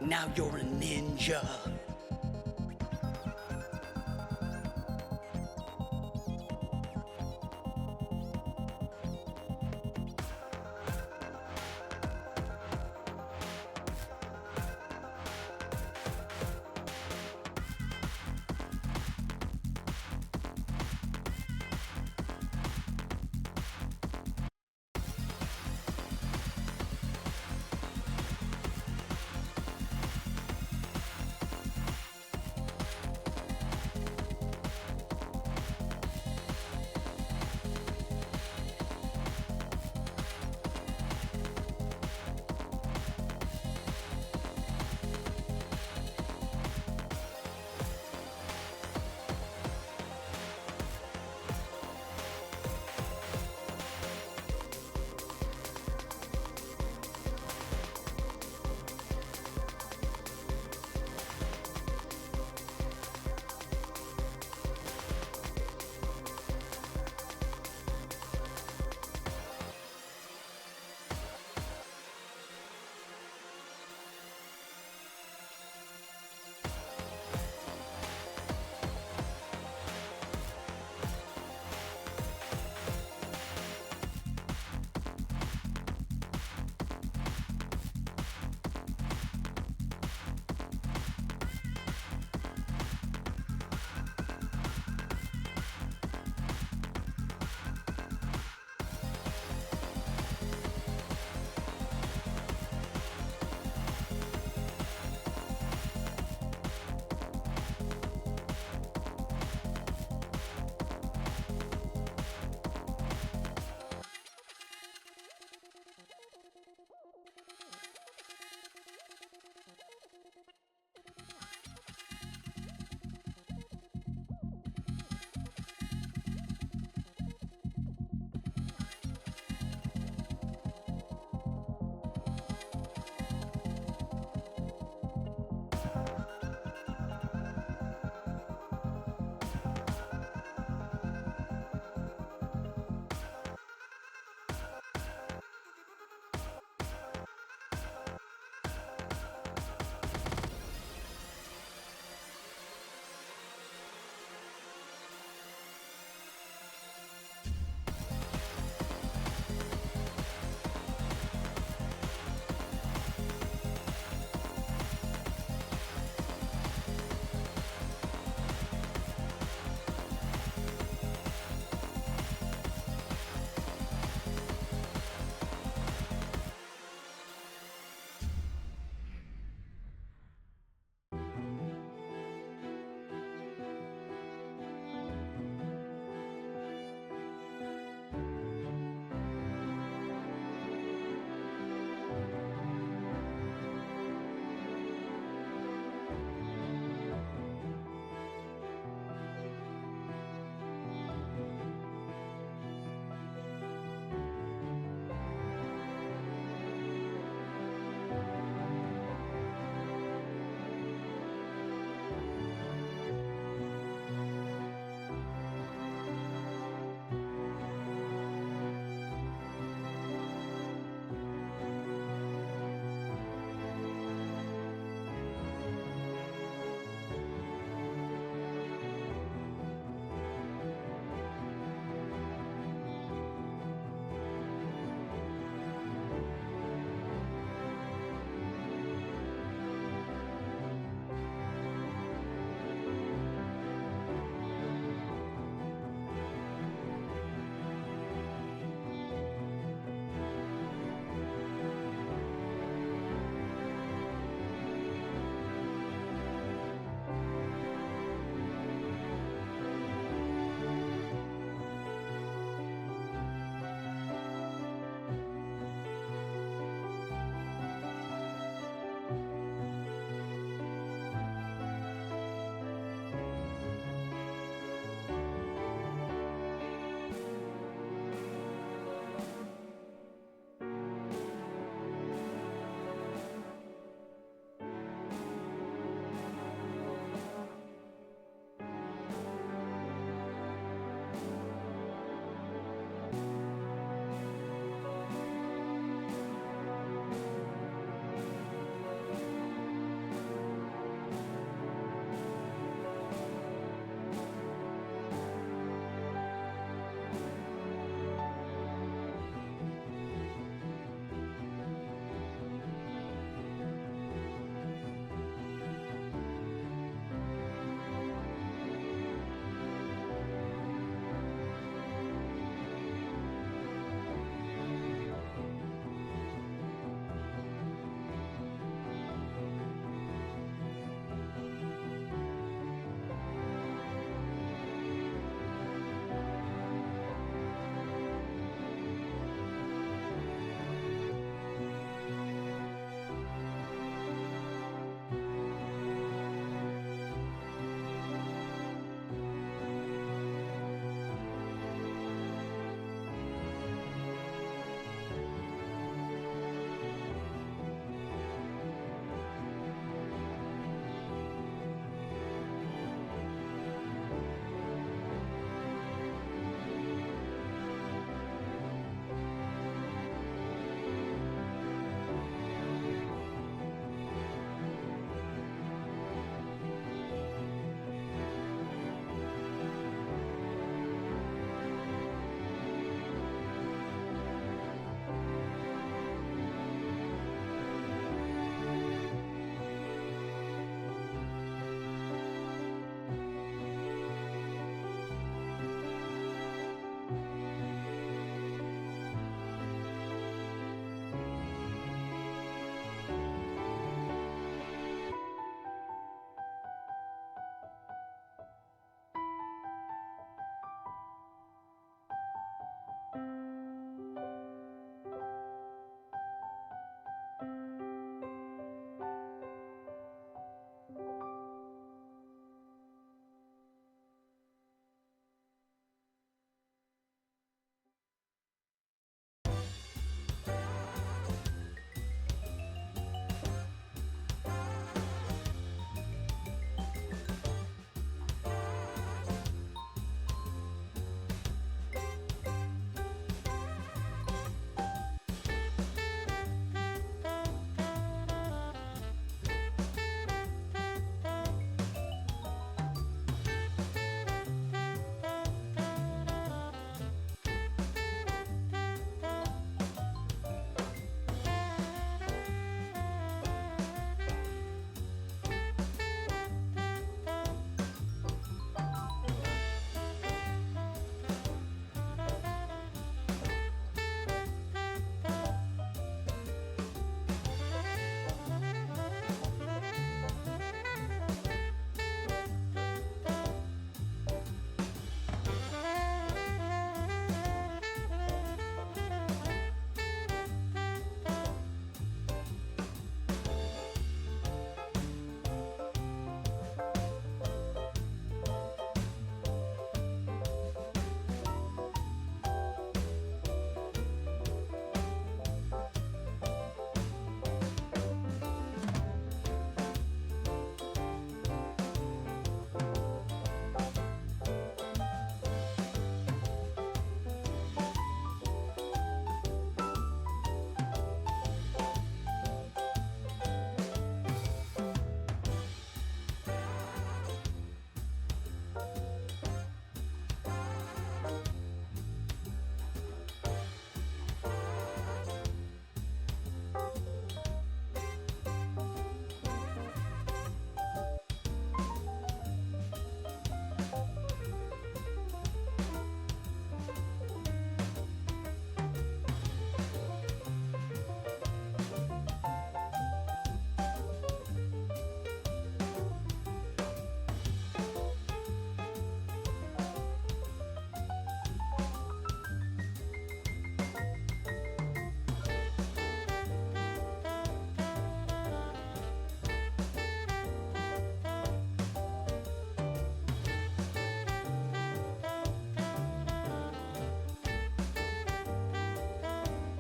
Now you're a ninja.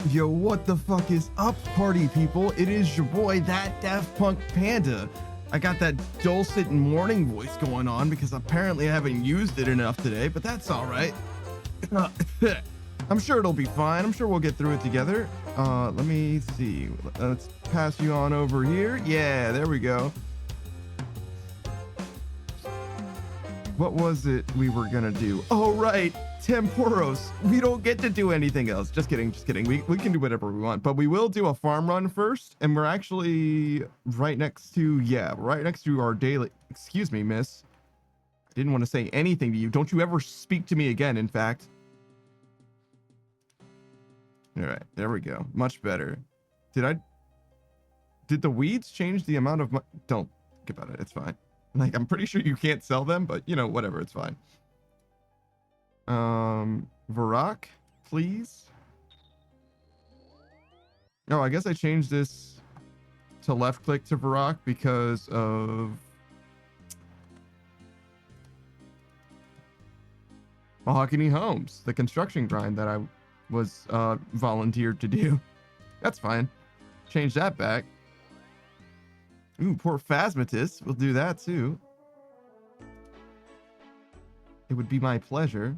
Yo, what the fuck is up, party people? It is your boy, that Daft Punk Panda. I got that dulcet morning voice going on because apparently I haven't used it enough today, but that's all right. I'm sure it'll be fine. I'm sure we'll get through it together. Let me see. Let's pass you on over here. Yeah, there we go. What was it we were gonna do? Oh, right. Temporos. We don't get to do anything else. Just kidding. Just kidding. We can do whatever we want, but we will do a farm run first. And we're actually right next to our daily. Excuse me, miss. I didn't want to say anything to you. Don't you ever speak to me again, in fact. All right. There we go. Much better. Did the weeds change the amount of don't think about it. It's fine. Like, I'm pretty sure you can't sell them, but you know, whatever, it's fine. Varrock, please. Oh, I guess I changed this to left click to Varrock because of Mahogany Homes, the construction grind that I was volunteered to do. That's fine. Change that back. Ooh, poor Phasmatus. We'll do that too. It would be my pleasure.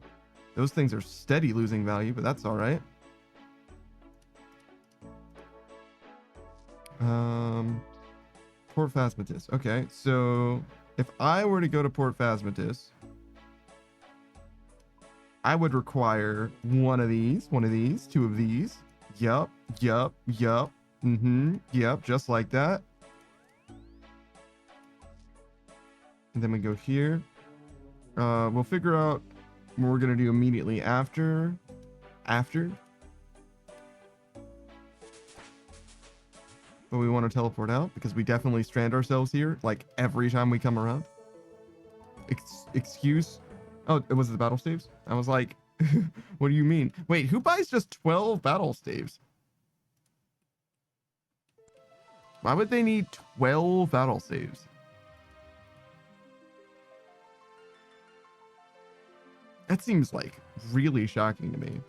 Those things are steady losing value, but that's all right. Port Phasmatus. Okay, so if I were to go to Port Phasmatus, I would require one of these, two of these. Yup. Yep, just like that. And then we go here. We'll figure out what we're gonna do immediately after. But we want to teleport out because we definitely strand ourselves here like every time we come around. Excuse? Oh, it was the battle staves? I was like, what do you mean? Wait, who buys just 12 battle staves? Why would they need 12 battle staves? That seems like really shocking to me.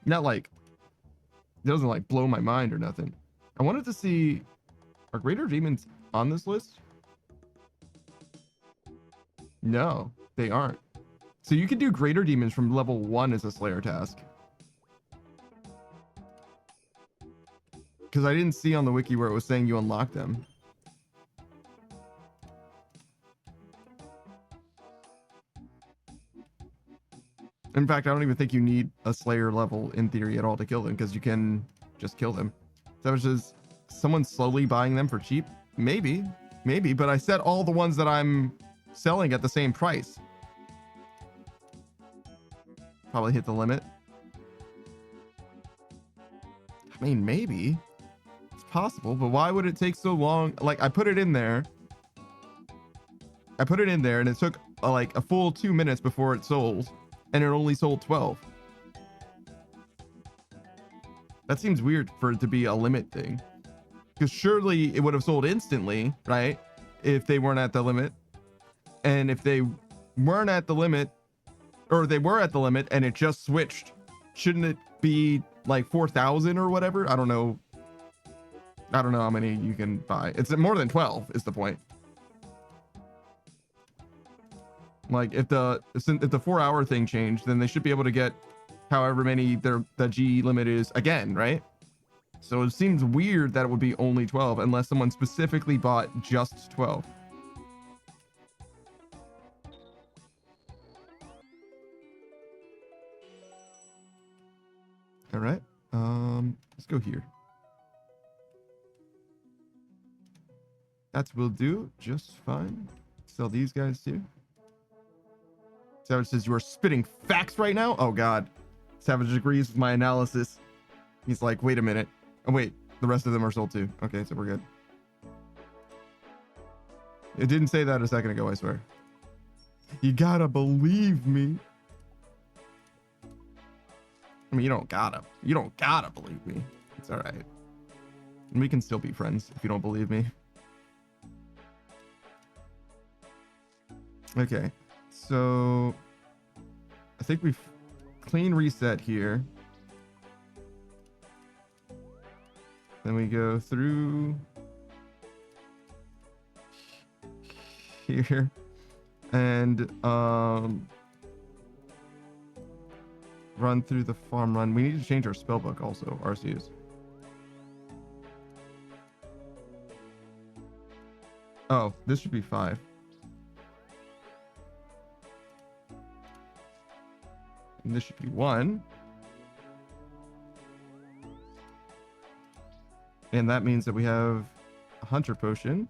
Not like, it doesn't like blow my mind or nothing. I wanted to see, are greater demons on this list? No, they aren't. So you can do greater demons from level 1 as a Slayer task. Because I didn't see on the wiki where it was saying you unlock them. In fact, I don't even think you need a Slayer level in theory at all to kill them, because you can just kill them. So it's just someone slowly buying them for cheap? Maybe, but I said all the ones that I'm selling at the same price. Probably hit the limit. I mean, maybe. It's possible, but why would it take so long? Like, I put it in there and it took like a full 2 minutes before it sold. And it only sold 12. That seems weird for it to be a limit thing. Because surely it would have sold instantly, right? If they weren't at the limit. And if they weren't at the limit, or they were at the limit and it just switched, shouldn't it be like 4,000 or whatever? I don't know how many you can buy. It's more than 12 is the point. Like if the 4-hour thing changed, then they should be able to get however many the G limit is again, right? So it seems weird that it would be only 12 unless someone specifically bought just 12. All right, let's go here. That will do just fine. Sell these guys too. Savage says, you are spitting facts right now? Oh God. Savage agrees with my analysis. He's like, wait a minute. Oh wait, the rest of them are sold too. Okay, so we're good. It didn't say that a second ago, I swear. You gotta believe me. I mean, you don't gotta believe me. It's all right. And we can still be friends if you don't believe me. Okay. So I think we've clean reset here. Then we go through here and run through the farm run. We need to change our spellbook also, RCs. Oh, this should be 5. And this should be 1. And that means that we have a hunter potion.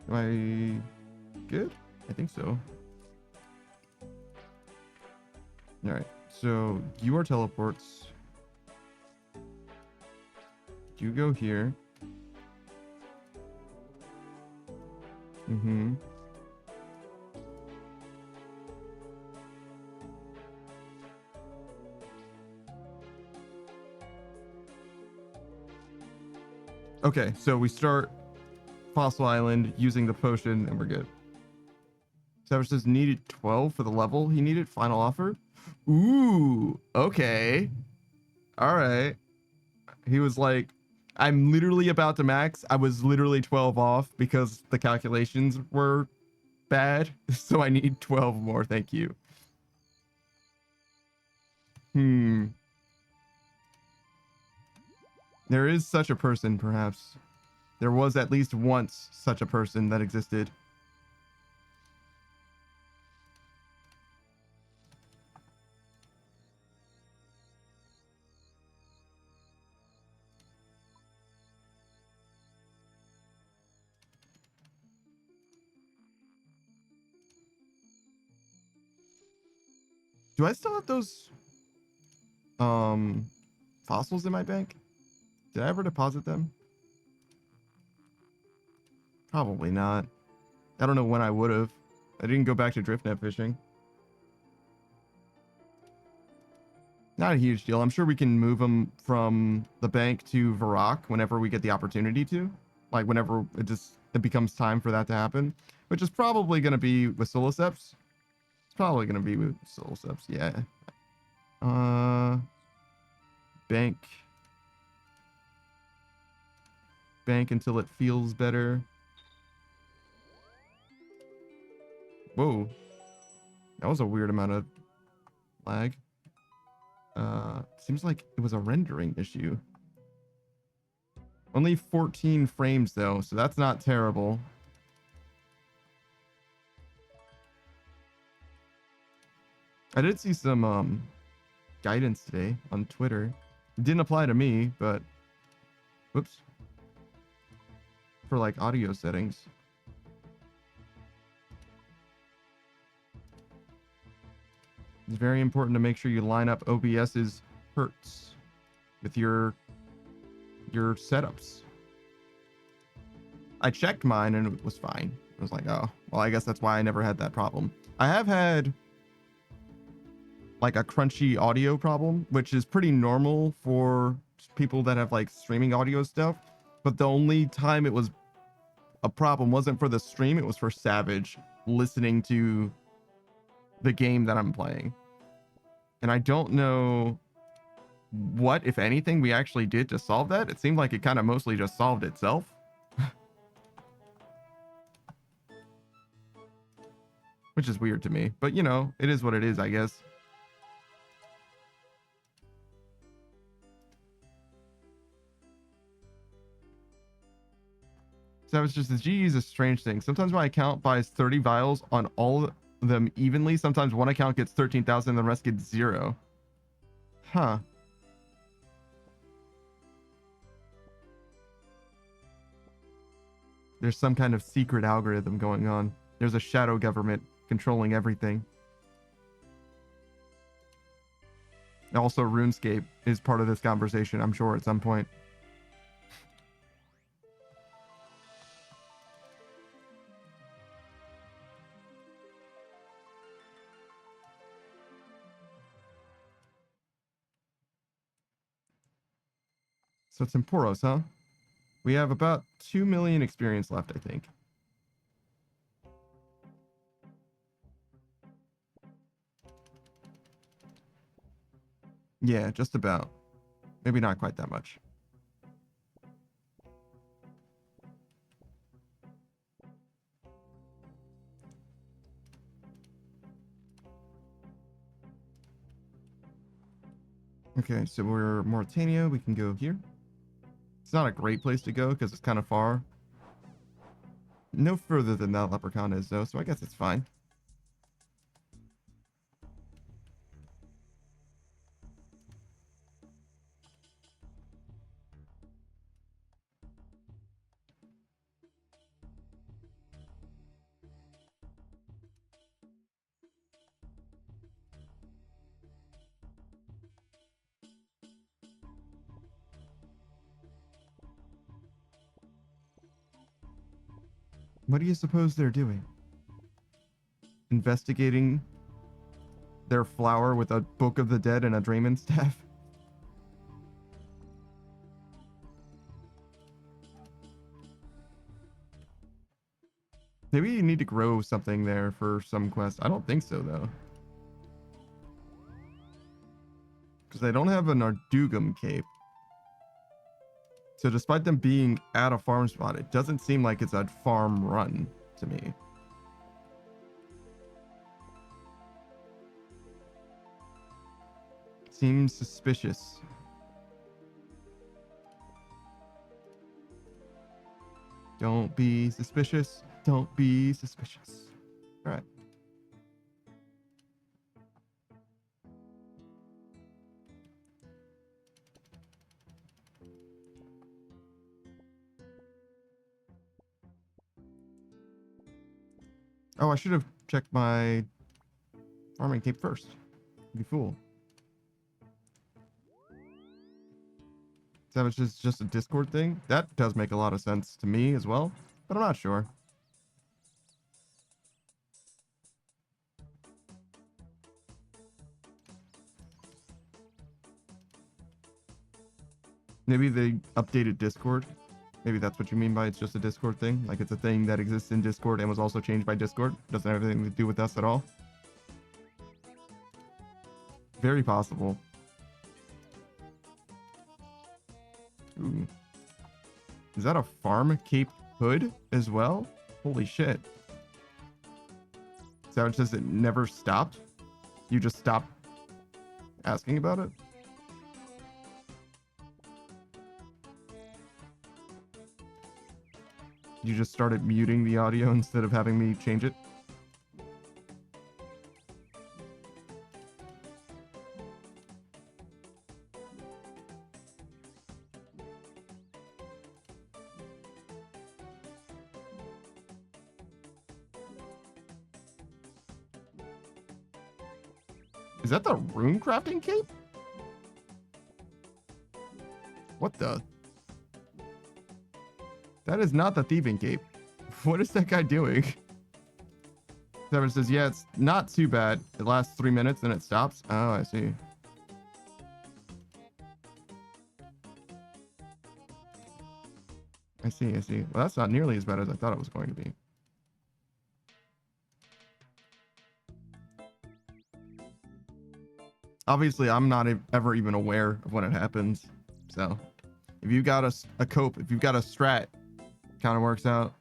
Am I good? I think so. All right. So you are teleports. You go here. Mm-hmm. Okay, so we start Fossil Island using the potion and we're good. Savage says needed 12 for the level he needed. Final offer. Ooh, okay. All right. He was like, I'm literally about to max. I was literally 12 off because the calculations were bad. So I need 12 more. Thank you. There is such a person, perhaps. There was at least once such a person that existed. Do I still have those fossils in my bank? Did I ever deposit them? Probably not. I don't know when I would have. I didn't go back to driftnet fishing. Not a huge deal. I'm sure we can move them from the bank to Varrock whenever we get the opportunity to. Like whenever it becomes time for that to happen. Which is probably going to be with Soloseps. It's probably going to be with Soloseps, yeah. Bank. Bank until it feels better. Whoa. That was a weird amount of lag. Seems like it was a rendering issue. Only 14 frames though, so that's not terrible. I did see some guidance today on Twitter. It didn't apply to me, but whoops. For like audio settings. It's very important to make sure you line up OBS's hertz with your setups. I checked mine and it was fine. I was like, oh, well, I guess that's why I never had that problem. I have had like a crunchy audio problem, which is pretty normal for people that have like streaming audio stuff. But the only time it was a problem wasn't for the stream, it was for Savage listening to the game that I'm playing. And I don't know what, if anything, we actually did to solve that. It seemed like it kind of mostly just solved itself. Which is weird to me. But, you know, it is what it is, I guess. So that was just the GE is a strange thing. Sometimes my account buys 30 vials on all of them evenly. Sometimes one account gets 13,000 and the rest gets 0. Huh. There's some kind of secret algorithm going on. There's a shadow government controlling everything. Also, RuneScape is part of this conversation, I'm sure, at some point. So Temporos, huh? We have about 2 million experience left, I think. Yeah, just about. Maybe not quite that much. Okay, so we're Mauritania. We can go here. It's not a great place to go because it's kind of far. No further than that leprechaun is, though, so I guess it's fine. What do you suppose they're doing? Investigating their flower with a Book of the Dead and a Drayman staff? Maybe you need to grow something there for some quest. I don't think so, though. Because they don't have an Ardugum cape. So despite them being at a farm spot, it doesn't seem like it's a farm run to me. Seems suspicious. Don't be suspicious. Don't be suspicious. All right. Oh, I should have checked my farming cape first. You fool. Savage is just a Discord thing? That does make a lot of sense to me as well, but I'm not sure. Maybe they updated Discord. Maybe that's what you mean by it's just a Discord thing. Like it's a thing that exists in Discord and was also changed by Discord. Doesn't have anything to do with us at all. Very possible. Ooh. Is that a farm cape hood as well? Holy shit. Savage says it never stopped? You just stopped asking about it? You just started muting the audio instead of having me change it? Is that the rune crafting cape? What the? That is not the thieving cape. What is that guy doing? Seven says, yeah, it's not too bad. It lasts 3 minutes, then it stops. Oh, I see. I see, I see. Well, that's not nearly as bad as I thought it was going to be. Obviously, I'm not ever even aware of when it happens. So, if you got a cope, if you've got a strat, kind of works out.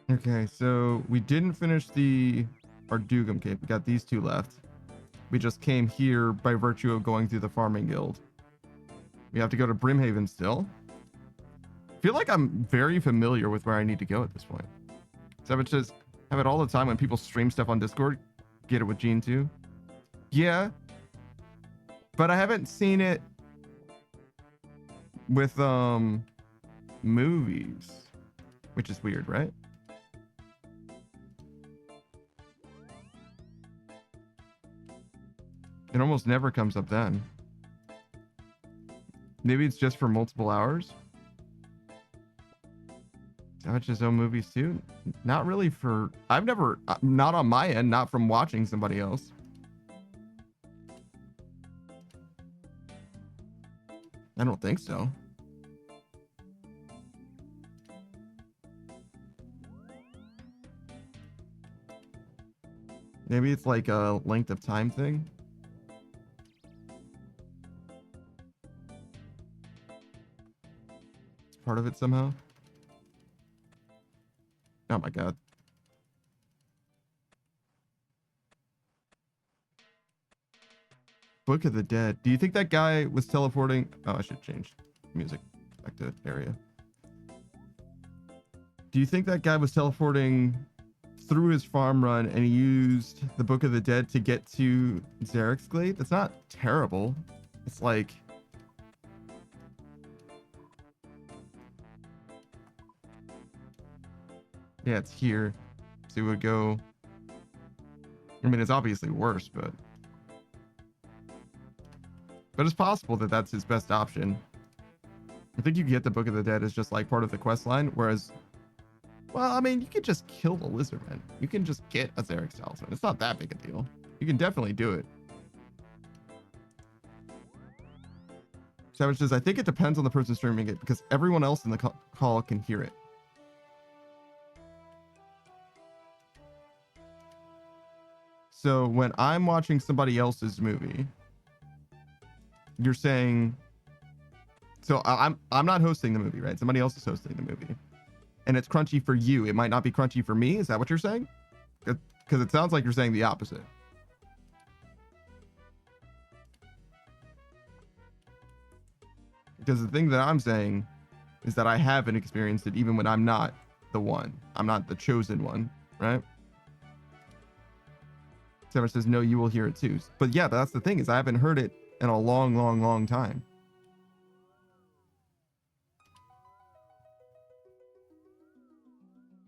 Okay, so we didn't finish the Ardugum cape. We got these two left. We just came here by virtue of going through the farming guild. We have to go to Brimhaven still. I feel like I'm very familiar with where I need to go at this point. Savage says, have it all the time when people stream stuff on Discord. Get it with Gene too. Yeah. But I haven't seen it with movies. Which is weird, right? It almost never comes up then. Maybe it's just for multiple hours. Savage's own movies too? Not really for... I've never... Not on my end, not from watching somebody else. I don't think so. Maybe it's like a length of time thing. It's part of it somehow. Oh my god. Book of the Dead. Do you think that guy was teleporting? Oh, I should change music back to area. Do you think that guy was teleporting through his farm run and he used the Book of the Dead to get to Zarek's Glade? That's not terrible. It's like... Yeah, it's here. So it would go... I mean, it's obviously worse, but... But it's possible that that's his best option. I think you can get the Book of the Dead as just like part of the quest line, whereas... Well, I mean, you could just kill the Lizardman. You can just get a Zarek's Talisman. It's not that big a deal. You can definitely do it. Savage says, I think it depends on the person streaming it because everyone else in the call can hear it. So when I'm watching somebody else's movie, you're saying... So I'm not hosting the movie, right? Somebody else is hosting the movie. And it's crunchy for you. It might not be crunchy for me. Is that what you're saying? Because it sounds like you're saying the opposite. Because the thing that I'm saying is that I haven't experienced it even when I'm not the one. I'm not the chosen one, right? Sarah says, no, you will hear it too. But yeah, that's the thing is I haven't heard it in a long, long, long time.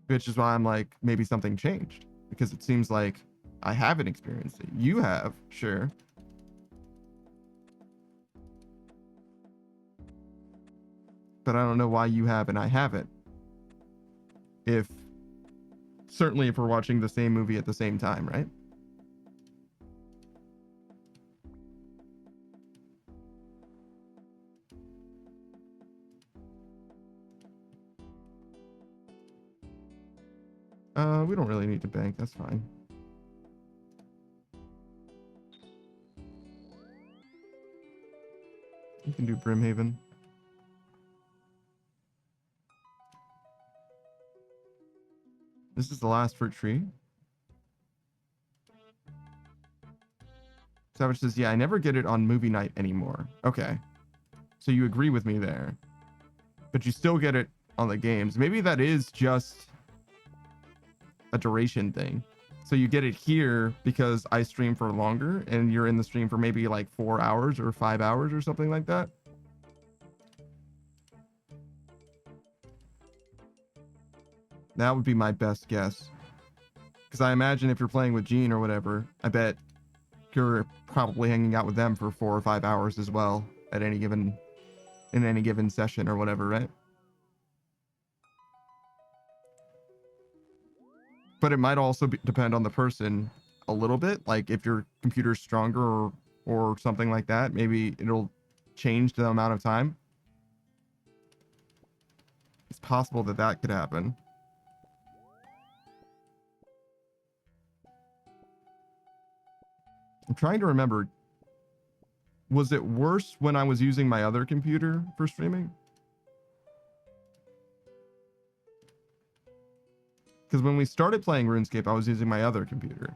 Which is why I'm like, maybe something changed. Because it seems like I haven't experienced it. You have, sure. But I don't know why you have and I haven't. Certainly if we're watching the same movie at the same time, right? We don't really need to bank. That's fine. You can do Brimhaven. This is the last fruit tree. Savage says, yeah, I never get it on movie night anymore. Okay. So you agree with me there. But you still get it on the games. Maybe that is just a duration thing. So you get it here because I stream for longer and you're in the stream for maybe like 4 hours or 5 hours or something like that. That would be my best guess. Because I imagine if you're playing with Gene or whatever, I bet you're probably hanging out with them for 4 or 5 hours as well at any given session or whatever, right? But it might also depend on the person a little bit. Like if your computer's stronger or something like that, maybe it'll change the amount of time. It's possible that that could happen. I'm trying to remember. Was it worse when I was using my other computer for streaming? Because when we started playing RuneScape, I was using my other computer.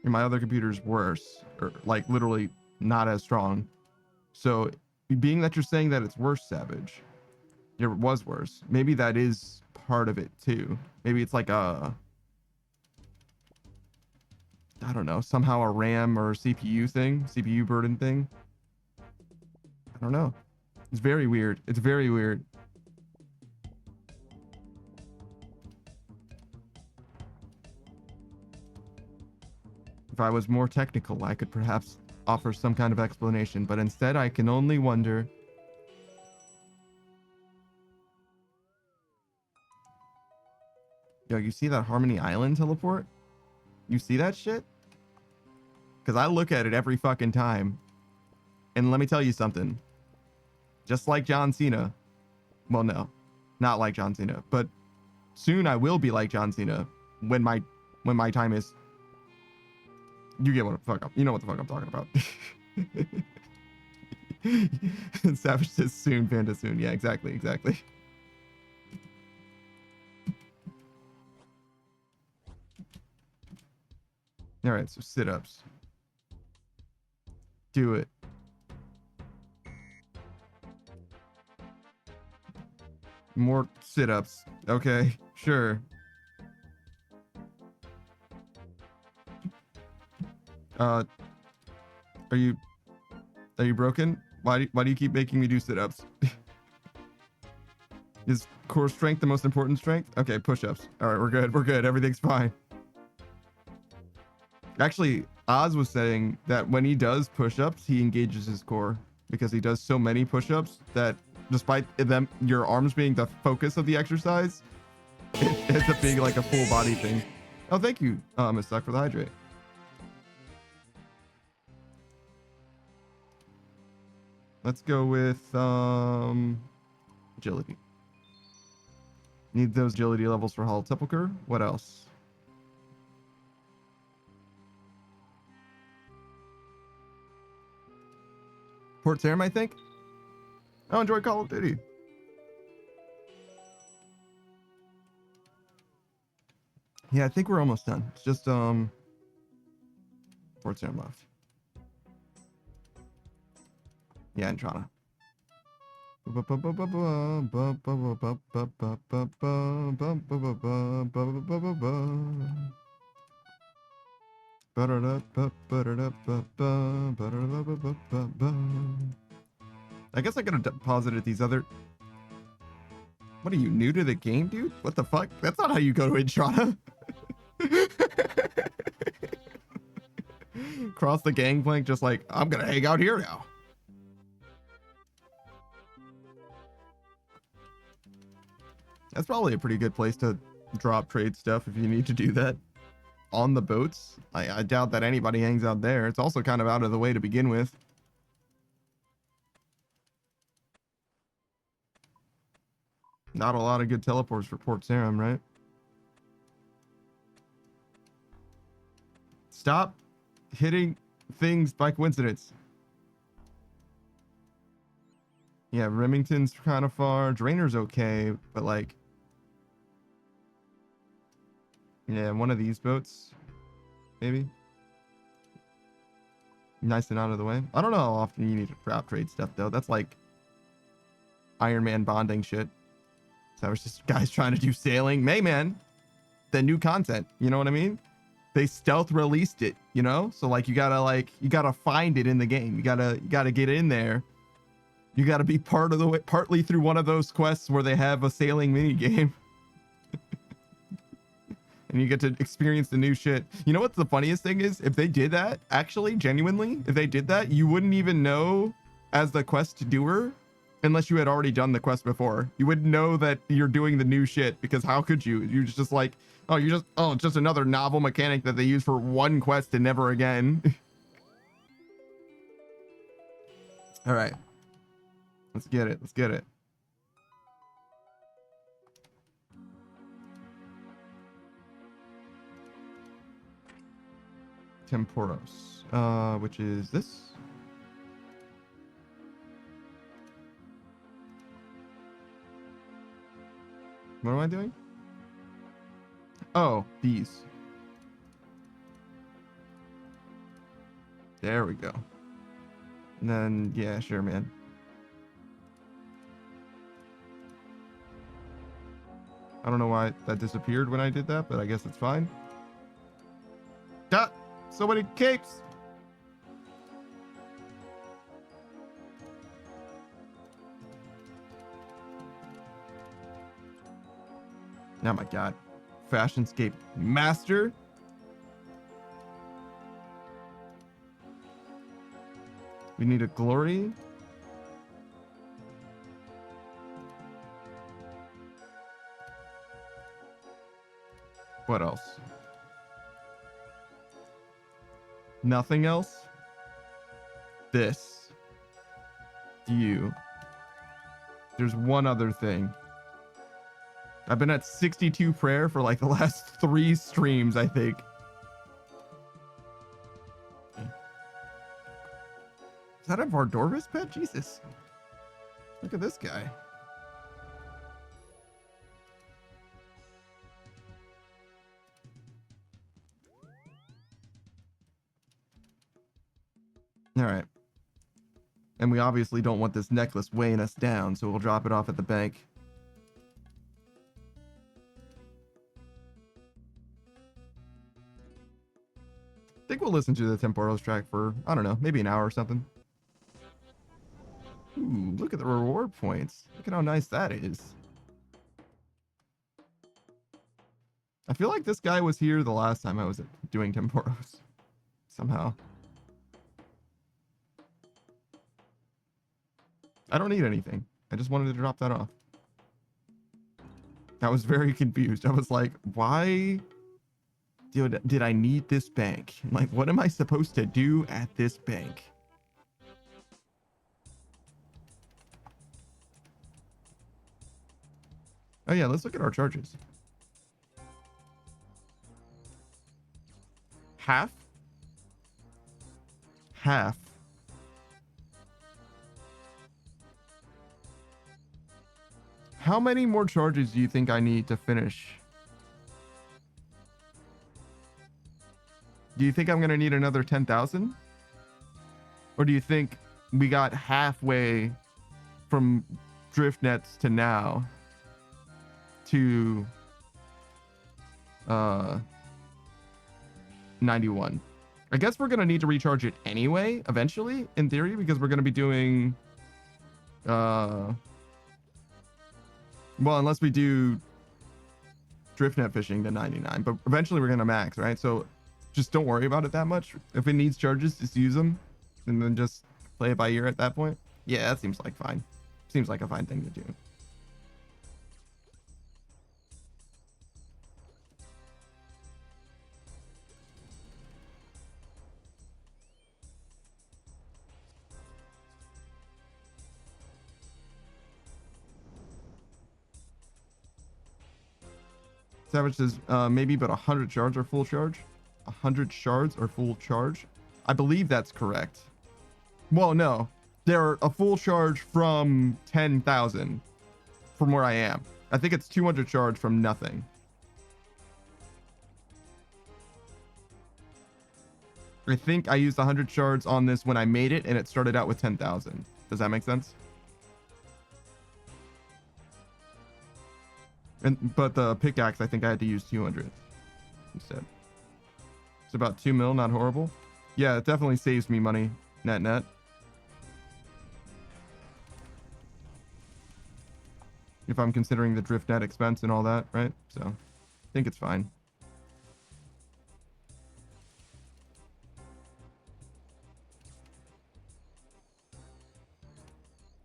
And my other computer's worse, or like literally not as strong. So being that you're saying that it's worse, Savage, it was worse. Maybe that is part of it too. Maybe it's like I don't know, somehow a RAM or CPU thing, CPU burden thing. I don't know. It's very weird. It's very weird. If I was more technical, I could perhaps offer some kind of explanation, but instead I can only wonder Yo, you see that Harmony Island teleport? You see that shit? Because I look at it every fucking time. And let me tell you something. Just like John Cena. Well, no. Not like John Cena. But soon I will be like John Cena. When my time is... You get what the fuck up. You know what the fuck I'm talking about. Savage says soon, Panda soon. Yeah, exactly. All right, so sit-ups. Do it. More sit-ups. Okay, sure. Are you broken? Why do you keep making me do sit-ups? Is core strength the most important strength? Okay, push-ups. All right, we're good. Everything's fine. Actually, Oz was saying that when he does push-ups, he engages his core because he does so many push-ups that despite them, your arms being the focus of the exercise, it ends up being like a full body thing. Oh, thank you, Miss Duck, for the hydrate. Let's go with agility. Need those agility levels for Hall Sepulchre. What else? Port Sarim, I think. Oh, enjoy Call of Duty. Yeah, I think we're almost done. It's just Port Sarim left. Yeah, and Toronto. I guess I gotta deposit at these other... What are you, new to the game, dude? What the fuck? That's not how you go to Intrana. Cross the gangplank just like, I'm gonna hang out here now. That's probably a pretty good place to drop trade stuff if you need to do that. On the boats. I doubt that anybody hangs out there. It's also kind of out of the way to begin with. Not a lot of good teleports for Port Sarim, right? Stop hitting things by coincidence. Yeah, Remington's kind of far. Drainer's okay, but like... Yeah, one of these boats, maybe. Nice and out of the way. I don't know how often you need to drop trade stuff, though. That's like Iron Man bonding shit. So it's just guys trying to do sailing. Mayman, the new content, you know what I mean? They stealth released it, you know? So like you gotta find it in the game. You gotta get in there. You gotta be part of the way, partly through one of those quests where they have a sailing mini game. And you get to experience the new shit. You know what the funniest thing is? If they did that, actually, genuinely, if they did that, you wouldn't even know as the quest doer unless you had already done the quest before. You wouldn't know that you're doing the new shit because how could you? You're just like, it's just another novel mechanic that they use for one quest and never again. All right. Let's get it. Temporos, which is this. What am I doing? Oh, these. There we go. And then, yeah, sure, man. I don't know why that disappeared when I did that, but I guess it's fine. Got so many capes. Oh my god. Fashionscape master. We need a glory. What else? Nothing else? This. You. There's one other thing. I've been at 62 prayer for like the last 3 streams, I think. Is that a Vardorvis pet? Jesus. Look at this guy. All right. And we obviously don't want this necklace weighing us down, so we'll drop it off at the bank. I think we'll listen to the Temporos track for, I don't know, maybe an hour or something. Ooh, look at the reward points. Look at how nice that is. I feel like this guy was here the last time I was doing Temporos. Somehow. I don't need anything. I just wanted to drop that off. I was very confused. I was like, why did I need this bank? Like, what am I supposed to do at this bank? Oh yeah, let's look at our charges. Half? Half. How many more charges do you think I need to finish? Do you think I'm going to need another 10,000? Or do you think we got halfway from drift nets to now to 91? I guess we're going to need to recharge it anyway, eventually, in theory, because we're going to be doing well, unless we do drift net fishing to 99, but eventually we're going to max, right? So just don't worry about it that much. If it needs charges, just use them and then just play it by ear at that point. Yeah, that seems like fine. Seems like a fine thing to do. Savage says, maybe but 100 shards are full charge. 100 shards are full charge. I believe that's correct. Well, no. They're a full charge from 10,000 from where I am. I think it's 200 charge from nothing. I think I used 100 shards on this when I made it, and it started out with 10,000. Does that make sense? But the pickaxe, I think I had to use 200 instead. It's about 2 mil, not horrible. Yeah, it definitely saves me money, net. If I'm considering the drift net expense and all that, right? So, I think it's fine.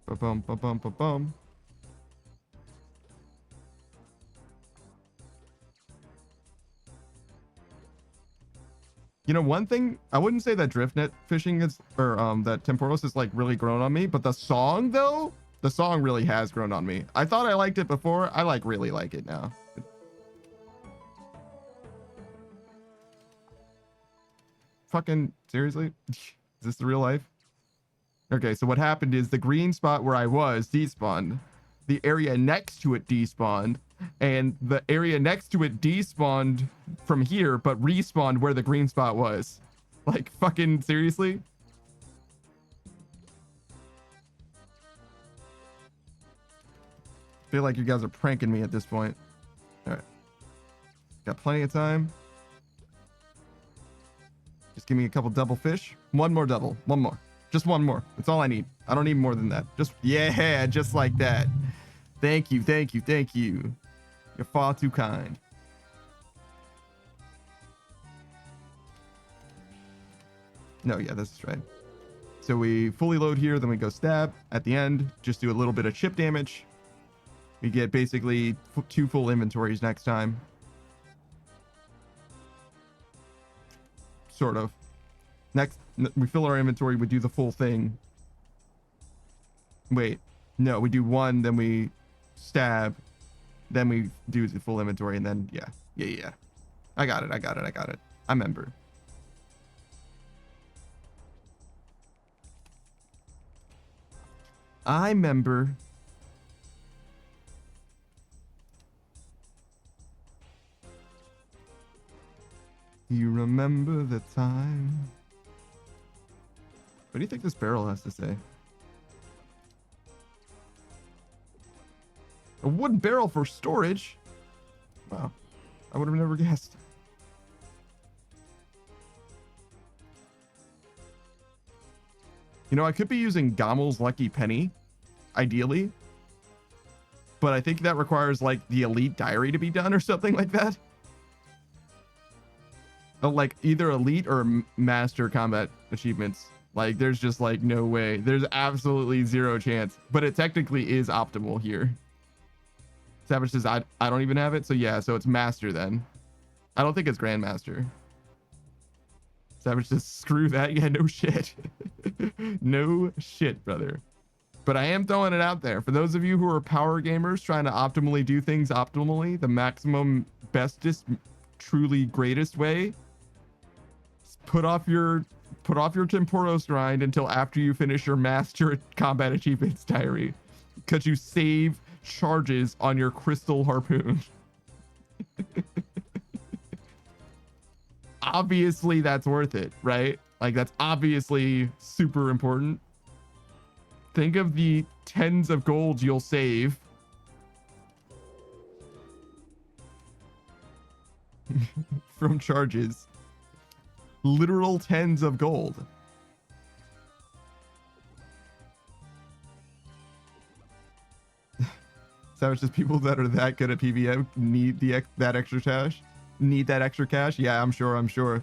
Ba-bum, ba-bum, ba-bum. You know, one thing, I wouldn't say that drift net fishing is, or that Temporos is like really grown on me, but the song though, the song really has grown on me. I thought I liked it before. I like really like it now. Fucking seriously? Is this the real life? Okay, so what happened is the green spot where I was despawned. The area next to it despawned, and the area next to it despawned from here, but respawned where the green spot was. Like, fucking seriously? I feel like you guys are pranking me at this point. All right. Got plenty of time. Just give me a couple double fish. One more double. One more. Just one more. That's all I need. I don't need more than that. Just, yeah, just like that. Thank you, thank you, thank you. You're far too kind. No, yeah, this is right. So we fully load here, then we go stab at the end. Just do a little bit of chip damage. We get basically 2 full inventories next time. sort of. Next, we fill our inventory, we do the full thing. Wait, no, we do one, then we stab, then we do the full inventory, and then, yeah. I got it. I remember. You remember the time. What do you think this barrel has to say? A wooden barrel for storage? Wow. I would have never guessed. You know, I could be using Gommel's Lucky Penny, ideally. But I think that requires, like, the Elite Diary to be done or something like that. Like, either Elite or Master Combat achievements. Like, there's just, like, no way. There's absolutely zero chance. But it technically is optimal here. Savage says, I don't even have it. So, yeah, so it's Master then. I don't think it's Grandmaster. Savage says, screw that. Yeah, no shit. No shit, brother. But I am throwing it out there. For those of you who are power gamers trying to optimally do things optimally, the maximum, bestest, truly greatest way, put off your Temporos grind until after you finish your Master Combat Achievements diary, because you save charges on your Crystal Harpoon. Obviously that's worth it, right? Like, that's obviously super important. Think of the tens of golds you'll save from charges. Literal tens of gold. Savage says, people that are that good at PvM need that extra cash. Need that extra cash? Yeah, I'm sure.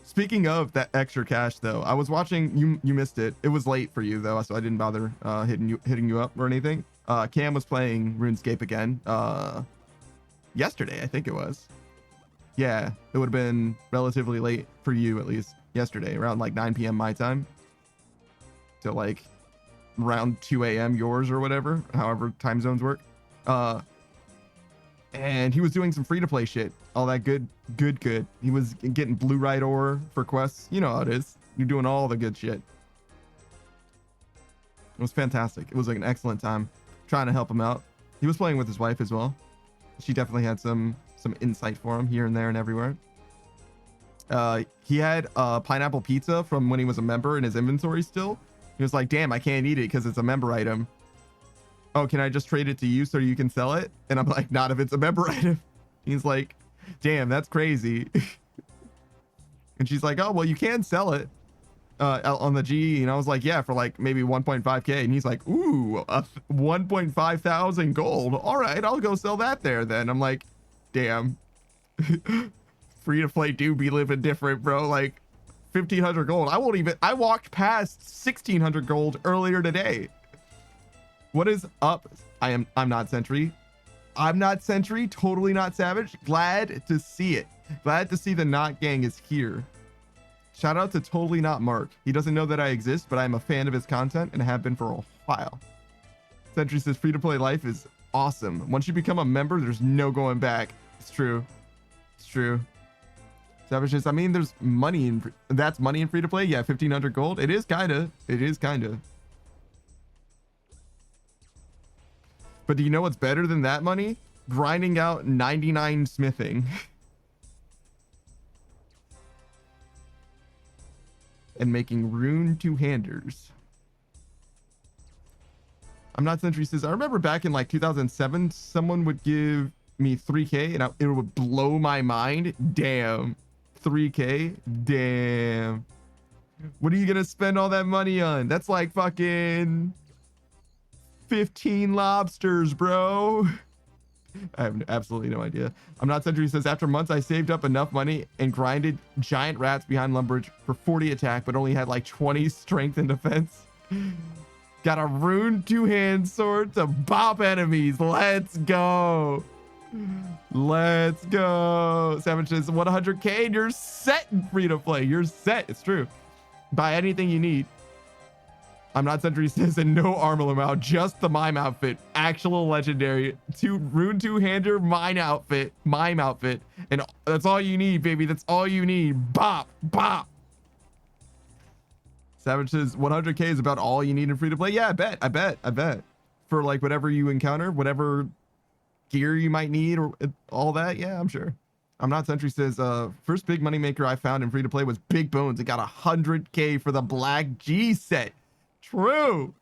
Speaking of that extra cash, though, I was watching. You missed it. It was late for you, though, so I didn't bother hitting you up or anything. Cam was playing RuneScape again. Yesterday, I think it was. Yeah, it would have been relatively late for you, at least yesterday, around like 9 p.m. my time. So like around 2 a.m. yours or whatever, however time zones work. And he was doing some free-to-play shit. All that good. He was getting blue right ore for quests. You know how it is. You're doing all the good shit. It was fantastic. It was like an excellent time trying to help him out. He was playing with his wife as well. She definitely had some insight for him here and there and everywhere. He had pineapple pizza from when he was a member in his inventory still. He was like, damn, I can't eat it because it's a member item. Oh, can I just trade it to you so you can sell it? And I'm like, not if it's a member item. He's like, damn, that's crazy. And she's like, oh, well, you can sell it on the G. And I was like, yeah, for like maybe 1.5K. And he's like, ooh, 1.5 thousand gold. All right, I'll go sell that there then. I'm like, damn. Free to play do be living different, bro. Like 1,500 gold. I walked past 1,600 gold earlier today. What is up? I'm not Sentry. I'm not Sentry. Totally not Savage. Glad to see it. Glad to see the Not Gang is here. Shout out to Totally Not Mark. He doesn't know that I exist, but I'm a fan of his content and have been for a while. Sentry says free to play life is awesome. Once you become a member, there's no going back. It's true. It's true. Savage says, I mean, there's money in that's money in free to play. Yeah, 1,500 gold. It is kinda. But do you know what's better than that money? Grinding out 99 smithing. And making rune two-handers. I'm not Sentry says, I remember back in like 2007, someone would give me 3K and it would blow my mind. Damn. 3K? Damn. What are you gonna spend all that money on? That's like fucking 15 lobsters, bro. I have absolutely no idea. I'm not Sentry says, after months I saved up enough money and grinded giant rats behind Lumbridge for 40 attack, but only had like 20 strength and defense. Got a rune two-hand sword to bop enemies. Let's go. Let's go. Savage says 100K and you're set in free to play. You're set. It's true. Buy anything you need. I'm not Sentry says, and no armor amount, just the mime outfit. Actual legendary. Rune two-hander mime outfit. And that's all you need, baby. That's all you need. Bop, bop. Savage says 100K is about all you need in free to play. Yeah, I bet. For like whatever you encounter, whatever gear you might need or all that. Yeah, I'm sure. I'm not Sentry says, first big money maker I found in free to play was Big Bones. It got 100K for the Black G set. True.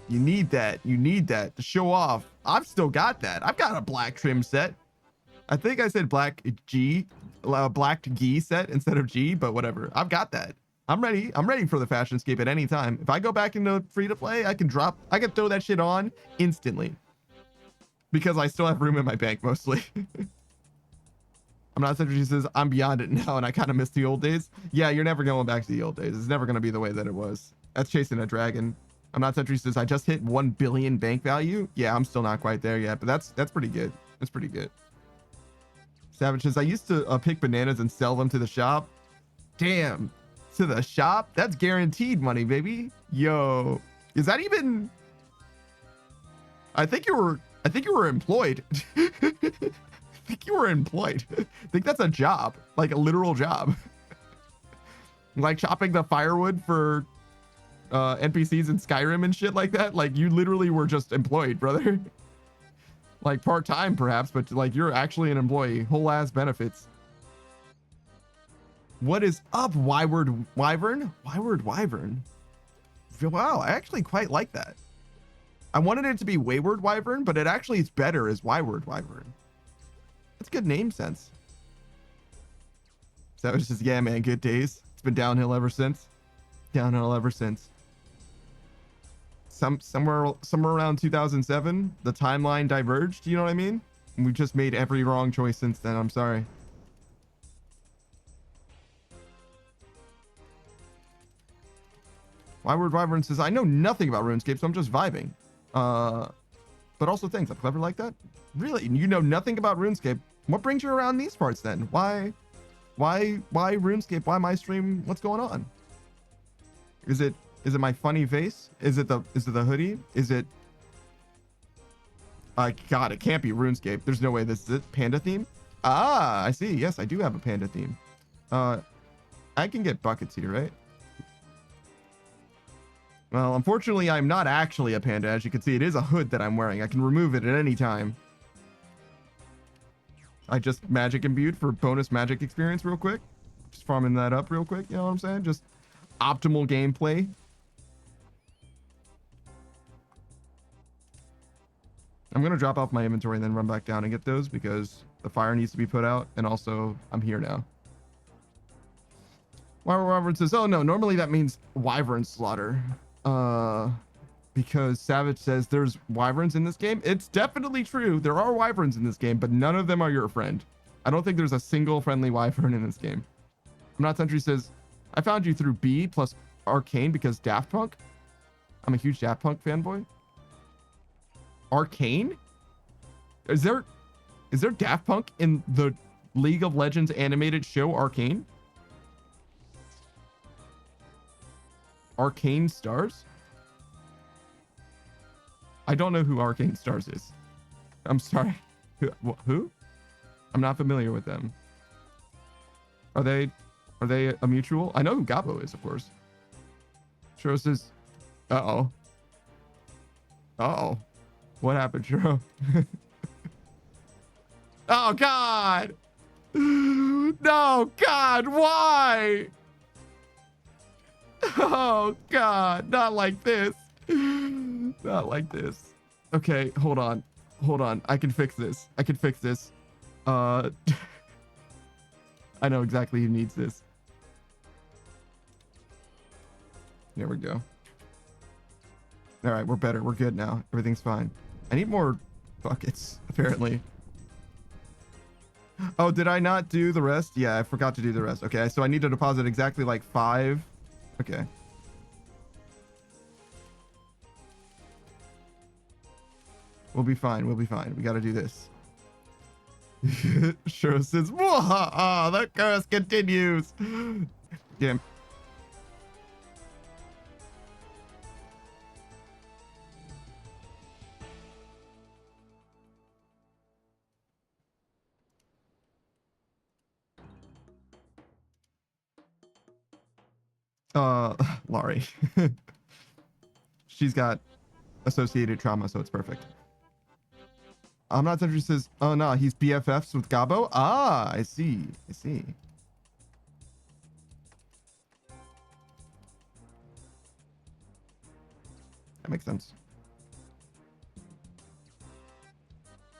You need that to show off. I've still got that. I've got a black trim set. I think I said black G set instead of G, but whatever. I've got that. I'm ready for the fashionscape at any time. If I go back into free to play, I can throw that shit on instantly because I still have room in my bank mostly. I'm not Sentry says I'm beyond it now and I kind of miss the old days. Yeah, you're never going back to the old days. It's never going to be the way that it was. That's chasing a dragon. I'm not Sentry says I just hit 1 billion bank value. Yeah, I'm still not quite there yet, but that's pretty good. That's pretty good. Savage says I used to pick bananas and sell them to the shop. Damn, to the shop? That's guaranteed money, baby. Yo, is that even? I think you were employed. I think that's a job, like a literal job. Like chopping the firewood for NPCs in Skyrim and shit like that. Like you literally were just employed, brother. Like part-time perhaps, but like you're actually an employee. Whole ass benefits. What is up, Wyward Wyvern? Wow, I actually quite like that. I wanted it to be Wayward Wyvern, but it actually is better as Wyward Wyvern. That's good name sense. So it's just, yeah, man, good days. It's been downhill ever since. Somewhere around 2007, the timeline diverged. You know what I mean? And we've just made every wrong choice since then. I'm sorry. Wyward Wyvern says, I know nothing about RuneScape, so I'm just vibing. But also thanks. I'm clever like that. Really? You know nothing about RuneScape. What brings you around these parts then? Why RuneScape? Why my stream? What's going on? Is it my funny face? Is it the hoodie? Is it? God, it can't be RuneScape. There's no way this is it. Panda theme? Ah, I see. Yes, I do have a panda theme. I can get buckets here, right? Well, unfortunately, I'm not actually a panda. As you can see, it is a hood that I'm wearing. I can remove it at any time. I just magic imbued for bonus magic experience real quick. Just farming that up real quick. You know what I'm saying? Just optimal gameplay. I'm going to drop off my inventory and then run back down and get those because the fire needs to be put out. And also, I'm here now. Wyvern says, oh no, normally that means wyvern slaughter. Because Savage says there's wyverns in this game. It's definitely true. There are wyverns in this game, but none of them are your friend. I don't think there's a single friendly wyvern in this game. I'm not Sentry says, I found you through B plus Arcane because Daft Punk. I'm a huge Daft Punk fanboy. Arcane? Is there Daft Punk in the League of Legends animated show Arcane? Arcane Stars? I don't know who Arcane Stars is. I'm sorry. Who? I'm not familiar with them. Are they a mutual? I know who Gabo is, of course. Shiro says, uh-oh. Uh-oh. What happened, Shiro? Oh, God! No, God, why? Oh, God, not like this. Not like this. Okay, hold on. I can fix this. I know exactly who needs this. There we go. All right, we're better. We're good now. Everything's fine. I need more buckets, apparently. Oh, did I not do the rest? Yeah, I forgot to do the rest. Okay, so I need to deposit exactly like 5. Okay. We'll be fine. We'll be fine. We got to do this. Shiro says, "Wah, the curse continues." Yeah. Laurie. She's got associated trauma, so it's perfect. I'm not Sentry says, oh no, he's BFFs with Gabo. Ah, I see. I see. That makes sense.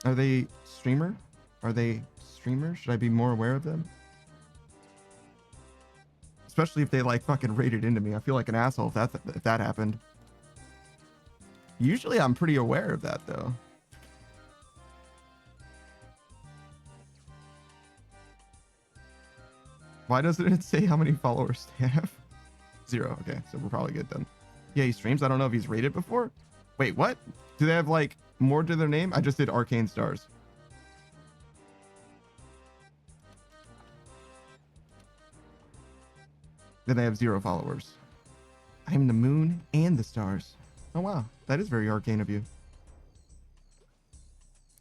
Are they streamer? Are they streamers? Should I be more aware of them? Especially if they like fucking raided into me. I feel like an asshole if that happened. Usually I'm pretty aware of that though. Why doesn't it say how many followers they have? 0. Okay, so we're probably good then. Yeah, he streams. I don't know if he's rated before. Wait, what? Do they have like more to their name? I just did Arcane Stars. Then they have 0 followers. I'm the moon and the stars. Oh wow, that is very arcane of you.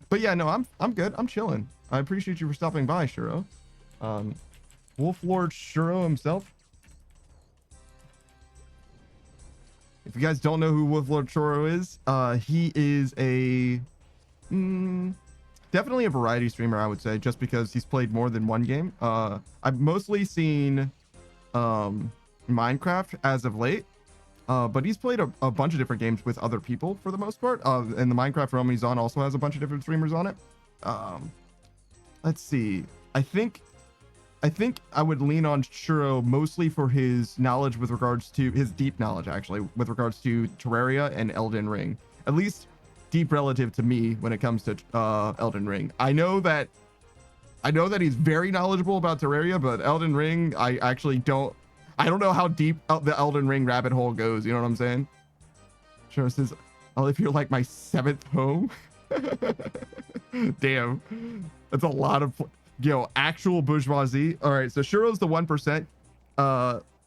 But yeah, no, I'm good. I'm chilling. I appreciate you for stopping by, Shuro. Wolf Lord Shuro himself. If you guys don't know who Wolf Lord Shuro is, he is a definitely a variety streamer, I would say, just because he's played more than one game. I've mostly seen Minecraft as of late, but he's played a bunch of different games with other people for the most part. And the Minecraft realm he's on also has a bunch of different streamers on it. Let's see. I think I would lean on Shuro mostly for his knowledge with regards to his deep knowledge, actually, with regards to Terraria and Elden Ring. At least deep relative to me when it comes to Elden Ring. I know that he's very knowledgeable about Terraria, but Elden Ring, I don't know how deep the Elden Ring rabbit hole goes. You know what I'm saying? Shuro says, "Oh, if you're like my 7th home." Damn, that's a lot of. Yo, actual bourgeoisie. All right, so Shuro's the 1%.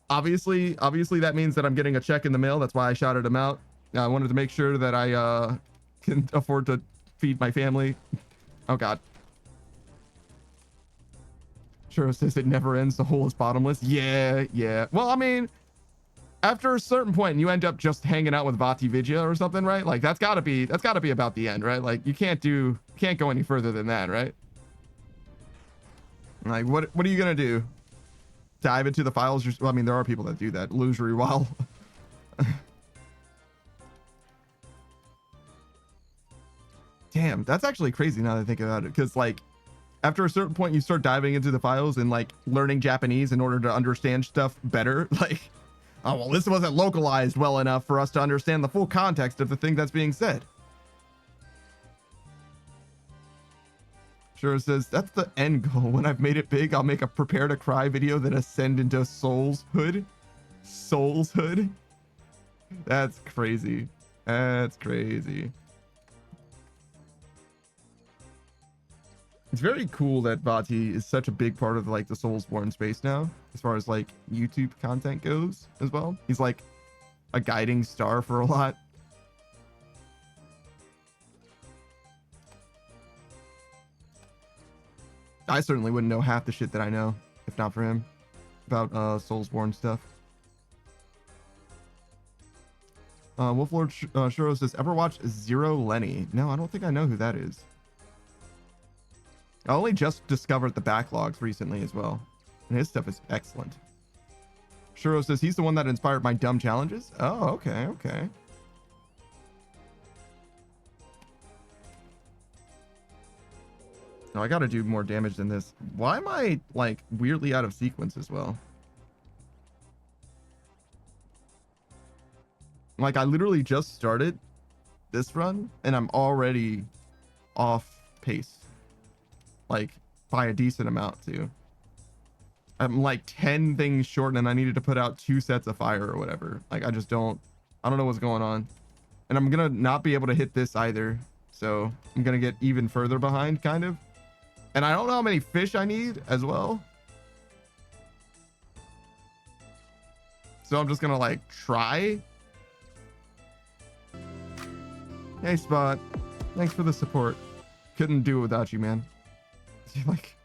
Obviously that means that I'm getting a check in the mail. That's why I shouted him out. I wanted to make sure that I can afford to feed my family. Oh God. Shuro says it never ends. The hole is bottomless. Yeah. Well, I mean, after a certain point, you end up just hanging out with Vati Vidya or something, right? Like that's gotta be about the end, right? Like you can't go any further than that, right? Like, what are you gonna do? Dive into the files? Well, I mean, there are people that do that. Illusory while. Damn, that's actually crazy now that I think about it. Because, like, after a certain point, you start diving into the files and, like, learning Japanese in order to understand stuff better. Like, oh, well, this wasn't localized well enough for us to understand the full context of the thing that's being said. Shuro says, that's the end goal. When I've made it big, I'll make a prepare to cry video that ascend into Soul's Hood. Soul's Hood? That's crazy. That's crazy. It's very cool that Vati is such a big part of like the Soulsborne space now, as far as like YouTube content goes as well. He's like a guiding star for a lot. I certainly wouldn't know half the shit that I know if not for him about Soulsborne stuff. Wolflord Shuro says, ever watch Zero Lenny? No, I don't think I know who that is. I only just discovered the backlogs recently as well, and his stuff is excellent. Shuro says he's the one that inspired my dumb challenges. Oh, okay. No, I gotta do more damage than this. Why am I, like, weirdly out of sequence as well? Like, I literally just started this run, and I'm already off pace. Like, by a decent amount, too. I'm, like, 10 things short, and I needed to put out 2 sets of fire or whatever. Like, I don't know what's going on. And I'm gonna not be able to hit this either. So I'm gonna get even further behind, kind of. And I don't know how many fish I need as well. So I'm just gonna like try. Hey Spot, thanks for the support. Couldn't do it without you, man. Like,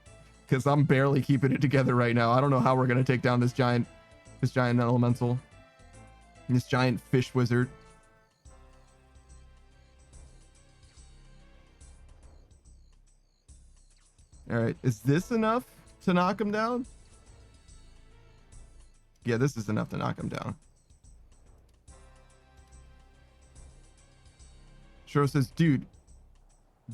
because I'm barely keeping it together right now. I don't know how we're gonna take down this giant elemental, this giant fish wizard. All right, is this enough to knock him down? Yeah, this is enough to knock him down. Shiro says, dude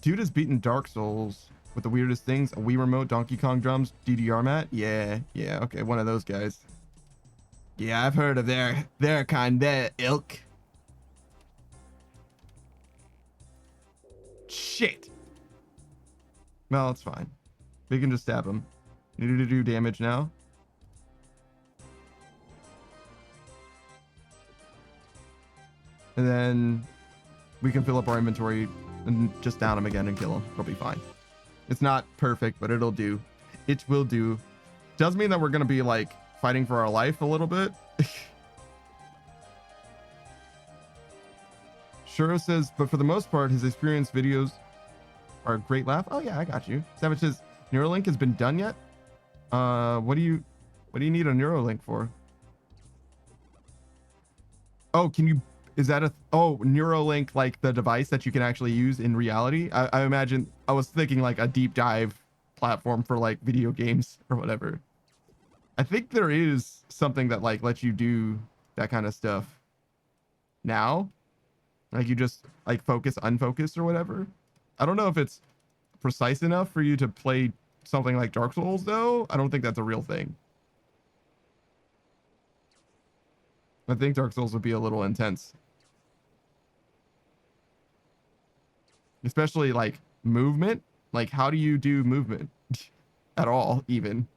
has beaten Dark Souls with the weirdest things: a Wii remote, Donkey Kong drums, DDR mat. Yeah, okay, one of those guys. Yeah, I've heard of their kind, their ilk. Shit. Well, it's fine. We can just stab him. You need to do damage now. And then we can fill up our inventory and just down him again and kill him. It'll be fine. It's not perfect, but it'll do. It will do. Does mean that we're going to be like fighting for our life a little bit. Shuro says, but for the most part, his experience videos are a great laugh. Oh yeah, I got you. Savage says, Neuralink has been done yet? What do you need a Neuralink for? Oh, is that Neuralink, like the device that you can actually use in reality? I imagine, I was thinking like a deep dive platform for like video games or whatever. I think there is something that like lets you do that kind of stuff now. Like you just like focus, unfocus or whatever. I don't know if it's precise enough for you to play something like Dark Souls though. I don't think that's a real thing. I think Dark Souls would be a little intense. Especially like movement. Like how do you do movement at all even?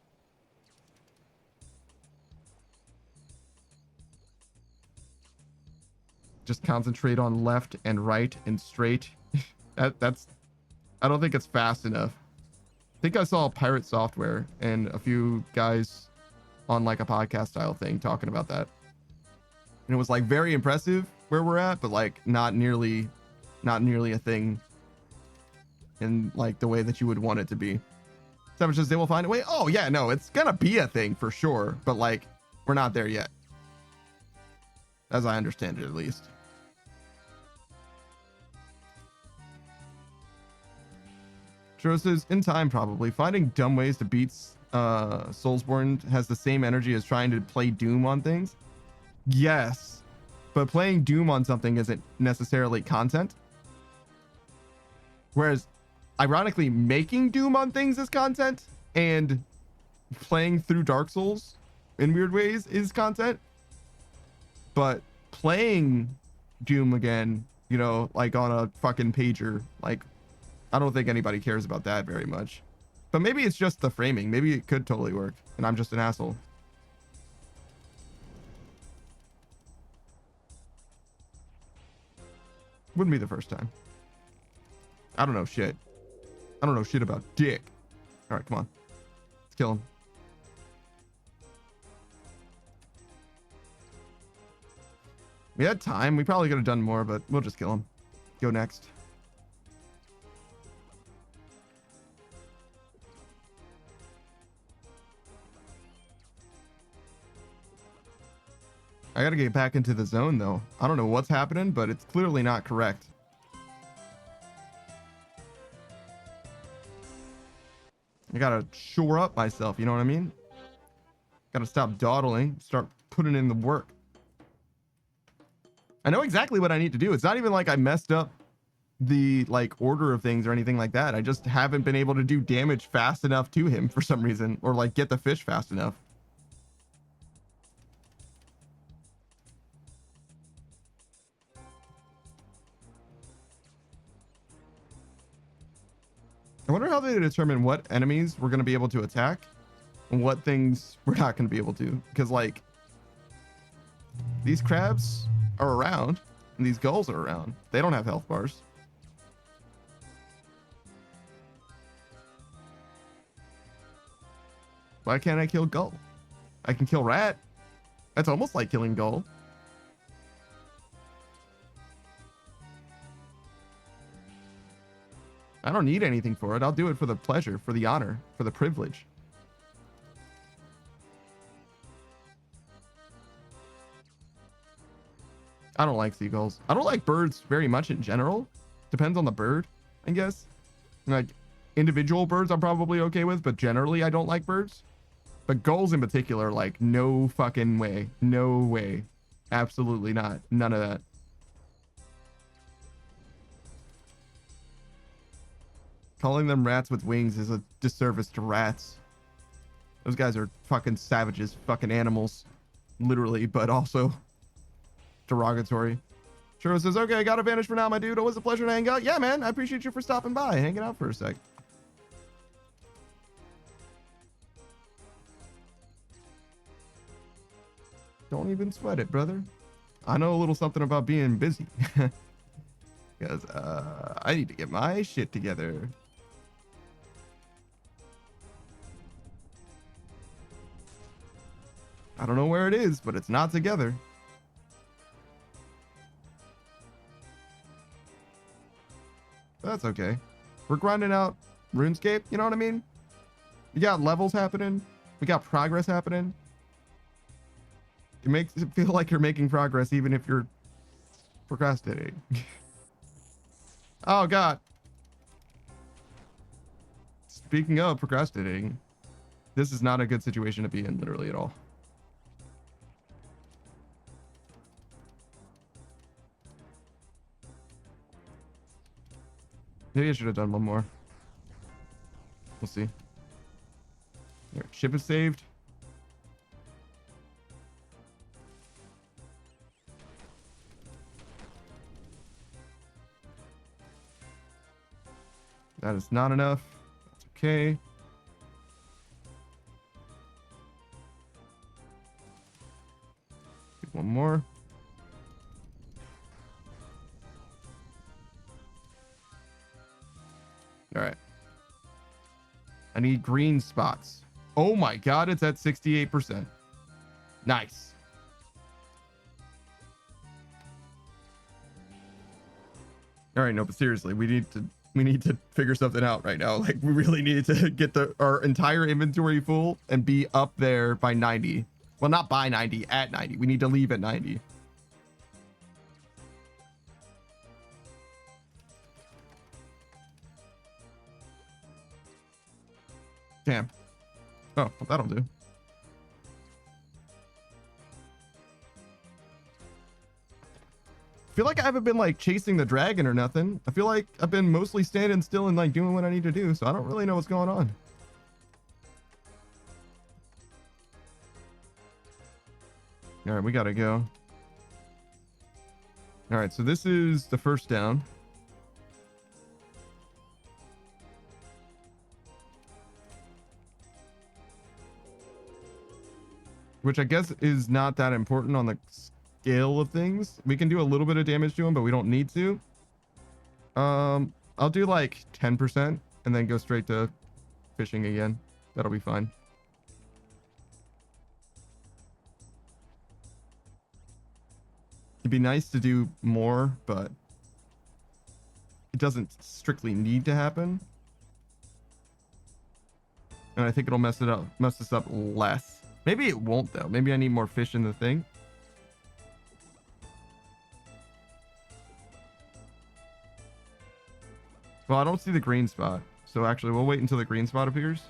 Just concentrate on left and right and straight. That's I don't think it's fast enough. I think I saw Pirate Software and a few guys on like a podcast style thing talking about that. And it was like very impressive where we're at, but like not nearly a thing in like the way that you would want it to be. Savage says they will find a way. Oh yeah, no, it's gonna be a thing for sure, but like we're not there yet. As I understand it, at least. Shiro says, in time, probably. Finding dumb ways to beat Soulsborne has the same energy as trying to play Doom on things. Yes, but playing Doom on something isn't necessarily content. Whereas, ironically, making Doom on things is content, and playing through Dark Souls in weird ways is content. But playing Doom again, you know, like on a fucking pager, like, I don't think anybody cares about that very much. But maybe it's just the framing. Maybe it could totally work, and I'm just an asshole. Wouldn't be the first time. I don't know shit. I don't know shit about dick. All right, come on. Let's kill him. We had time. We probably could have done more, but we'll just kill him. Go next. I gotta get back into the zone, though. I don't know what's happening, but it's clearly not correct. I gotta shore up myself, you know what I mean? Gotta stop dawdling, start putting in the work. I know exactly what I need to do. It's not even like I messed up the like order of things or anything like that. I just haven't been able to do damage fast enough to him for some reason, or like get the fish fast enough. I wonder how they determine what enemies we're going to be able to attack and what things we're not going to be able to. Because, like, these crabs are around and these gulls are around. They don't have health bars. Why can't I kill gull? I can kill rat. That's almost like killing gull. I don't need anything for it. I'll do it for the pleasure, for the honor, for the privilege. I don't like seagulls. I don't like birds very much in general. Depends on the bird, I guess. Like individual birds I'm probably okay with, but generally I don't like birds. But gulls in particular, like no fucking way. No way. Absolutely not. None of that. Calling them rats with wings is a disservice to rats. Those guys are fucking savages, fucking animals. Literally, but also derogatory. Churro says, okay, I gotta vanish for now, my dude. It was a pleasure to hang out. Yeah, man, I appreciate you for stopping by, hanging out for a sec. Don't even sweat it, brother. I know a little something about being busy. Because I need to get my shit together. I don't know where it is, but it's not together. That's okay. We're grinding out RuneScape, you know what I mean? We got levels happening. We got progress happening. It makes it feel like you're making progress even if you're procrastinating. Oh, God. Speaking of procrastinating, this is not a good situation to be in, literally at all. Maybe I should have done one more. We'll see. Here, ship is saved. That is not enough. That's okay. Do one more. All right. I need green spots. Oh my God, it's at 68%. Nice. All right, no, but seriously, we need to figure something out right now. Like we really need to get our entire inventory full and be up there by 90. Well, not by 90, at 90. We need to leave at 90. Damn. Oh, well, that'll do. I feel like I haven't been like chasing the dragon or nothing. I feel like I've been mostly standing still and like doing what I need to do. So I don't really know what's going on. All right, we gotta go. All right, so this is the first down. Which I guess is not that important on the scale of things. We can do a little bit of damage to him, but we don't need to. I'll do like 10% and then go straight to fishing again. That'll be fine. It'd be nice to do more, but it doesn't strictly need to happen. And I think it'll mess us up less. Maybe it won't though. Maybe I need more fish in the thing. Well, I don't see the green spot. So actually we'll wait until the green spot appears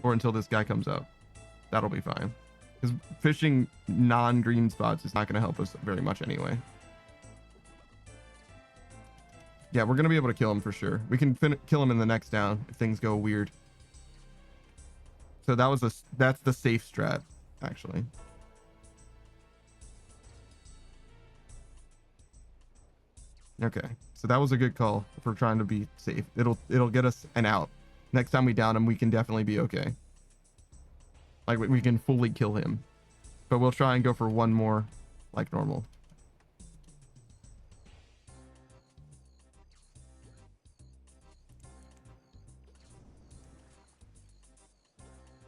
or until this guy comes up. That'll be fine. Because fishing non-green spots is not going to help us very much anyway. Yeah, we're going to be able to kill him for sure. We can kill him in the next down if things go weird. So that's the safe strat, actually. Okay, so that was a good call if we're trying to be safe. It'll get us an out. Next time we down him, we can definitely be okay. Like we can fully kill him. But we'll try and go for one more like normal.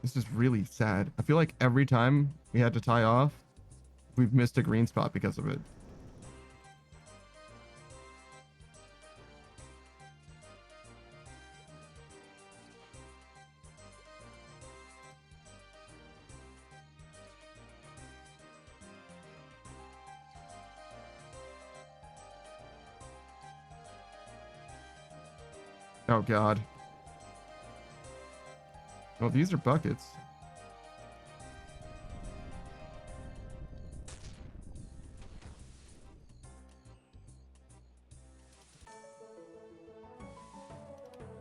This is really sad. I feel like every time we had to tie off, we've missed a green spot because of it. Oh God. Well, these are buckets.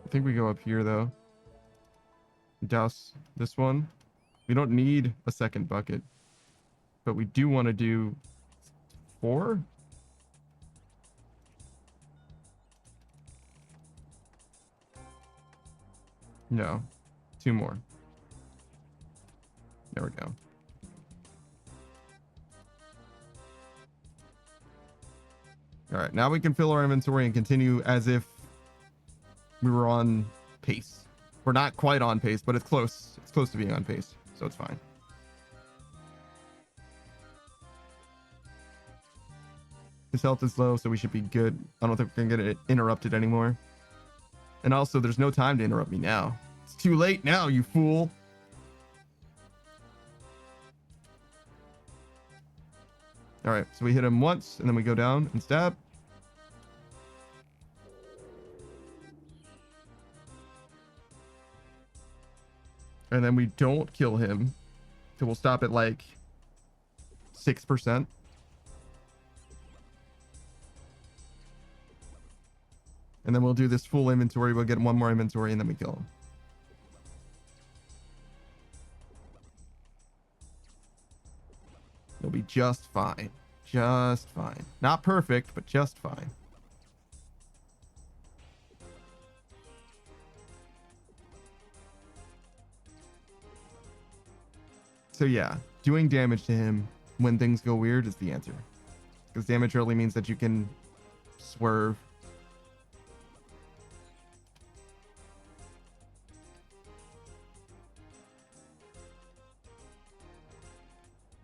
I think we go up here though. Douse this one. We don't need a second bucket, but we do want to do 4. No, 2 more. There we go. All right, now we can fill our inventory and continue as if we were on pace. We're not quite on pace, but it's close. It's close to being on pace, so it's fine. His health is low, so we should be good. I don't think we're gonna get interrupted anymore. And also, there's no time to interrupt me now. It's too late now, you fool. All right, so we hit him once, and then we go down and stab. And then we don't kill him. So we'll stop at like 6%. And then we'll do this full inventory. We'll get 1 more inventory, and then we kill him. It'll be just fine. Just fine. Not perfect, but just fine. So yeah, doing damage to him when things go weird is the answer. Because damage really means that you can swerve.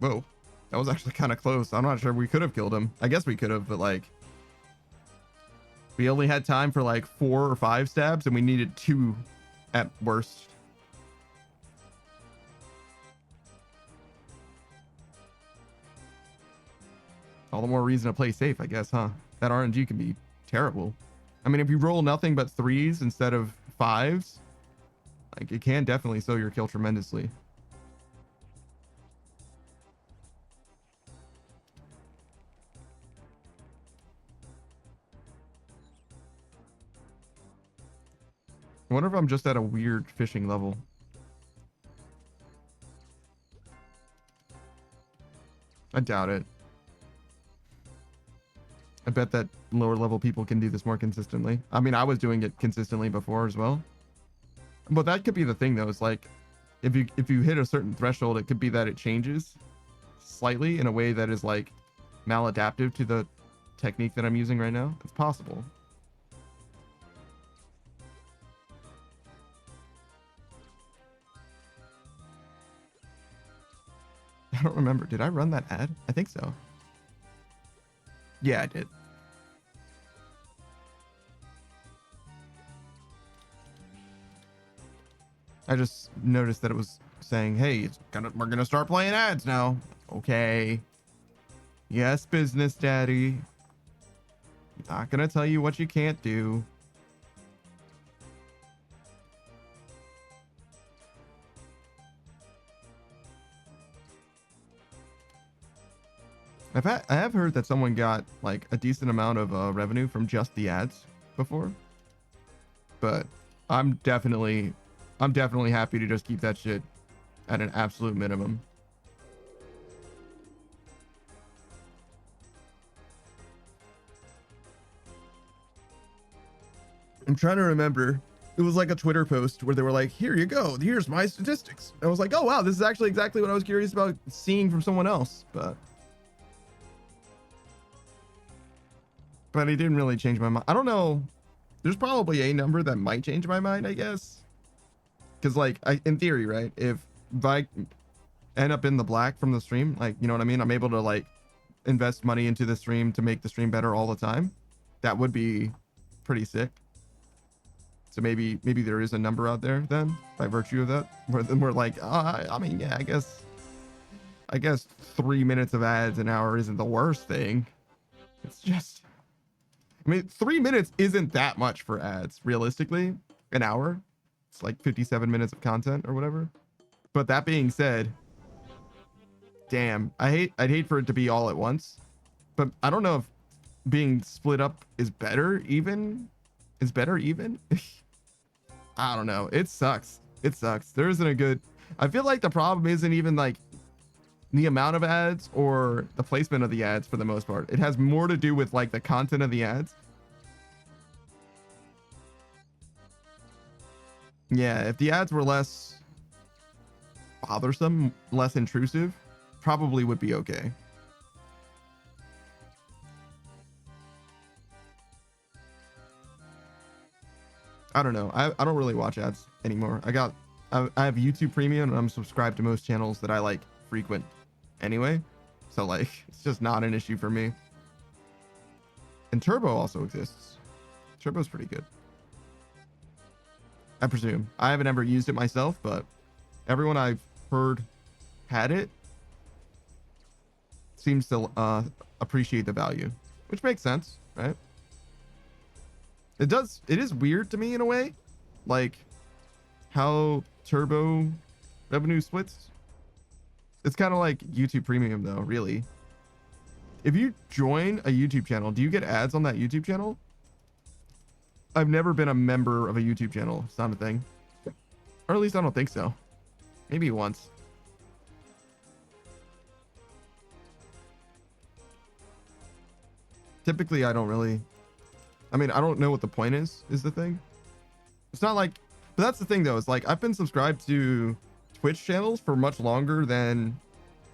Whoa. That was actually kind of close. I'm not sure we could have killed him. I guess we could have, but like, we only had time for like 4 or 5 stabs, and we needed 2 at worst. All the more reason to play safe, I guess, huh? That RNG can be terrible. I mean, if you roll nothing but 3s instead of 5s, like, it can definitely slow your kill tremendously. I wonder if I'm just at a weird fishing level. I doubt it. I bet that lower level people can do this more consistently. I mean, I was doing it consistently before as well. But that could be the thing though, is like, if you hit a certain threshold, it could be that it changes slightly in a way that is like maladaptive to the technique that I'm using right now. It's possible. I don't remember. Did I run that ad? I think so. Yeah, I did. I just noticed that it was saying, hey, we're gonna start playing ads now. Okay. Yes, business daddy. Not gonna tell you what you can't do. I have heard that someone got like a decent amount of revenue from just the ads before, but I'm definitely happy to just keep that shit at an absolute minimum. I'm trying to remember. It was like a Twitter post where they were like, here you go, here's my statistics. I was like, oh wow, this is actually exactly what I was curious about seeing from someone else, but he didn't really change my mind. I don't know. There's probably a number that might change my mind, I guess. Because like, in theory, right? If if I end up in the black from the stream, like, you know what I mean? I'm able to like invest money into the stream to make the stream better all the time. That would be pretty sick. So maybe there is a number out there then by virtue of that, where then we're like, I mean, yeah, I guess 3 minutes of ads an hour isn't the worst thing. It's just, I mean, 3 minutes isn't that much for ads, realistically. An hour, it's like 57 minutes of content or whatever. But that being said, damn, I'd hate for it to be all at once. But I don't know if being split up is better even. Is better even? I don't know. It sucks. It sucks. There isn't a good, I feel like the problem isn't even like the amount of ads or the placement of the ads for the most part. It has more to do with like the content of the ads. Yeah, if the ads were less bothersome, less intrusive, probably would be okay. I don't know. I don't really watch ads anymore. I have YouTube Premium and I'm subscribed to most channels that I like frequent anyway. So like it's just not an issue for me. And Turbo also exists. Turbo's pretty good. I presume. I haven't ever used it myself, but everyone I've heard had it seems to appreciate the value, which makes sense, right? It is weird to me in a way, like how Turbo revenue splits. It's kind of like YouTube Premium though, really. If you join a YouTube channel, do you get ads on that YouTube channel? I've never been a member of a YouTube channel. It's not a thing. Or at least I don't think so. Maybe once. Typically, I don't really... I mean, I don't know what the point is the thing. It's not like... But that's the thing, though. Is like, I've been subscribed to Twitch channels for much longer than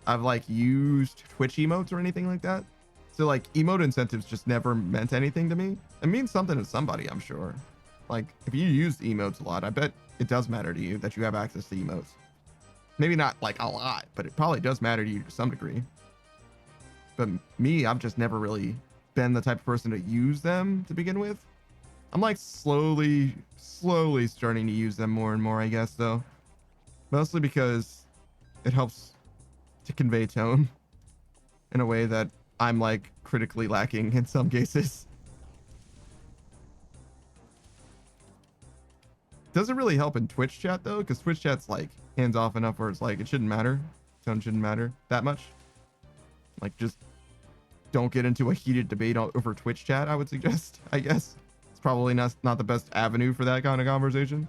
I've, like, used Twitch emotes or anything like that. So, like, emote incentives just never meant anything to me. It means something to somebody, I'm sure. Like, if you use emotes a lot, I bet it does matter to you that you have access to emotes. Maybe not, like, a lot, but it probably does matter to you to some degree. But me, I've just never really been the type of person to use them to begin with. I'm, like, slowly starting to use them more and more, I guess, though. Mostly because it helps to convey tone in a way that I'm like critically lacking in some cases. Doesn't really help in Twitch chat though, because Twitch chat's like hands off enough where it's like it shouldn't matter. Tone shouldn't matter that much. Like just don't get into a heated debate over Twitch chat, I would suggest. I guess it's probably not the best avenue for that kind of conversation.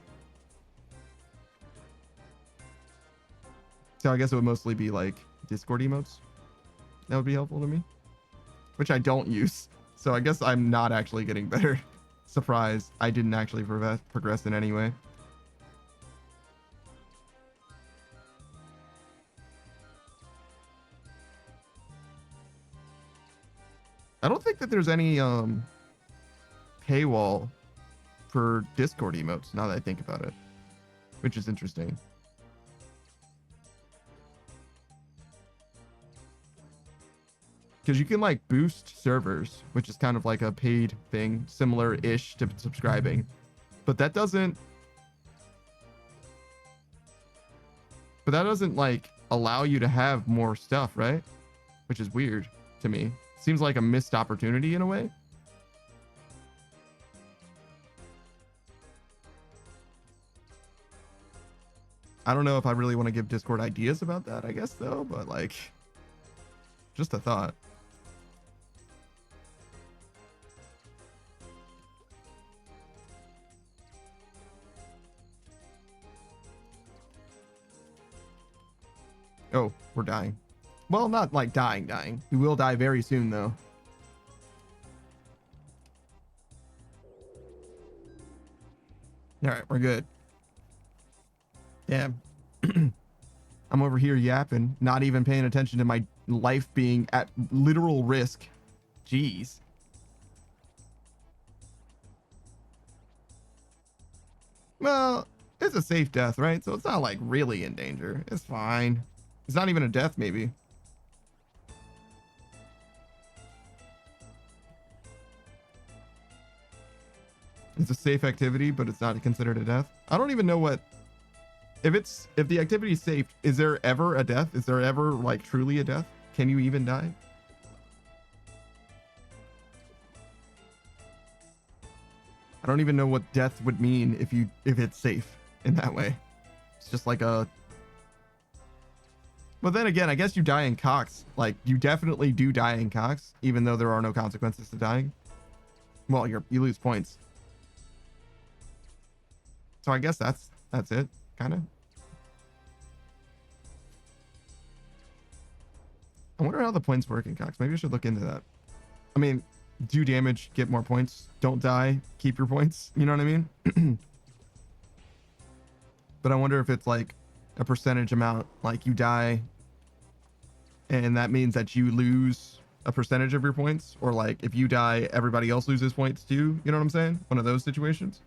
So I guess it would mostly be like Discord emotes. That would be helpful to me, which I don't use. So I guess I'm not actually getting better. Surprise, I didn't actually progress in any way. I don't think that there's any paywall for Discord emotes now that I think about it, which is interesting. Because you can like boost servers, which is kind of like a paid thing, similar-ish to subscribing. But that doesn't like allow you to have more stuff, right? Which is weird to me. Seems like a missed opportunity in a way. I don't know if I really want to give Discord ideas about that, I guess, though, but like, just a thought. Oh, we're dying. Well, not like dying. We will die very soon, though. All right, we're good. Damn. I'm over here yapping, not even paying attention to my life being at literal risk. Jeez. Well, It's a safe death, right? So it's not like really in danger. It's fine. It's not even a death, maybe. It's a safe activity, but it's not considered a death. I don't even know what if the activity is safe, is there ever a death? Is there ever like truly a death? Can you even die? I don't even know what death would mean if it's safe in that way. It's just like a. But then again, I guess you die in Cox. Like you definitely do die in Cox, even though there are no consequences to dying. Well, you lose points. So I guess that's it, kind of. I wonder how the points work in Cox. Maybe I should look into that. I mean, do damage, get more points. Don't die, keep your points. You know what I mean? But I wonder if it's like a percentage amount, like you die and that means that you lose a percentage of your points, or like if you die, everybody else loses points too. You know what I'm saying? One of those situations.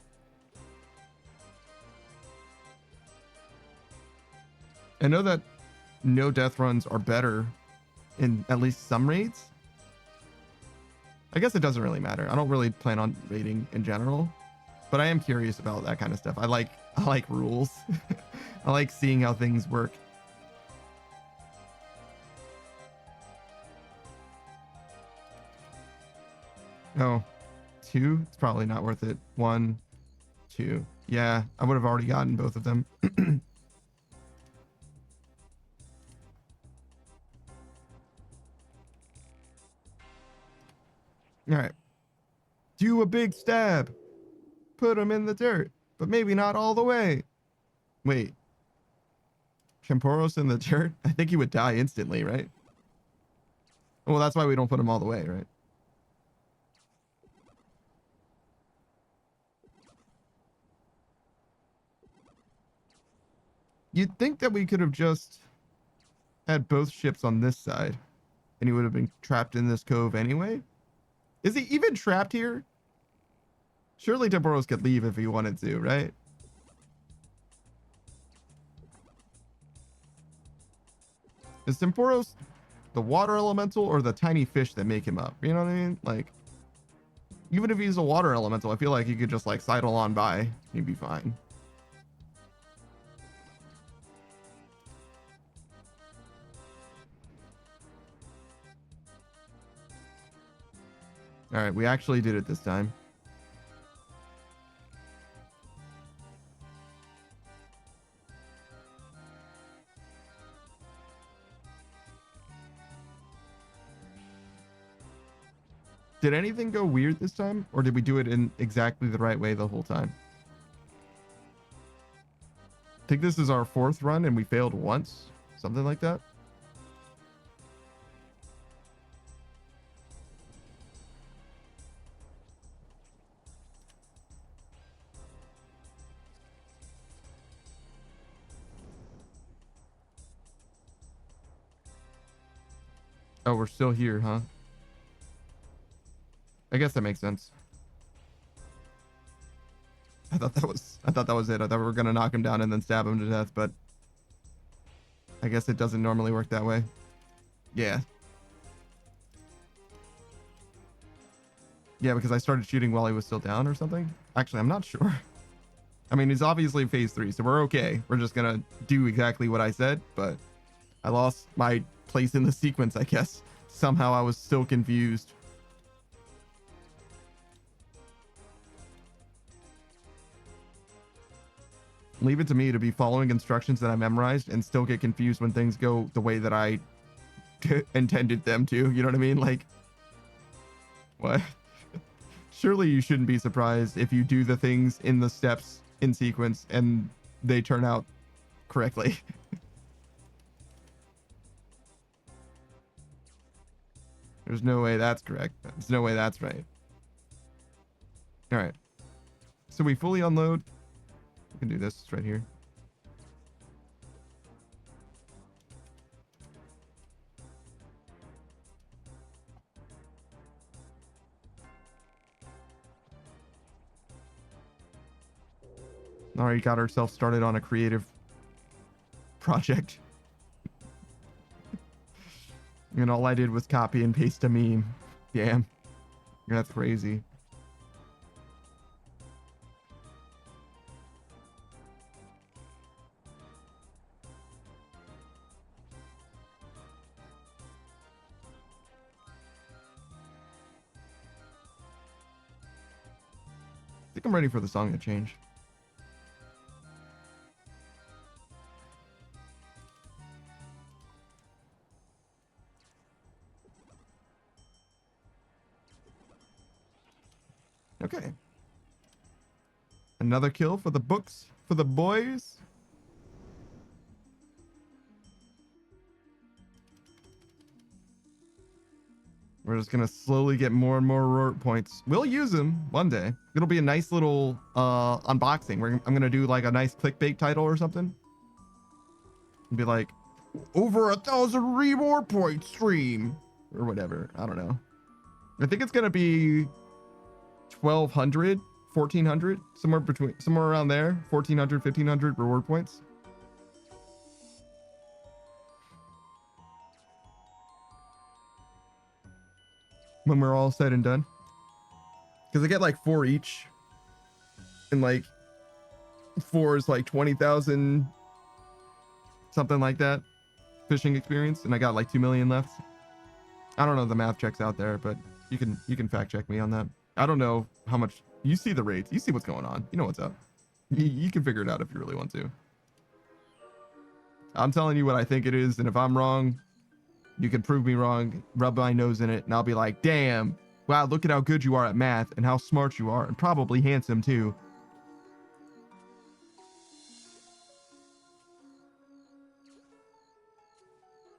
I know that no death runs are better in at least some raids. I guess it doesn't really matter. I don't really plan on raiding in general, but I am curious about that kind of stuff. I like rules. I like seeing how things work. Oh, 2? It's probably not worth it. 1, 2. Yeah, I would have already gotten both of them. All right. Do a big stab. Put him in the dirt, but maybe not all the way. Wait. Temporos in the dirt? I think he would die instantly, right? Well, that's why we don't put him all the way, right? You'd think that we could have just had both ships on this side and he would have been trapped in this cove anyway. Is he even trapped here? Surely Temporos could leave if he wanted to, right? Is Temporos the water elemental or the tiny fish that make him up? You know what I mean? Like, even if he's a water elemental, I feel like he could just like sidle on by. He'd be fine. All right, we actually did it this time. Did anything go weird this time, or did we do it in exactly the right way the whole time? I think this is our 4th run and we failed once, something like that. Oh, we're still here, huh? I guess that makes sense. I thought that was it. I thought we were gonna knock him down and then stab him to death, but I guess it doesn't normally work that way. Yeah. Yeah, because I started shooting while he was still down or something. Actually, I'm not sure. I mean, he's obviously phase 3, so we're okay. We're just gonna do exactly what I said, but I lost my place in the sequence, I guess. Somehow I was still confused. Leave it to me to be following instructions that I memorized and still get confused when things go the way that I intended them to. You know what I mean? Like, what? Surely you shouldn't be surprised if you do the things in the steps in sequence and they turn out correctly. There's no way that's correct. There's no way that's right. All right. So we fully unload. We can do this right here. Already got herself started on a creative project. And all I did was copy and paste a meme. Damn. That's crazy. I think I'm ready for the song to change. Okay. Another kill for the books, for the boys. We're just gonna slowly get more and more reward points. We'll use them one day. It'll be a nice little unboxing. I'm gonna do like a nice clickbait title or something. And be like, over 1,000 reward point stream or whatever. I don't know. I think it's gonna be 1,200, 1,400, somewhere around there. 1,400, 1,500 reward points. When we're all said and done, because I get like 4 each, and like 4 is like 20,000, something like that, fishing experience, and I got like 2 million left. I don't know if the math checks out there, but you can fact check me on that. I don't know how much. You see the rates, you see what's going on, you know what's up. You can figure it out if you really want to. I'm telling you what I think it is, and if I'm wrong, you can prove me wrong, rub my nose in it, and I'll be like, damn, wow, look at how good you are at math and how smart you are, and probably handsome too.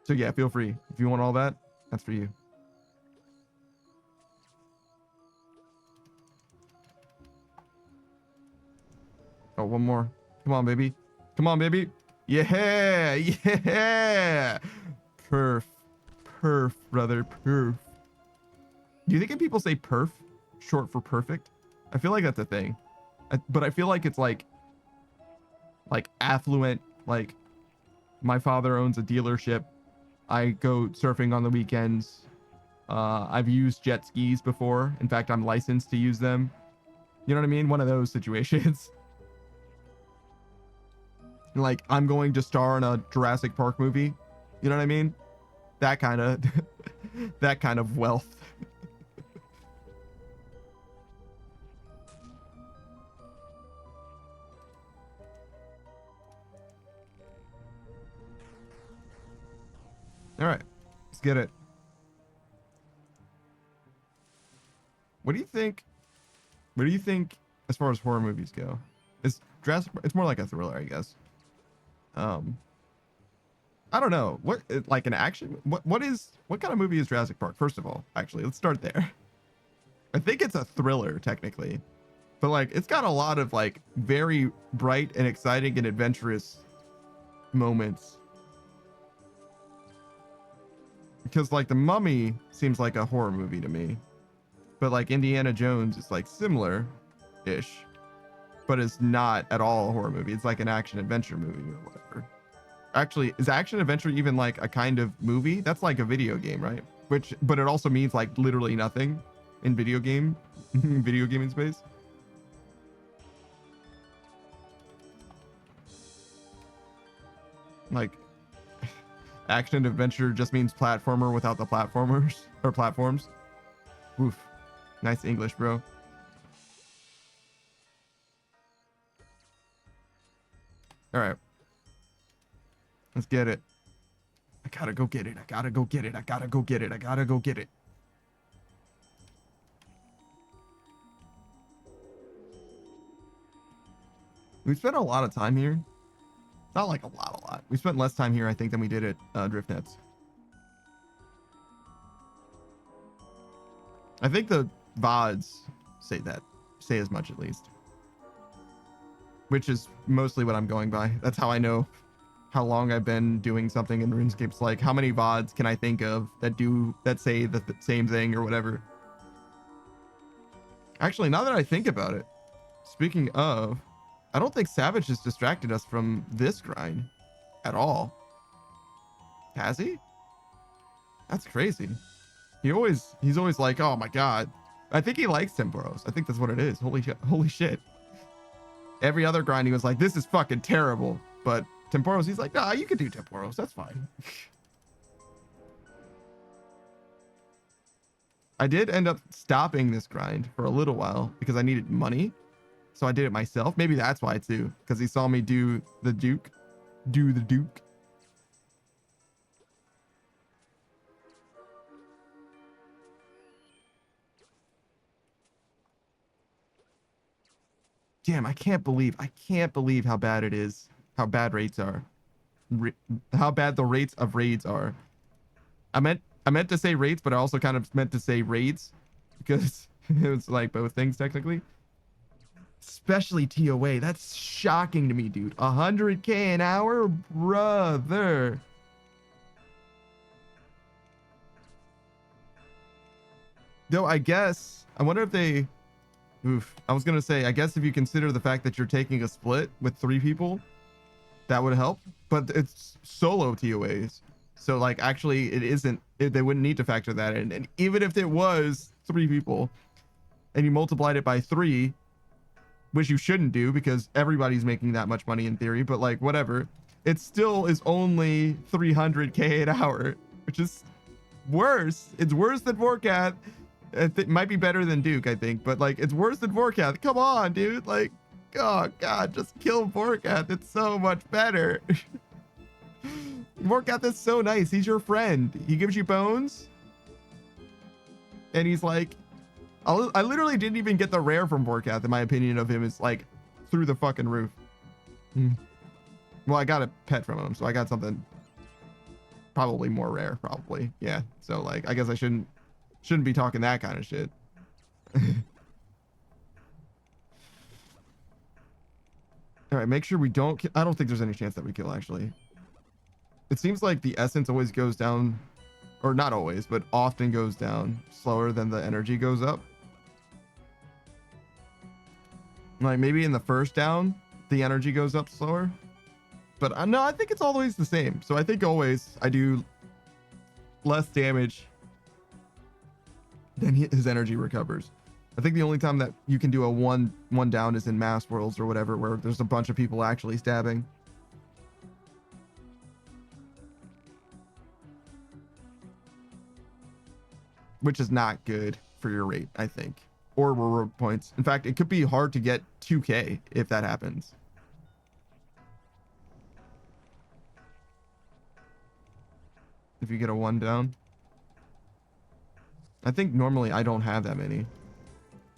So yeah, feel free. If you want all that, that's for you. Oh, one more. Come on, baby. Come on, baby. Yeah, yeah. Perf, brother, perf. Do you think if people say perf, short for perfect? I feel like that's a thing. But I feel like it's like affluent, like my father owns a dealership. I go surfing on the weekends. I've used jet skis before. In fact, I'm licensed to use them. You know what I mean? One of those situations. Like I'm going to star in a Jurassic Park movie. You know what I mean? That kind of that kind of wealth. All right, let's get it. What do you think? What do you think as far as horror movies go? It's more like a thriller, I guess. I don't know. What, like an action? What kind of movie is Jurassic Park? First of all, actually, let's start there. I think it's a thriller technically, but like it's got a lot of like very bright and exciting and adventurous moments. Because like The Mummy seems like a horror movie to me, but like Indiana Jones is like similar-ish, but it's not at all a horror movie. It's like an action adventure movie or whatever. Actually, is action adventure even like a kind of movie? That's like a video game, right? But it also means like literally nothing in video gaming space. Like action adventure just means platformer without the platformers or platforms. Oof. Nice English, bro. All right. Let's get it. I gotta go get it. I gotta go get it. I gotta go get it. I gotta go get it. We spent a lot of time here. Not like a lot. We spent less time here, I think, than we did at Driftnets. I think the VODs say as much at least. Which is mostly what I'm going by. That's how I know how long I've been doing something in RuneScape's like, how many VODs can I think of that say the same thing or whatever? Actually, now that I think about it, speaking of, I don't think Savage has distracted us from this grind at all. Has he? That's crazy. He's always like, oh my god. I think he likes Temporos. I think that's what it is. Holy shit. Every other grind he was like, this is fucking terrible. But Temporos, he's like, nah, you can do Temporos. That's fine. I did end up stopping this grind for a little while because I needed money. So I did it myself. Maybe that's why too. Because he saw me do the Duke. Damn, I can't believe how bad it is. How bad rates are. How bad the rates of raids are. I meant to say rates, but I also kind of meant to say raids because it was like both things technically. Especially TOA. That's shocking to me, dude. 100k an hour, brother. Though I guess I wonder if they. Oof. I was gonna say, I guess if you consider the fact that you're taking a split with 3 people, that would help. But it's solo TOAs, so like actually it isn't. They wouldn't need to factor that in. And even if it was 3 people, and you multiplied it by 3, which you shouldn't do because everybody's making that much money in theory. But like whatever, it still is only 300k an hour, which is worse. It's worse than Vorkath. It might be better than Duke, I think, but like it's worse than Vorkath. Come on, dude. Like, oh god, just kill Vorkath. It's so much better. Vorkath is so nice. He's your friend. He gives you bones, and he's like, I literally didn't even get the rare from Vorkath. In my opinion of him is like through the fucking roof. Well, I got a pet from him, so I got something probably more rare, probably. Yeah. So like, I guess I shouldn't be talking that kind of shit. All right, make sure we don't I don't think there's any chance that we kill, actually. It seems like the essence always goes down, or not always, but often goes down slower than the energy goes up. Like maybe in the first down, the energy goes up slower. But no, I think it's always the same. So I think always I do less damage then his energy recovers. I think the only time that you can do a one down is in Mass Worlds or whatever, where there's a bunch of people actually stabbing. Which is not good for your rate, I think. Or reward points. In fact, it could be hard to get 2k if that happens. If you get a 1 down. I think normally I don't have that many.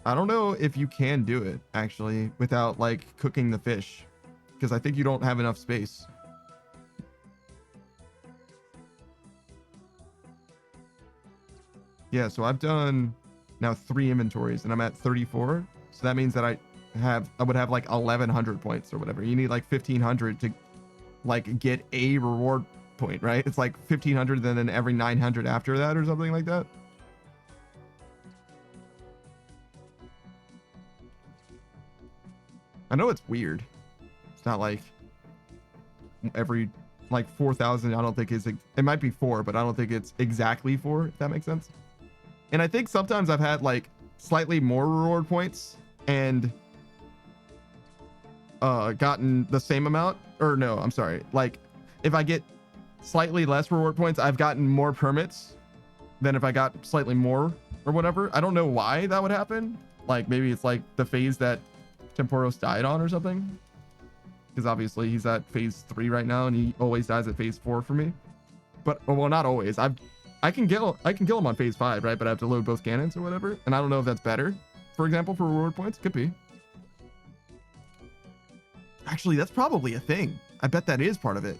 I don't know if you can do it actually without like cooking the fish, because I think you don't have enough space. Yeah, so I've done now 3 inventories and I'm at 34. So that means that I would have like 1100 points or whatever. You need like 1500 to like get a reward point, right? It's like 1500 then every 900 after that or something like that. I know it's weird. It's not like every like 4,000. I don't think it might be 4, but I don't think it's exactly 4, if that makes sense. And I think sometimes I've had like slightly more reward points and gotten the same amount, or no, I'm sorry. Like if I get slightly less reward points, I've gotten more permits than if I got slightly more or whatever. I don't know why that would happen. Like maybe it's like the phase that Temporos died on or something, because obviously he's at phase 3 right now and he always dies at phase 4 for me. But well, not always. I can kill him on phase 5, right? But I have to load both cannons or whatever, and I don't know if that's better, for example, for reward points. Could be. Actually, that's probably a thing. I bet that is part of it.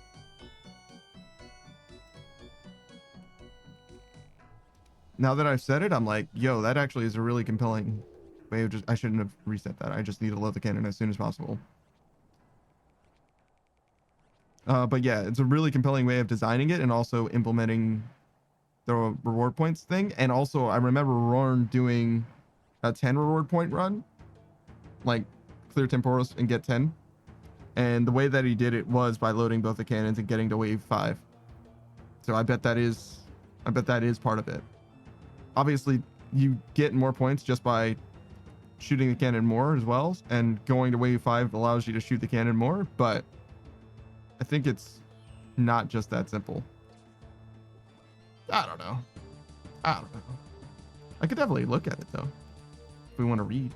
Now that I've said it, I'm like, yo, that actually is a really compelling way of I shouldn't have reset that. I just need to load the cannon as soon as possible. But yeah, it's a really compelling way of designing it and also implementing the reward points thing. And also, I remember Rorn doing a 10 reward point run, like clear Temporos and get 10 And the way that he did it was by loading both the cannons and getting to wave 5. So I bet that is part of it. Obviously, you get more points just by shooting the cannon more as well, and going to wave 5 allows you to shoot the cannon more, but I think it's not just that simple. I don't know. I could definitely look at it though, if we want to read.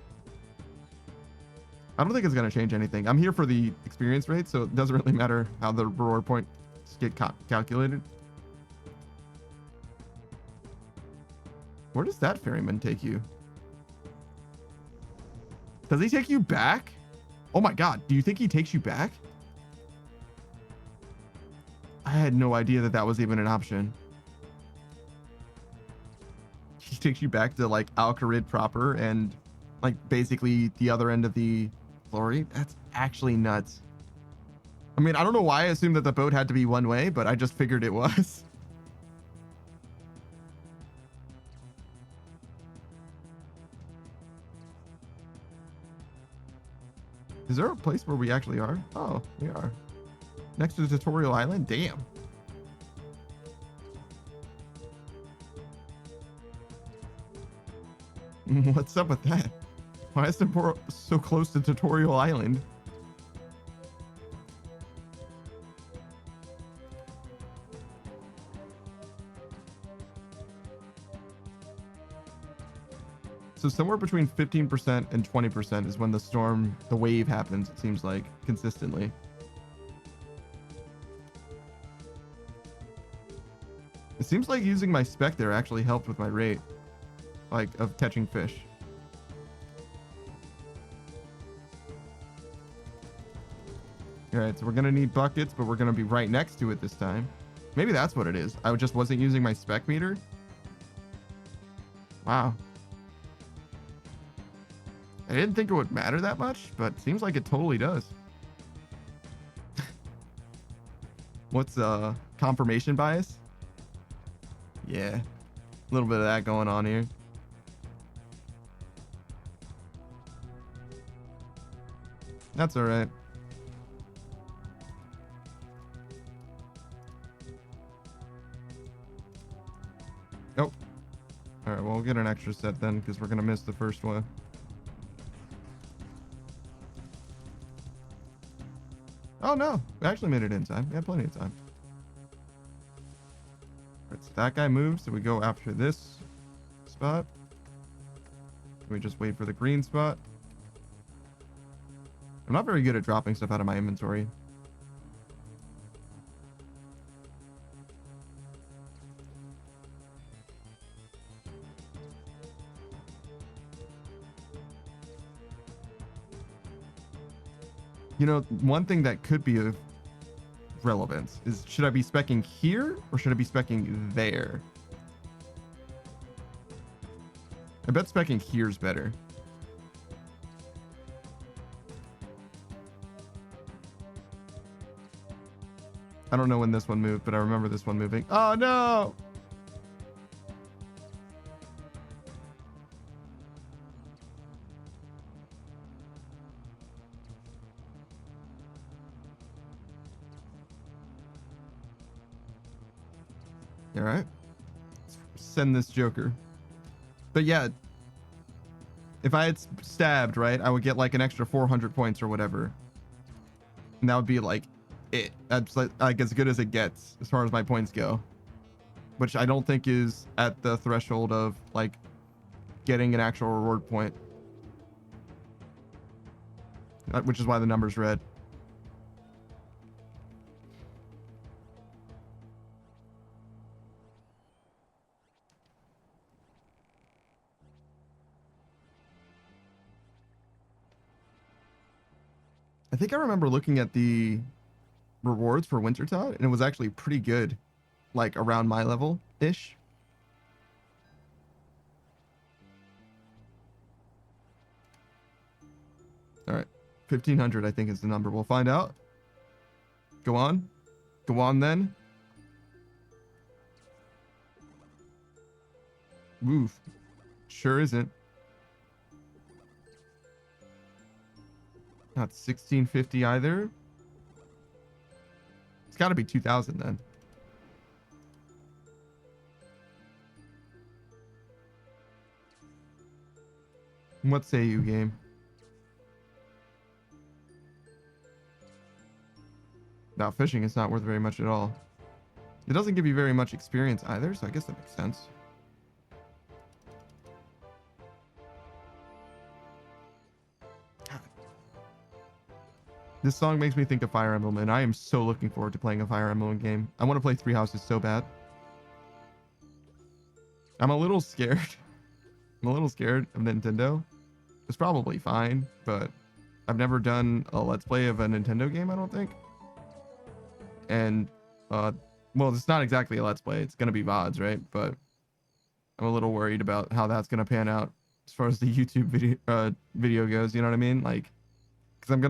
I don't think it's going to change anything. I'm here for the experience rate, so it doesn't really matter how the reward points get calculated. Where does that ferryman take you? Does he take you back? Oh my god, do you think he takes you back? I had no idea that that was even an option. He takes you back to like Al-Kharid proper and like basically the other end of the glory. That's actually nuts. I mean, I don't know why I assumed that the boat had to be one way, but I just figured it was. Is there a place where we actually are? Oh, we are. Next to the tutorial island? Damn. What's up with that? Why is Temporos so close to tutorial island? So somewhere between 15% and 20% is when the wave happens, it seems like, consistently. It seems like using my spec there actually helped with my rate, like, of catching fish. All right, so we're gonna need buckets, but we're gonna be right next to it this time. Maybe that's what it is. I just wasn't using my spec meter. Wow. I didn't think it would matter that much, but it seems like it totally does. What's confirmation bias? Yeah, a little bit of that going on here. That's all right. Oh, all right. Well, we'll get an extra set then, because we're gonna miss the first one. Oh no, we actually made it in time. We had plenty of time. All right, so that guy moves, so we go after this spot. We just wait for the green spot. I'm not very good at dropping stuff out of my inventory. You know, one thing that could be of relevance is, should I be speccing here or should I be speccing there? I bet speccing here's better. I don't know when this one moved, but I remember this one moving. Oh no! All right. Let's send this Joker. But yeah, if I had stabbed, right, I would get like an extra 400 points or whatever. And that would be like it. That's like as good as it gets as far as my points go. Which I don't think is at the threshold of like getting an actual reward point. Which is why the number's red. I think I remember looking at the rewards for Wintertide, and it was actually pretty good, like around my level ish. All right, 1500 I think is the number. We'll find out. Go on then. Oof, sure isn't. Not 1650 either. It's got to be 2000 then. What say you, game? Now, fishing is not worth very much at all. It doesn't give you very much experience either, so I guess that makes sense. God. This song makes me think of Fire Emblem, and I am so looking forward to playing a Fire Emblem game. I want to play Three Houses so bad. I'm a little scared. I'm a little scared of Nintendo. It's probably fine, but I've never done a Let's Play of a Nintendo game, I don't think. And, well, it's not exactly a Let's Play. It's going to be VODs, right? But I'm a little worried about how that's going to pan out as far as the YouTube video goes. You know what I mean? Like, because I'm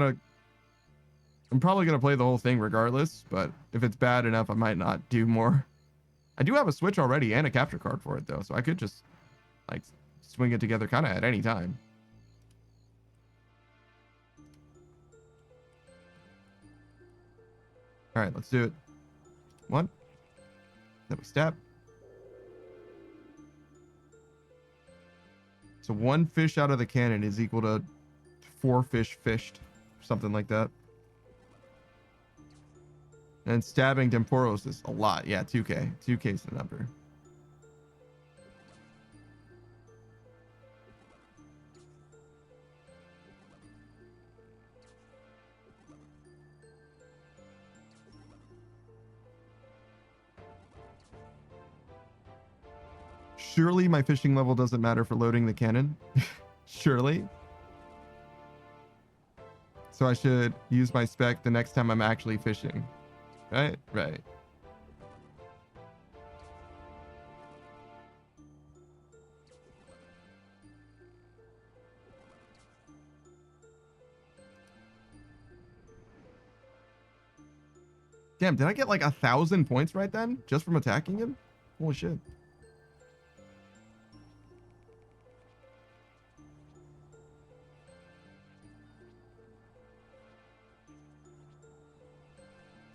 probably going to play the whole thing regardless, but if it's bad enough, I might not do more. I do have a Switch already and a capture card for it, though, so I could just, like, swing it together kind of at any time. All right, let's do it. One. Then we stab. So 1 fish out of the cannon is equal to 4 fish fished. Something like that. And stabbing Temporos is a lot. Yeah, 2K. 2K is the number. Surely my fishing level doesn't matter for loading the cannon. Surely. So I should use my spec the next time I'm actually fishing. Right? Right. Damn, did I get like 1,000 points right then? Just from attacking him? Holy shit.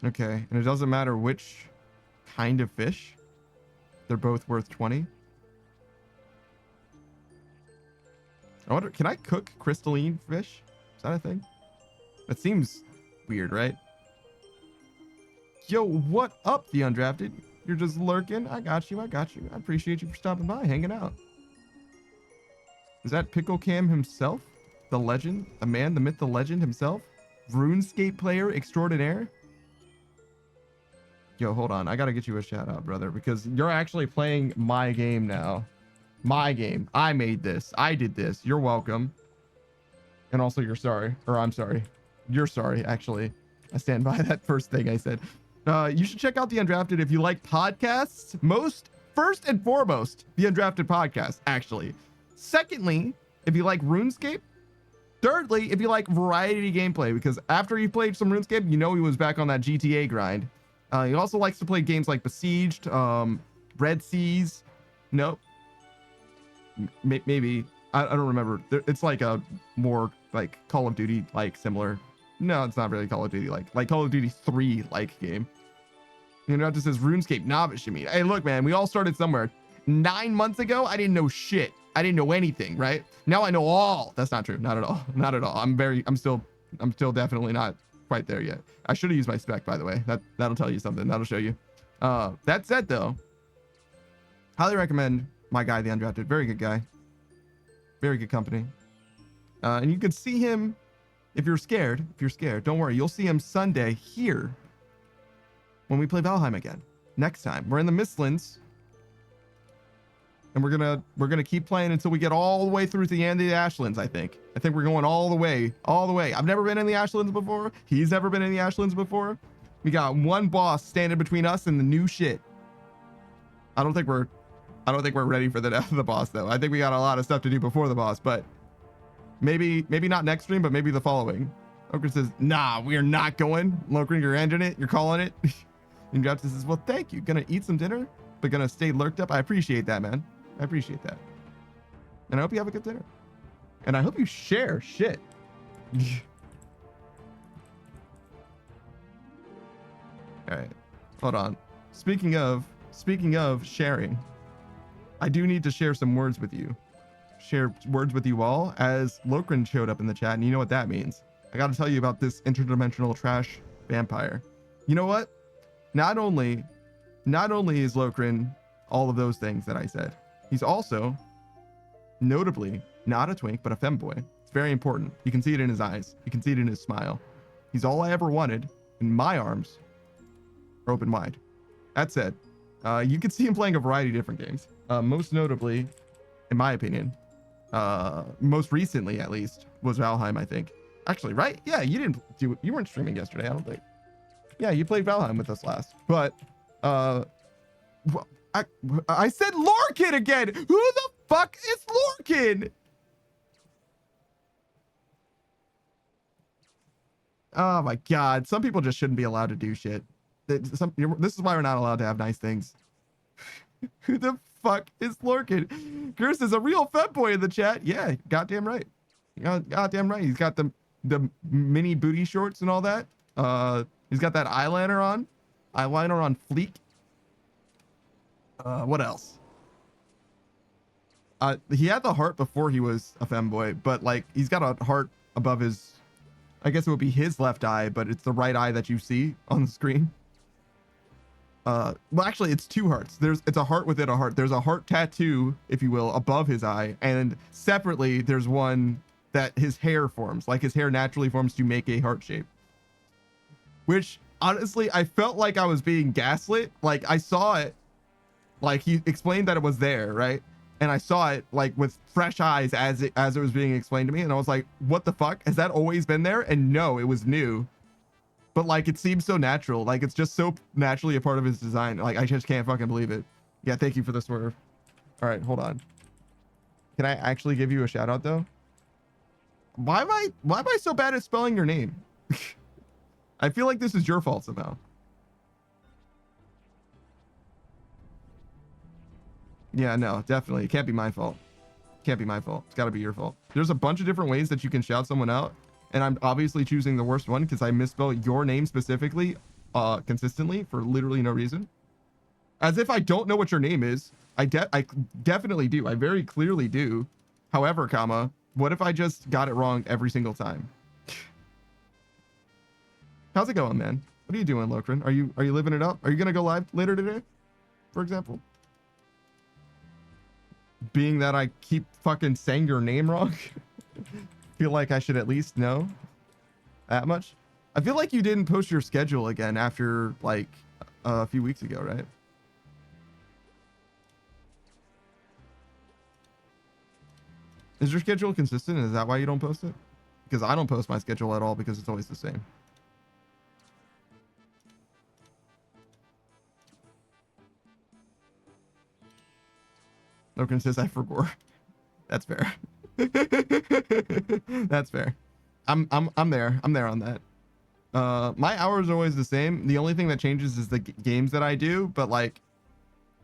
Okay, and it doesn't matter which kind of fish. They're both worth 20. I wonder, can I cook crystalline fish? Is that a thing? That seems weird, right? Yo, what up, the undrafted? You're just lurking. I got you. I got you. I appreciate you for stopping by, hanging out. Is that Pickle Cam himself? The legend? The man, the myth, the legend himself? RuneScape player extraordinaire? Yo, hold on. I gotta get you a shout out, brother, because you're actually playing my game now. My game. I made this. I did this. You're welcome. And also, you're sorry. Or I'm sorry. You're sorry, actually. I stand by that first thing I said. You should check out The Undrafted if you like podcasts. First and foremost, The Undrafted podcast, actually. Secondly, if you like RuneScape. Thirdly, if you like variety gameplay, because after he played some RuneScape, you know he was back on that GTA grind. He also likes to play games like Besieged, Red Seas. Nope. Maybe. I don't remember. It's like a more like Call of Duty like similar. No, it's not really Call of Duty like Call of Duty 3 like game. You know, it just says RuneScape novice. I mean, hey, look, man, we all started somewhere. 9 months ago, I didn't know shit. I didn't know anything, right? Now I know all. That's not true. Not at all. Not at all. I'm still definitely not quite there yet. I should have used my spec, by the way. That'll tell you something. That'll show you. That said, though, highly recommend my guy, The Undrafted. Very good guy. Very good company. And you can see him if you're scared. If you're scared, don't worry. You'll see him Sunday here when we play Valheim again. Next time. We're in the Mistlands. And we're gonna keep playing until we get all the way through to the end of the Ashlands, I think. I think we're going all the way. I've never been in the Ashlands before. He's never been in the Ashlands before. We got one boss standing between us and the new shit. I don't think we're ready for the boss, though. I think we got a lot of stuff to do before the boss, but maybe not next stream, but maybe the following. Lokrin says, nah, we are not going. Lokrin, you're ending it. You're calling it. And Justice says, well, thank you. Gonna eat some dinner, but gonna stay lurked up. I appreciate that, man. I appreciate that. And I hope you have a good dinner. And I hope you share shit. All right, hold on. Speaking of sharing, I do need to share some words with you. Share words with you all, as Lokrin showed up in the chat, and you know what that means. I got to tell you about this interdimensional trash vampire. You know what? Not only is Lokrin all of those things that I said, he's also notably not a twink, but a femboy. It's very important. You can see it in his eyes. You can see it in his smile. He's all I ever wanted, and my arms are open wide. That said, you can see him playing a variety of different games. Most notably, in my opinion, most recently at least, was Valheim, I think. Actually, right? Yeah, you weren't streaming yesterday, I don't think. Yeah, you played Valheim with us last. But I said Lorkin again. Who the fuck is Lorkin? Oh my god, some people just shouldn't be allowed to do shit. This is why we're not allowed to have nice things. Who the fuck is Lorkin? Gerst is a real femboy in the chat. Yeah, goddamn right. Goddamn right. He's got the mini booty shorts and all that. He's got that eyeliner on fleek. What else? He had the heart before he was a femboy, but like he's got a heart above his, I guess it would be his left eye, but it's the right eye that you see on the screen. Well, actually, it's two hearts. It's a heart within a heart. There's a heart tattoo, if you will, above his eye, and separately, there's one that his hair forms, like his hair naturally forms to make a heart shape. Which, honestly, I felt like I was being gaslit. Like, I saw it, like, he explained that it was there, right? And I saw it, like, with fresh eyes as it was being explained to me, and I was like, what the fuck? Has that always been there? And no, it was new. But like, it seems so natural. Like, it's just so naturally a part of his design. Like, I just can't fucking believe it. Yeah, thank you for the swerve. All right, hold on. Can I actually give you a shout out though? Why am I so bad at spelling your name? I feel like this is your fault somehow. Yeah, no, definitely. It can't be my fault. Can't be my fault. It's got to be your fault. There's a bunch of different ways that you can shout someone out. And I'm obviously choosing the worst one because I misspell your name specifically, consistently for literally no reason. As if I don't know what your name is. I definitely do. I very clearly do. However, comma, what if I just got it wrong every single time? How's it going, man? What are you doing, Lokrin? Are you living it up? Are you gonna go live later today, for example? Being that I keep fucking saying your name wrong. Feel like I should at least know that much. I feel like you didn't post your schedule again after like a few weeks ago, right? Is your schedule consistent? Is that why you don't post it? Because I don't post my schedule at all because it's always the same. Logan says I forgot. That's fair. That's fair. I'm there on that. My hours are always the same. The only thing that changes is the games that I do, but like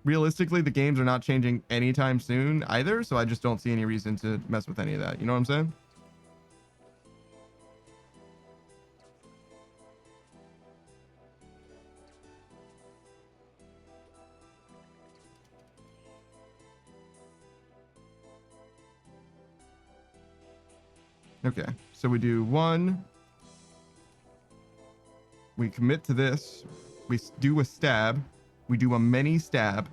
realistically the games are not changing anytime soon either, so I just don't see any reason to mess with any of that. You know what I'm saying? Okay, so we do one. We commit to this. We do a stab. We do a mini stab.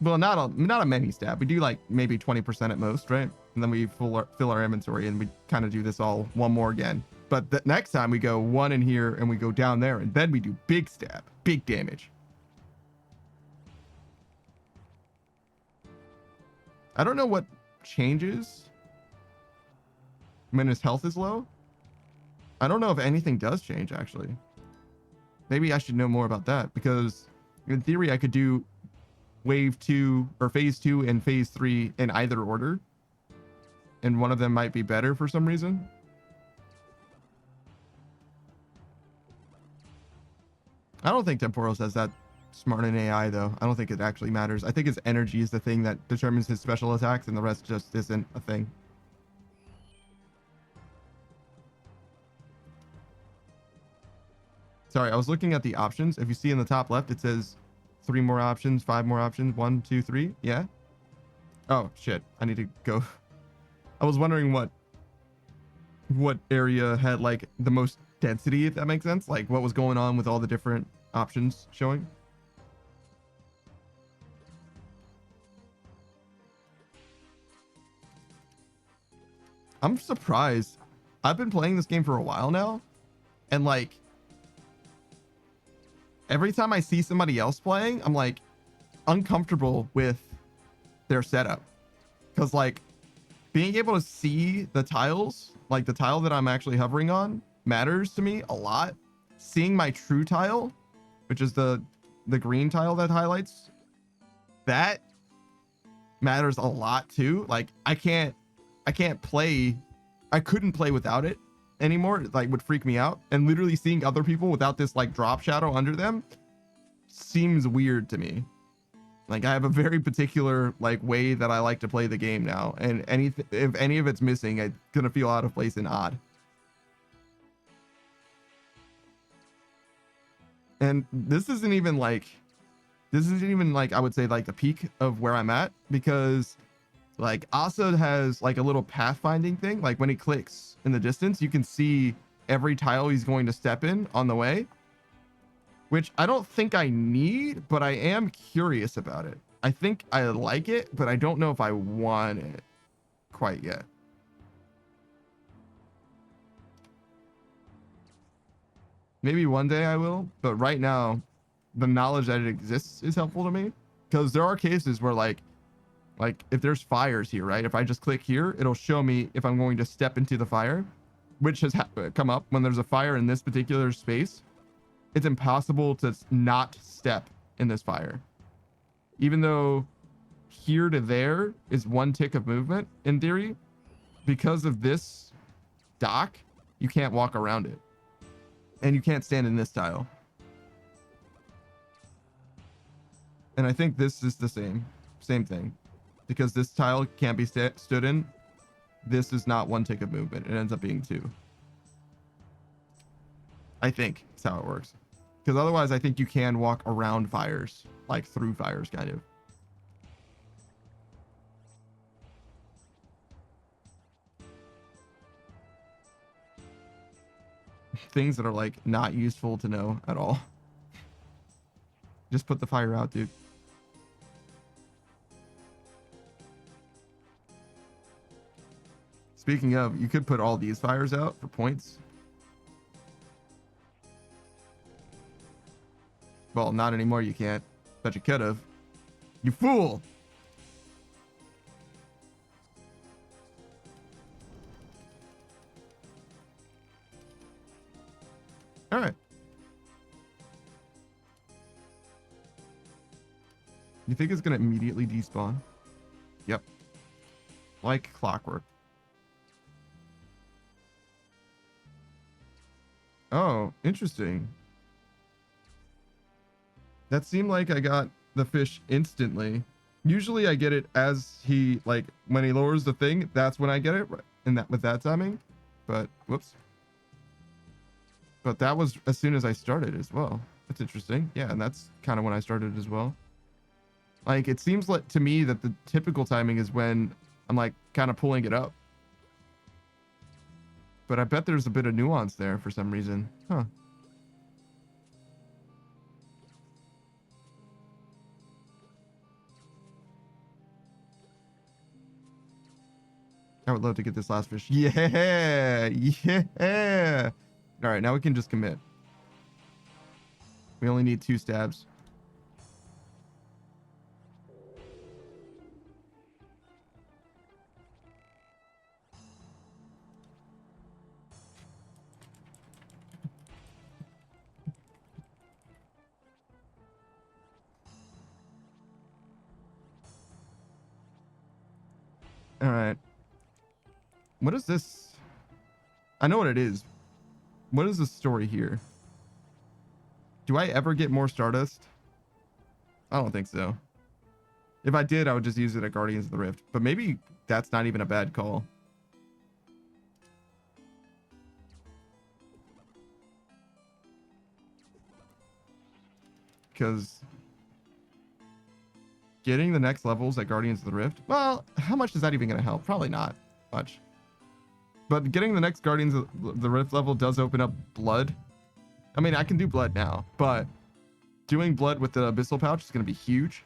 Well, not a mini stab. We do like maybe 20% at most, right? And then we fill our inventory and we kind of do this all one more again. But the next time we go one in here and we go down there and then we do big stab, big damage. I don't know what changes when his health is low. I don't know if anything does change, actually. Maybe I should know more about that, because in theory I could do wave 2 or phase 2 and phase 3 in either order, and one of them might be better for some reason. I don't think Temporos has that smart an AI though. I don't think it actually matters. I think his energy is the thing that determines his special attacks, and the rest just isn't a thing. Sorry, I was looking at the options. If you see in the top left, it says 3 more options, 5 more options, 1, 2, 3. Yeah. Oh shit, I need to go. I was wondering what area had like the most density, if that makes sense. Like what was going on with all the different options showing. I'm surprised. I've been playing this game for a while now, and like every time I see somebody else playing, I'm like uncomfortable with their setup, because like being able to see the tiles, like the tile that I'm actually hovering on, matters to me a lot. Seeing my true tile, which is the green tile that highlights, that matters a lot too. Like I couldn't play without it anymore. It like would freak me out, and literally seeing other people without this like drop shadow under them seems weird to me. Like I have a very particular like way that I like to play the game now, and if any of it's missing, it's gonna feel out of place and odd. And this isn't even like I would say like the peak of where I'm at, because like Asa has like a little pathfinding thing. Like when he clicks in the distance, you can see every tile he's going to step in on the way, which I don't think I need, but I am curious about it. I think I like it, but I don't know if I want it quite yet. Maybe one day I will, but right now, the knowledge that it exists is helpful to me, because there are cases where like if there's fires here, right? If I just click here, it'll show me if I'm going to step into the fire, which has come up when there's a fire in this particular space. It's impossible to not step in this fire. Even though here to there is 1 tick of movement in theory, because of this dock, you can't walk around it. And you can't stand in this tile. And I think this is the same thing. Because this tile can't be stood in, this is not 1 tick of movement. It ends up being 2. I think that's how it works. Because otherwise, I think you can walk around fires, like through fires, kind of. Things that are like not useful to know at all. Just put the fire out, dude. Speaking of, you could put all these fires out for points. Well, not anymore, you can't. But you could have. You fool! Alright. You think it's gonna immediately despawn? Yep. Like clockwork. Oh, interesting. That seemed like I got the fish instantly. Usually I get it as he, like, when he lowers the thing, that's when I get it, and that with that timing. But, whoops. But that was as soon as I started as well. That's interesting. Yeah, and that's kind of when I started as well. Like, it seems like to me that the typical timing is when I'm, like, kind of pulling it up. But I bet there's a bit of nuance there for some reason. Huh. I would love to get this last fish. Yeah. Yeah. All right, now we can just commit. We only need 2 stabs. All right. What is this? I know what it is. What is the story here? Do I ever get more Stardust? I don't think so. If I did, I would just use it at Guardians of the Rift. But maybe that's not even a bad call. because getting the next levels at Guardians of the Rift, well, how much is that even going to help? Probably not much. But getting the next Guardians of the Rift level does open up blood. I mean, I can do blood now, but doing blood with the Abyssal Pouch is going to be huge.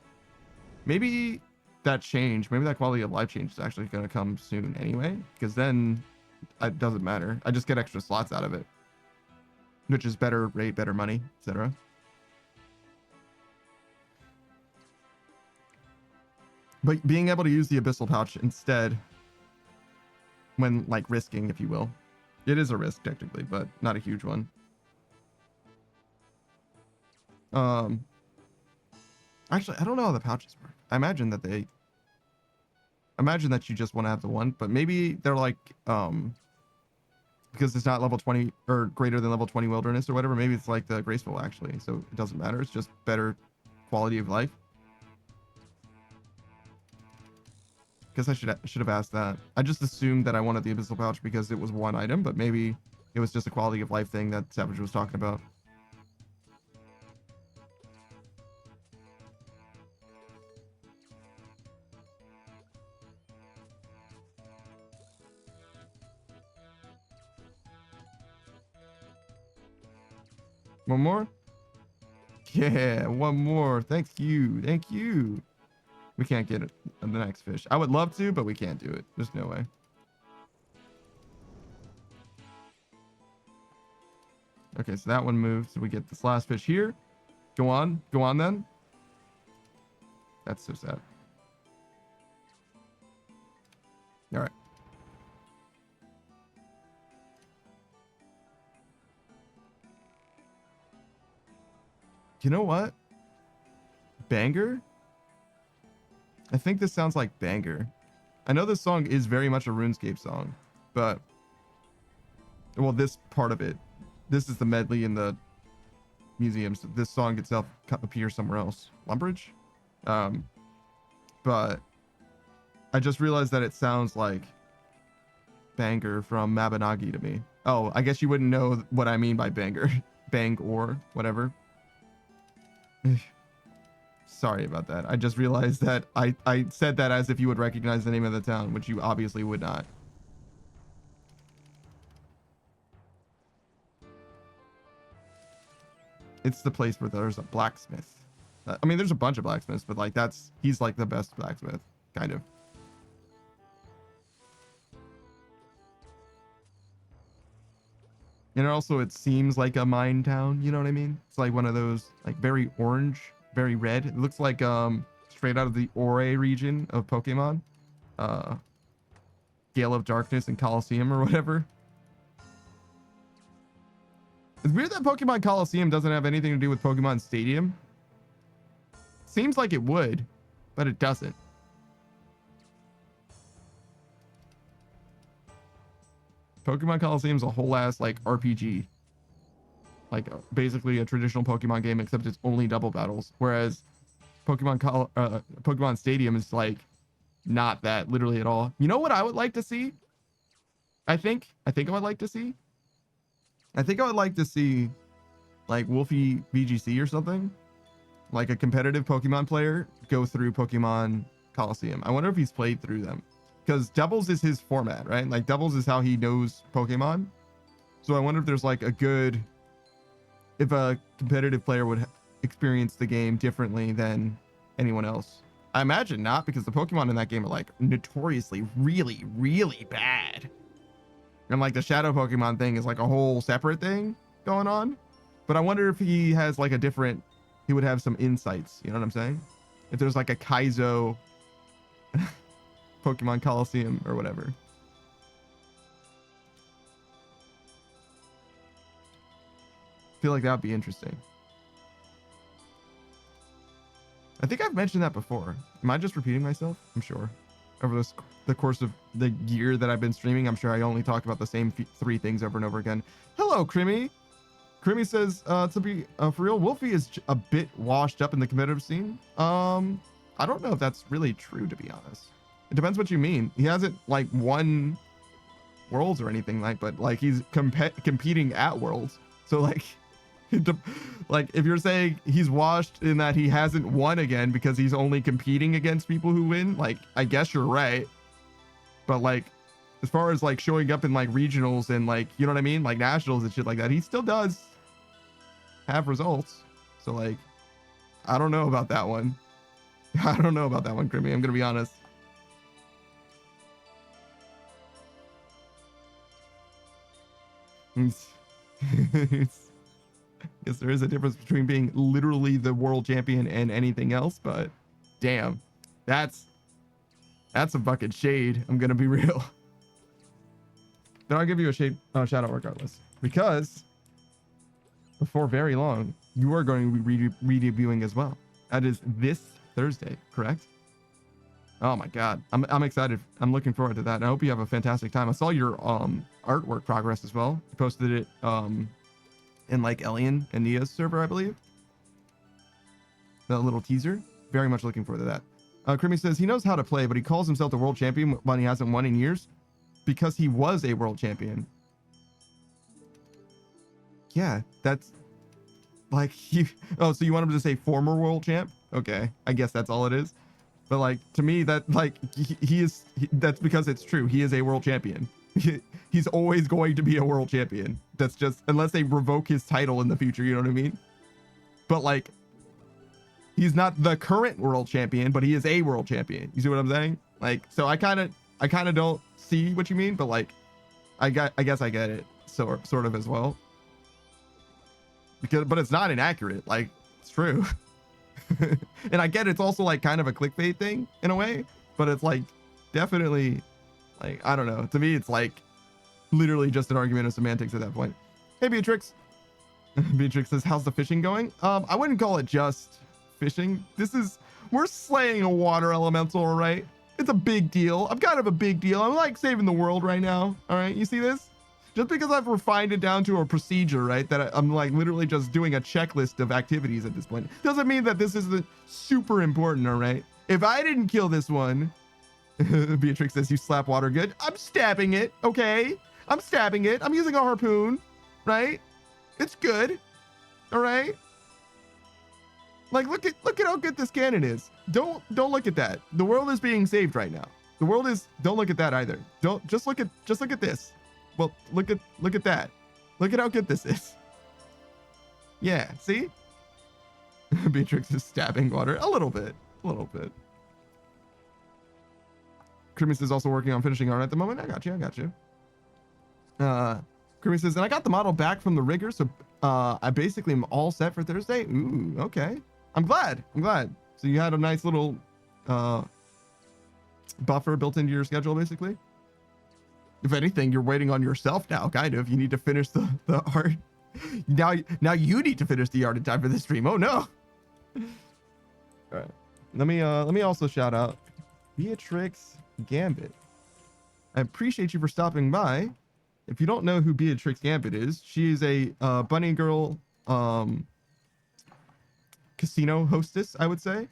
Maybe that change, maybe that quality of life change is actually going to come soon anyway, because then it doesn't matter. I just get extra slots out of it, which is better rate, better money, etc. But being able to use the Abyssal Pouch instead when like risking, if you will. It is a risk technically, but not a huge one. Actually, I don't know how the pouches work. I imagine that you just want to have the one, but maybe they're like, because it's not level 20 or greater than level 20 wilderness or whatever, maybe it's like the graceful actually. So it doesn't matter. It's just better quality of life. Guess I should have asked that. I just assumed that I wanted the Abyssal Pouch because it was one item, but maybe it was just a quality of life thing that Savage was talking about. One more? Yeah, one more. Thank you. Thank you. We can't get it on the next fish. I would love to, but we can't do it. There's no way. Okay, so that one moves. So we get this last fish here. Go on. Go on then. That's so sad. All right. You know what? Banger? I think this sounds like Banger. I know this song is very much a RuneScape song, but well, this part of it, this is the medley in the museum. So this song itself appears somewhere else. Lumbridge? But I just realized that it sounds like Banger from Mabinogi to me. Oh, I guess you wouldn't know what I mean by Banger. Bang or whatever. Sorry about that. I just realized that I said that as if you would recognize the name of the town, which you obviously would not. It's the place where there's a blacksmith. I mean, there's a bunch of blacksmiths, but like he's like the best blacksmith, kind of. And also it seems like a mine town, you know what I mean? It's like one of those like very orange, very red. It looks like straight out of the Ore region of Pokemon. Gale of Darkness and Coliseum or whatever. It's weird that Pokemon Coliseum doesn't have anything to do with Pokemon Stadium. Seems like it would, but it doesn't. Pokemon Coliseum is a whole ass like RPG. Like basically a traditional Pokemon game, except it's only double battles. Whereas Pokemon Stadium is like not that literally at all. You know what I would like to see? I think I would like to see. I think I would like to see like Wolfie VGC or something. Like a competitive Pokemon player go through Pokemon Coliseum. I wonder if he's played through them. Because doubles is his format, right? Like doubles is how he knows Pokemon. So I wonder if there's like if a competitive player would experience the game differently than anyone else. I imagine not, because the Pokemon in that game are like notoriously really, really bad. And like the Shadow Pokemon thing is like a whole separate thing going on. But I wonder if he has like he would have some insights. You know what I'm saying? If there's like a Kaizo Pokemon Coliseum or whatever. I feel like that would be interesting. I think I've mentioned that before. Am I just repeating myself? I'm sure. Over the course of the year that I've been streaming, I'm sure I only talk about the same three things over and over again. Hello, Crimmy. Crimmy says, to be for real, Wolfie is a bit washed up in the competitive scene. I don't know if that's really true, to be honest. It depends what you mean. He hasn't like won Worlds or anything but like he's competing at Worlds. So like Like, if you're saying he's washed in that he hasn't won again because he's only competing against people who win, like, I guess you're right. But like, as far as like showing up in like regionals and like, you know what I mean, like nationals and shit like that, he still does have results. So like, I don't know about that one. I don't know about that one, Grimmy. I'm gonna be honest. Yes, there is a difference between being literally the world champion and anything else, but damn, that's some fucking shade. I'm gonna be real. But I'll give you a shout out regardless, because before very long, you are going to be re-debuting as well. That is this Thursday, correct? Oh my God, I'm excited. I'm looking forward to that. And I hope you have a fantastic time. I saw your artwork progress as well. You posted it in like Elian and Nia's server, I believe. That little teaser. Very much looking forward to that. Creamy says he knows how to play, but he calls himself the world champion when he hasn't won in years because he was a world champion. Yeah, that's like he. Oh, so you want him to say former world champ? Okay, I guess that's all it is. But like, to me, that like that's because it's true. He is a world champion. He's always going to be a world champion. That's just, unless they revoke his title in the future, you know what I mean? But like, he's not the current world champion, but he is a world champion. You see what I'm saying? Like, so I kind of don't see what you mean, but like, I guess I get it sort of as well. But it's not inaccurate. Like, it's true. And I get it's also like kind of a clickbait thing in a way, but it's like definitely like, I don't know. To me, it's like literally just an argument of semantics at that point. Hey, Beatrix. Beatrix says, how's the fishing going? I wouldn't call it just fishing. We're slaying a water elemental, all right? It's a big deal. I'm kind of a big deal. I'm like saving the world right now. All right. You see this? Just because I've refined it down to a procedure, right? That I'm like literally just doing a checklist of activities at this point. Doesn't mean that this isn't super important, all right? If I didn't kill this one, Beatrix says, you slap water good. I'm stabbing it, okay? I'm stabbing it. I'm using a harpoon, right? It's good, all right? Like, look at how good this cannon is. Don't look at that. The world is being saved right now. The world is, don't look at that either. Just look at this. Well, look at that. Look at how good this is. Yeah, see? Beatrix is stabbing water a little bit. Krimis is also working on finishing art at the moment. I got you. Krimis says, and I got the model back from the rigger, so I basically am all set for Thursday. Ooh, okay. I'm glad. So you had a nice little buffer built into your schedule, basically. If anything, you're waiting on yourself now, kind of. You need to finish the art. Now you need to finish the art in time for this stream. Oh no. All right. Let me also shout out Beatrix Gambit. I appreciate you for stopping by. If you don't know who Beatrix Gambit is, she is a bunny girl casino hostess, I would say.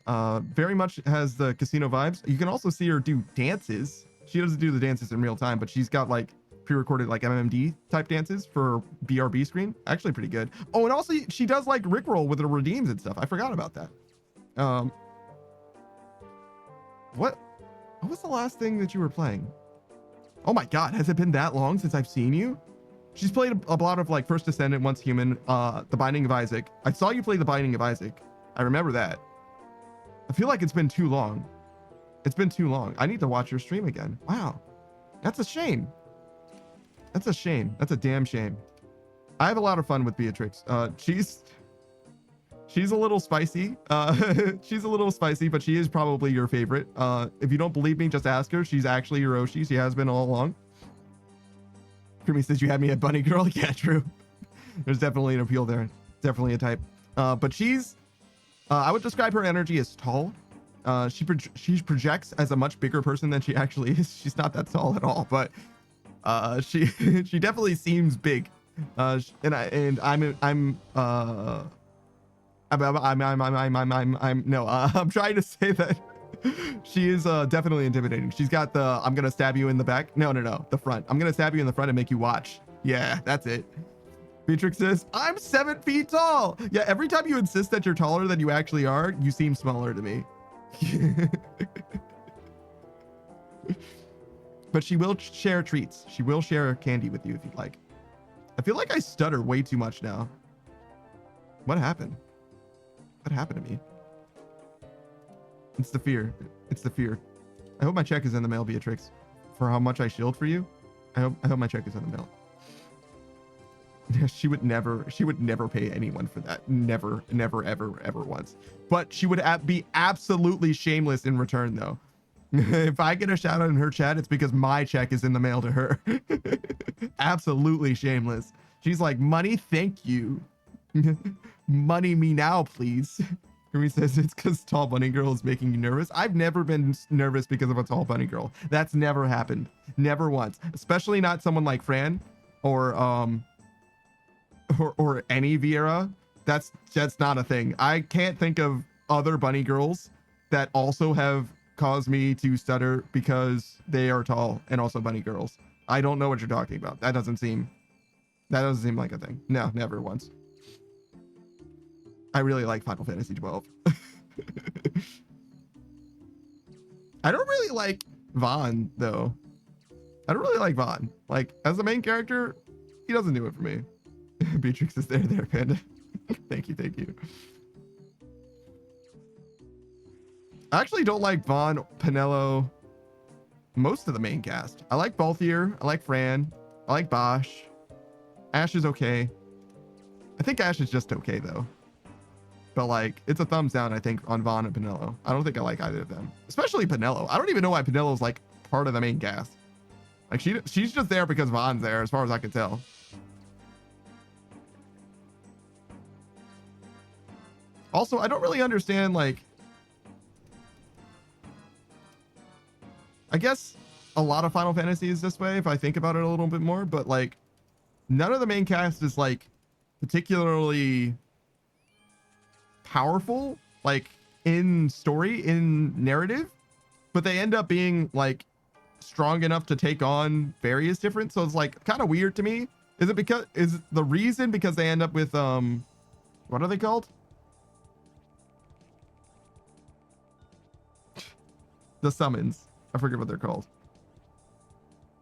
Very much has the casino vibes. You can also see her do dances. She doesn't do the dances in real time, but she's got like pre-recorded like MMD type dances for BRB screen. Actually pretty good. Oh, and also she does like Rickroll with her redeems and stuff. I forgot about that. What was the last thing that you were playing? Oh my God, has it been that long since I've seen you? She's played a lot of like First Descendant, Once Human, The Binding of Isaac. I saw you play The Binding of Isaac. I remember that. I feel like it's been too long. It's been too long. I need to watch your stream again. Wow. That's a shame. That's a damn shame. I have a lot of fun with Beatrix. She's a little spicy. She's a little spicy, but she is probably your favorite. If you don't believe me, just ask her. She's actually your Oshi. She has been all along. Creamy says you had me at Bunny Girl. Yeah, true. There's definitely an appeal there. Definitely a type. But she's, I would describe her energy as tall. She projects as a much bigger person than she actually is. She's not that tall at all, but she she definitely seems big. I'm trying to say that she is definitely intimidating. She's got the I'm gonna stab you in the back. No, the front. I'm gonna stab you in the front and make you watch. Yeah, that's it. Beatrix says, I'm 7 feet tall. Yeah, every time you insist that you're taller than you actually are, you seem smaller to me. But she will share treats. She will share candy with you if you'd like. I feel like I stutter way too much now. What happened? What happened to me? It's the fear. It's the fear. I hope my check is in the mail, Beatrix. For how much I shield for you. I hope my check is in the mail. She would never pay anyone for that. Never, ever once. But she would be absolutely shameless in return though. If I get a shout out in her chat, it's because my check is in the mail to her. Absolutely shameless. She's like, money, thank you. Money me now, please. Remy says it's because tall bunny girl is making you nervous. I've never been nervous because of a tall bunny girl. That's never happened. Never once. Especially not someone like Fran or any Viera. That's not a thing. I can't think of other bunny girls that also have caused me to stutter because they are tall and also bunny girls. I don't know what you're talking about. That doesn't seem like a thing. No, never once. I really like Final Fantasy 12. I don't really like Vaughn though. I don't really like Vaughn. Like as the main character, he doesn't do it for me. Beatrix is there, Panda. Thank you. I actually don't like Vaughn, Penelo, most of the main cast. I like Balthier. I like Fran. I like Bosch. Ash is okay. I think Ash is just okay though. But like, it's a thumbs down, I think, on Vaughn and Penelo. I don't think I like either of them, especially Penelo. I don't even know why Penelo's like part of the main cast. Like she's just there because Vaughn's there, as far as I can tell. Also, I don't really understand, like, I guess a lot of Final Fantasy is this way if I think about it a little bit more, but like none of the main cast is like particularly powerful, like in story, in narrative, but they end up being like strong enough to take on various different, so it's like kind of weird to me. Is the reason because they end up with what are they called? The summons. I forget what they're called.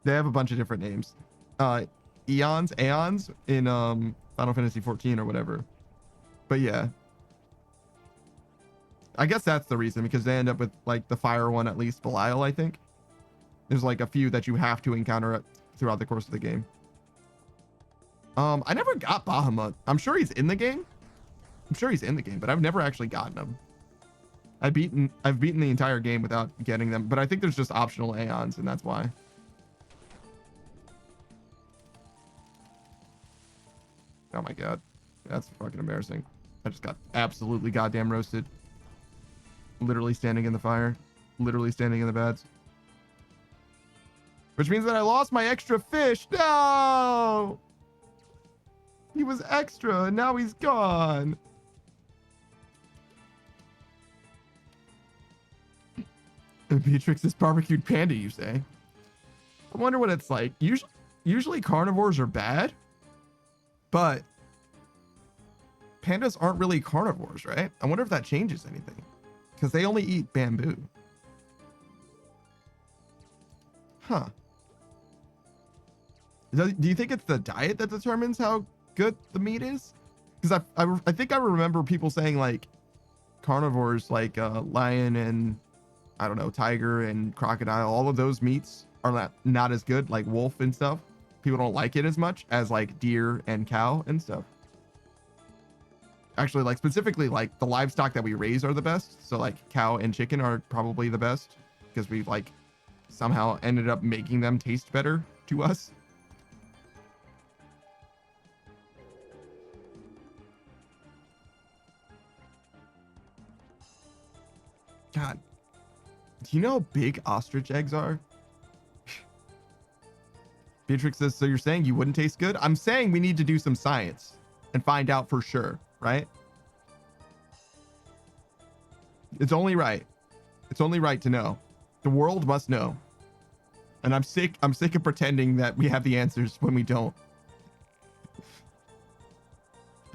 They have a bunch of different names. Aeons in Final Fantasy 14 or whatever. But yeah. I guess that's the reason, because they end up with like the fire one, at least Belial, I think. There's like a few that you have to encounter throughout the course of the game. I never got Bahamut. I'm sure he's in the game. But I've never actually gotten him. I've beaten the entire game without getting them, but I think there's just optional Aeons, and that's why. Oh my god. That's fucking embarrassing. I just got absolutely goddamn roasted. Literally standing in the fire. Literally standing in the beds. Which means that I lost my extra fish. No! He was extra, and now he's gone. Beatrix's barbecued panda, you say? I wonder what it's like. Usually carnivores are bad, but pandas aren't really carnivores, right? I wonder if that changes anything, because they only eat bamboo. Huh. Do you think it's the diet that determines how good the meat is? Because I think I remember people saying like carnivores like lion and I don't know, tiger and crocodile, all of those meats are not as good, like wolf and stuff. People don't like it as much as like deer and cow and stuff. Actually, like specifically like the livestock that we raise are the best. So like cow and chicken are probably the best because we've like somehow ended up making them taste better to us. God. Do you know how big ostrich eggs are? Beatrix says, so you're saying you wouldn't taste good? I'm saying we need to do some science and find out for sure, right? It's only right. It's only right to know. The world must know. And I'm sick of pretending that we have the answers when we don't.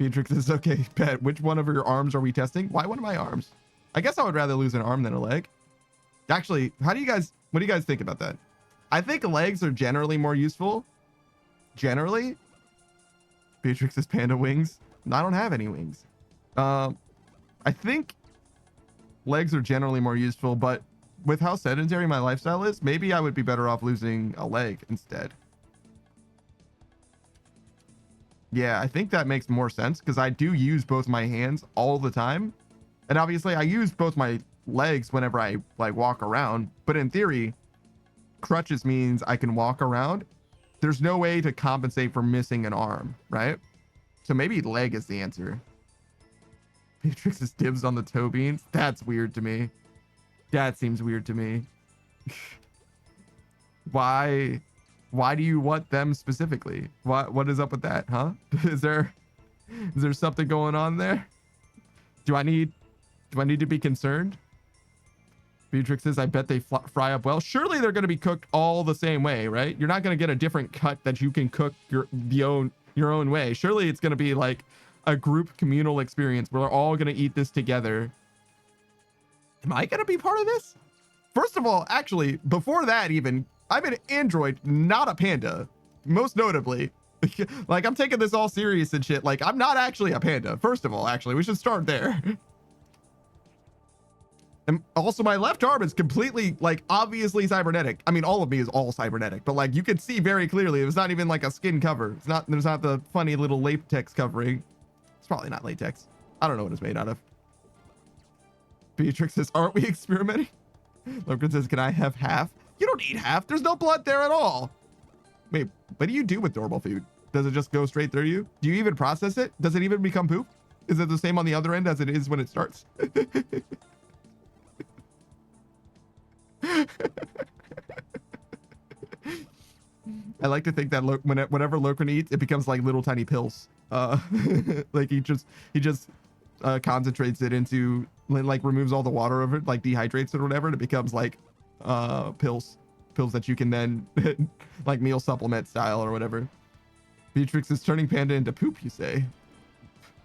Beatrix is okay. Bet. Which one of your arms are we testing? Why one of my arms? I guess I would rather lose an arm than a leg. Actually, what do you guys think about that? I think legs are generally more useful. Generally. Beatrix's panda wings. I don't have any wings. I think legs are generally more useful, but with how sedentary my lifestyle is, maybe I would be better off losing a leg instead. Yeah, I think that makes more sense because I do use both my hands all the time. And obviously I use both my legs whenever I like walk around, but in theory, crutches means I can walk around. There's no way to compensate for missing an arm, right? So maybe leg is the answer. Beatrix's dibs on the toe beans. That's weird to me. That seems weird to me. Why do you want them specifically? What is up with that, huh? Is there something going on there? Do I need to be concerned? Beatrix says, I bet they fry up well. Surely they're going to be cooked all the same way, right? You're not going to get a different cut that you can cook your own way. Surely it's going to be like a group communal experience where we're all going to eat this together. Am I going to be part of this? First of all, actually, before that even, I'm an android, not a panda. Most notably. Like, I'm taking this all serious and shit. Like, I'm not actually a panda. First of all, actually, we should start there. And also, my left arm is completely, like, obviously cybernetic. I mean, all of me is all cybernetic, but like, you can see very clearly, it's not even like a skin cover. There's not the funny little latex covering. It's probably not latex. I don't know what it's made out of. Beatrix says, aren't we experimenting? Logan says, can I have half? You don't need half. There's no blood there at all. Wait, what do you do with normal food? Does it just go straight through you? Do you even process it? Does it even become poop? Is it the same on the other end as it is when it starts? I like to think that whenever Logan eats, it becomes like little tiny pills. Like he just concentrates it into, like, removes all the water of it, like dehydrates it or whatever, and it becomes like pills that you can then like meal supplement style or whatever. Beatrix is turning panda into poop, you say?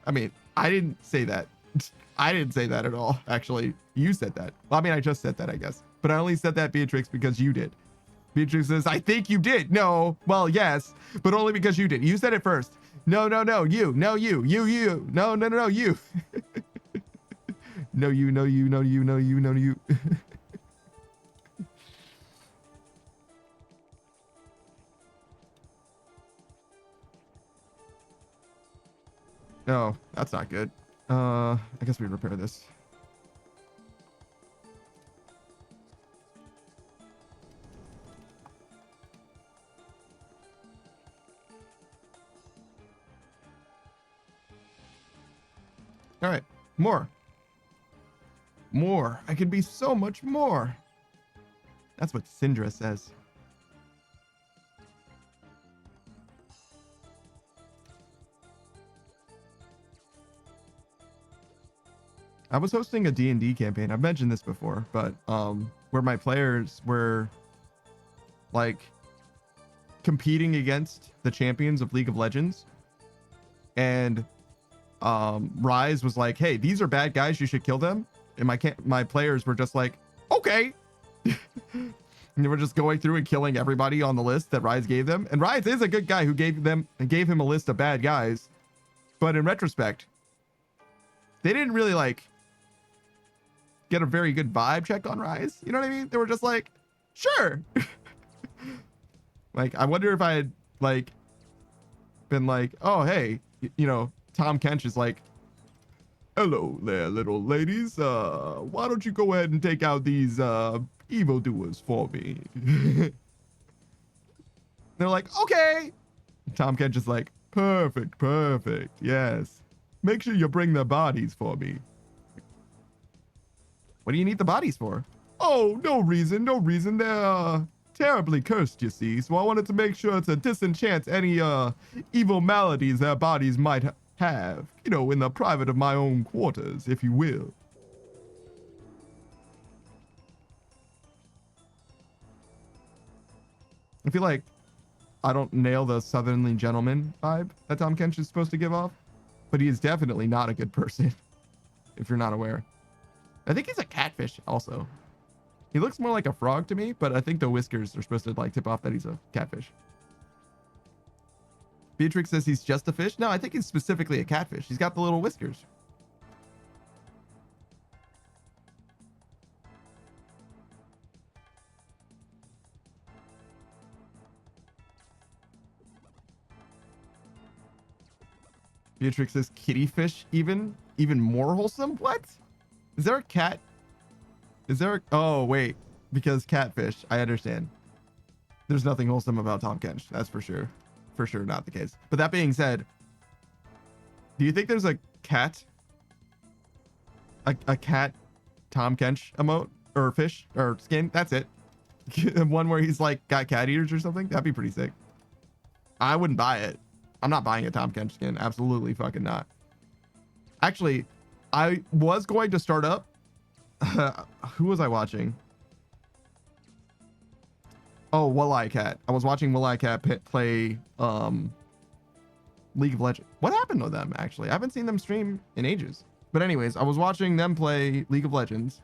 I mean, I didn't say that. I didn't say that at all. Actually, you said that. Well, I mean, I just said that, I guess, but I only said that, Beatrix, because you did. Beatrix says, I think you did. No, well, yes, but only because you did. You said it first. No, you. No, you. No, you. No, you. No, that's not good. I guess we repair this. All right, more. I could be so much more. That's what Syndra says. I was hosting a D&D campaign. I've mentioned this before, but where my players were like competing against the champions of League of Legends, and Rise was like, hey, these are bad guys, you should kill them. And my players were just like, okay. And they were just going through and killing everybody on the list that Rise gave them. And Rise is a good guy who gave him a list of bad guys. But in retrospect, they didn't really like get a very good vibe check on Rise. You know what I mean? They were just like, sure. Like, I wonder if I had like been like, oh, hey, you know, Tom Kench is like, hello there, little ladies. Why don't you go ahead and take out these evildoers for me? They're like, okay. Tom Kench is like, perfect. Yes. Make sure you bring the bodies for me. What do you need the bodies for? Oh, no reason. They're terribly cursed, you see. So I wanted to make sure to disenchant any evil maladies their bodies might have, you know, in the private of my own quarters, if you will. I feel like I don't nail the Southernly gentleman vibe that Tom Kench is supposed to give off, but he is definitely not a good person if you're not aware. I think he's a catfish also. He looks more like a frog to me, but I think the whiskers are supposed to like tip off that he's a catfish. Beatrix says he's just a fish. No, I think he's specifically a catfish. He's got the little whiskers. Beatrix says kitty fish even more wholesome. What? Is there a cat? Is there a, oh wait, because catfish. I understand. There's nothing wholesome about Tom Kench. That's for sure. For sure not the case. But that being said, do you think there's a cat? A cat Tom Kench emote or fish or skin? That's it. One where he's like got cat ears or something. That'd be pretty sick. I wouldn't buy it. I'm not buying a Tom Kench skin. Absolutely fucking not. Actually, I was going to start up. Who was I watching? Oh, Will-I Cat. I was watching Will-I Cat play League of Legends. What happened to them, actually? I haven't seen them stream in ages. But anyways, I was watching them play League of Legends,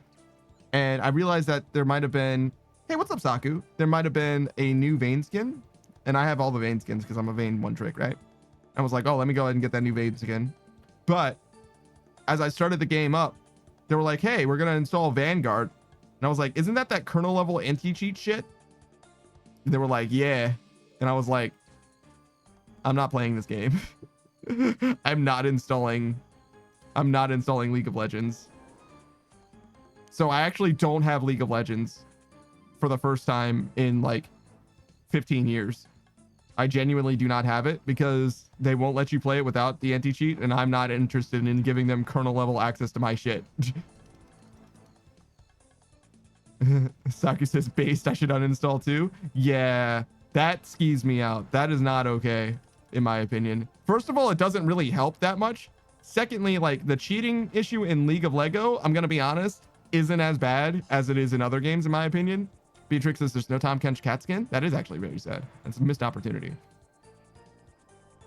and I realized that there might have been... Hey, what's up, Saku? There might have been a new Vayne skin, and I have all the Vayne skins because I'm a Vayne one trick, right? I was like, oh, let me go ahead and get that new Vayne skin. But as I started the game up, they were like, hey, we're going to install Vanguard. And I was like, isn't that kernel level anti-cheat shit? They were like, yeah. And I was like, I'm not playing this game. I'm not installing League of Legends. So I actually don't have League of Legends for the first time in like 15 years. I genuinely do not have it because they won't let you play it without the anti-cheat, and I'm not interested in giving them kernel level access to my shit. Saki says based, I should uninstall too. Yeah, that skis me out. That is not okay, in my opinion. First of all, it doesn't really help that much. Secondly, like the cheating issue in League of Lego, I'm gonna be honest, isn't as bad as it is in other games, in my opinion. Beatrix says there's no Tom Kench cat skin. That is actually very sad. That's a missed opportunity.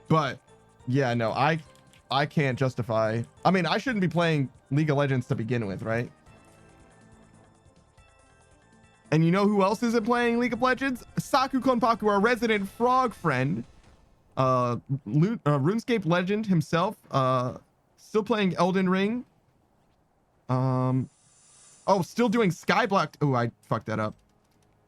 But yeah, no, I can't justify. I mean, I shouldn't be playing League of Legends to begin with, right? And you know who else isn't playing League of Legends? Saku Konpaku, our resident frog friend. RuneScape legend himself. Still playing Elden Ring. Oh, still doing Skyblock. Oh, I fucked that up.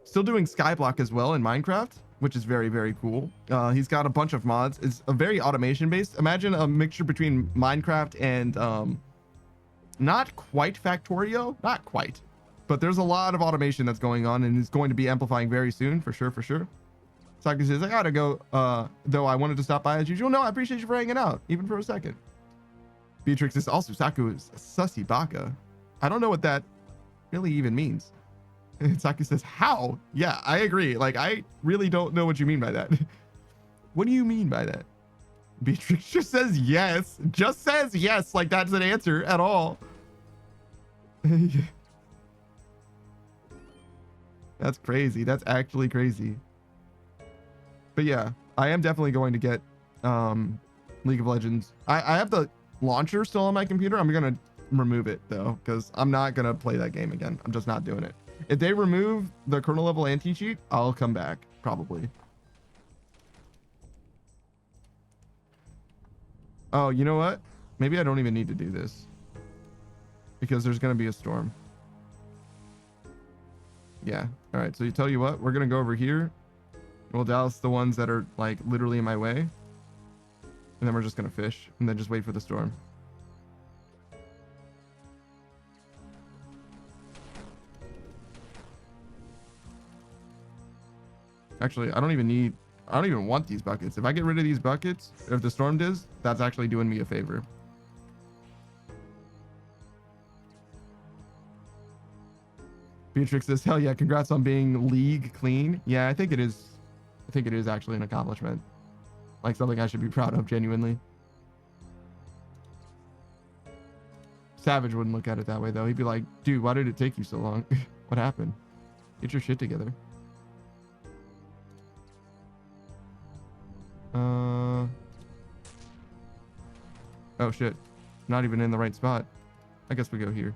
Still doing Skyblock as well in Minecraft, which is very, very cool. He's got a bunch of mods. It's a very automation based. Imagine a mixture between Minecraft and not quite Factorio, not quite, but there's a lot of automation that's going on, and it's going to be amplifying very soon, for sure, for sure. Saku says, I gotta go, though I wanted to stop by as usual. No, I appreciate you for hanging out, even for a second. Beatrix is also, Saku is sussy baka. I don't know what that really even means. Saku says, how? Yeah, I agree. Like, I really don't know what you mean by that. What do you mean by that? Beatrix just says yes. Just says yes, like that's an answer at all. That's crazy. That's actually crazy. But yeah, I am definitely going to get League of Legends. I have the launcher still on my computer. I'm gonna remove it though, because I'm not gonna play that game again. I'm just not doing it. If they remove the kernel level anti-cheat, I'll come back probably. Oh, you know what? Maybe I don't even need to do this because there's gonna be a storm. Yeah. All right. So you tell you what, we're gonna go over here. We'll douse the ones that are like literally in my way, and then we're just gonna fish and then just wait for the storm. Actually, I don't even want these buckets. If I get rid of these buckets, if the storm does, that's actually doing me a favor. Beatrix says, hell yeah, congrats on being league clean. Yeah, I think it is. I think it is actually an accomplishment. Like something I should be proud of, genuinely. Savage wouldn't look at it that way though. He'd be like, dude, why did it take you so long? What happened? Get your shit together. Oh shit. Not even in the right spot. I guess we go here.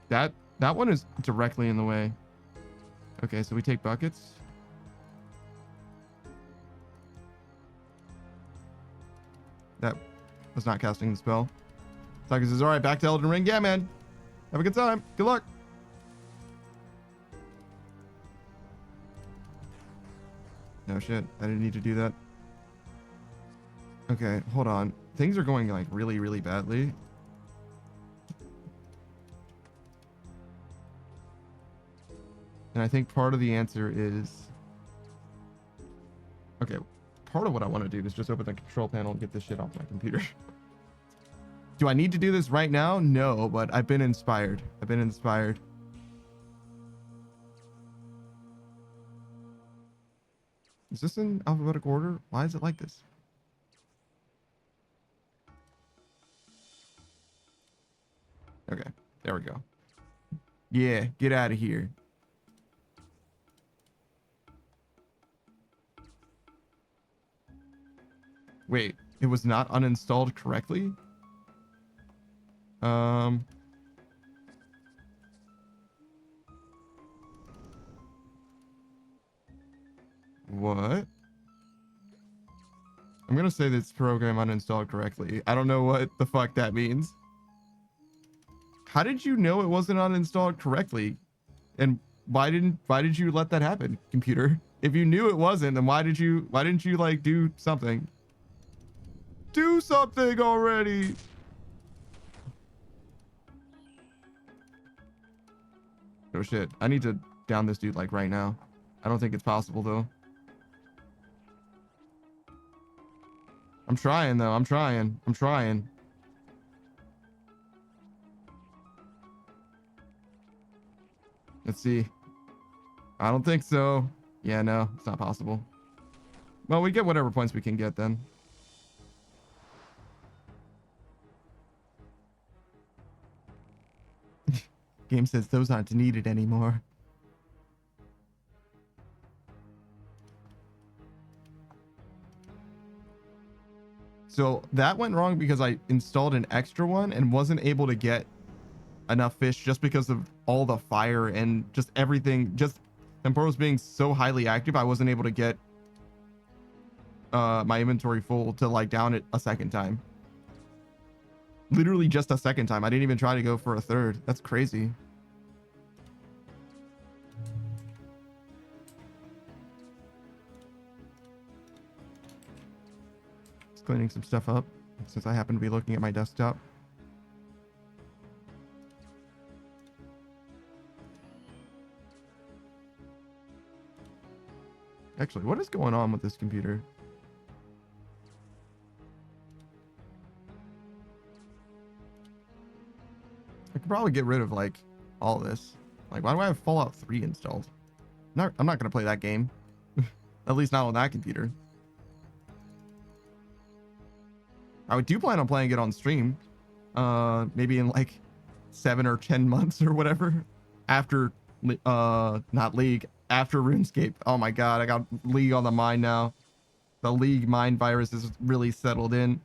That one is directly in the way. Okay, so we take buckets. That was not casting the spell. Tiger says, all right, back to Elden Ring. Yeah, man. Have a good time. Good luck. No shit. I didn't need to do that. Okay, hold on. Things are going like really, really badly. And I think part of the answer is... Okay, part of what I want to do is just open the control panel and get this shit off my computer. Do I need to do this right now? No, but I've been inspired. I've been inspired. Is this in alphabetical order? Why is it like this? Okay, there we go. Yeah, get out of here. Wait, it was not uninstalled correctly? What? I'm gonna say this program uninstalled correctly. I don't know what the fuck that means. How did you know it wasn't uninstalled correctly? And why did you let that happen, computer? If you knew it wasn't, then why didn't you like do something? Do something already. Oh shit. I need to down this dude like right now. I don't think it's possible though. I'm trying though. I'm trying. Let's see. I don't think so. Yeah, no, it's not possible. Well, we get whatever points we can get then. Game says those aren't needed anymore. So that went wrong because I installed an extra one and wasn't able to get enough fish just because of all the fire and just everything. Just Temporos being so highly active, I wasn't able to get my inventory full to like down it a second time. Literally just a second time. I didn't even try to go for a third. That's crazy. Just cleaning some stuff up since I happen to be looking at my desktop. Actually, what is going on with this computer? I could probably get rid of like all this. Like, why do I have Fallout 3 installed? I'm not gonna play that game. At least not on that computer. I do plan on playing it on stream. Maybe in like 7 or 10 months or whatever. After not League, after RuneScape. Oh my god, I got League on the mind now. The League mind virus is really settled in.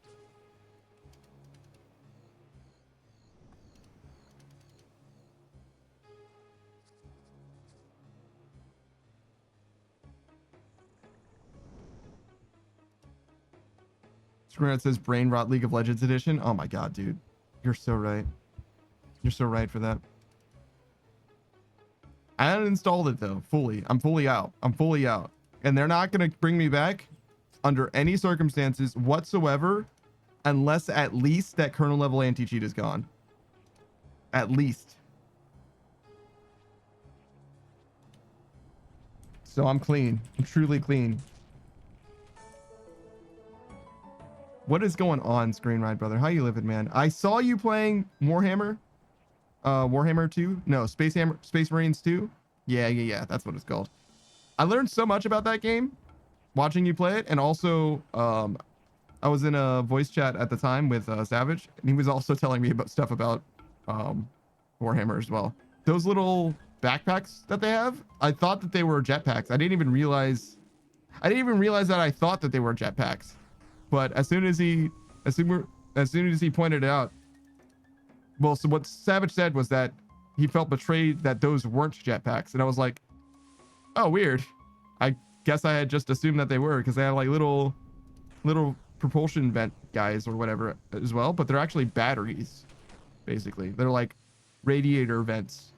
Screenshot says brain rot League of Legends edition. Oh my god, dude. You're so right. You're so right for that. I uninstalled it though, fully. I'm fully out. And they're not going to bring me back under any circumstances whatsoever unless at least that kernel level anti-cheat is gone. At least. So I'm clean. I'm truly clean. What is going on, Screen Ride brother? How you living, man? I saw you playing Warhammer. Warhammer 2? No, Space Marines 2? Yeah. That's what it's called. I learned so much about that game watching you play it. And also, I was in a voice chat at the time with Savage. And he was also telling me about stuff about Warhammer as well. Those little backpacks that they have, I thought that they were jetpacks. I didn't even realize that I thought that they were jetpacks. But as soon as he pointed it out, well, so what Savage said was that he felt betrayed that those weren't jetpacks, and I was like, oh, weird. I guess I had just assumed that they were, because they have like little propulsion vent guys or whatever as well, but they're actually batteries. Basically, they're like radiator vents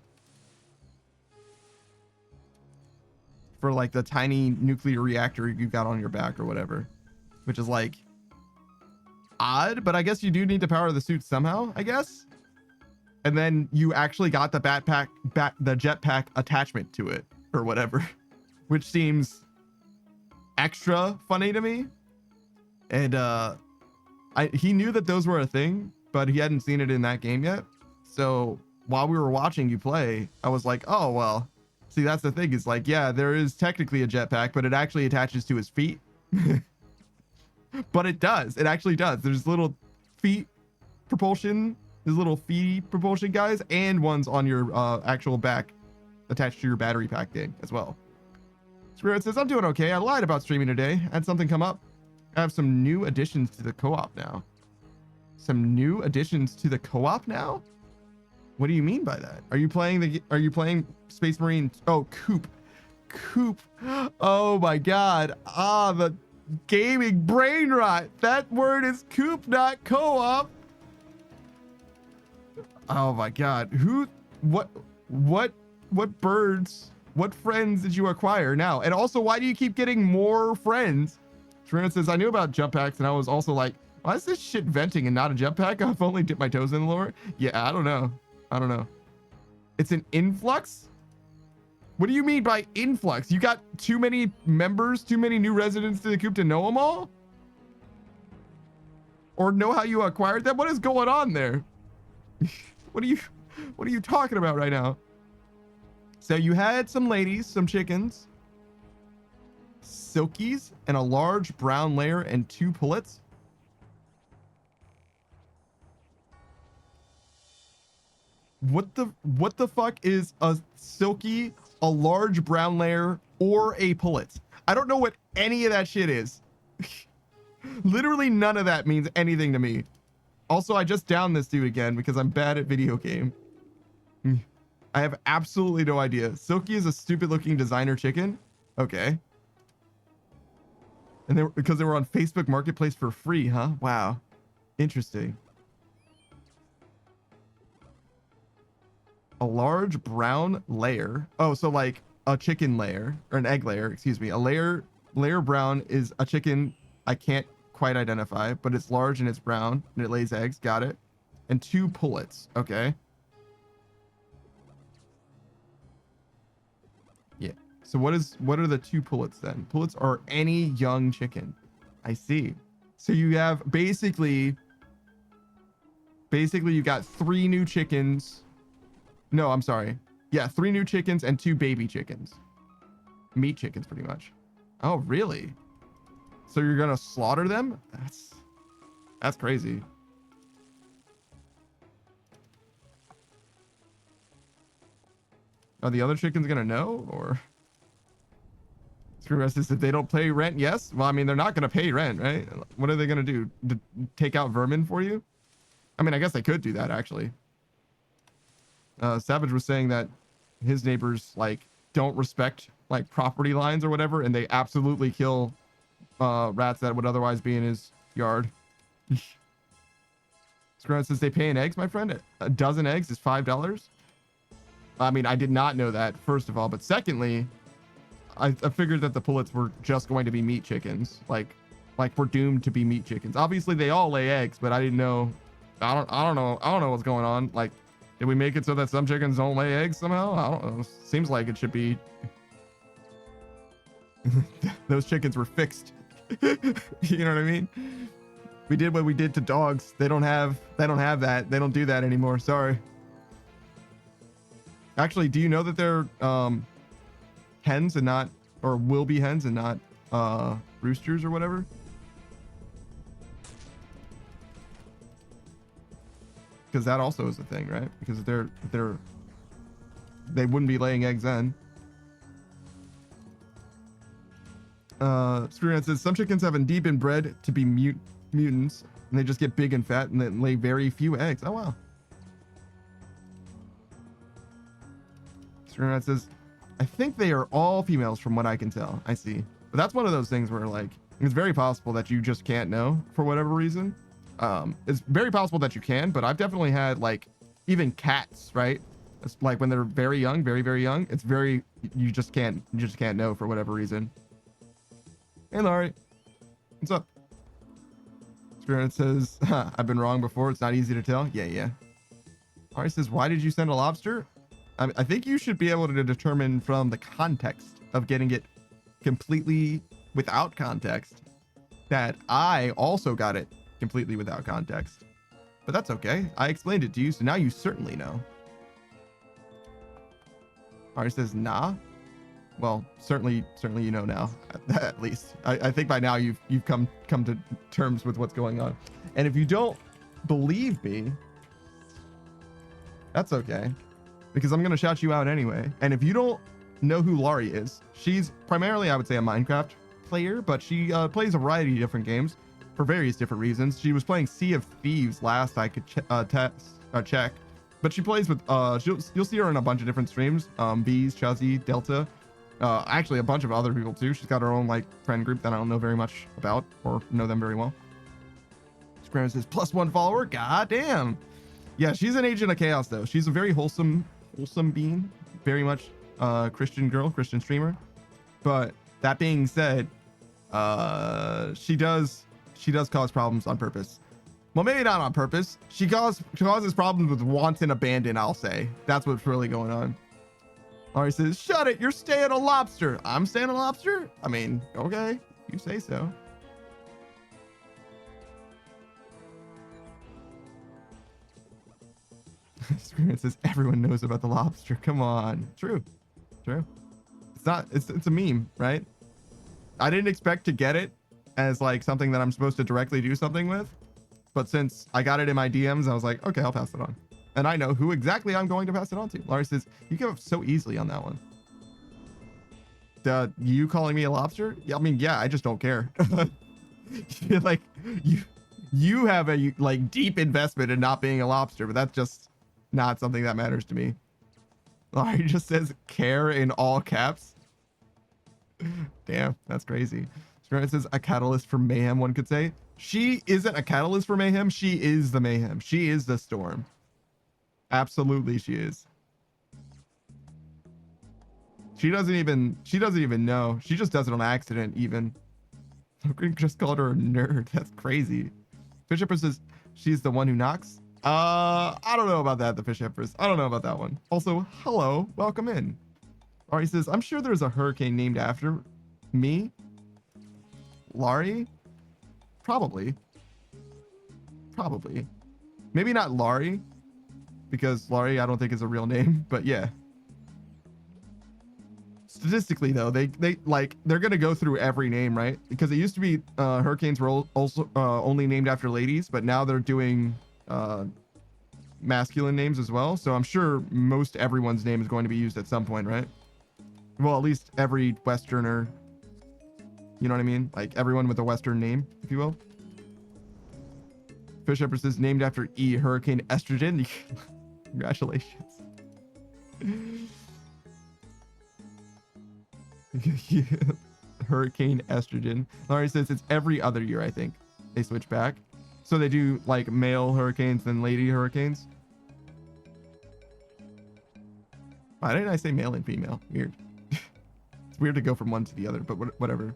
for like the tiny nuclear reactor you've got on your back or whatever, which is like odd, but I guess you do need to power the suit somehow, I guess. And then you actually got the the jetpack attachment to it or whatever, which seems extra funny to me. And he knew that those were a thing, but he hadn't seen it in that game yet. So while we were watching you play, I was like, oh, well, see, that's the thing. Is like, yeah, there is technically a jetpack, but it actually attaches to his feet. But it does. It actually does. There's little feet propulsion. There's little feet propulsion guys and ones on your actual back attached to your battery pack thing as well. Spirit says, I'm doing okay. I lied about streaming today. I had something come up. I have some new additions to the co-op now. Some new additions to the co-op now? What do you mean by that? Are you playing Space Marine? Oh, Coop. Oh my God. Ah, the gaming brain rot. That word is Coop, not co-op. Oh my God. What birds, what friends did you acquire now? And also, why do you keep getting more friends? Trina says, I knew about jump packs and I was also like, why is this shit venting and not a jump pack? I've only dipped my toes in the lore. Yeah, I don't know. It's an influx? What do you mean by influx? You got too many members, too many new residents to the coop to know them all? Or know how you acquired them? What is going on there? What are you talking about right now? So you had some ladies, some chickens, silkies, and a large brown layer and 2 pullets. What the fuck is a silky, a large brown layer, or a pullet? I don't know what any of that shit is. Literally none of that means anything to me. Also, I just downed this dude again because I'm bad at video game. I have absolutely no idea. Silky is a stupid looking designer chicken. Okay. And because they were on Facebook Marketplace for free, huh? Wow. Interesting. A large brown layer. Oh, so like a chicken layer or an egg layer, excuse me. A layer brown is a chicken I can't quite identify, but it's large and it's brown and it lays eggs. Got it. And 2 pullets. Okay. Yeah. So what are the 2 pullets then? Pullets are any young chicken. I see. So you have basically you got 3 new chickens. No, I'm sorry. Yeah, 3 new chickens and 2 baby chickens. Meat chickens, pretty much. Oh, really? So you're gonna slaughter them? That's crazy. Are the other chickens gonna know, or? Screw says if they don't pay rent, yes. Well, I mean, they're not gonna pay rent, right? What are they gonna do? Take out vermin for you? I mean, I guess they could do that actually. Savage was saying that his neighbors like don't respect like property lines or whatever, and they absolutely kill rats that would otherwise be in his yard. Scrunch says they pay in eggs, my friend. A dozen eggs is $5. I mean, I did not know that, first of all, but secondly, I figured that the pullets were just going to be meat chickens, like we're doomed to be meat chickens. Obviously, they all lay eggs, but I didn't know. I don't know what's going on. Like, did we make it so that some chickens don't lay eggs somehow? I don't know. Seems like it should be. Those chickens were fixed. You know what I mean? We did what we did to dogs. They don't have that. They don't do that anymore. Sorry. Actually, do you know that they're hens and not, or will be hens and not roosters or whatever? Because that also is a thing, right? Because they wouldn't be laying eggs then. Screwhead says some chickens have indeed been bred to be mutants, and they just get big and fat and then lay very few eggs. Oh wow. Screwhead says, I think they are all females from what I can tell. I see. But that's one of those things where like it's very possible that you just can't know for whatever reason. It's very possible that you can, but I've definitely had like even cats, right? It's like when they're very young, very, very young, it's very, you just can't know for whatever reason. Hey, Laurie. What's up? Spirit says, I've been wrong before. It's not easy to tell. Yeah. Laurie says, why did you send a lobster? I think you should be able to determine from the context of getting it completely without context that I also got it completely without context. But that's okay. I explained it to you, so now you certainly know. Ari says, nah. Well, certainly you know now, at least. I think by now you've come to terms with what's going on. And if you don't believe me, that's okay, because I'm going to shout you out anyway. And if you don't know who Laurie is, she's primarily, I would say, a Minecraft player, but she plays a variety of different games for various different reasons. She was playing Sea of Thieves last I could check, but she plays with you'll see her in a bunch of different streams. Bees, Chuzzy, Delta, actually a bunch of other people too. She's got her own like friend group that I don't know very much about or know them very well. Scram says +1 follower. God damn. Yeah, she's an agent of chaos though. She's a very wholesome being, very much Christian girl, Christian streamer. But that being said, she does cause problems on purpose. Well, maybe not on purpose. She causes problems with wanton abandon, I'll say. That's what's really going on. Ari says, shut it, you're staying a lobster. I'm staying a lobster? I mean, okay, you say so. Scream says, everyone knows about the lobster. Come on. True. It's a meme, right? I didn't expect to get it as like something that I'm supposed to directly do something with. But since I got it in my DMs, I was like, okay, I'll pass it on. And I know who exactly I'm going to pass it on to. Laurie says, you give up so easily on that one. You calling me a lobster? Yeah, I mean, yeah, I just don't care. Like, you have a like deep investment in not being a lobster, but that's just not something that matters to me. Laurie just says care in all caps. Damn, that's crazy. It says a catalyst for mayhem, one could say. She isn't a catalyst for mayhem. She is the mayhem. She is the storm. Absolutely, she is. She doesn't even know. She just does it on accident, even. Green just called her a nerd. That's crazy. Fish Empress says she's the one who knocks. I don't know about that, the Fish Empress. I don't know about that one. Also, hello, welcome in. Laurie says, I'm sure there's a hurricane named after me. Laurie? Probably. Maybe not Laurie, because Laurie I don't think is a real name, but yeah. Statistically though, they're gonna go through every name, right? Because it used to be hurricanes were also only named after ladies, but now they're doing masculine names as well. So I'm sure most everyone's name is going to be used at some point, right? Well, at least every Westerner. You know what I mean? Like everyone with a Western name, if you will. Fish Empress is named after Hurricane Estrogen. Congratulations. Hurricane Estrogen. Laurie says it's every other year, I think. They switch back. So they do like male hurricanes then lady hurricanes. Why didn't I say male and female? Weird. It's weird to go from one to the other, but whatever.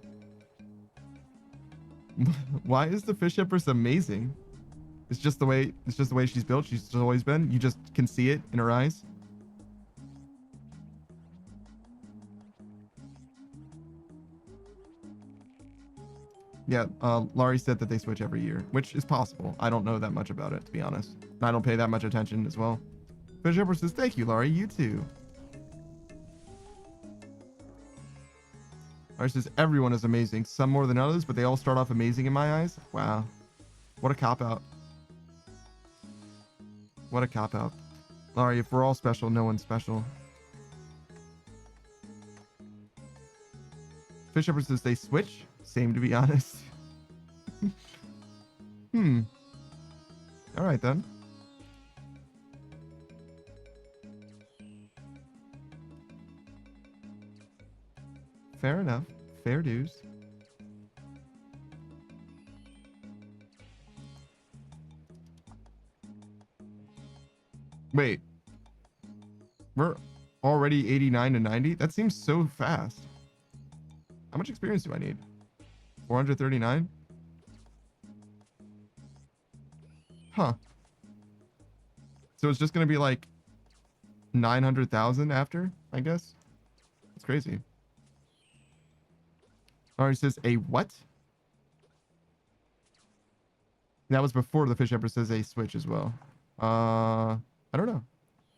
Why is the Fish Empress amazing? It's just the way she's built. She's just always been. You just can see it in her eyes. Yeah, Laurie said that they switch every year, which is possible. I don't know that much about it, to be honest. I don't pay that much attention as well. Fish Empress says, thank you, Laurie. You too. Laurie says, everyone is amazing. Some more than others, but they all start off amazing in my eyes. Wow. What a cop-out. What a cop-out. Laurie, if we're all special, no one's special. Fish Shepherd says they switch. Same, to be honest. All right, then. Fair enough. Fair dues. Wait. We're already 89 to 90? That seems so fast. How much experience do I need? 439? Huh. So it's just going to be like 900,000 after, I guess? That's crazy. Alright, says a what? That was before the Fish Empress says a switch as well. I don't know.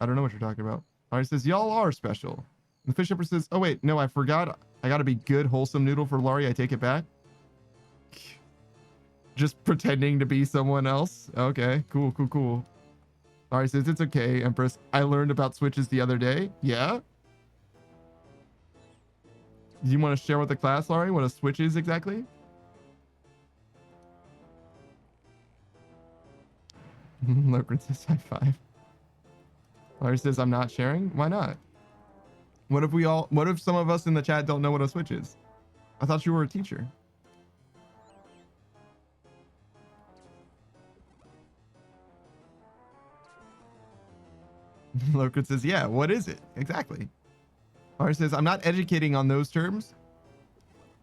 I don't know what you're talking about. Alright, says y'all are special. The Fish Empress says, oh wait, no, I forgot. I gotta be good, wholesome noodle for Laurie. I take it back. Just pretending to be someone else. Okay, cool, cool, cool. Alright, says it's okay, Empress. I learned about switches the other day. Yeah? Do you want to share with the class, Laurie, what a switch is exactly? Locrin says high five. Laurie says I'm not sharing. Why not? What if some of us in the chat don't know what a switch is? I thought you were a teacher. Locrin says, yeah, what is it? Exactly. Laurie says, I'm not educating on those terms.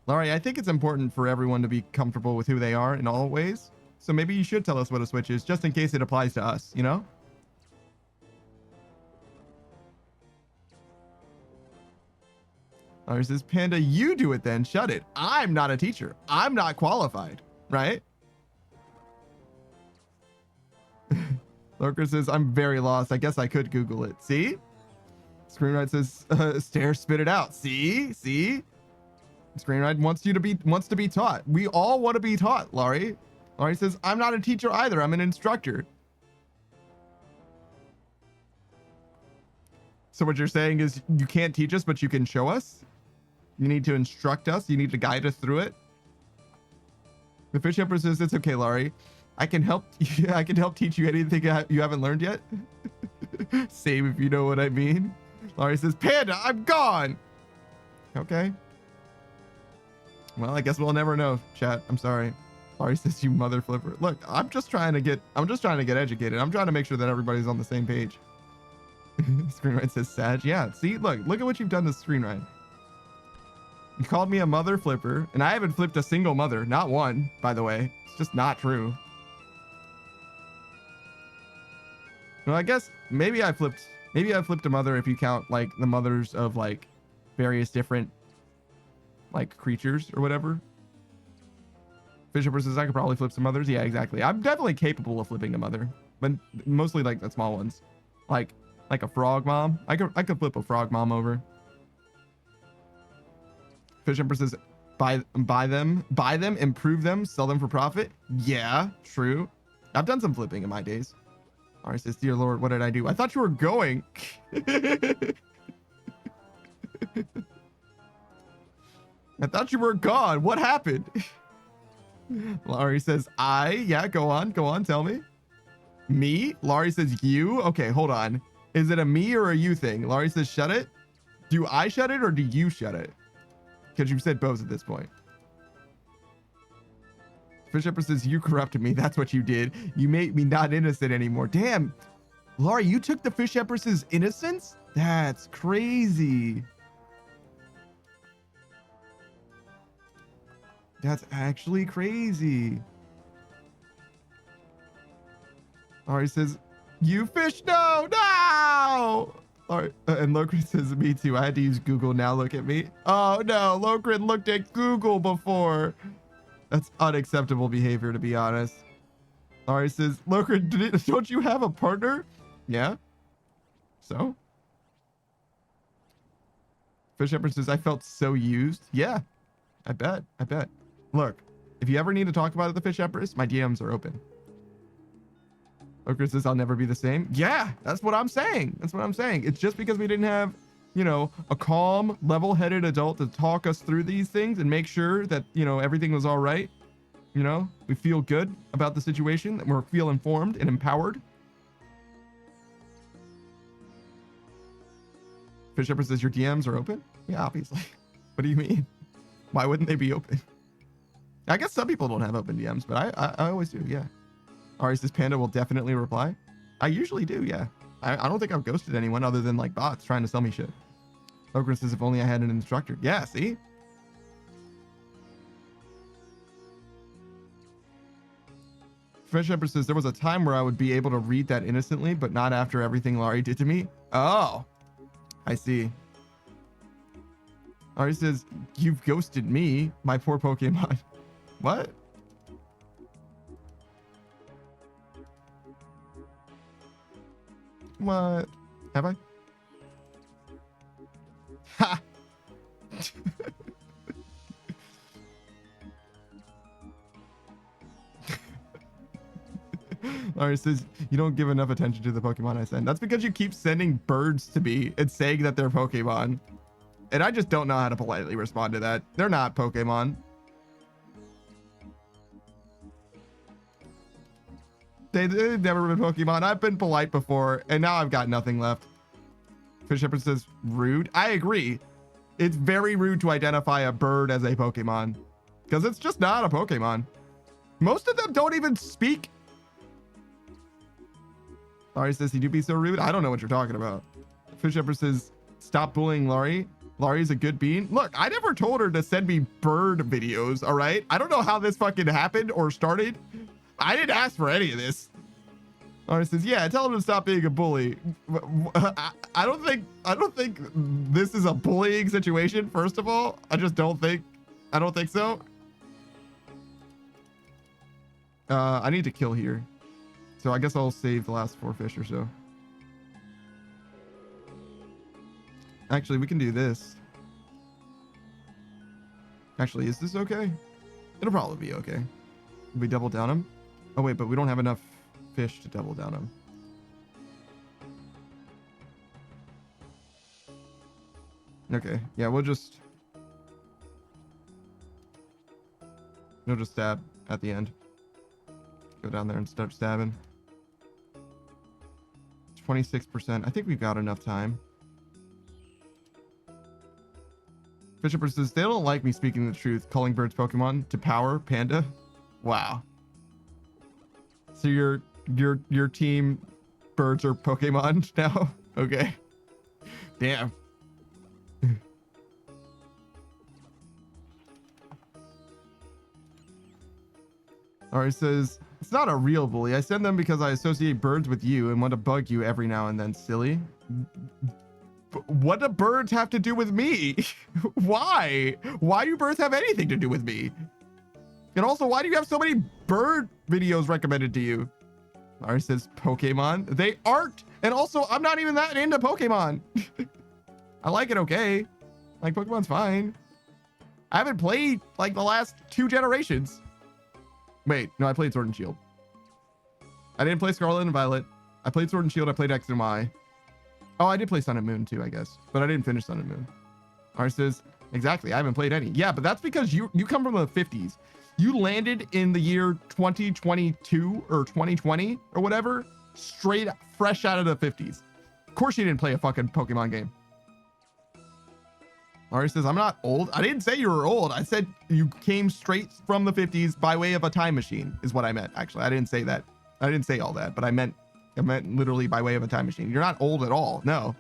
Laurie, I think it's important for everyone to be comfortable with who they are in all ways. So maybe you should tell us what a switch is, just in case it applies to us, you know? Laurie says, Panda, you do it then. Shut it. I'm not a teacher. I'm not qualified, right? Lurker says, I'm very lost. I guess I could Google it. See? Screenwrite says, stare, spit it out. See? See? Screenwrite wants to be taught. We all want to be taught, Laurie. Laurie says, I'm not a teacher either. I'm an instructor. So what you're saying is you can't teach us, but you can show us? You need to instruct us? You need to guide us through it? The Fish Emperor says, it's okay, Laurie. I can help teach you anything you haven't learned yet. Same if you know what I mean. Laurie says, Panda, I'm gone. Okay. Well, I guess we'll never know, chat. I'm sorry. Laurie says, you mother flipper. Look, I'm just trying to get educated. I'm trying to make sure that everybody's on the same page. Screenwrite says, Sag. Yeah, see, look at what you've done to Screenwrite. You called me a mother flipper, and I haven't flipped a single mother. Not one, by the way. It's just not true. Well, I guess maybe I flipped a mother if you count like the mothers of like various different like creatures or whatever. Fisher says I could probably flip some mothers. Yeah, exactly. I'm definitely capable of flipping a mother, but mostly like the small ones, like a frog mom. I could flip a frog mom over. Fish Emperor says, buy them, improve them, sell them for profit. Yeah, true. I've done some flipping in my days. All right, says, dear Lord, what did I do? I thought you were going. I thought you were gone. What happened? Laurie says, yeah, go on, tell me. Me? Laurie says, you? Okay, hold on. Is it a me or a you thing? Laurie says, shut it. Do I shut it or do you shut it? Because you said both at this point. Fish Emperor says, you corrupted me. That's what you did. You made me not innocent anymore. Damn. Laurie, you took the Fish Empress's innocence? That's crazy. That's actually crazy. Laurie says, you fish, no. All right, and Locrin says, me too. I had to use Google. Now look at me. Oh no, Locrin looked at Google before. That's unacceptable behavior, to be honest. Laurie says, Locrin, don't you have a partner? Yeah. So? Fish Emperor says, I felt so used. Yeah, I bet. Look, if you ever need to talk about it, the Fish Empress, my DMs are open. Locrin says, I'll never be the same. Yeah, that's what I'm saying. It's just because we didn't have you know, a calm, level-headed adult to talk us through these things and make sure that, you know, everything was all right. You know, we feel good about the situation, that we feel informed and empowered. Fish Shepherd says your DMs are open. Yeah, obviously. What do you mean? Why wouldn't they be open? I guess some people don't have open DMs, but I always do. Yeah. Ari says Panda will definitely reply. I usually do. Yeah. I don't think I've ghosted anyone other than like bots trying to sell me shit. Ogren says if only I had an instructor. Yeah. See. Fresh Shepherd says there was a time where I would be able to read that innocently, but not after everything Laurie did to me. Oh, I see. Ari says you've ghosted me, my poor Pokemon. What? What? Have I? Ha! Laurie says you don't give enough attention to the Pokemon I send. That's because you keep sending birds to me and saying that they're Pokemon. And I just don't know how to politely respond to that. They're not Pokemon. They've never been Pokemon. I've been polite before, and now I've got nothing left. Fish Shepherd says rude. I agree. It's very rude to identify a bird as a Pokemon because it's just not a Pokemon. Most of them don't even speak. Laurie says, he'd be so rude. I don't know what you're talking about. Fish Shepherd says, stop bullying Laurie. Laurie's a good bean. Look, I never told her to send me bird videos, all right? I don't know how this fucking happened or started. I didn't ask for any of this. Laurie says, yeah, tell him to stop being a bully. I don't think this is a bullying situation, first of all. I don't think so. I need to kill here. So I guess I'll save the last 4 fish or so. Actually, we can do this. Actually, is this okay? It'll probably be okay. We double down them. Oh wait, but we don't have enough fish to double down them. Okay, yeah, we'll just stab at the end. Go down there and start stabbing. 26%. I think we've got enough time. Fisher says they don't like me speaking the truth, calling birds Pokemon to power Panda. Wow. So your team birds are Pokemon now? Okay. Damn. Alright, says it's not a real bully. I send them because I associate birds with you and want to bug you every now and then, silly. What do birds have to do with me? Why? Why do birds have anything to do with me? And also, why do you have so many bird videos recommended to you? Larry says Pokemon. They aren't. And also, I'm not even that into Pokemon. I like it okay. Like, Pokemon's fine. I haven't played, like, the last 2 generations. Wait, no, I played Sword and Shield. I didn't play Scarlet and Violet. I played Sword and Shield. I played X and Y. Oh, I did play Sun and Moon too, I guess. But I didn't finish Sun and Moon. Ours says, exactly, I haven't played any. Yeah, but that's because you come from the 50s. You landed in the year 2022 or 2020 or whatever, straight fresh out of the 50s. Of course you didn't play a fucking Pokemon game. Laurie says, I'm not old. I didn't say you were old. I said you came straight from the 50s by way of a time machine is what I meant. Actually, I didn't say that. I didn't say all that, but I meant literally by way of a time machine. You're not old at all. No.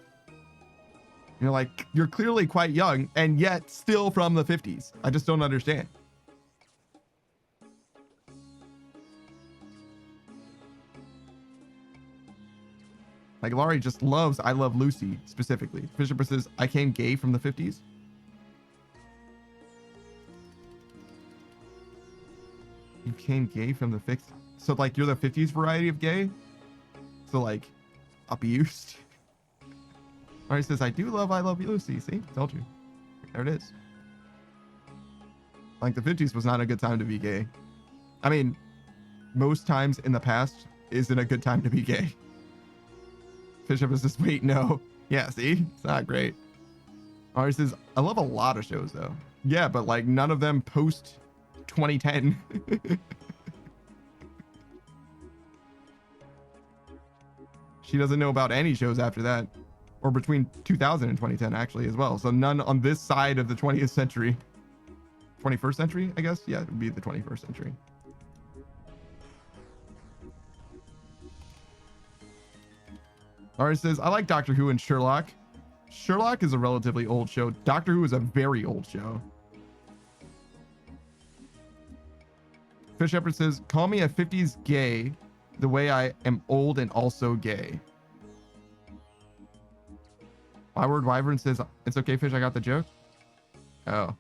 You're like, you're clearly quite young and yet still from the 50s. I just don't understand. Like Laurie just loves I Love Lucy specifically. Fisher says, I came gay from the 50s. You came gay from the 50s. So like you're the 50s variety of gay? So like abused. Laurie says, I do love I Love Lucy. See, told you. There it is. Like the 50s was not a good time to be gay. I mean, most times in the past isn't a good time to be gay. Fisher was just, wait, no. Yeah, see? It's not great. Ari says, I love a lot of shows though. Yeah, but like none of them post 2010. She doesn't know about any shows after that, or between 2000 and 2010 actually as well. So none on this side of the 20th century. 21st century, I guess. Yeah, it would be the 21st century. Ari says, I like Doctor Who and Sherlock. Sherlock is a relatively old show. Doctor Who is a very old show. Fish Shepherd says, call me a 50s gay the way I am old and also gay. Wyward Wyvern says, it's okay, Fish, I got the joke. Oh.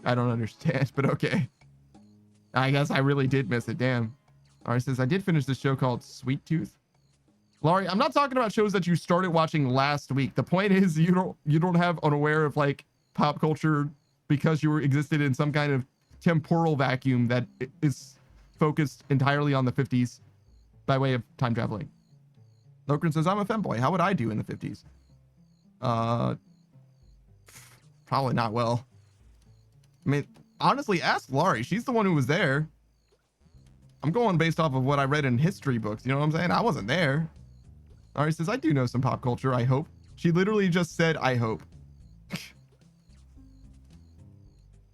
I don't understand, but okay. I guess I really did miss it. Damn. Laurie says, I did finish this show called Sweet Tooth. Laurie, I'm not talking about shows that you started watching last week. The point is you don't have unaware of like pop culture because you were existed in some kind of temporal vacuum that is focused entirely on the 50s by way of time traveling. Lokran says, I'm a femboy. How would I do in the 50s? Probably not well. I mean, honestly, ask Laurie. She's the one who was there. I'm going based off of what I read in history books. You know what I'm saying? I wasn't there. Laurie says, I do know some pop culture, I hope. She literally just said, I hope.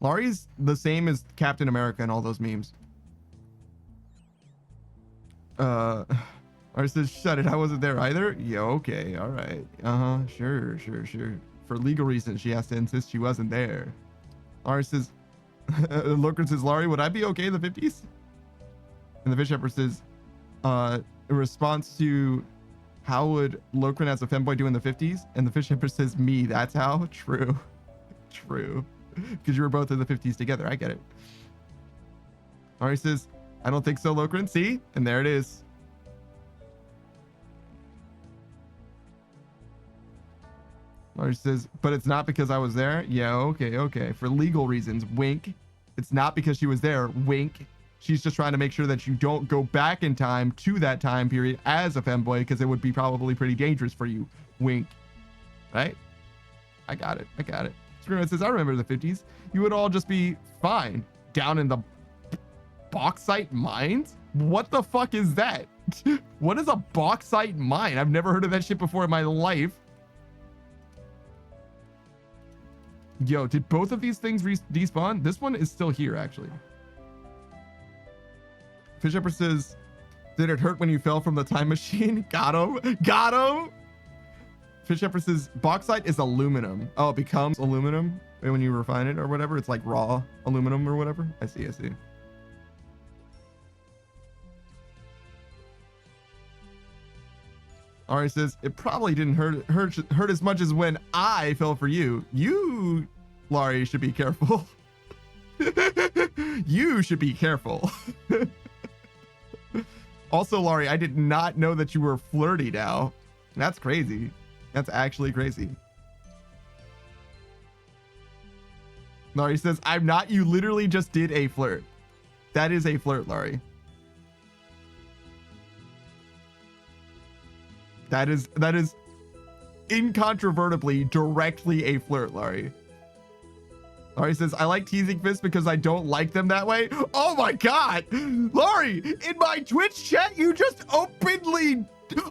Laurie's the same as Captain America and all those memes. Laurie says, shut it. I wasn't there either. Yeah, okay. All right. Sure. For legal reasons, she has to insist she wasn't there. Laurie says, Lurker says, Laurie, would I be okay in the 50s? And the Fish Shepherd says, in response to how would Lokran as a femboy do in the 50s? And the Fish Shepherd says, me, that's how? True. Because you were both in the 50s together. I get it. Ari says, I don't think so, Lokran. See? And there it is. Ari says, but it's not because I was there? Yeah, okay. For legal reasons, wink. It's not because she was there, wink. She's just trying to make sure that you don't go back in time to that time period as a femboy because it would be probably pretty dangerous for you. Wink. Right? I got it. Screamer says, I remember the 50s. You would all just be fine. Down in the bauxite mines? What the fuck is that? What is a bauxite mine? I've never heard of that shit before in my life. Yo, did both of these things despawn? This one is still here, actually. Fish Shepherd says, did it hurt when you fell from the time machine? Got him. Fish Shepherd says, bauxite is aluminum. Oh, it becomes aluminum when you refine it or whatever. It's like raw aluminum or whatever. I see. Ari says, it probably didn't hurt as much as when I fell for you. You, Laurie, should be careful. You should be careful. Also, Laurie, I did not know that you were flirty now. That's crazy. That's actually crazy. Laurie says, I'm not. You literally just did a flirt. That is a flirt, Laurie. That is incontrovertibly directly a flirt, Laurie. Laurie says, I like teasing fists because I don't like them that way. Oh my God. Laurie, in my Twitch chat, you just openly...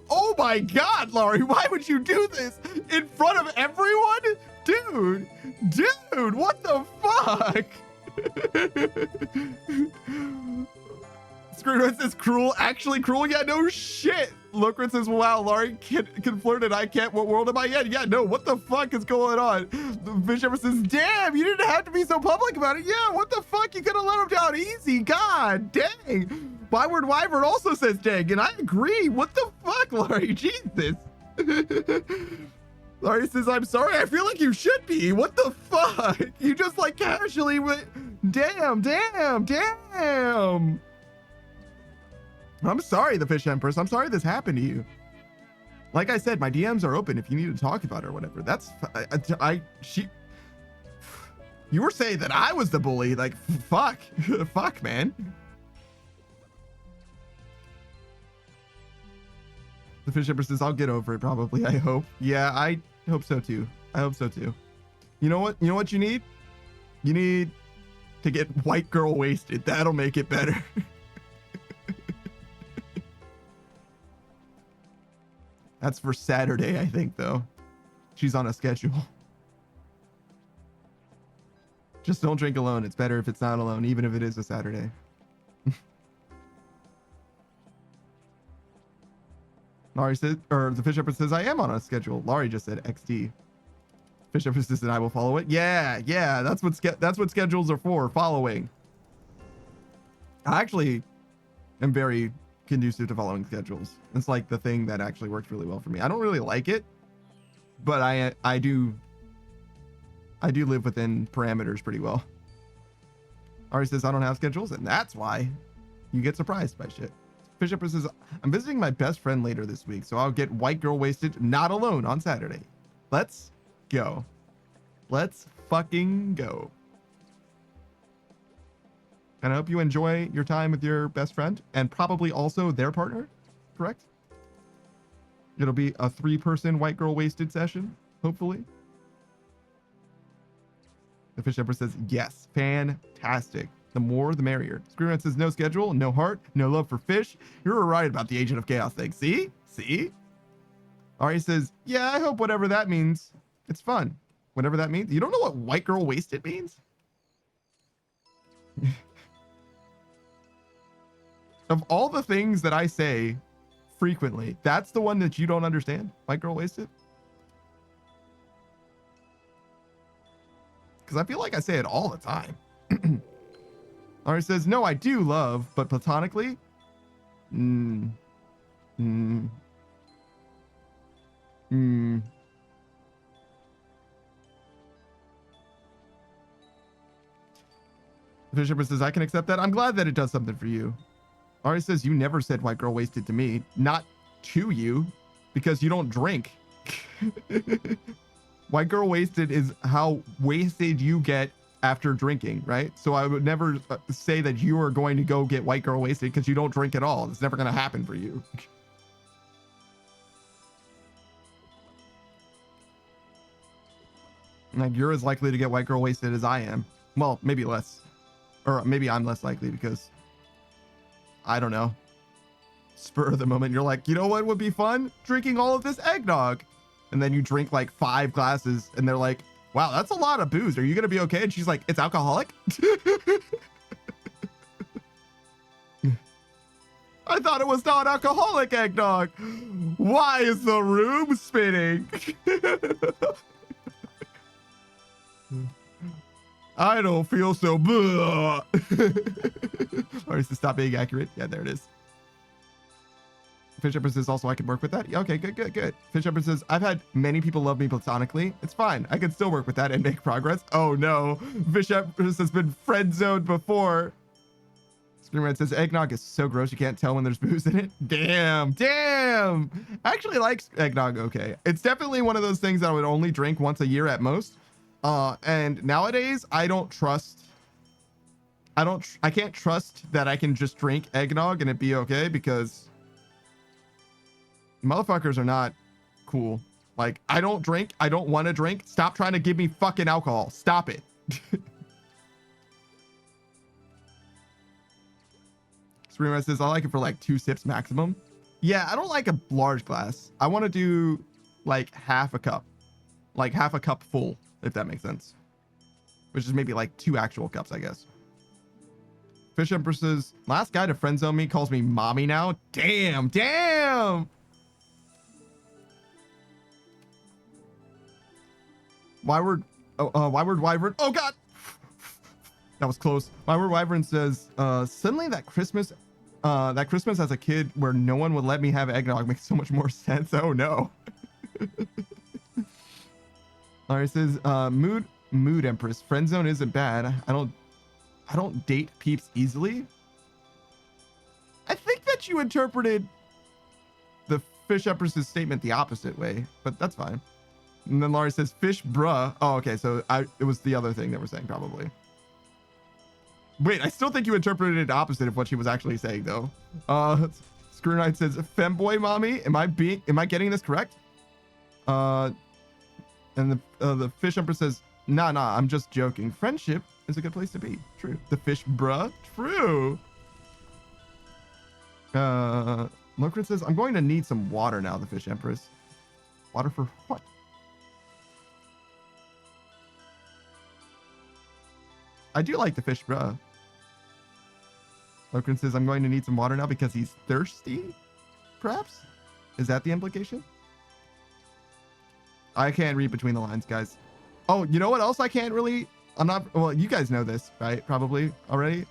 Oh my God, Laurie, why would you do this in front of everyone? Dude, what the fuck? Screwdriver says, cruel, actually cruel? Yeah, no shit. Lokran says, wow, Laurie can flirt and I can't. What world am I in? Yeah, no, what the fuck is going on? The Fish ever says, damn, you didn't have to be so public about it. Yeah, what the fuck? You could have let him down easy. God dang. Byword Wyvern also says dang, and I agree. What the fuck, Laurie? Jesus. Laurie says, I'm sorry. I feel like you should be. What the fuck? You just like casually went, damn. I'm sorry, the Fish Empress. I'm sorry this happened to you. Like I said, my DMs are open if you need to talk about it or whatever. That's you were saying that I was the bully. Like, fuck, man. The fish empress says, I'll get over it probably, I hope. Yeah, I hope so too. I hope so too. You know what? You know what you need? You need to get white girl wasted. That'll make it better. That's for Saturday, I think, though. She's on a schedule. Just don't drink alone. It's better if it's not alone, even if it is a Saturday. Laurie says, or the fish empress says, I am on a schedule. Laurie just said XD. Fish empress says, and I will follow it. Yeah, that's what schedules are for, following. I actually am very conducive to following schedules. It's like the thing that actually works really well for me. I don't really like it, but I do live within parameters pretty well. Ari says, I don't have schedules, and that's why you get surprised by shit. Fish empress says, I'm visiting my best friend later this week, so I'll get white girl wasted not alone on Saturday. Let's go. Let's fucking go. And I hope you enjoy your time with your best friend and probably also their partner, correct? It'll be a 3-person white girl wasted session, hopefully. The fish empress says, yes, fantastic. The more, the merrier. Screwman says, no schedule, no heart, no love for fish. You're right about the Agent of Chaos thing. See? See? Ari says, yeah, I hope whatever that means, it's fun. Whatever that means. You don't know what white girl wasted means? Of all the things that I say frequently, that's the one that you don't understand? White girl wasted? Because I feel like I say it all the time. Ari says, no, I do love, but platonically? The fish empress says, I can accept that. I'm glad that it does something for you. Ari says, you never said white girl wasted to me. Not to you, because you don't drink. White girl wasted is how wasted you get after drinking, right? So I would never say that you are going to go get white girl wasted because you don't drink at all. It's never going to happen for you. Like, you're as likely to get white girl wasted as I am. Well, maybe less. Or maybe I'm less likely because, I don't know, spur of the moment, you're like, you know what would be fun? Drinking all of this eggnog. And then you drink like 5 glasses and they're like, wow, that's a lot of booze. Are you going to be okay? And she's like, it's alcoholic? I thought it was non-alcoholic eggnog. Why is the room spinning? I don't feel so good. Or is to stop being accurate? Yeah, there it is. Fish empress says also I can work with that. Yeah, okay, good. Fish empress says, I've had many people love me platonically. It's fine. I can still work with that and make progress. Oh no. Fish empress has been friend zoned before. Screamhead says, eggnog is so gross you can't tell when there's booze in it. Damn. I actually like eggnog okay. It's definitely one of those things that I would only drink once a year at most. And nowadays I can't trust that I can just drink eggnog and it be okay, because motherfuckers are not cool. Like, I don't drink. I don't want to drink. Stop trying to give me fucking alcohol. Stop it. Screamer says, I like it for like 2 sips maximum. Yeah, I don't like a large glass. I want to do like half a cup. Like half a cup full, if that makes sense. Which is maybe like 2 actual cups, I guess. Fish Empress says, last guy to friend zone me calls me mommy now. Damn. Wyward Wyvern. Oh god, that was close. Wyward Wyvern says, suddenly that Christmas as a kid where no one would let me have eggnog makes so much more sense. Oh no. All right, it says, mood Empress, friend zone isn't bad. I don't date peeps easily. I think that you interpreted the Fish Empress's statement the opposite way, but that's fine. And then Laurie says, fish bruh. Oh, okay. So it was the other thing that we're saying probably. Wait, I still think you interpreted it opposite of what she was actually saying though. Screw Knight says, femboy mommy. Am I getting this correct? And the Fish Empress says, nah, I'm just joking. Friendship is a good place to be. True. The Fish Bruh. True. Lokrin says, I'm going to need some water now, the Fish Empress. Water for what? I do like the Fish Bruh. Lokrin says, I'm going to need some water now because he's thirsty? Perhaps? Is that the implication? I can't read between the lines, guys. Oh, you know what else I can't really... well, you guys know this, right? Probably already.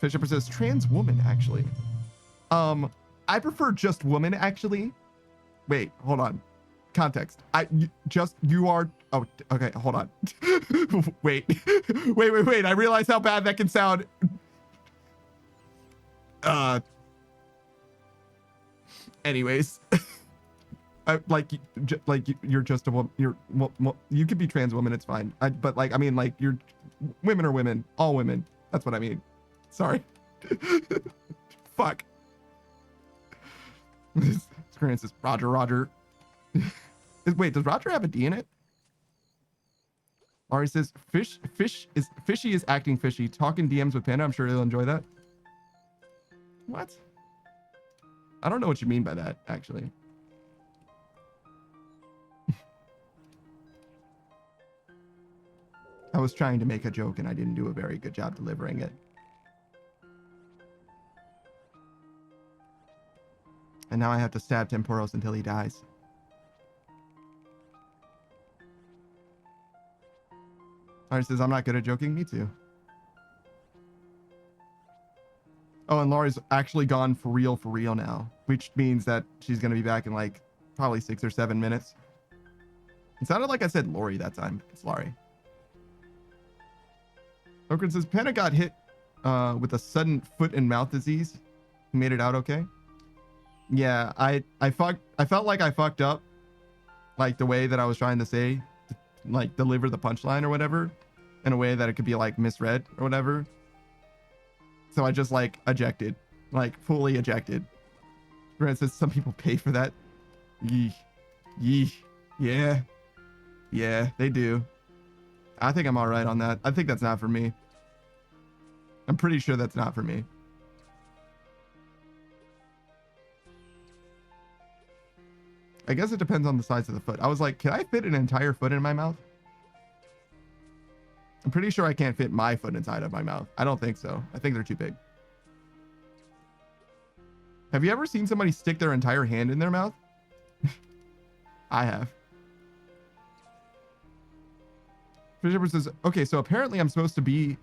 Fish Empress says, trans woman, actually. I prefer just woman, actually. Wait, hold on. Context. You are... Oh, okay, hold on. Wait. Wait. I realize how bad that can sound. Anyways. You're just a woman. You could be trans woman, it's fine. But like, I mean, like, you're... Women are women. All women. That's what I mean. Sorry. Fuck. This experience is Roger. Wait, does Roger have a D in it? Ari says, Fishy is acting fishy. Talking DMs with Panda. I'm sure he'll enjoy that. What? I don't know what you mean by that, actually. I was trying to make a joke and I didn't do a very good job delivering it. And now I have to stab Temporos until he dies. Laurie says, I'm not good at joking. Me too. Oh, and Laurie's actually gone for real now, which means that she's going to be back in like probably 6 or 7 minutes. It sounded like I said Laurie that time. It's Laurie. Okran says, Panda got hit with a sudden foot and mouth disease. He made it out okay. Yeah, I felt like I fucked up, like the way that I was trying to say, like deliver the punchline or whatever, in a way that it could be like misread or whatever. So I just like ejected, like fully ejected. Grant says some people pay for that. Yee. Yeah, they do. I think I'm all right on that. I think that's not for me. I'm pretty sure that's not for me. I guess it depends on the size of the foot. I was like, can I fit an entire foot in my mouth? I'm pretty sure I can't fit my foot inside of my mouth. I don't think so. I think they're too big. Have you ever seen somebody stick their entire hand in their mouth? I have. Fisher says, okay, so apparently I'm supposed to be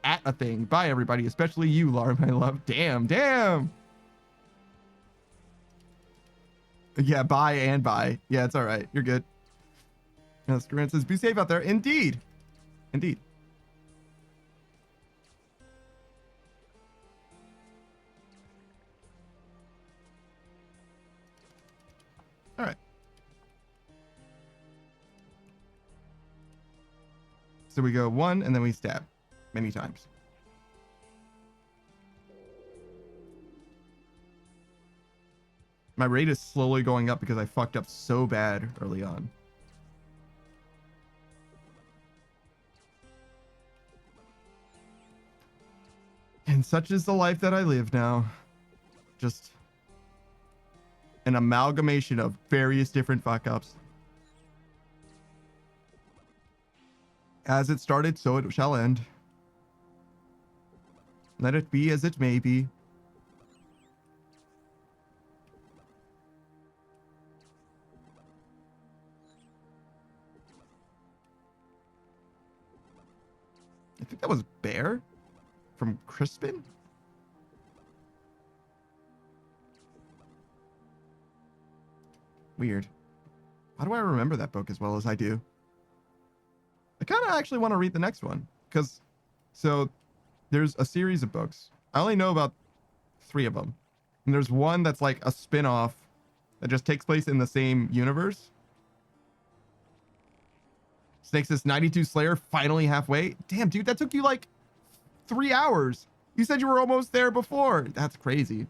at a thing. Bye, everybody, especially you, Laura, my love. Damn. Yeah, bye and bye. Yeah, it's all right. You're good. Yes, Grant says, be safe out there. Indeed. All right. So we go 1 and then we stab many times. My rate is slowly going up because I fucked up so bad early on. And such is the life that I live now. Just an amalgamation of various different fuck ups. As it started, so it shall end. Let it be as it may be. I think that was Bear from Crispin. Weird. Why do I remember that book as well as I do? I kind of actually want to read the next one because so there's a series of books. I only know about 3 of them. And there's one that's like a spin-off that just takes place in the same universe. Snakes says 92 Slayer finally halfway. Damn, dude, that took you like 3 hours. You said you were almost there before. That's crazy.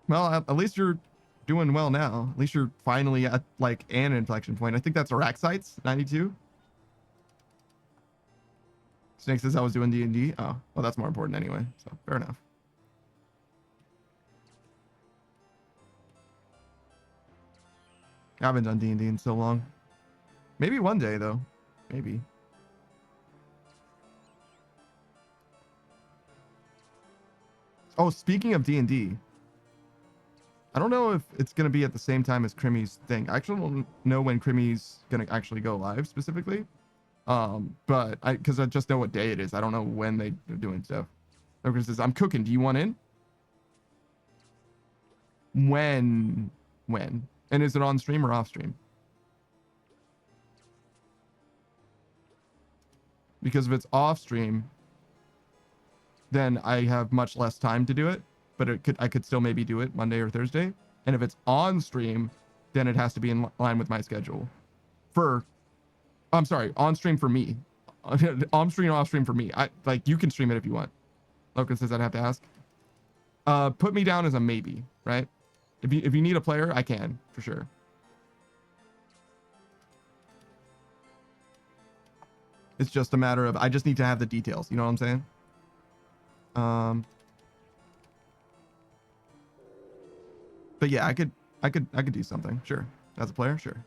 Well, at least you're doing well now. At least you're finally at like an inflection point. I think that's Iraq sites 92. Snake says I was doing D&D. Oh, well, that's more important anyway. So fair enough. I haven't done D&D in so long. Maybe one day though. Maybe. Oh, speaking of D&D, I don't know if it's going to be at the same time as Crimmy's thing. I actually don't know when Crimmy's going to actually go live specifically. But because I just know what day it is. I don't know when they're doing stuff. Everyone says, I'm cooking. Do you want in? When? And is it on stream or off stream? Because if it's off stream, then I have much less time to do it, but I could still maybe do it Monday or Thursday. And if it's on stream, then it has to be in line with my schedule. I'm sorry, on stream for me. On stream, off stream for me. You can stream it if you want. Logan says I'd have to ask. Put me down as a maybe, right? If you need a player, I can for sure. It's just a matter of I just need to have the details. You know what I'm saying? But yeah, I could do something. Sure. As a player, sure.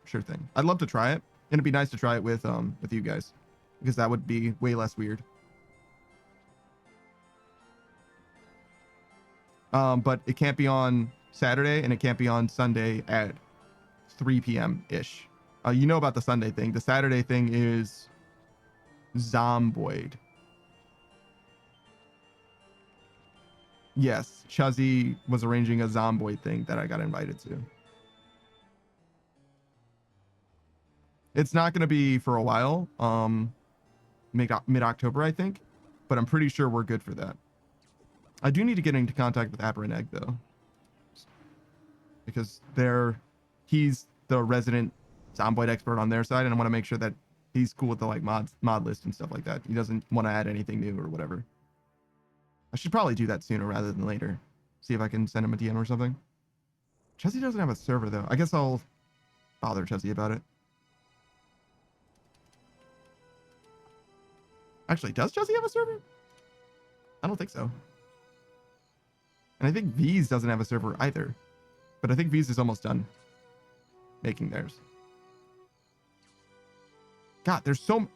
Sure thing. I'd love to try it. And it'd be nice to try it with you guys, because that would be way less weird. But it can't be on Saturday and it can't be on Sunday at 3 p.m. ish. You know about the Sunday thing. The Saturday thing is Zomboid. Yes, Chuzzy was arranging a Zomboid thing that I got invited to. It's not going to be for a while, mid-October, I think, but I'm pretty sure we're good for that. I do need to get into contact with Apper and Egg, though, because he's the resident Zomboid expert on their side, and I want to make sure that he's cool with the like mod list and stuff like that. He doesn't want to add anything new or whatever. I should probably do that sooner rather than later. See if I can send him a DM or something. Chuzzy doesn't have a server, though. I guess I'll bother Chuzzy about it. Actually, does Chuzzy have a server? I don't think so. And I think V's doesn't have a server either. But I think V's is almost done making theirs. God,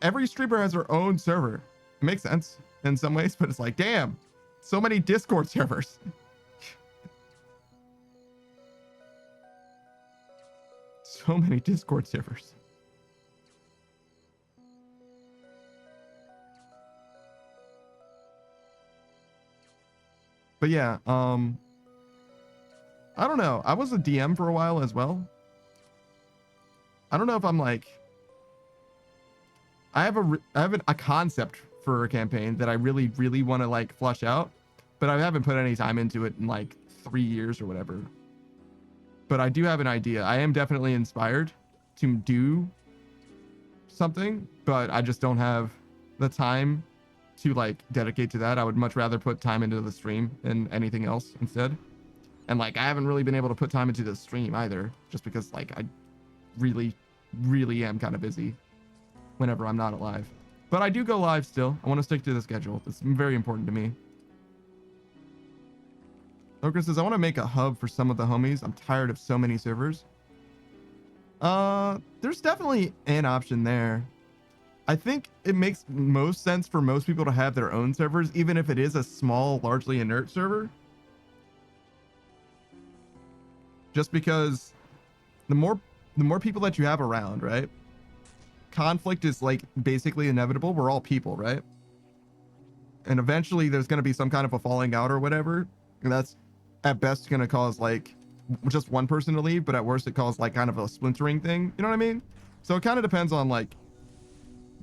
every streamer has their own server. It makes sense in some ways, but it's like, damn, so many Discord servers. So many Discord servers. But yeah, I don't know. I was a DM for a while as well. I don't know if I'm like, I have a concept for a campaign that I really, really want to like flush out, but I haven't put any time into it in like 3 years or whatever. But I do have an idea. I am definitely inspired to do something, but I just don't have the time to like dedicate to that. I would much rather put time into the stream than anything else instead. And like I haven't really been able to put time into the stream either, just because like I really, really am kind of busy whenever I'm not live. But I do go live still. I want to stick to the schedule. It's very important to me. Ogre says, I want to make a hub for some of the homies. I'm tired of so many servers. There's definitely an option there. I think it makes most sense for most people to have their own servers, even if it is a small, largely inert server. Just because the more people that you have around, right? Conflict is like basically inevitable. We're all people, right? And eventually there's going to be some kind of a falling out or whatever. And that's at best going to cause like just one person to leave, but at worst it causes like kind of a splintering thing. You know what I mean? So it kind of depends on like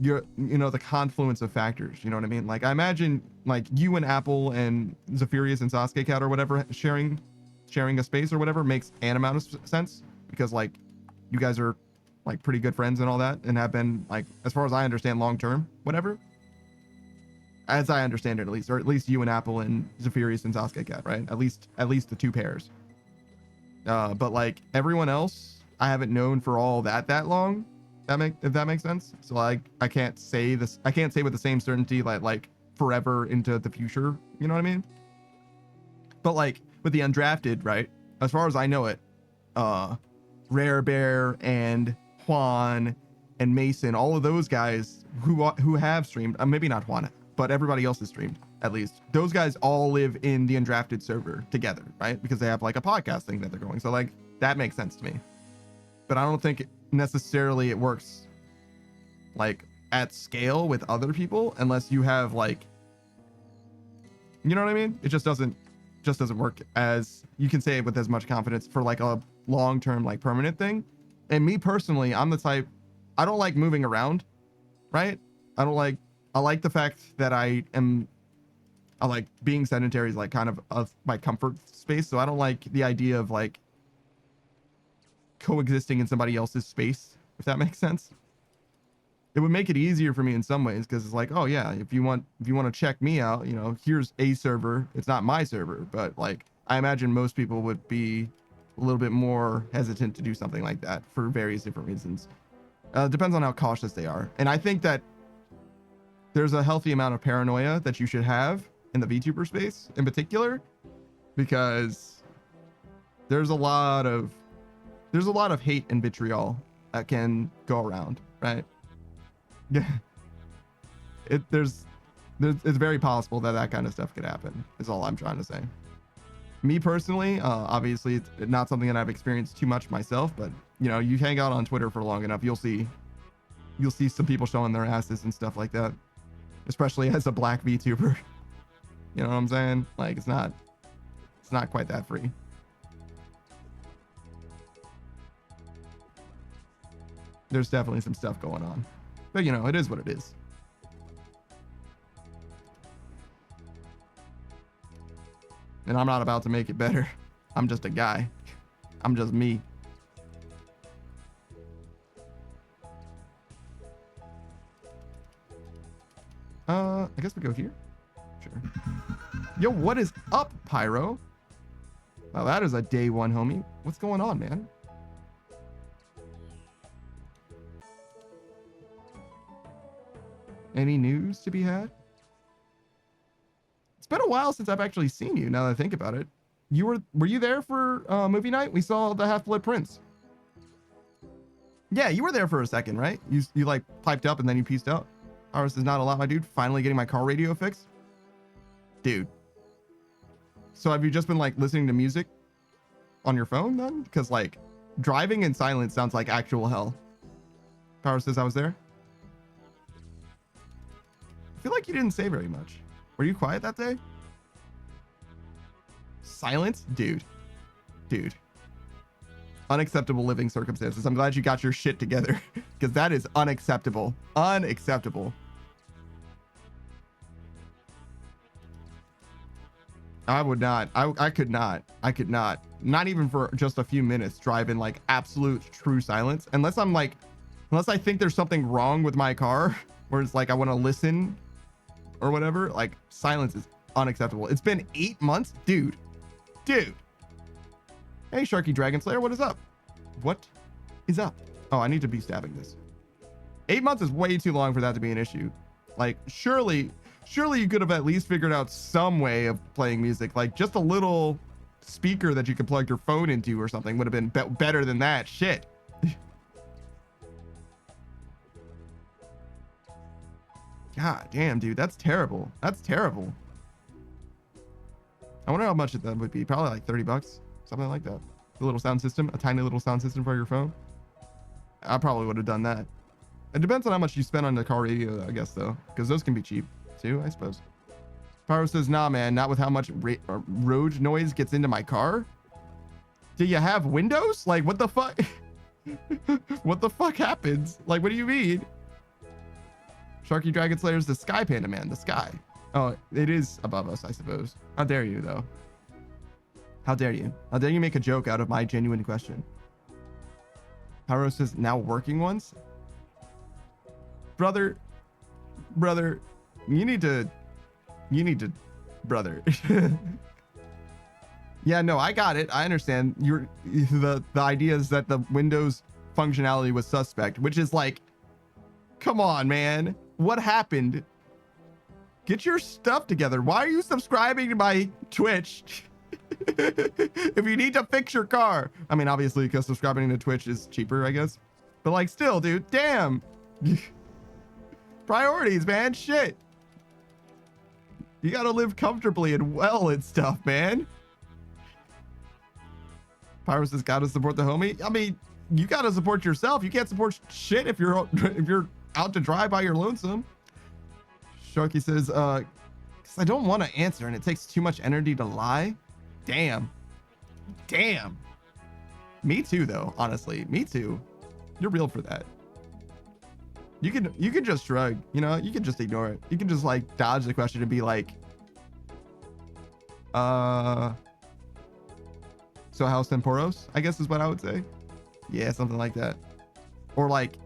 the confluence of factors. You know what I mean? Like I imagine like you and Apple and Zephyrus and Sasuke Cat or whatever sharing a space or whatever makes an amount of sense, because like you guys are like pretty good friends and all that, and have been like, as far as I understand, long term, whatever. As I understand it, at least, or at least you and Apple and Zephyrus and Sasuke Cat, right? At least the two pairs. But like everyone else, I haven't known for all that long. If that makes sense. So like, I can't say this. I can't say with the same certainty like forever into the future. You know what I mean? But like with the undrafted, right? As far as I know it, Rare Bear and Juan and Mason, all of those guys who have streamed, maybe not Juan, but everybody else has streamed at least. Those guys all live in the undrafted server together, right? Because they have like a podcast thing that they're going. So like that makes sense to me. But I don't think necessarily it works like at scale with other people unless you have like, you know what I mean? It just doesn't work as you can say it with as much confidence for like a long-term like permanent thing. And me personally, I'm the type, I don't like moving around, right? I like the fact that I like being sedentary is like kind of my comfort space. So I don't like the idea of like coexisting in somebody else's space, if that makes sense. It would make it easier for me in some ways because it's like, oh yeah, if you want to check me out, you know, here's a server. It's not my server, but like I imagine most people would be a little bit more hesitant to do something like that for various different reasons. Depends on how cautious they are. And I think that there's a healthy amount of paranoia that you should have in the VTuber space in particular, because there's a lot of hate and vitriol that can go around, right? Yeah. It's very possible that kind of stuff could happen, is all I'm trying to say. Me personally, obviously it's not something that I've experienced too much myself, but you know, you hang out on Twitter for long enough, you'll see some people showing their asses and stuff like that, especially as a black VTuber. You know what I'm saying? Like it's not quite that free. There's definitely some stuff going on, but you know, it is what it is. And I'm not about to make it better. I'm just a guy. I'm just me. I guess we go here. Sure. Yo, what is up, Pyro? Now that is a day one, homie. What's going on, man? Any news to be had? It's been a while since I've actually seen you, now that I think about it. Were you there for movie night? We saw the Half-Blood Prince. Yeah, you were there for a second, right? You like piped up and then you peaced out. Ours is not a lot, my dude. Finally getting my car radio fixed. Dude. So have you just been like listening to music on your phone then? Because like driving in silence sounds like actual hell. Power says I was there. I feel like you didn't say very much. Were you quiet that day? Silence? Dude. Unacceptable living circumstances. I'm glad you got your shit together because that is unacceptable. Unacceptable. I would not. I could not. Not even for just a few minutes drive in like absolute true silence. Unless I think there's something wrong with my car where it's like I want to listen or whatever. Like silence is unacceptable. It's been 8 months, dude. Hey, Sharky Dragon Slayer, what is up? What is up? Oh, I need to be stabbing this. 8 months is way too long for that to be an issue. Like, surely you could have at least figured out some way of playing music, like just a little speaker that you could plug your phone into or something would have been better than that shit. God damn, dude, that's terrible. I wonder how much that would be. Probably like $30, something like that. A little sound system, a tiny little sound system for your phone. I probably would have done that. It depends on how much you spend on the car radio, I guess, though, because those can be cheap too, I suppose. Pyro says, nah, man, not with how much road noise gets into my car. Do you have windows? Like, what the fuck? What the fuck happens? Like, what do you mean? Sharky Dragon Slayer's the Sky Panda Man, the sky. Oh, it is above us, I suppose. How dare you, though? How dare you? How dare you make a joke out of my genuine question? Pyro says now working ones. Brother, you need to, brother. Yeah, no, I got it. I understand. The idea is that the Windows functionality was suspect, which is like, come on, man. What happened? Get your stuff together. Why are you subscribing to my Twitch? If you need to fix your car. I mean, obviously, because subscribing to Twitch is cheaper, I guess. But like, still, dude, damn. Priorities, man. Shit. You gotta live comfortably and well and stuff, man. Pyrus has got to support the homie. I mean, you got to support yourself. You can't support shit if you're out to dry by your lonesome. Sharky says, because I don't want to answer and it takes too much energy to lie. Damn. Me too, though. Honestly, me too. You're real for that. You can just shrug. You know, you can just ignore it. You can just like dodge the question and be like, so how's Temporos? I guess is what I would say. Yeah, something like that. Or like,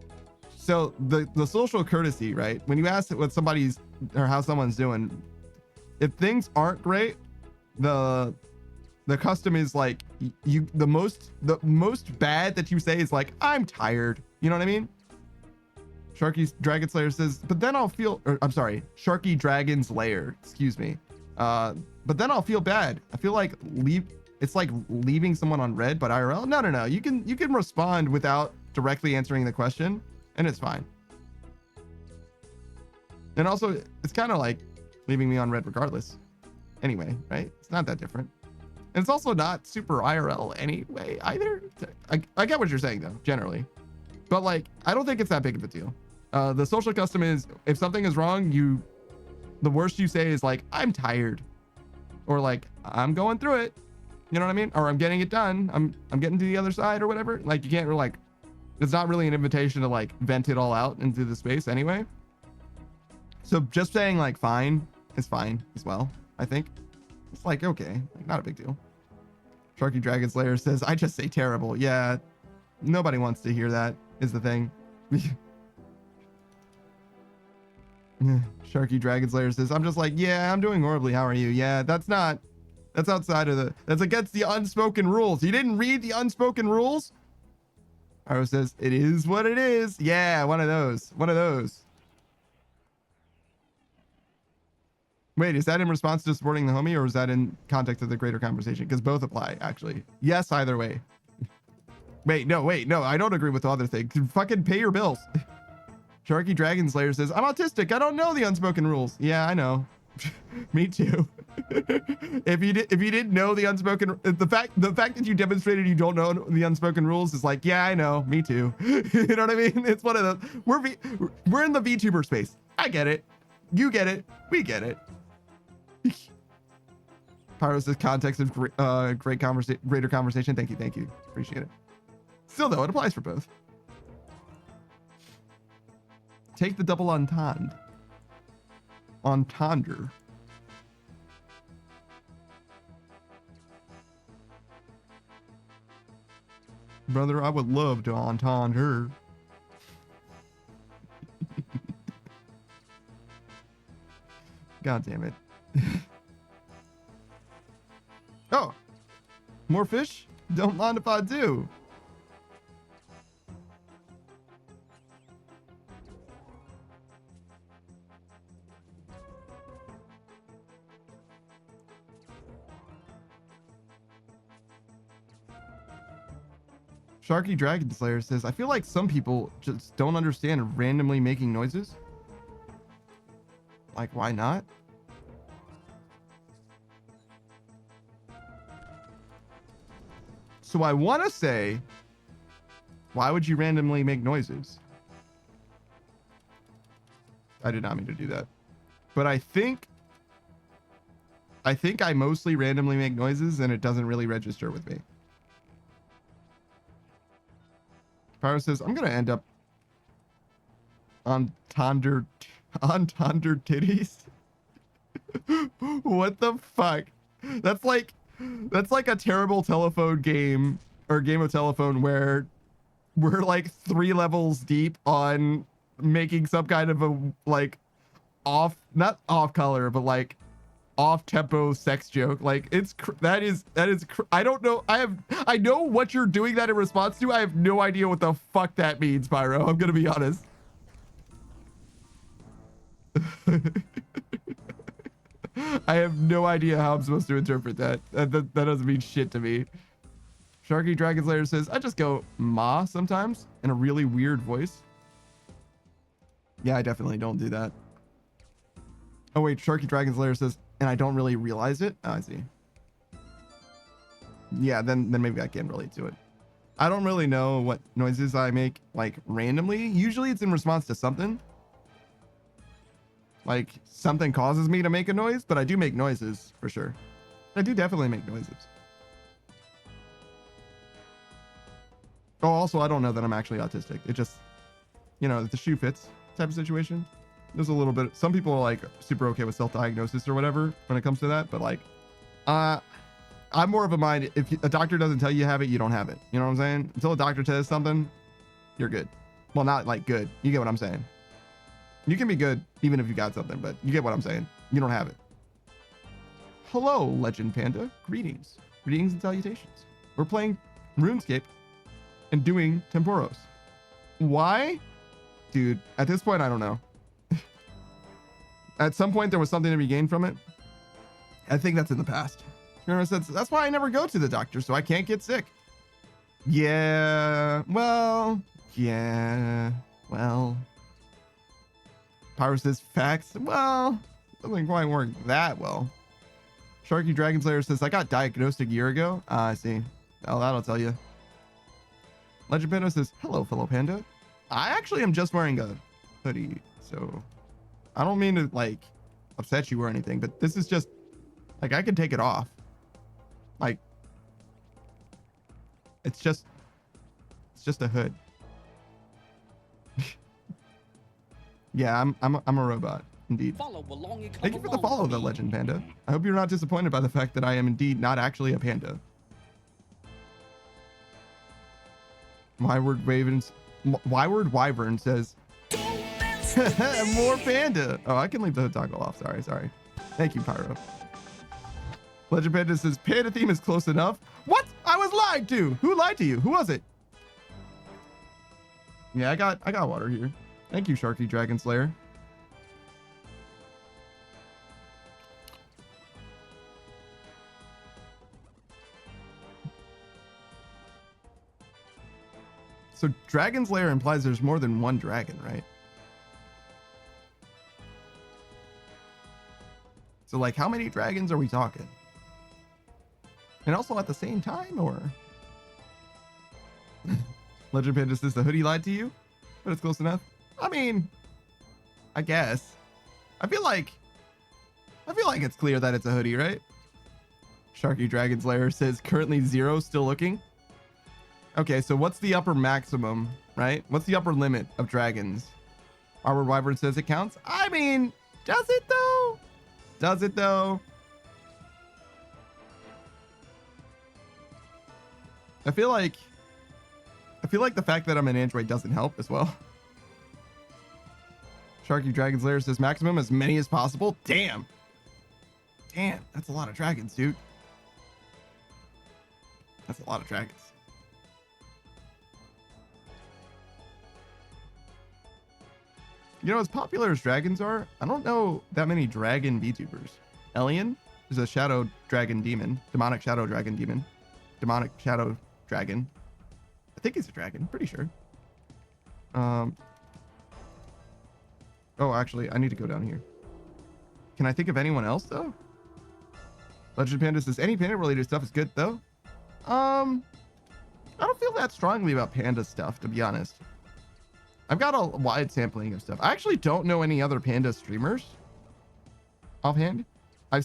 so the social courtesy, right? When you ask what somebody's or how someone's doing, if things aren't great, the custom is like the most bad that you say is like, I'm tired. You know what I mean? Sharky Dragon Slayer says, but then I'll feel, or I'm sorry, Sharky Dragon's Lair, excuse me. But then I'll feel bad. I feel like it's like leaving someone on red, but IRL. No. You can respond without directly answering the question, and it's fine. And also, it's kind of like leaving me on red regardless. Anyway, right? It's not that different. And it's also not super IRL anyway either. I get what you're saying though, generally. But like, I don't think it's that big of a deal. The social custom is if something is wrong, the worst you say is like, I'm tired. Or like, I'm going through it. You know what I mean? Or I'm getting it done. I'm getting to the other side or whatever. Like you can't really like, it's not really an invitation to like vent it all out into the space anyway. So just saying like fine is fine as well, I think. It's like, okay, not a big deal. Sharky Dragon Slayer says, I just say terrible. Yeah, nobody wants to hear that is the thing. Sharky Dragon Slayer says, I'm just like, yeah, I'm doing horribly. How are you? Yeah, that's outside of that's against the unspoken rules. You didn't read the unspoken rules? Aro says, it is what it is. Yeah, one of those. Wait, is that in response to supporting the homie or is that in context of the greater conversation? Because both apply, actually. Yes, either way. Wait, no, I don't agree with the other thing. Fucking pay your bills. Sharky Dragon Slayer says, I'm autistic. I don't know the unspoken rules. Yeah, I know. Me too. If you didn't know the unspoken, the fact that you demonstrated you don't know the unspoken rules is like, yeah, I know. Me too. You know what I mean? It's one of those. We're in the VTuber space. I get it. You get it. We get it. Pyro says context of greater conversation. Thank you. Appreciate it. Still though, it applies for both. Take the double entendre. Entendre. Brother, I would love to entendre. God damn it. Oh, more fish? Don't mind if I do. Sharky Dragon Slayer says, I feel like some people just don't understand randomly making noises. Like, why not? So I want to say, why would you randomly make noises? I did not mean to do that. But I think I mostly randomly make noises and it doesn't really register with me. Pyro says, I'm going to end up on tonder titties. What the fuck? That's like a terrible telephone game or game of telephone where we're like 3 levels deep on making some kind of a like not off color, but like off tempo sex joke. Like it's I don't know. I know what you're doing that in response to. I have no idea what the fuck that means, Pyro. I'm gonna be honest. I have no idea how I'm supposed to interpret that. That doesn't mean shit to me. Sharky Dragon Slayer says, I just go ma sometimes in a really weird voice. Yeah, I definitely don't do that. Oh wait, Sharky Dragon Slayer says, and I don't really realize it. Oh, I see. Yeah, then maybe I can relate to it. I don't really know what noises I make like randomly. Usually it's in response to something. Like something causes me to make a noise, but I do make noises for sure. I do definitely make noises. Oh, also, I don't know that I'm actually autistic. It just, you know, the shoe fits type of situation. There's a little bit, some people are like super okay with self-diagnosis or whatever when it comes to that. But like, I'm more of a mind, if a doctor doesn't tell you have it, you don't have it. You know what I'm saying? Until a doctor says something, you're good. Well, not like good. You get what I'm saying. You can be good even if you got something, but you get what I'm saying. You don't have it. Hello, Legend Panda. Greetings. Greetings and salutations. We're playing RuneScape and doing Temporos. Why? Dude, at this point, I don't know. At some point, there was something to be gained from it. I think that's in the past. That's why I never go to the doctor, so I can't get sick. Yeah, well. Pyro says facts. Well, doesn't quite work that well. Sharky Dragon Slayer says, I got diagnosed a year ago. I see. Oh, that'll tell you. Legend Panda says, hello, fellow panda. I actually am just wearing a hoodie, so I don't mean to like upset you or anything, but this is just like, I can take it off. Like, it's just a hood. Yeah, I'm a robot, indeed. Thank you for the follow, though, Legend Panda. I hope you're not disappointed by the fact that I am indeed not actually a panda. Wyward Wyvern says, more panda. Oh, I can leave the hood toggle off. Sorry. Thank you, Pyro. Legend Panda says, panda theme is close enough. What? I was lied to. Who lied to you? Who was it? Yeah, I got water here. Thank you, Sharky Dragon Slayer. So Dragon's Lair implies there's more than one dragon, right? So like, how many dragons are we talking? And also at the same time, or? Legend Panda says the hoodie lied to you, but it's close enough. I mean, I guess. I feel like it's clear that it's a hoodie, right? Sharky Dragon's Lair says currently 0, still looking. Okay, so what's the upper maximum, right? What's the upper limit of dragons? Our Wyvern says it counts. I mean, does it though? Does it though? I feel like the fact that I'm an android doesn't help as well. Sharky Dragon's Lair says maximum as many as possible. Damn, that's a lot of dragons, dude. That's a lot of dragons. You know, as popular as dragons are, I don't know that many dragon VTubers. Elian is a shadow dragon demon, demonic shadow dragon demon, demonic shadow dragon. I think he's a dragon, pretty sure. Oh, actually, I need to go down here. Can I think of anyone else though? Legend Panda says any panda related stuff is good though. I don't feel that strongly about panda stuff, to be honest. I've got a wide sampling of stuff. I actually don't know any other panda streamers offhand. I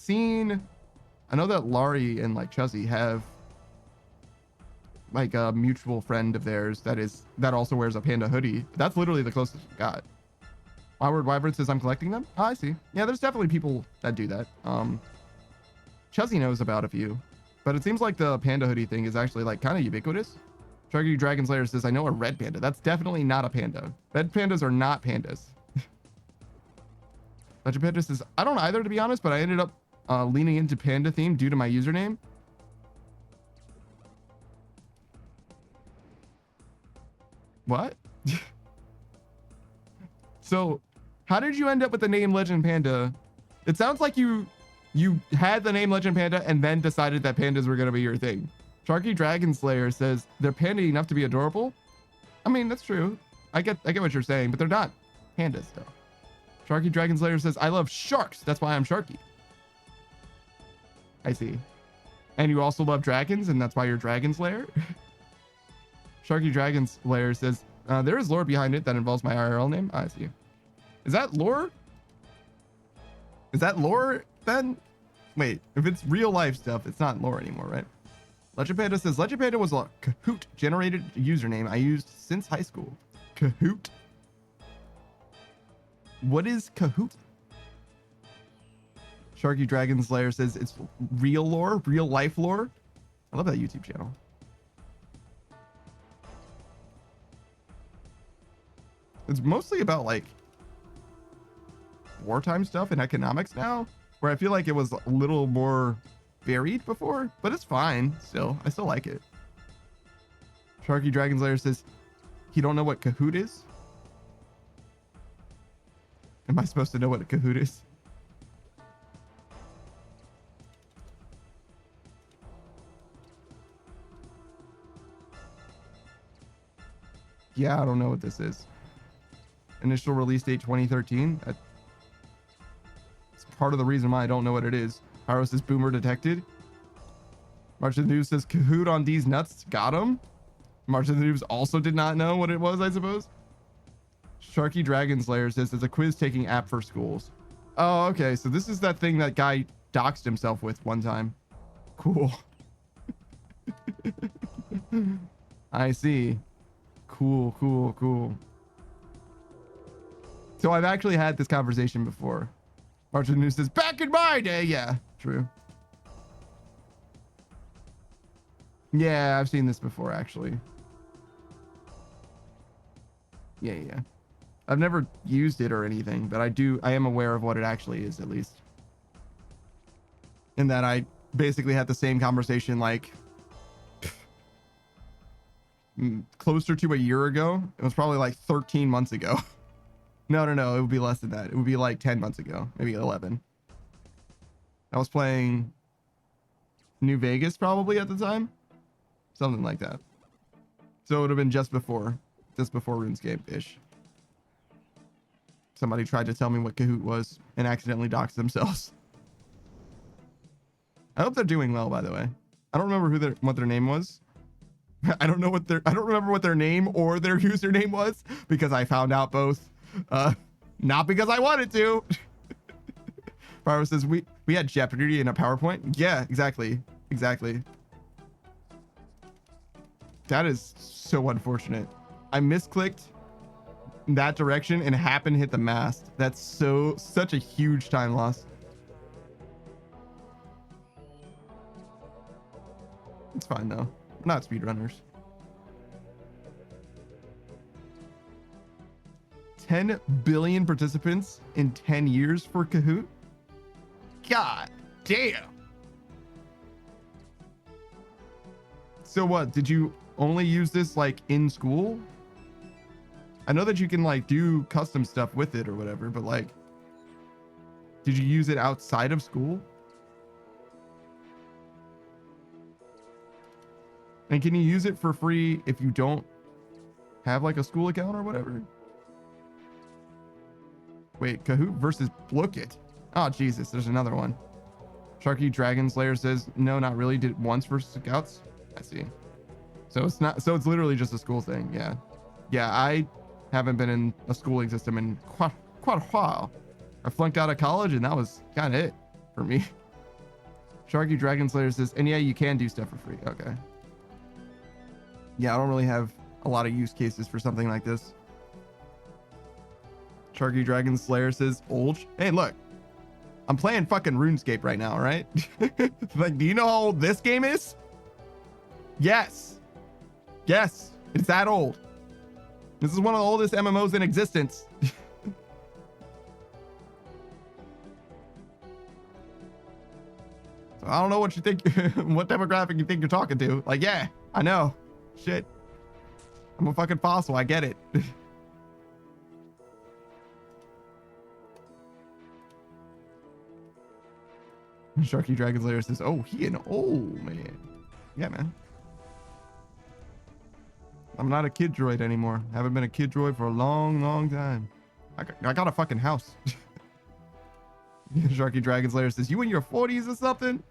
know that Laurie and like Chuzzy have like a mutual friend of theirs that also wears a panda hoodie. That's literally the closest we got. Wyward Wyvern says I'm collecting them. Oh, I see. Yeah, there's definitely people that do that. Chuzzy knows about a few, but it seems like the panda hoodie thing is actually like kind of ubiquitous. Sharky Dragon Slayer says, I know a red panda. That's definitely not a panda. Red pandas are not pandas. Legend Panda says, I don't either, to be honest, but I ended up leaning into panda theme due to my username. What? So how did you end up with the name Legend Panda? It sounds like you had the name Legend Panda and then decided that pandas were going to be your thing. Sharky Dragon Slayer says they're panda enough to be adorable. I mean, that's true. I get what you're saying, but they're not pandas though. Sharky Dragon Slayer says, I love sharks. That's why I'm Sharky. I see. And you also love dragons, and that's why you're Dragon Slayer? Sharky Dragon Slayer says, there is lore behind it that involves my IRL name. I see. Is that lore? Is that lore then? Wait, if it's real life stuff, it's not lore anymore, right? Legend Panda says, Legend Panda was a Kahoot generated username I used since high school. Kahoot? What is Kahoot? Sharky Dragon Slayer says it's real lore, real life lore. I love that YouTube channel. It's mostly about like wartime stuff and economics now, where I feel like it was a little more varied before, but it's fine still. I still like it. Sharky Dragon Slayer says he don't know what Kahoot is. Am I supposed to know what a Kahoot is? Yeah, I don't know what this is. Initial release date 2013. It's part of the reason why I don't know what it is. Pyro says boomer detected. March of the News says Kahoot on D's nuts. Got him. March of the News also did not know what it was, I suppose. Sharky Dragon Slayer says there's a quiz taking app for schools. Oh, okay. So this is that thing that guy doxed himself with one time. Cool. I see. Cool, cool, cool. So I've actually had this conversation before. March of the News says, back in my day. Yeah, true. Yeah, I've seen this before, actually. Yeah. I've never used it or anything, but I am aware of what it actually is, at least. In that I basically had the same conversation like closer to a year ago. It was probably like 13 months ago. No, it would be less than that. It would be like 10 months ago, maybe 11. I was playing New Vegas probably at the time. Something like that. So it would have been just before RuneScape-ish. Somebody tried to tell me what Kahoot was and accidentally doxed themselves. I hope they're doing well, by the way. I don't remember what their name was. I don't remember what their name or their username was because I found out both. Not because I wanted to. Pyro says we had Jeopardy in a PowerPoint. Yeah, exactly. That is so unfortunate. I misclicked in that direction and happened to hit the mast. That's such a huge time loss. It's fine though. We're not speedrunners. 10 billion participants in 10 years for Kahoot? God damn. So what, did you only use this like in school? I know that you can like do custom stuff with it or whatever, but like, did you use it outside of school? And can you use it for free if you don't have like a school account or whatever? Wait, Kahoot versus Blookit. Oh, Jesus, there's another one. Sharky Dragon Slayer says, no, not really. Did it once for Scouts? I see. So it's literally just a school thing. Yeah. I haven't been in a schooling system in quite a while. I flunked out of college and that was kind of it for me. Sharky Dragon Slayer says, and yeah, you can do stuff for free. Okay. Yeah, I don't really have a lot of use cases for something like this. Sharky Dragon Slayer says, Olge. Hey, look, I'm playing fucking RuneScape right now, right? Like, do you know how old this game is? Yes. Yes, it's that old. This is one of the oldest MMOs in existence. So I don't know what you think, what demographic you think you're talking to. Like, yeah, I know. Shit. I'm a fucking fossil. I get it. Sharky Dragon Slayer says, oh, he an old man. Yeah, man. I'm not a kid droid anymore. Haven't been a kid droid for a long, long time. I got a fucking house. Sharky Dragon Slayer says, you in your 40s or something?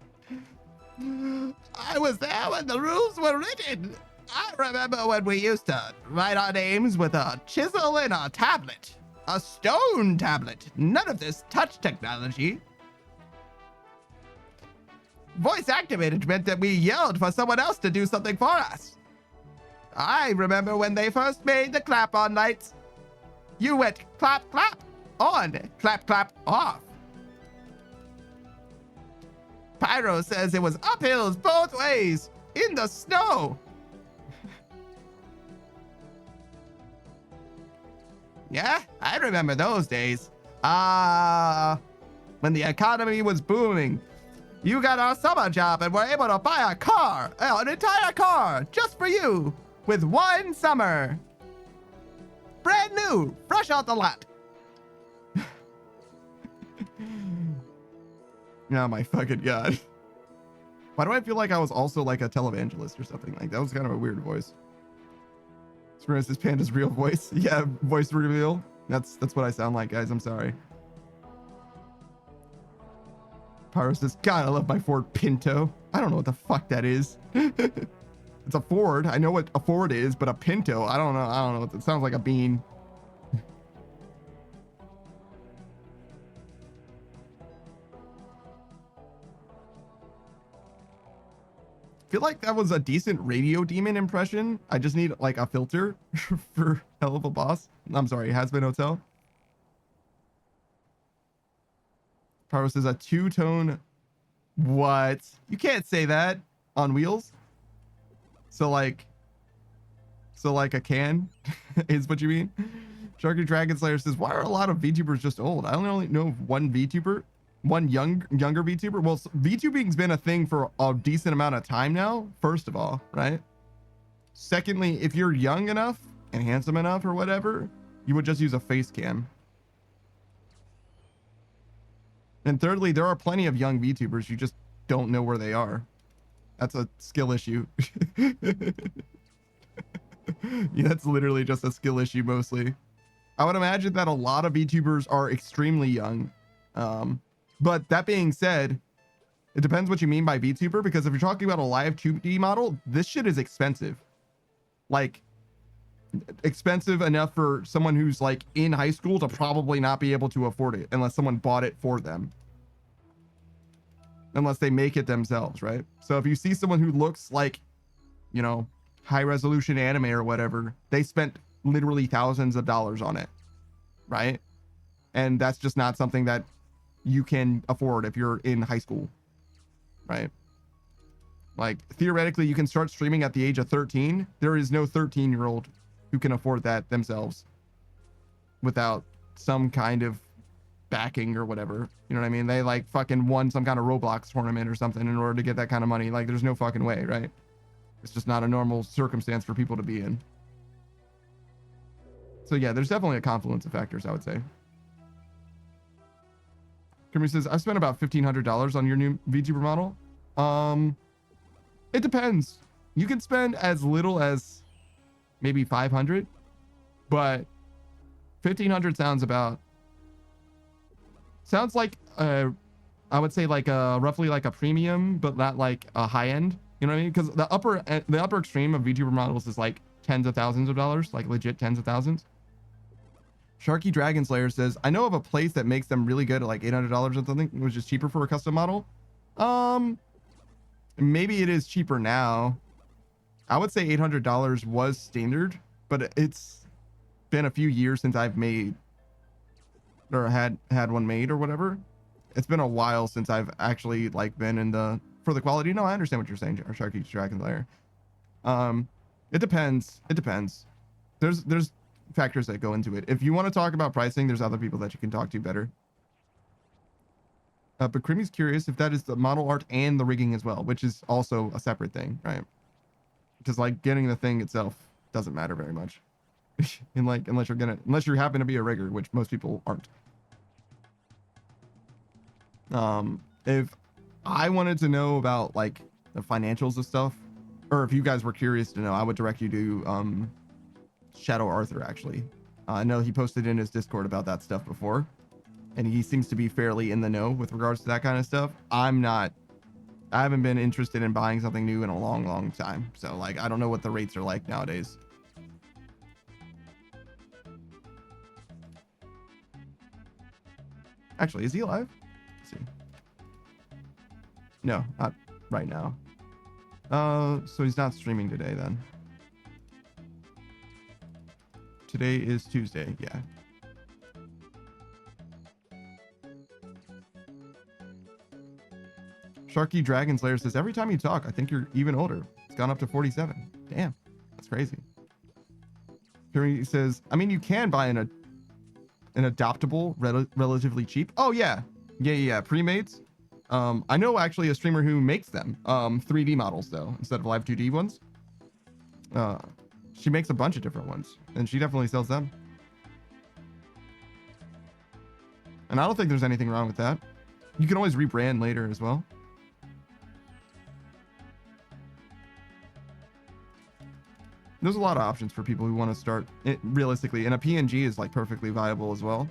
I was there when the rules were written. I remember when we used to write our names with a chisel and a tablet. A stone tablet. None of this touch technology. Voice activated meant that we yelled for someone else to do something for us. I remember when they first made the clap-on lights. You went clap, clap, on, clap, clap, off. Pyro says it was uphills both ways, in the snow. Yeah, I remember those days. When the economy was booming. You got our summer job and were able to buy a car, an entire car, just for you, with one summer. Brand new, fresh out the lot. Oh my fucking god. Why do I feel like I was also like a televangelist or something? Like that was kind of a weird voice. Experience this panda's real voice. Yeah, voice reveal. That's what I sound like, guys. I'm sorry. Pyro says, God, I love my Ford Pinto. I don't know what the fuck that is. It's a Ford. I know what a Ford is, but a Pinto, I don't know. It sounds like a bean. I feel like that was a decent Radio Demon impression. I just need like a filter for Hell of a Boss. I'm sorry, Has Been Hotel. Pyro says a two-tone. What? You can't say that on wheels. So like a can is what you mean. Sharky Dragon Slayer says, why are a lot of VTubers just old? I only know of one VTuber, one younger VTuber. Well, VTubing's been a thing for a decent amount of time now, first of all, right? Secondly, if you're young enough and handsome enough or whatever, you would just use a face cam. And thirdly, there are plenty of young VTubers. You just don't know where they are. That's a skill issue. Yeah, that's literally just a skill issue mostly. I would imagine that a lot of VTubers are extremely young. But that being said, it depends what you mean by VTuber, because if you're talking about a live 2D model, this shit is expensive. Like, expensive enough for someone who's like in high school to probably not be able to afford it unless someone bought it for them. Unless they make it themselves, right? So if you see someone who looks like, you know, high resolution anime or whatever, they spent literally thousands of dollars on it, right? And that's just not something that you can afford if you're in high school, right? Like theoretically you can start streaming at the age of 13. There is no 13-year-old who can afford that themselves without some kind of backing or whatever. You know what I mean? They like fucking won some kind of Roblox tournament or something in order to get that kind of money. Like there's no fucking way, right? It's just not a normal circumstance for people to be in. So yeah, there's definitely a confluence of factors, I would say. Kimmy says, I've spent about $1,500 on your new VTuber model. It depends. You can spend as little as maybe 500, but 1,500 sounds like I would say like roughly like a premium, but not like a high end. You know what I mean? Because the upper extreme of VTuber models is like tens of thousands of dollars, like legit tens of thousands. Sharky Dragon Slayer says, I know of a place that makes them really good at like $800 or something, which is cheaper for a custom model. Maybe it is cheaper now. I would say $800 was standard, but it's been a few years since I've made or had one made or whatever. It's been a while since I've actually like been in the for the quality. No, I understand what you're saying, Sharky Dragon Slayer. It depends. It depends. There's factors that go into it. If you want to talk about pricing, there's other people that you can talk to better. But Creamy's curious if that is the model art and the rigging as well, which is also a separate thing, right? Because like getting the thing itself doesn't matter very much. And like unless you happen to be a rigger, which most people aren't. If I wanted to know about like the financials of stuff, or if you guys were curious to know, I would direct you to Shadow Arthur actually. I know he posted in his Discord about that stuff before, and he seems to be fairly in the know with regards to that kind of stuff. I'm not. I haven't been interested in buying something new in a long time. So like I don't know what the rates are like nowadays. Actually, is he alive? Let's see. No, not right now. So he's not streaming today then. Today is Tuesday, yeah. Sharky Dragon Slayer says, every time you talk, I think you're even older. It's gone up to 47. Damn, that's crazy. He says, I mean, you can buy an adoptable relatively cheap. Oh, yeah. Yeah. Pre-mates. I know actually a streamer who makes them. 3D models, though, instead of live 2D ones. She makes a bunch of different ones, and she definitely sells them. And I don't think there's anything wrong with that. You can always rebrand later as well. There's a lot of options for people who want to start it realistically, and a PNG is like perfectly viable as well.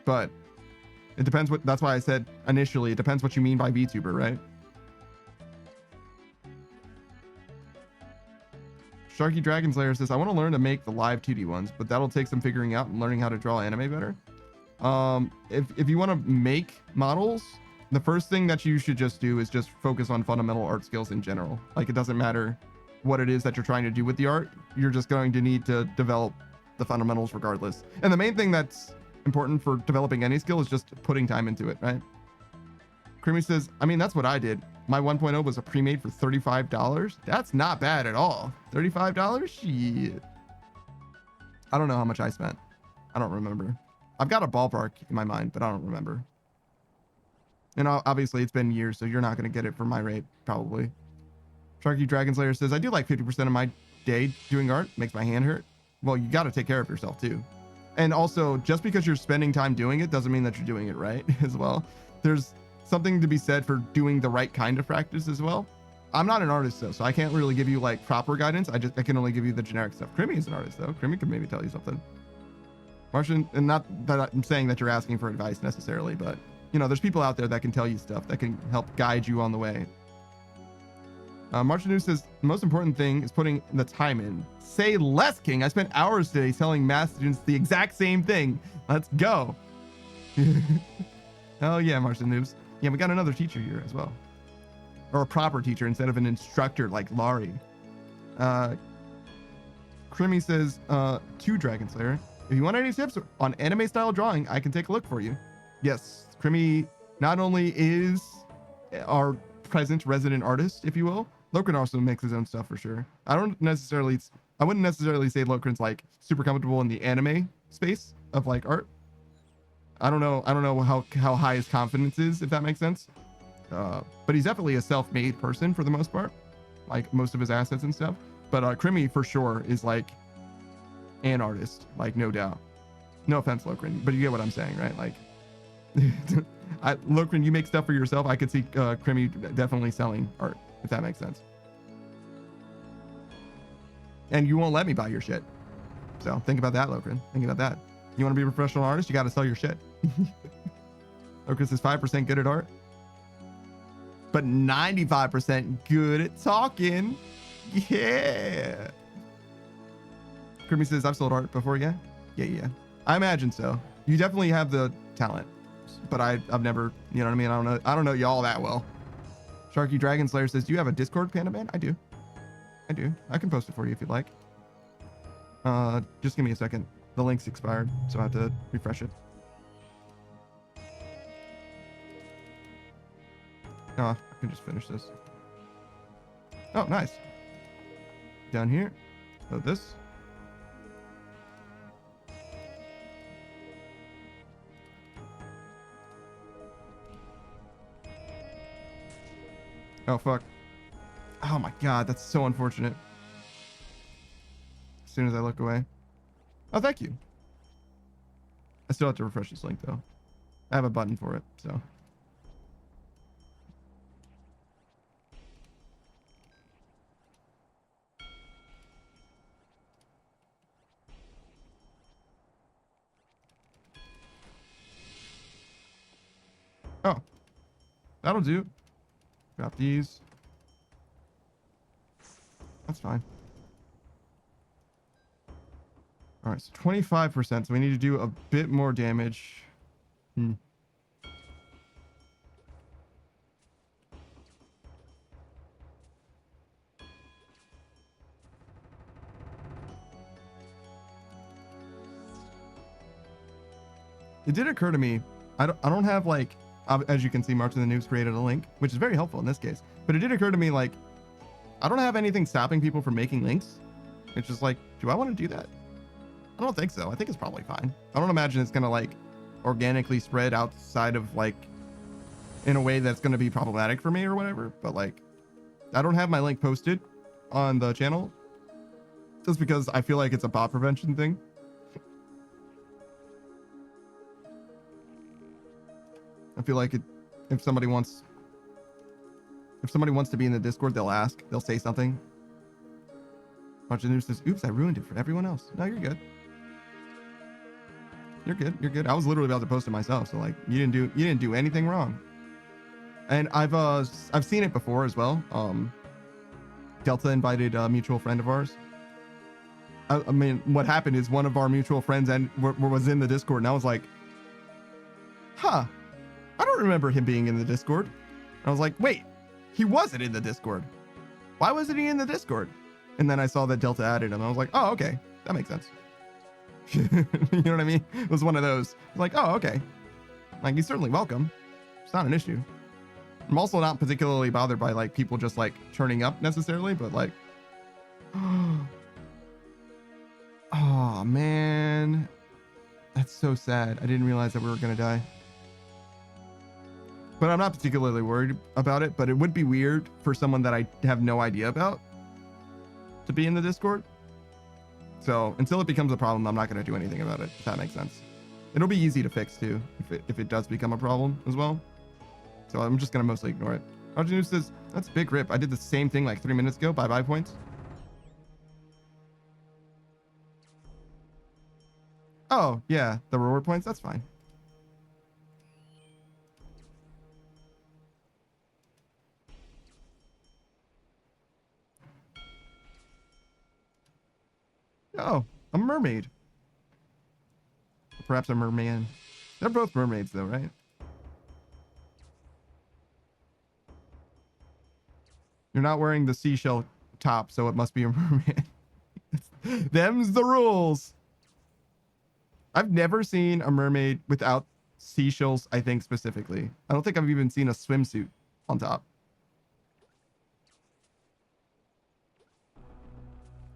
But it depends what, that's why I said initially, it depends what you mean by VTuber, right? Sharky Dragon Slayer says, I want to learn to make the live 2D ones, but that'll take some figuring out and learning how to draw anime better. If you want to make models, the first thing that you should just do is just focus on fundamental art skills in general. Like it doesn't matter what it is that you're trying to do with the art, you're just going to need to develop the fundamentals regardless. And the main thing that's important for developing any skill is just putting time into it, right? Creamy says, I mean, that's what I did. My 1.0 was a pre-made for $35. That's not bad at all. $35? Shit. I don't know how much I spent. I don't remember. I've got a ballpark in my mind, but I don't remember. And obviously it's been years, so you're not going to get it for my rate, probably. Sharky Dragon Slayer says, I do like 50% of my day doing art. Makes my hand hurt. Well, you got to take care of yourself too. And also, just because you're spending time doing it doesn't mean that you're doing it right as well. There's something to be said for doing the right kind of practice as well. I'm not an artist though, so I can't really give you like proper guidance. I can only give you the generic stuff. Creamy is an artist though. Creamy could maybe tell you something. Martian, and not that I'm saying that you're asking for advice necessarily, but you know, there's people out there that can tell you stuff that can help guide you on the way. Martian says, the most important thing is putting the time in. Say less, King. I spent hours today telling math students the exact same thing. Let's go. Oh yeah, Martian Noobs. Yeah, we got another teacher here as well. Or a proper teacher instead of an instructor like Laurie. Creamy says, to Dragon Slayer, if you want any tips on anime style drawing, I can take a look for you. Yes, Creamy not only is our present resident artist, if you will, Lokren also makes his own stuff for sure. I wouldn't necessarily say Lokren's like super comfortable in the anime space of like art. I don't know how high his confidence is, if that makes sense. But he's definitely a self-made person for the most part, like most of his assets and stuff. But Creamy for sure is like an artist, like no doubt. No offense, Lokren, but you get what I'm saying, right? Like, Lokren, you make stuff for yourself. I could see Creamy definitely selling art, if that makes sense. And you won't let me buy your shit. So think about that, Lokren. Think about that. You want to be a professional artist, you got to sell your shit. Lokren says 5% good at art, but 95% good at talking. Yeah. Creamy says, I've sold art before, yeah? Yeah. I imagine so. You definitely have the talent, but I've never, you know what I mean? I don't know y'all that well. Sharky Dragon Slayer says, do you have a Discord, Panda Man? I do. I can post it for you if you'd like. Just give me a second. The link's expired, so I have to refresh it. Oh, I can just finish this. Oh, nice. Down here. So this. Oh, fuck. Oh my god, that's so unfortunate. As soon as I look away. Oh, thank you. I still have to refresh this link, though. I have a button for it, so. Oh. That'll do. Got these. That's fine. All right, so 25%. So we need to do a bit more damage. It did occur to me, I don't have like, as you can see, March in the Noobs created a link, which is very helpful in this case. But it did occur to me, like, I don't have anything stopping people from making links. It's just like, do I want to do that? I don't think so. I think it's probably fine. I don't imagine it's going to like organically spread outside of like in a way that's going to be problematic for me or whatever. But like, I don't have my link posted on the channel just because I feel like it's a bot prevention thing. I feel like if somebody wants to be in the Discord, they'll ask, they'll say something. Bunch of news says, oops, I ruined it for everyone else. No, you're good. You're good. You're good. I was literally about to post it myself. So like, you didn't do anything wrong. And I've seen it before as well. Delta invited a mutual friend of ours. I mean, what happened is one of our mutual friends was in the Discord, and I was like, huh, I don't remember him being in the Discord. And I was like, wait, he wasn't in the Discord. Why wasn't he in the Discord? And then I saw that Delta added him. I was like, oh, okay, that makes sense. You know what I mean? It was one of those. Like, oh, okay. Like, he's certainly welcome. It's not an issue. I'm also not particularly bothered by like people just like turning up necessarily, but like, oh man, that's so sad. I didn't realize that we were gonna die. But I'm not particularly worried about it, but it would be weird for someone that I have no idea about to be in the Discord. So until it becomes a problem, I'm not going to do anything about it, if that makes sense. It'll be easy to fix too, if it does become a problem as well. So I'm just going to mostly ignore it. Arjunu says, that's big rip. I did the same thing like 3 minutes ago. Bye-bye points. Oh, yeah, the reward points. That's fine. Oh, a mermaid. Perhaps a merman. They're both mermaids though, right? You're not wearing the seashell top, so it must be a merman. Them's the rules. I've never seen a mermaid without seashells, I think specifically. I don't think I've even seen a swimsuit on top.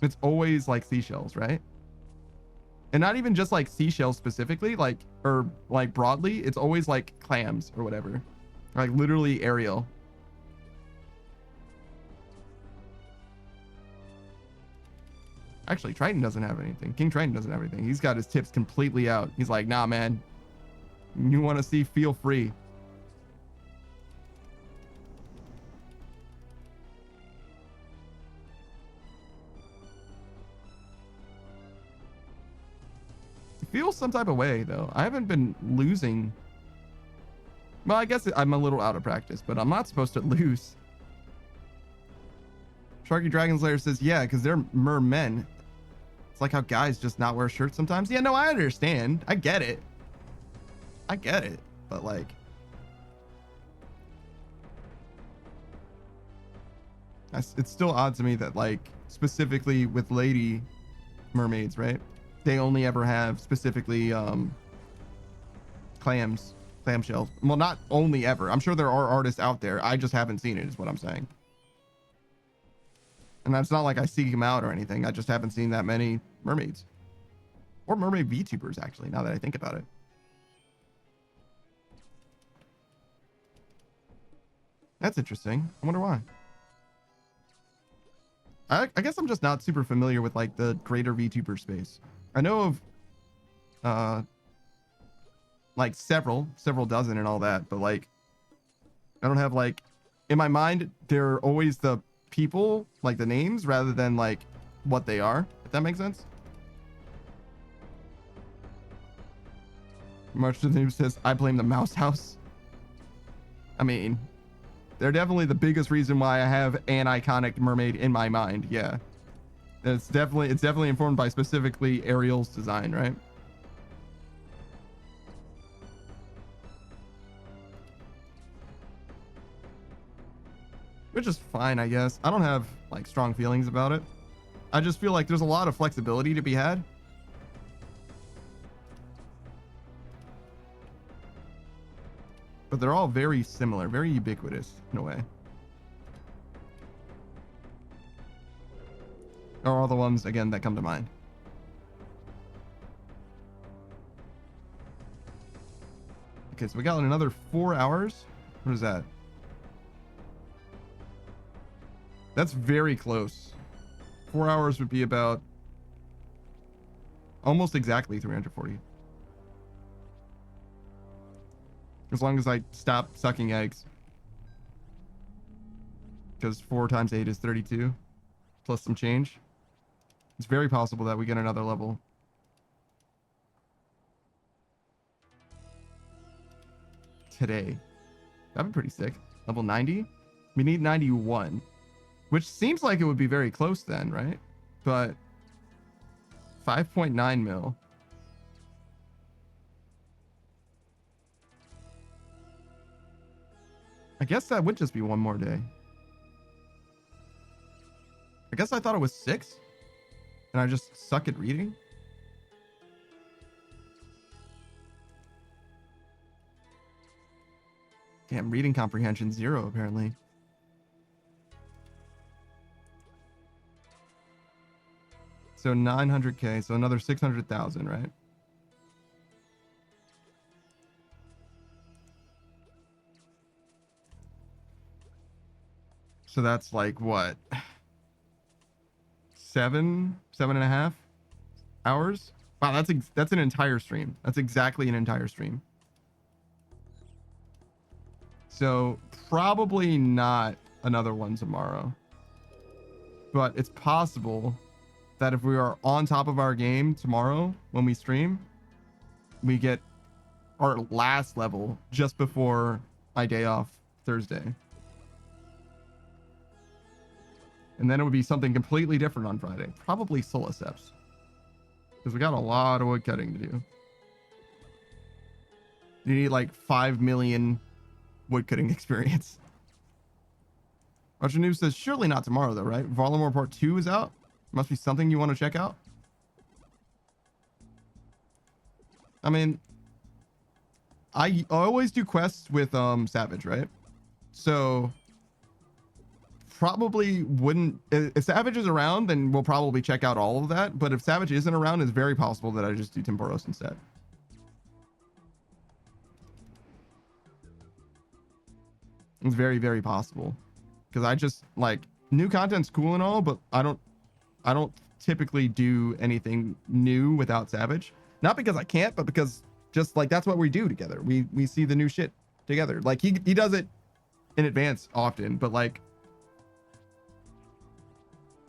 It's always like seashells, right? And not even just like seashells specifically, like, or like broadly, it's always like clams or whatever. Like literally Ariel. Actually, Triton doesn't have anything. King Triton doesn't have anything. He's got his tips completely out. He's like, nah, man. You want to see, feel free. Feels some type of way though. I haven't been losing. Well, I guess I'm a little out of practice, but I'm not supposed to lose. Sharky Dragon Slayer says, yeah, because they're mermen. It's like how guys just not wear shirts sometimes. Yeah, no, I understand. I get it. I get it. But like, it's still odd to me that like specifically with lady mermaids, right? They only ever have specifically clamshells. Well, not only ever. I'm sure there are artists out there. I just haven't seen it, is what I'm saying. And it's not like I seek them out or anything. I just haven't seen that many mermaids. Or mermaid VTubers, actually, now that I think about it. That's interesting. I wonder why. I guess I'm just not super familiar with like the greater VTuber space. I know of like several dozen and all that, but like I don't have like in my mind they're always the people, like the names, rather than like what they are, if that makes sense. March to the News says, I blame the Mouse House. I mean, they're definitely the biggest reason why I have an iconic mermaid in my mind. Yeah. It's definitely informed by specifically Ariel's design, right? Which is fine, I guess. I don't have like strong feelings about it. I just feel like there's a lot of flexibility to be had. But they're all very similar, very ubiquitous in a way. Are all the ones, again, that come to mind. Okay, so we got another 4 hours. What is that? That's very close. 4 hours would be about almost exactly 340. As long as I stop sucking eggs. Because 4 times 8 is 32. Plus some change. It's very possible that we get another level. Today. That'd be pretty sick. Level 90? We need 91. Which seems like it would be very close then, right? But 5.9 mil. I guess that would just be one more day. I guess I thought it was 6. And I just suck at reading. Damn, reading comprehension 0 apparently. So 900k, so another 600,000, right? So that's like what? 7.5 hours? Wow, that's an entire stream. That's exactly an entire stream. So probably not another one tomorrow. But it's possible that if we are on top of our game tomorrow when we stream, we get our last level just before my day off Thursday. And then it would be something completely different on Friday. Probably Soliceps. Because we got a lot of wood cutting to do. You need like 5 million wood cutting experience. Roger News says, surely not tomorrow though, right? Varlamore Part 2 is out? Must be something you want to check out. I mean, I always do quests with Savage, right? So probably wouldn't, if Savage is around, then we'll probably check out all of that. But if Savage isn't around, it's very possible that I just do Temporos instead. It's very, very possible. Because I just like new content's cool and all, but I don't typically do anything new without Savage. Not because I can't, but because just like that's what we do together. We see the new shit together. Like he does it in advance often, but like,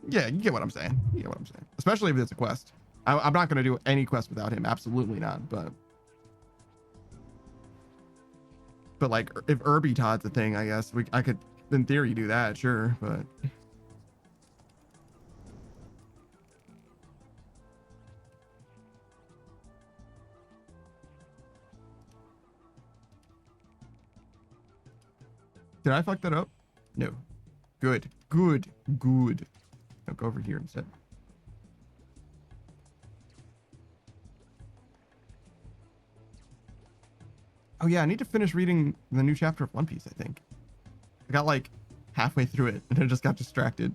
yeah, you get what I'm saying. You get what I'm saying. Especially if it's a quest. I'm not gonna do any quest without him. Absolutely not. But like if Irby Todd's a thing, I guess I could in theory do that, sure, but. Did I fuck that up? No. Good. I'll go over here instead. Oh yeah, I need to finish reading the new chapter of One Piece, I think. I got like halfway through it and I just got distracted.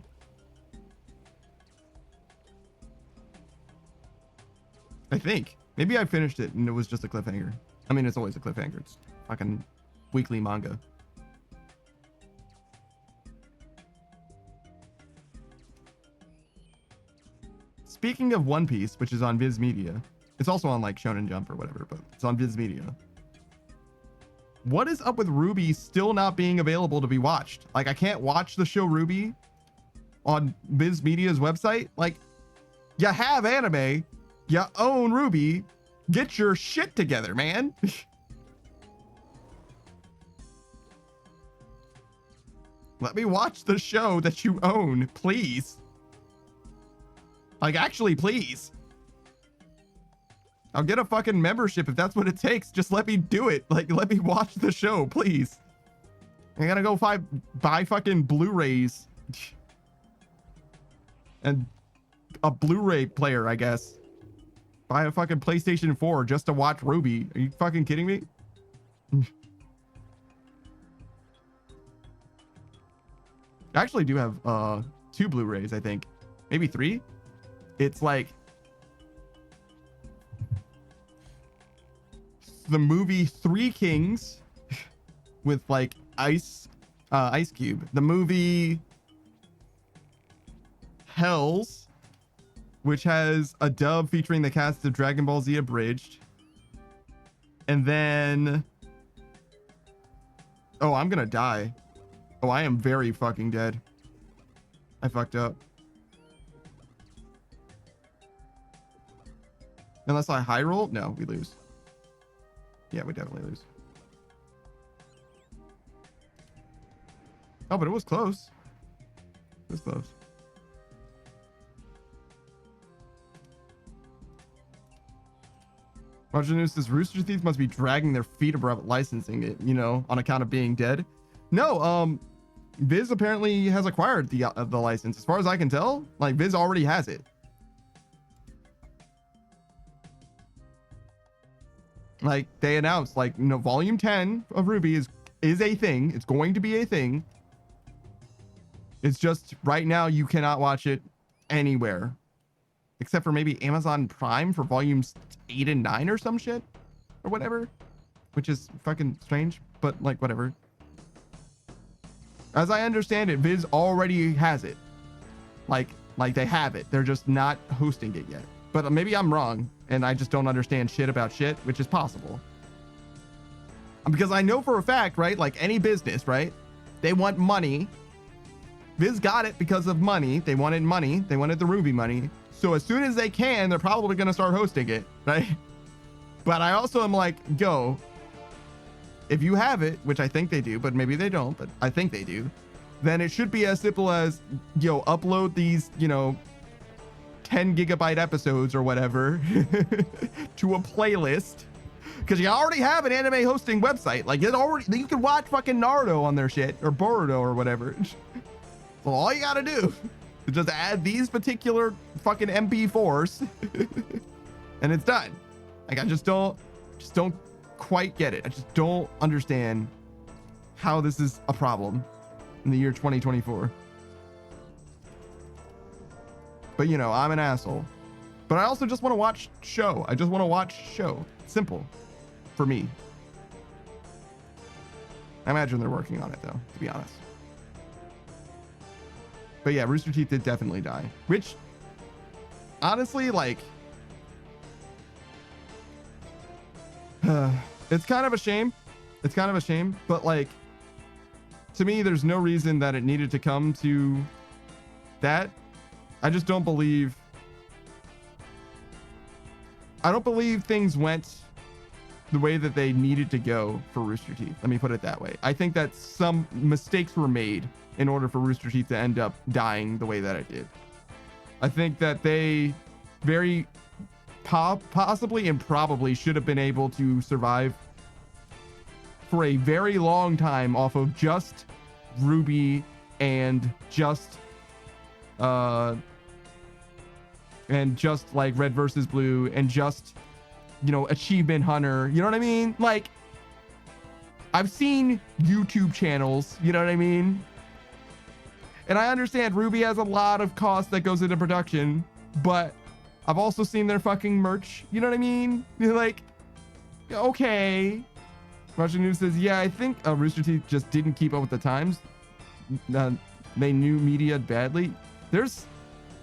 I think. Maybe I finished it and it was just a cliffhanger. I mean, it's always a cliffhanger. It's fucking weekly manga. Speaking of One Piece, which is on Viz Media, it's also on like Shonen Jump or whatever, but it's on Viz Media. What is up with Ruby still not being available to be watched? Like, I can't watch the show Ruby on Viz Media's website. Like, you have anime, you own Ruby, get your shit together, man. Let me watch the show that you own, please. Like, actually, please. I'll get a fucking membership if that's what it takes. Just let me do it. Like, let me watch the show, please. I gotta go buy fucking Blu-rays. And a Blu-ray player, I guess. Buy a fucking PlayStation 4 just to watch Ruby. Are you fucking kidding me? I actually do have 2 Blu-rays, I think. Maybe 3. It's like the movie Three Kings with like Ice Cube. The movie Hells, which has a dub featuring the cast of Dragon Ball Z Abridged. And then, oh, I'm gonna die. Oh, I am very fucking dead. I fucked up. Unless I high roll? No, we lose. Yeah, we definitely lose. Oh, but it was close. It was close. Roger News says Rooster Teeth must be dragging their feet about licensing it, you know, on account of being dead. No, Viz apparently has acquired the license. As far as I can tell, like Viz already has it. Like they announced, like, you know, volume 10 of Ruby is a thing. It's going to be a thing. It's just right now you cannot watch it anywhere except for maybe Amazon Prime for volumes 8 and 9 or some shit or whatever, which is fucking strange, but like whatever. As I understand it, Viz already has it. Like they have it. They're just not hosting it yet. But maybe I'm wrong and I just don't understand shit about shit, which is possible. Because I know for a fact, right? Like any business, right? They want money. Viz got it because of money. They wanted money. They wanted the Ruby money. So as soon as they can, they're probably going to start hosting it, right? But I also am like, go. If you have it, which I think they do, but maybe they don't, but I think they do, then it should be as simple as, yo, upload these, you know, 10 gigabyte episodes or whatever to a playlist. Because you already have an anime hosting website. Like, you can watch fucking Naruto on their shit, or Boruto or whatever. So all you gotta do is just add these particular fucking MP4s and it's done. Like, I just don't quite get it. I just don't understand how this is a problem in the year 2024. But you know, I'm an asshole. But I also just want to watch show. I just want to watch show. Simple for me. I imagine they're working on it though, to be honest. But yeah, Rooster Teeth did definitely die, which honestly, like, it's kind of a shame. It's kind of a shame, but like, to me, there's no reason that it needed to come to that. I just don't believe, things went the way that they needed to go for Rooster Teeth. Let me put it that way. I think that some mistakes were made in order for Rooster Teeth to end up dying the way that it did. I think that they very possibly and probably should have been able to survive for a very long time off of just Ruby and just like Red versus Blue and just, you know, Achievement Hunter. You know what I mean? Like, I've seen YouTube channels, you know what I mean? And I understand Ruby has a lot of cost that goes into production, but I've also seen their fucking merch. You know what I mean? You're like, okay. Russian News says, yeah, I think Rooster Teeth just didn't keep up with the times. They knew media badly.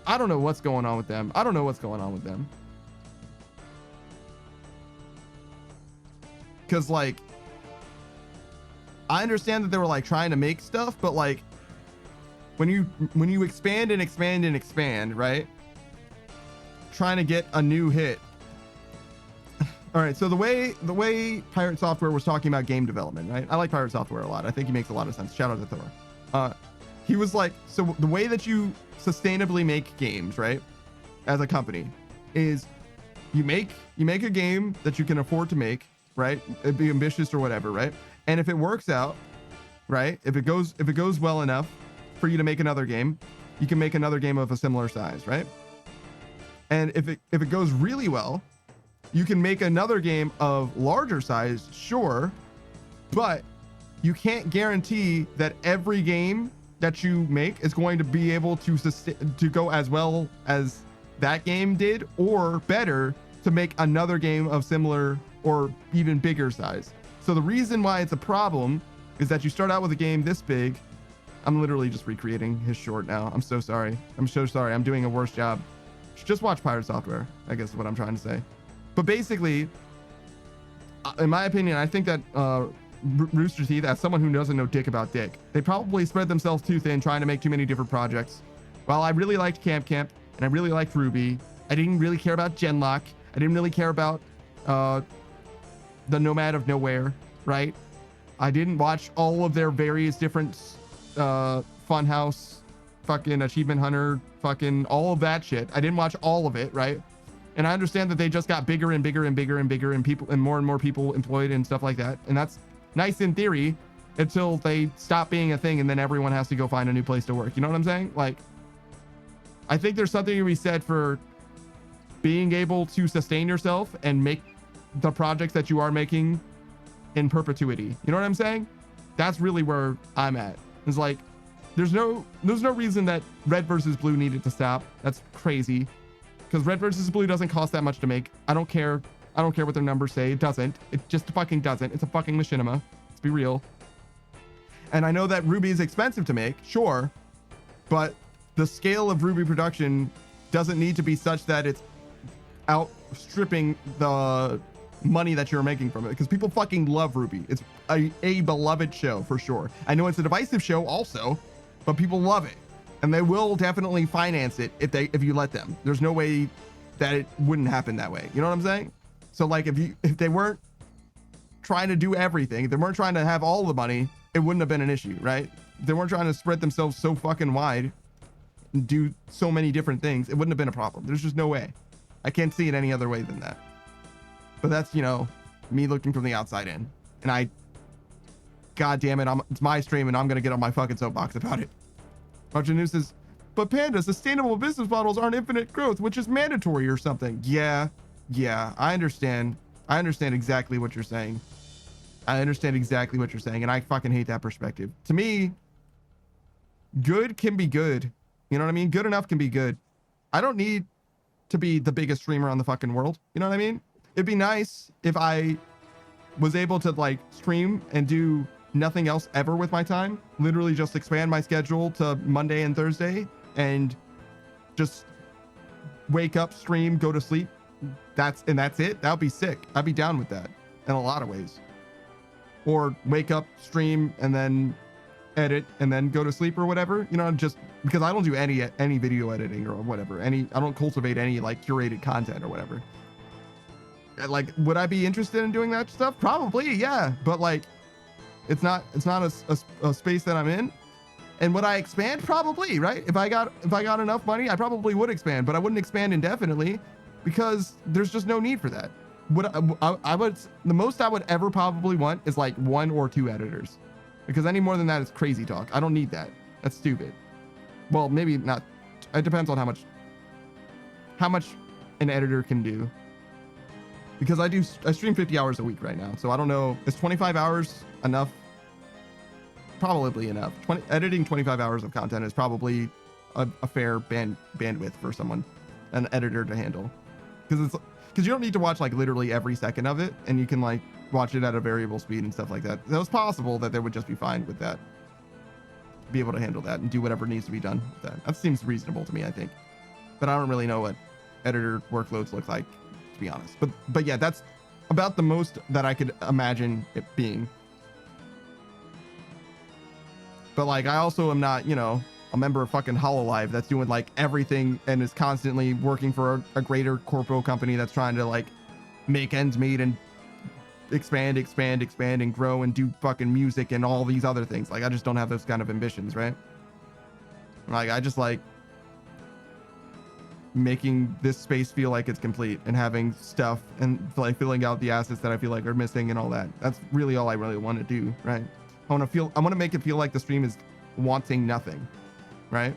I don't know what's going on with them. I don't know what's going on with them. Because, like, I understand that they were, like, trying to make stuff, but, like, when you expand and expand and expand, right? Trying to get a new hit. All right, so the way Pirate Software was talking about game development, right? I like Pirate Software a lot. I think he makes a lot of sense. Shout out to Thor. He was like, so the way that you sustainably make games, right, as a company, is you make a game that you can afford to make, right? It'd be ambitious or whatever, right? And if it works out, right? If it goes well enough for you to make another game, you can make another game of a similar size, right? And if it goes really well, you can make another game of larger size, sure, but you can't guarantee that every game that you make is going to be able to go as well as that game did, or better, to make another game of similar or even bigger size. So the reason why it's a problem is that you start out with a game this big. I'm literally just recreating his short now. I'm so sorry. I'm so sorry. I'm doing a worse job. Just watch Pirate Software, I guess is what I'm trying to say. But basically, in my opinion, I think that Rooster Teeth, as someone who doesn't know dick about dick, they probably spread themselves too thin trying to make too many different projects. While I really liked Camp and I really liked Ruby, I didn't really care about Genlock. I didn't really care about the Nomad of Nowhere, right? I didn't watch all of their various different Funhouse, fucking Achievement Hunter, fucking all of that shit. I didn't watch all of it, right? And I understand that they just got bigger and bigger and bigger and bigger, and people and more people employed and stuff like that. And that's nice in theory until they stop being a thing, and then everyone has to go find a new place to work. You know what I'm saying? Like, I think there's something to be said for being able to sustain yourself and make the projects that you are making in perpetuity. You know what I'm saying? That's really where I'm at. It's like, there's no reason that Red versus Blue needed to stop. That's crazy. Because Red versus Blue doesn't cost that much to make. I don't care what their numbers say. It doesn't. It just fucking doesn't. It's a fucking machinima. Let's be real. And I know that Ruby is expensive to make, sure, but the scale of Ruby production doesn't need to be such that it's outstripping the money that you're making from it, because people fucking love Ruby. It's a beloved show for sure. I know it's a divisive show also, but people love it. And they will definitely finance it if you let them. There's no way that it wouldn't happen that way. You know what I'm saying? So like if they weren't trying to do everything, if they weren't trying to have all the money, it wouldn't have been an issue, right? If they weren't trying to spread themselves so fucking wide and do so many different things, it wouldn't have been a problem. There's just no way. I can't see it any other way than that. But that's, you know, me looking from the outside in. And God damn it, it's my stream and I'm gonna get on my fucking soapbox about it. Roger News says, but Panda, sustainable business models aren't infinite growth, which is mandatory or something. Yeah, I understand. I understand exactly what you're saying. And I fucking hate that perspective. To me, good can be good. You know what I mean? Good enough can be good. I don't need to be the biggest streamer on the fucking world. You know what I mean? It'd be nice if I was able to like stream and do nothing else ever with my time, literally just expand my schedule to Monday and Thursday and just wake up, stream, go to sleep. That's it. That would be sick. I'd be down with that in a lot of ways. Or wake up, stream, and then edit and then go to sleep or whatever, you know, just because I don't do any video editing or whatever. I don't cultivate any like curated content or whatever. Like, would I be interested in doing that stuff? Probably, yeah. But like, it's not a space that I'm in. And would I expand? Probably, right? If I got enough money, I probably would expand, but I wouldn't expand indefinitely because there's just no need for that. The most I would ever probably want is like 1 or 2 editors, because any more than that is crazy talk. I don't need that. That's stupid. Well, maybe not. It depends on how much an editor can do. Because I stream 50 hours a week right now. So I don't know. Is 25 hours enough? Probably enough. Editing 25 hours of content is probably a fair bandwidth for someone. an editor to handle, because you don't need to watch like literally every second of it, and you can like watch it at a variable speed and stuff like that. So it's possible that they would just be fine with that, be able to handle that and do whatever needs to be done with that. That seems reasonable to me, I think. But I don't really know what editor workloads look like, to be honest. But yeah, that's about the most that I could imagine it being. But like, I also am not, you know, a member of fucking HoloLive that's doing like everything and is constantly working for a greater corporate company that's trying to like make ends meet and expand and grow and do fucking music and all these other things. Like, I just don't have those kind of ambitions, right? Like, I just like making this space feel like it's complete and having stuff and like filling out the assets that I feel like are missing and all that. That's really all I really want to do, right? I want to make it feel like the stream is wanting nothing, right?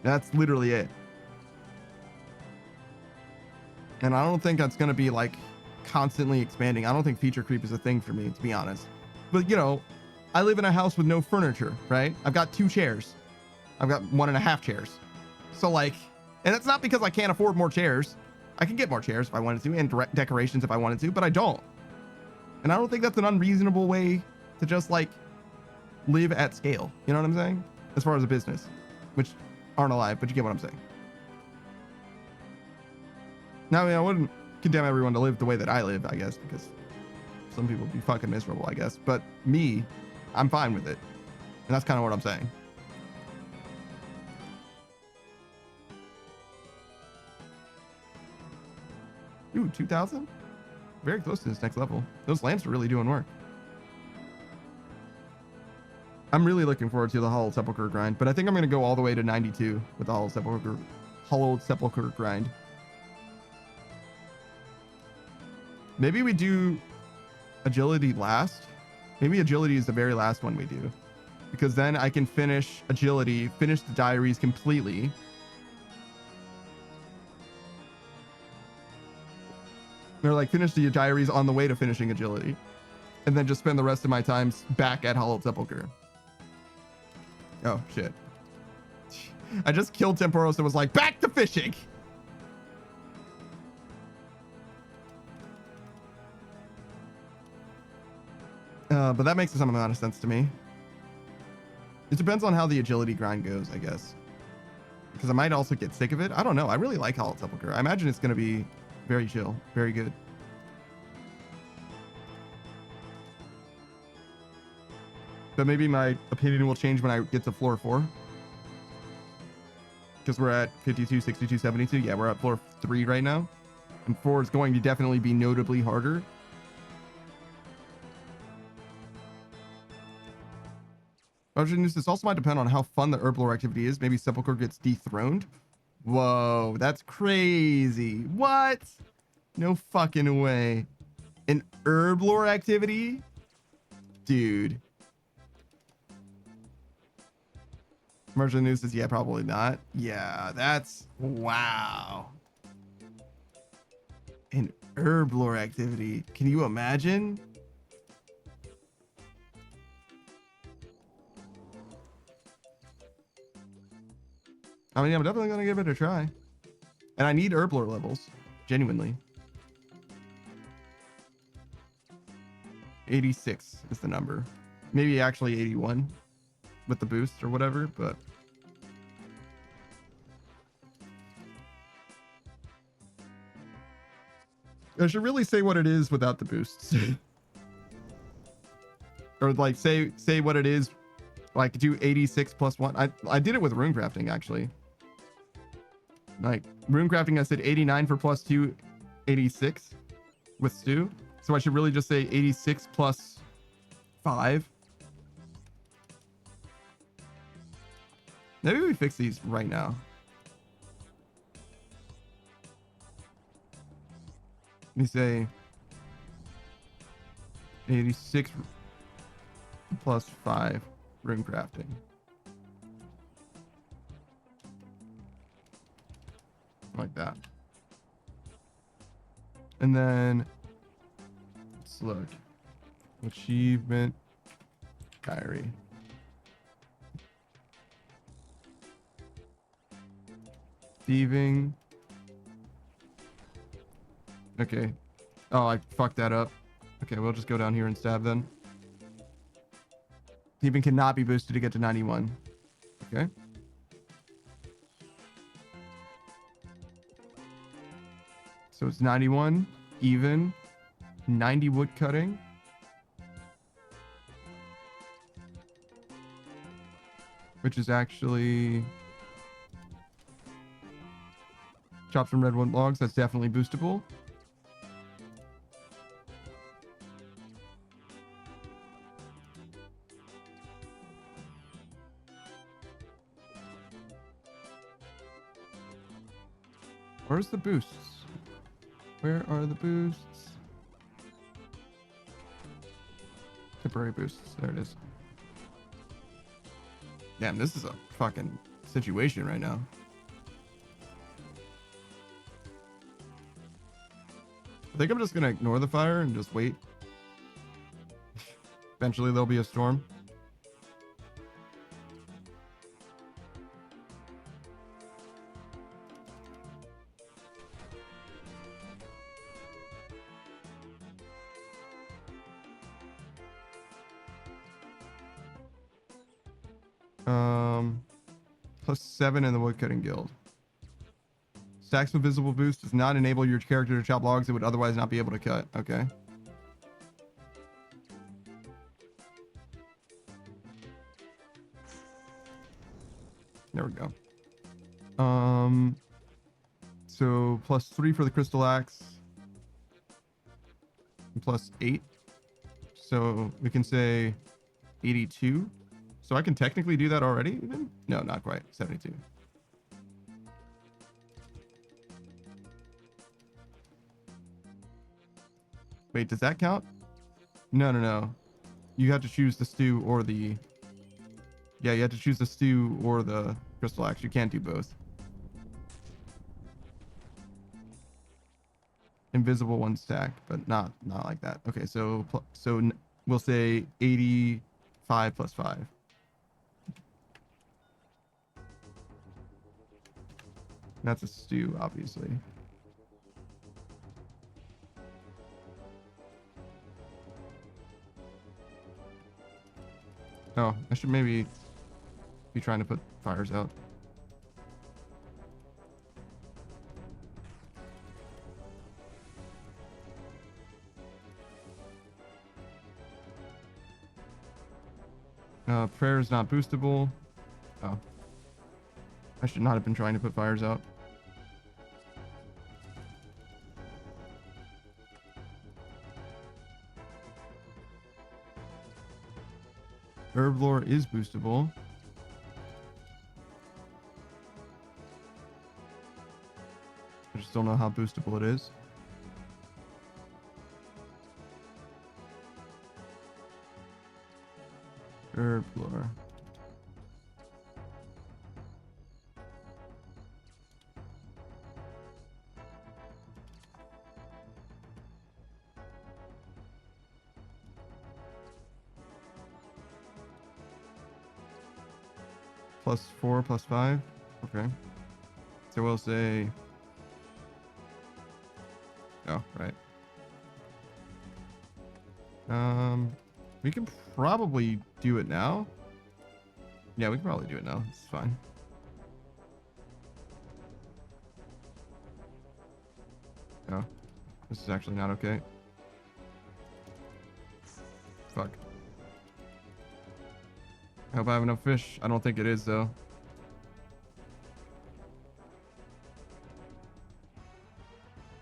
That's literally it. And I don't think that's going to be like constantly expanding. I don't think feature creep is a thing for me, to be honest. But you know, I live in a house with no furniture, right? I've got 2 chairs. I've got 1.5 chairs. So like, and that's not because I can't afford more chairs. I can get more chairs if I wanted to, and decorations if I wanted to, but I don't. And I don't think that's an unreasonable way to just like live at scale. You know what I'm saying? As far as a business, which aren't alive, but you get what I'm saying. Now, I mean, I wouldn't condemn everyone to live the way that I live, I guess, because some people would be fucking miserable, I guess. But me, I'm fine with it. And that's kind of what I'm saying. Ooh, 2,000? Very close to this next level. Those lamps are really doing work. I'm really looking forward to the Hollowed Sepulchre grind, but I think I'm going to go all the way to 92 with the Hollowed Sepulchre grind. Maybe we do agility last. Maybe agility is the very last one we do, because then I can finish agility, finish the diaries completely. Or like finish the diaries on the way to finishing agility, and then just spend the rest of my time back at Hollowed Sepulchre. Oh shit. I just killed Temporos and was like, back to fishing. But that makes some amount of sense to me. It depends on how the agility grind goes, I guess. Because I might also get sick of it. I don't know. I really like Hollowed Sepulchre. I imagine it's going to be very chill. Very good. But maybe my opinion will change when I get to floor 4. Because we're at 52, 62, 72. Yeah, we're at floor 3 right now. And 4 is going to definitely be notably harder. This also might depend on how fun the herblore activity is. Maybe Sepulchre gets dethroned. Whoa, that's crazy. What? No fucking way. An herblore activity? Dude. Merchant News says, yeah, probably not. Yeah, that's... Wow. An herblore activity. Can you imagine? I mean, I'm definitely going to give it a try. And I need herblore levels. Genuinely. 86 is the number. Maybe actually 81 with the boost or whatever, but... I should really say what it is without the boosts. Or like say what it is. Like do 86 plus 1. I did it with rune crafting actually. Like rune crafting, I said 89 for plus 2, 86 with Stu. So I should really just say 86 plus 5. Maybe we fix these right now. Let me say 86 plus 5 rune crafting. Like that. And then let's look. Achievement diary. Thieving Okay. Oh, I fucked that up. Okay, we'll just go down here and stab then. Even cannot be boosted to get to 91. Okay. So it's 91, even, 90 wood cutting. Which is actually chops from redwood logs. That's definitely boostable. Where's the boosts? Where are the boosts? Temporary boosts. There it is. Damn, this is a fucking situation right now. I think I'm just gonna ignore the fire and just wait. Eventually there'll be a storm. +7 in the woodcutting guild. Stacks with visible boost does not enable your character to chop logs it would otherwise not be able to cut. Okay. There we go. So +3 for the crystal axe. And +8. So we can say 82. So I can technically do that already even? No, not quite. 72. Wait, does that count? No, no, no. You have to choose the stew or the... Yeah, you have to choose the stew or the crystal axe. You can't do both. Invisible one stack, but not like that. Okay, so we'll say 85 +5. That's a stew, obviously. Oh, I should maybe be trying to put fires out. Prayer is not boostable. Oh. I should not have been trying to put fires out. Herb lore is boostable. I just don't know how boostable it is. Herb lore. +4 +5. Okay. So we'll say... Oh, right. We can probably do it now. Yeah, we can probably do it now. It's fine. Oh, this is actually not okay. Fuck. I hope I have enough fish. I don't think it is, though.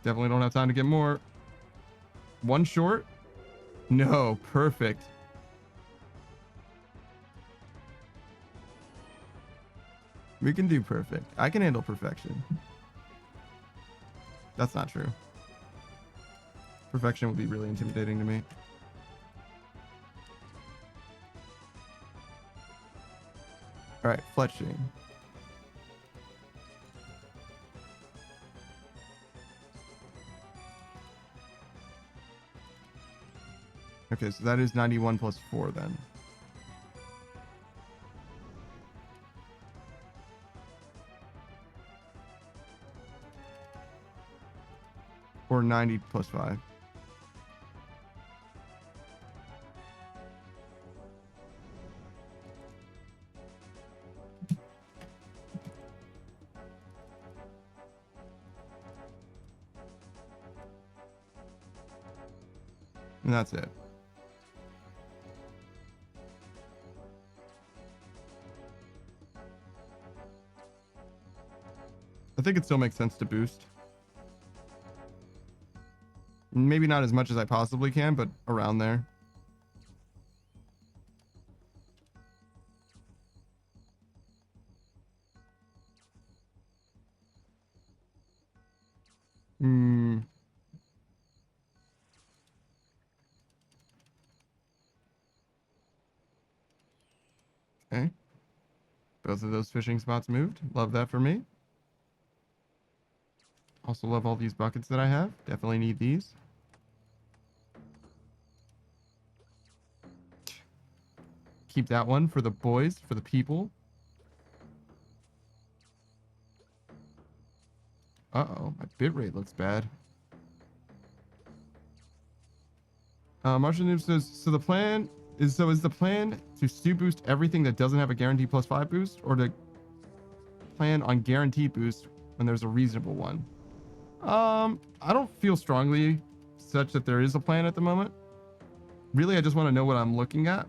Definitely don't have time to get more. One short? No, perfect. We can do perfect. I can handle perfection. That's not true. Perfection would be really intimidating to me. All right, fletching. Okay, so that is 91 +4 then. or 90 plus 5. And that's it. I think it still makes sense to boost. Maybe not as much as I possibly can, but around there. Okay. Both of those fishing spots moved. Love that for me. Also love all these buckets that I have. Definitely need these. Keep that one for the boys, for the people. Uh-oh, my bitrate looks bad. Marshall Noob says, so is the plan to stew boost everything that doesn't have a guarantee plus 5 boost, or to plan on guaranteed boost when there's a reasonable one? I don't feel strongly such that there is a plan at the moment. Really, I just want to know what I'm looking at.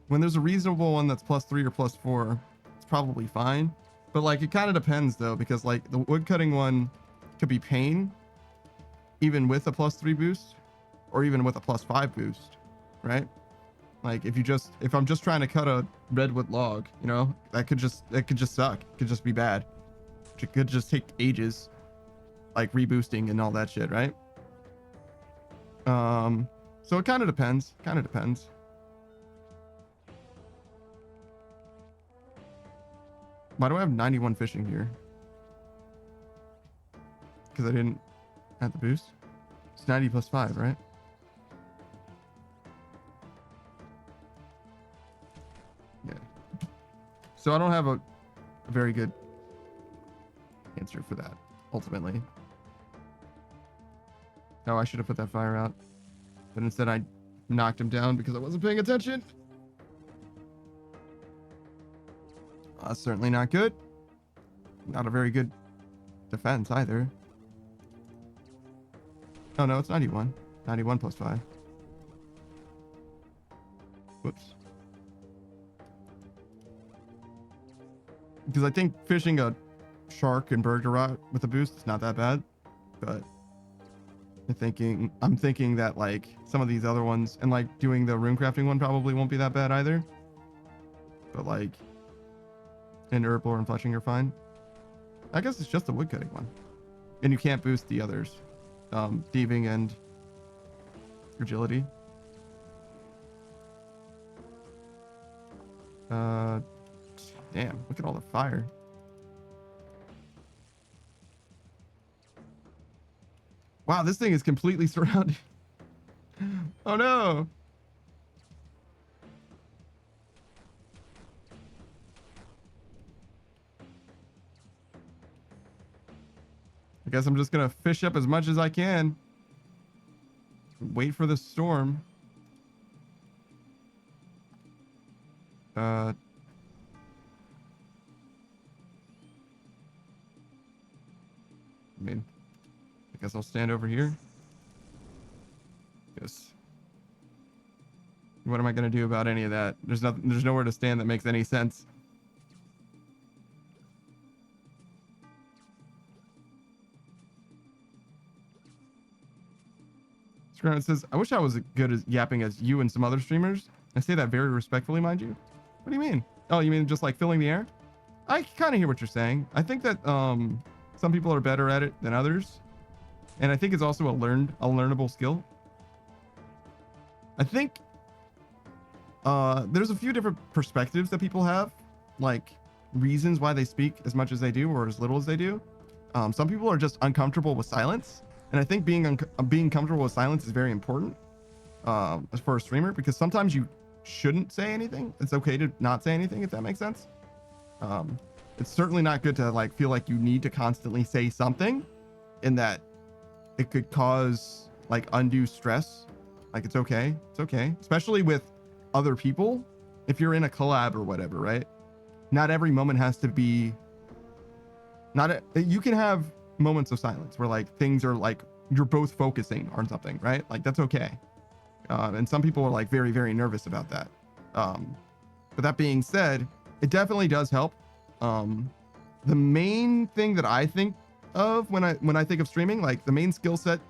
When there's a reasonable one that's plus 3 or plus 4, it's probably fine. But like, it kind of depends though, because like the woodcutting one could be pain, even with a plus 3 boost, or even with a plus 5 boost, right? Like if I'm just trying to cut a redwood log, you know, that could just suck. It could just be bad. It could just take ages, like reboosting and all that shit, right? So it kind of depends. Why do I have 91 fishing here? Because I didn't add the boost. It's 90 plus 5, right? Yeah. So I don't have a very good answer for that, ultimately. Oh, I should have put that fire out. But instead I knocked him down because I wasn't paying attention. That's certainly not good. Not a very good defense either. Oh no, it's 91. 91 plus 5. Whoops. Because I think fishing a shark and burger rot with a boost is not that bad. But I'm thinking that like some of these other ones, and like doing the rune crafting one probably won't be that bad either. But like, and herblore and fleshing are fine. I guess it's just the woodcutting one. And you can't boost the others. Thieving and agility. Damn, look at all the fire. Wow, this thing is completely surrounded. Oh no. I guess I'm just gonna fish up as much as I can. Wait for the storm. I mean, I guess I'll stand over here. Yes. What am I gonna do about any of that? There's nowhere to stand that makes any sense. Scranton says, I wish I was as good as yapping as you and some other streamers. I say that very respectfully, mind you. What do you mean? Oh, you mean just like filling the air? I kind of hear what you're saying. I think that some people are better at it than others. And I think it's also a learnable skill. I think there's a few different perspectives that people have, like reasons why they speak as much as they do or as little as they do. Some people are just uncomfortable with silence. And I think being comfortable with silence is very important for a streamer, because sometimes you shouldn't say anything. It's okay to not say anything, if that makes sense. It's certainly not good to like feel like you need to constantly say something, in that it could cause like undue stress. Like it's okay. It's okay. Especially with other people. If you're in a collab or whatever, right? Not every moment has to be you can have moments of silence where like things are like you're both focusing on something, right? Like that's okay. And some people are like very, very nervous about that. But that being said, it definitely does help. The main thing that I think of when I think of streaming, like the main skill set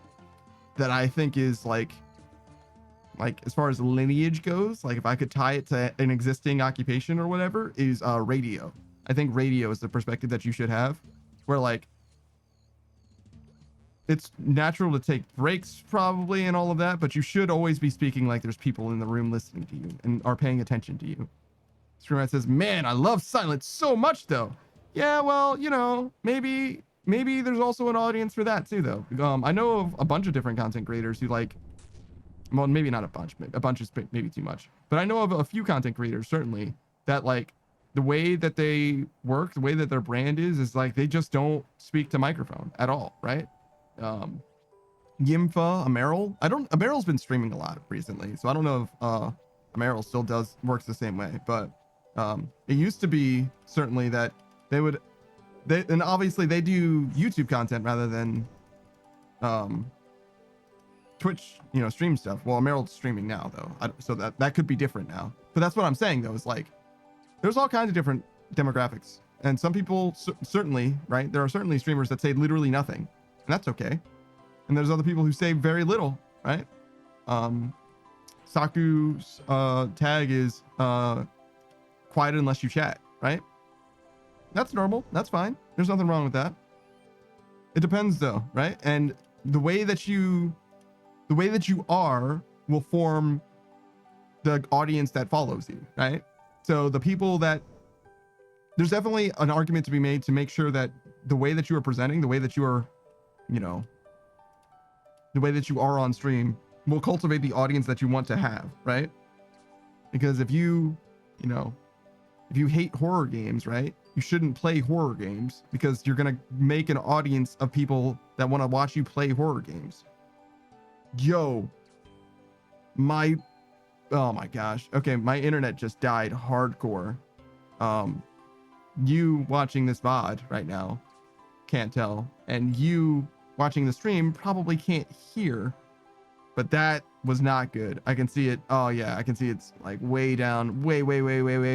that I think is like as far as lineage goes, like if I could tie it to an existing occupation or whatever, is radio. I think radio is the perspective that you should have, where like it's natural to take breaks probably and all of that, but you should always be speaking like there's people in the room listening to you and are paying attention to you. Streamer says, man, I love silence so much though. Yeah, well, you know, maybe there's also an audience for that too though. I know of a bunch of different content creators who like, well, maybe not a bunch is maybe too much, but I know of a few content creators certainly that like the way that they work, the way that their brand is like they just don't speak to microphone at all, right? Yimfa, Ameryl's been streaming a lot recently, so I don't know if Ameryl still works the same way, but it used to be certainly that and obviously they do YouTube content rather than Twitch, you know, stream stuff. Well, Ameryl's streaming now though, so that could be different now. But that's what I'm saying though, is like there's all kinds of different demographics, and some people certainly, right? There are certainly streamers that say literally nothing, and that's okay. And there's other people who say very little, right? Saku's tag is quiet unless you chat, right? That's normal. That's fine. There's nothing wrong with that. It depends though, right? And the way that you are will form the audience that follows you, right? So the people there's definitely an argument to be made to make sure that the way that you are presenting, the way that you are, you know, the way that you are on stream will cultivate the audience that you want to have, right? Because if you hate horror games, right? You shouldn't play horror games because you're going to make an audience of people that want to watch you play horror games. Yo, oh my gosh. Okay, my internet just died hardcore. You watching this VOD right now can't tell, and you watching the stream probably can't hear, but that was not good. I can see it. Oh yeah, I can see it's like way down, way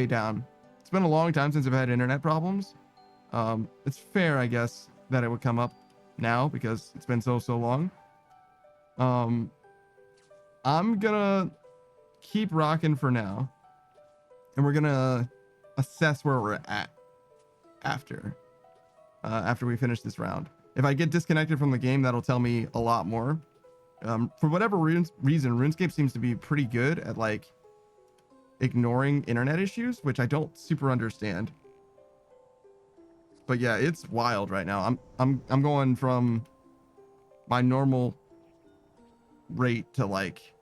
down. It's been a long time since I've had internet problems. It's fair, I guess, that it would come up now because it's been so long. I'm gonna keep rocking for now, and we're gonna assess where we're at after we finish this round. If I get disconnected from the game, that'll tell me a lot more. For whatever reason, RuneScape seems to be pretty good at like ignoring internet issues, which I don't super understand. But yeah, it's wild right now. I'm going from my normal rate to like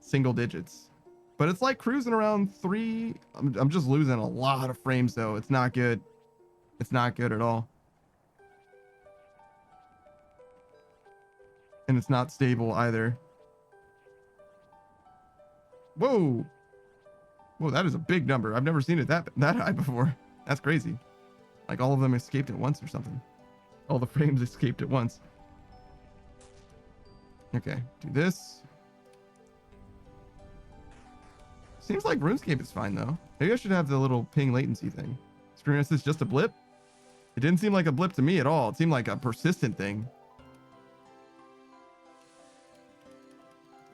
single digits, but it's like cruising around 3. I'm just losing a lot of frames though. It's not good. It's not good at all. And it's not stable either. Whoa, that is a big number. I've never seen it that high before. That's crazy. Like all of them escaped at once or something. All the frames escaped at once. Okay, do this. Seems like RuneScape is fine though. Maybe I should have the little ping latency thing. Screen is this just a blip? It didn't seem like a blip to me at all. It seemed like a persistent thing.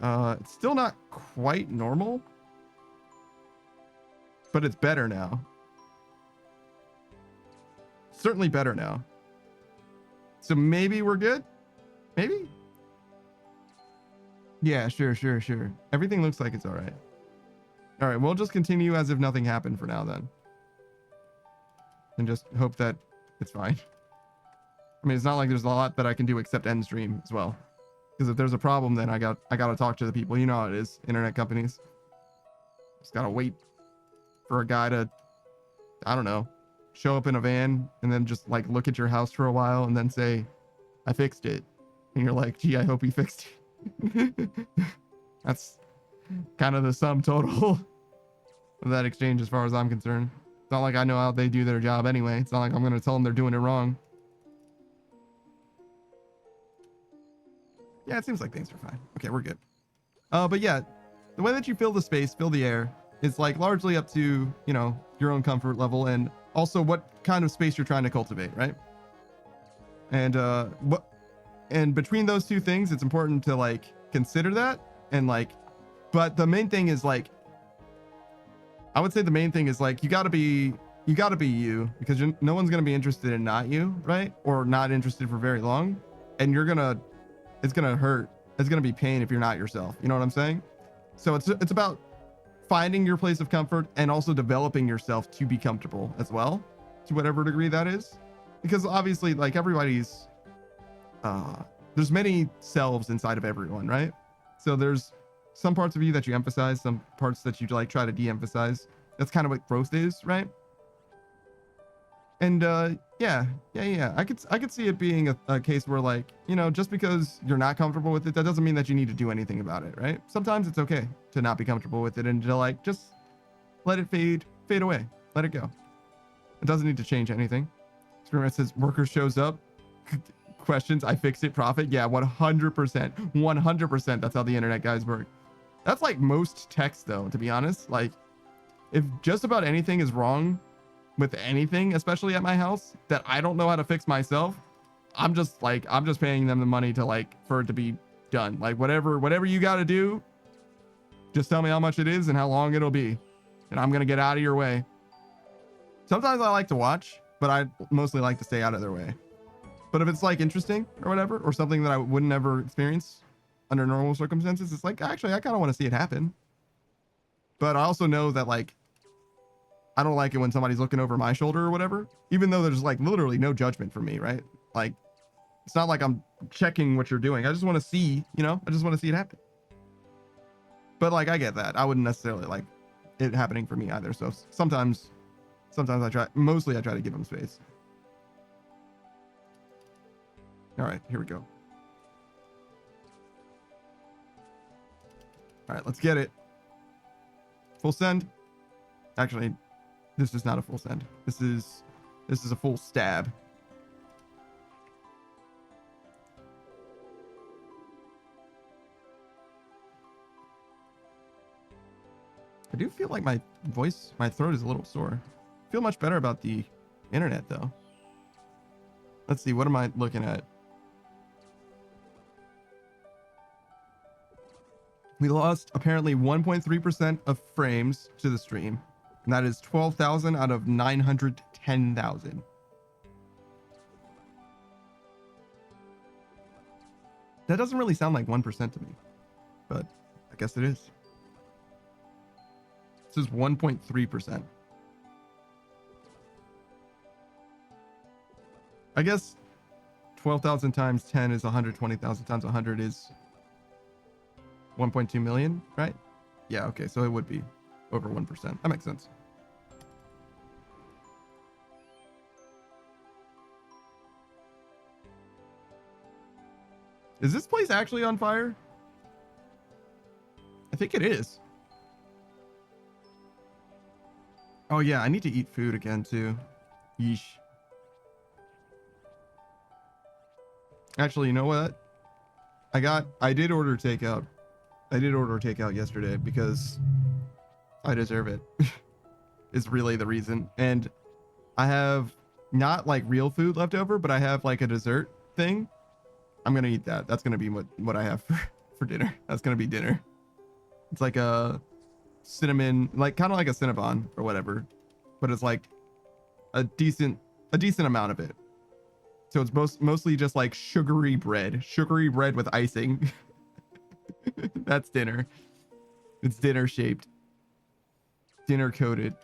It's still not quite normal, but it's better now. Certainly better now. So maybe we're good? Maybe? Yeah, sure. Everything looks like it's all right. All right, we'll just continue as if nothing happened for now then. And just hope that it's fine. I mean, it's not like there's a lot that I can do except end stream as well. Because if there's a problem, then I gotta talk to the people. You know how it is, internet companies. Just gotta wait for a guy to, I don't know, show up in a van and then just like look at your house for a while and then say, I fixed it. and you're like, gee, I hope he fixed it. That's kind of the sum total of that exchange as far as I'm concerned. It's not like I know how they do their job anyway. It's not like I'm going to tell them they're doing it wrong. Yeah, it seems like things are fine. Okay, we're good. But yeah, the way that you fill the space, fill the air, is like largely up to, you know, your own comfort level and also what kind of space you're trying to cultivate, right? And between those two things, it's important to like consider that. And like, but the main thing is like, I would say the main thing is like, you gotta be you, because no one's gonna be interested in not you, right? Or not interested for very long. And it's gonna hurt. It's gonna be pain if you're not yourself. You know what I'm saying? So it's about finding your place of comfort and also developing yourself to be comfortable as well, to whatever degree that is. Because obviously, like, everybody's there's many selves inside of everyone, right? So there's some parts of you that you emphasize, some parts that you like try to de-emphasize. That's kind of what growth is, right? And yeah. I could see it being a case where, like, you know, just because you're not comfortable with it, that doesn't mean that you need to do anything about it, right? Sometimes it's okay to not be comfortable with it and to like just let it fade away, let it go. It doesn't need to change anything. Experiment says worker shows up, questions, I fixed it, profit. Yeah, 100%. That's how the internet guys work. That's like most techs though, to be honest. Like, if just about anything is wrong with anything, especially at my house, that I don't know how to fix myself, I'm just paying them the money to like, for it to be done. Like, whatever you got to do, just tell me how much it is and how long it'll be, and I'm going to get out of your way. Sometimes I like to watch, but I mostly like to stay out of their way. But if it's like interesting or whatever, or something that I wouldn't ever experience under normal circumstances, it's like, actually, I kind of want to see it happen. But I also know that, like, I don't like it when somebody's looking over my shoulder or whatever, even though there's like literally no judgment for me, right? Like, it's not like I'm checking what you're doing. I just want to see, you know, I just want to see it happen. But like, I get that. I wouldn't necessarily like it happening for me either. So sometimes mostly I try to give them space. All right, here we go. All right, let's get it. Full send. Actually, this is not a full send. This is a full stab. I do feel like my throat is a little sore. I feel much better about the internet though. Let's see, what am I looking at? We lost apparently 1.3% of frames to the stream. And that is 12,000 out of 910,000. That doesn't really sound like 1% to me, but I guess it is. This is 1.3%. I guess 12,000 times 10 is 120,000 times 100 is 1.2 million, right? Yeah, okay, so it would be over 1%. That makes sense. Is this place actually on fire? I think it is. Oh yeah, I need to eat food again too. Yeesh. Actually, you know what? I did order takeout. I did order takeout yesterday because I deserve it. Is really the reason. And I have not like real food left over, but I have like a dessert thing. I'm gonna eat that. That's gonna be what I have for dinner. That's gonna be dinner. It's like a cinnamon, like kind of like a Cinnabon or whatever, but it's like a decent amount of it. So it's mostly just like sugary bread with icing. That's dinner. It's dinner shaped, dinner coated.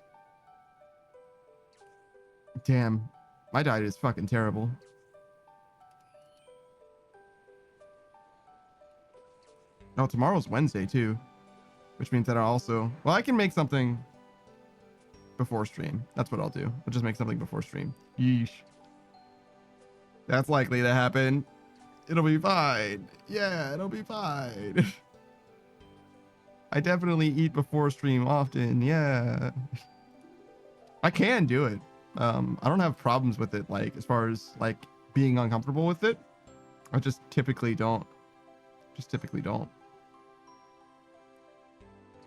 Damn, my diet is fucking terrible. Oh, tomorrow's Wednesday too, which means that I can make something before stream. That's what I'll do. I'll just make something before stream. Yeesh. That's likely to happen. It'll be fine. Yeah, it'll be fine. I definitely eat before stream often. Yeah. I can do it. I don't have problems with it, like as far as like being uncomfortable with it. I just typically don't. Just typically don't.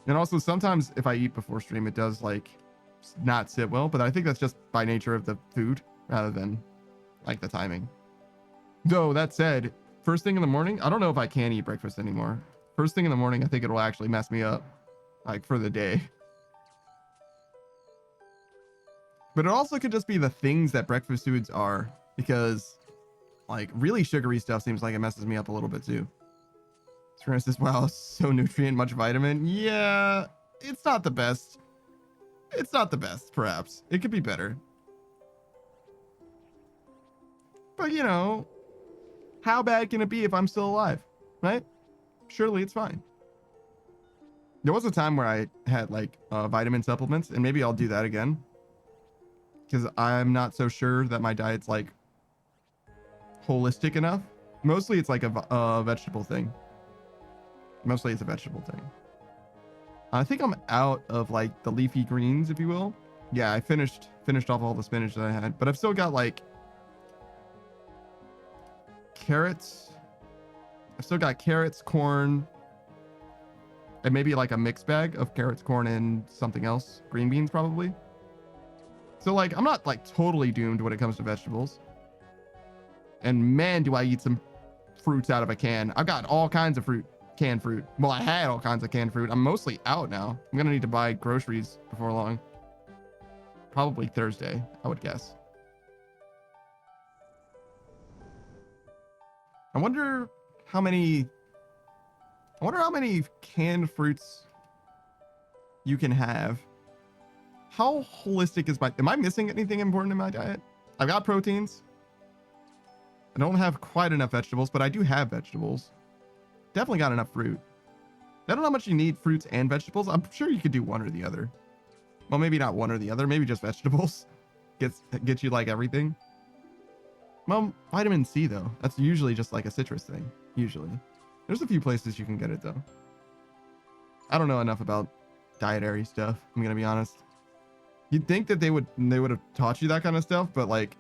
And also sometimes if I eat before stream, it does like not sit well, but I think that's just by nature of the food rather than like the timing. Though that said, first thing in the morning, I don't know if I can eat breakfast anymore. First thing in the morning, I think it'll actually mess me up like for the day. But it also could just be the things that breakfast foods are, because like really sugary stuff seems like it messes me up a little bit too. For instance, wow, so nutrient, much vitamin. Yeah, it's not the best. It's not the best, perhaps. It could be better. But you know, how bad can it be if I'm still alive, right? Surely it's fine. There was a time where I had like vitamin supplements, and maybe I'll do that again, because I'm not so sure that my diet's like holistic enough. Mostly it's like a vegetable thing. Mostly it's a vegetable thing. I think I'm out of like the leafy greens, if you will. Yeah, I finished off all the spinach that I had, but I've still got like carrots. I've still got carrots, corn, and maybe like a mixed bag of carrots, corn, and something else. Green beans, probably. So like, I'm not like totally doomed when it comes to vegetables. And man, do I eat some fruits out of a can. I've got all kinds of canned fruit. Well, I had all kinds of canned fruit. I'm mostly out now. I'm gonna need to buy groceries before long. Probably Thursday, I would guess. I wonder how many canned fruits you can have. How holistic is am I missing anything important in my diet? I've got proteins. I don't have quite enough vegetables, but I do have vegetables. Definitely got enough fruit. I don't know how much you need fruits and vegetables. I'm sure you could do one or the other. Well, maybe not one or the other. Maybe just vegetables. Get you like everything. Well, vitamin C though. That's usually just like a citrus thing. Usually. There's a few places you can get it though. I don't know enough about dietary stuff. I'm gonna be honest. You'd think that they would have taught you that kind of stuff, but like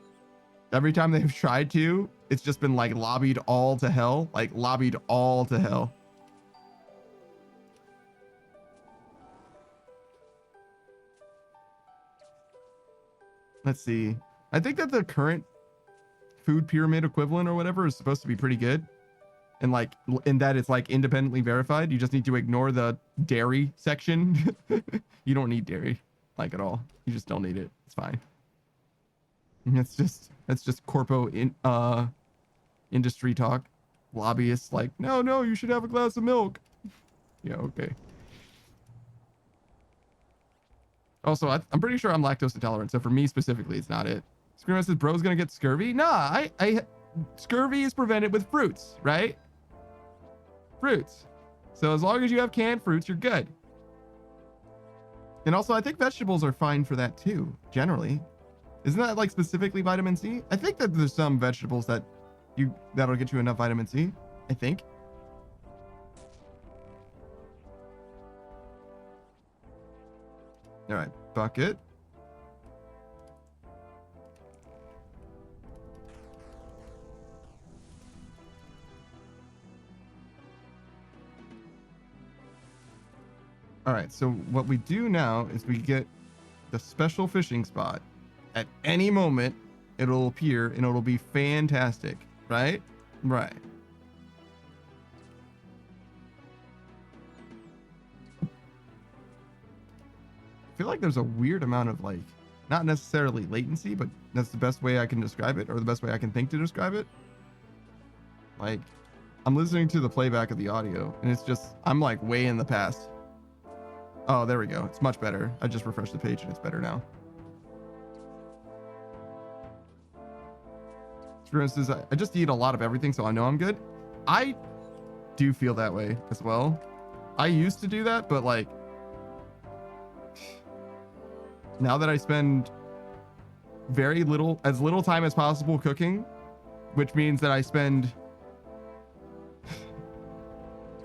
every time they've tried to, it's just been like lobbied all to hell. Like lobbied all to hell. Let's see. I think that the current food pyramid equivalent or whatever is supposed to be pretty good. And like in that it's like independently verified. You just need to ignore the dairy section. You don't need dairy like at all. You just don't need it. It's fine. That's just corpo industry talk. Lobbyists like, no, you should have a glass of milk. Yeah, okay. Also, I'm pretty sure I'm lactose intolerant, so for me specifically, it's not it. Screamer says, bro's gonna get scurvy? Nah, scurvy is prevented with fruits, right? Fruits. So as long as you have canned fruits, you're good. And also, I think vegetables are fine for that too, generally. Isn't that like specifically vitamin C? I think that there's some vegetables that'll get you enough vitamin C, I think. All right, bucket. All right, so what we do now is we get the special fishing spot. At any moment, it'll appear and it'll be fantastic, right? Right. I feel like there's a weird amount of like, not necessarily latency, but that's the best way I can describe it, or the best way I can think to describe it. Like, I'm listening to the playback of the audio, and it's just, I'm like way in the past. Oh, there we go. It's much better. I just refreshed the page and it's better now. For instance, I just eat a lot of everything, so I know I'm good. I do feel that way as well. I used to do that, but like, now that I spend as little time as possible cooking, which means that I spend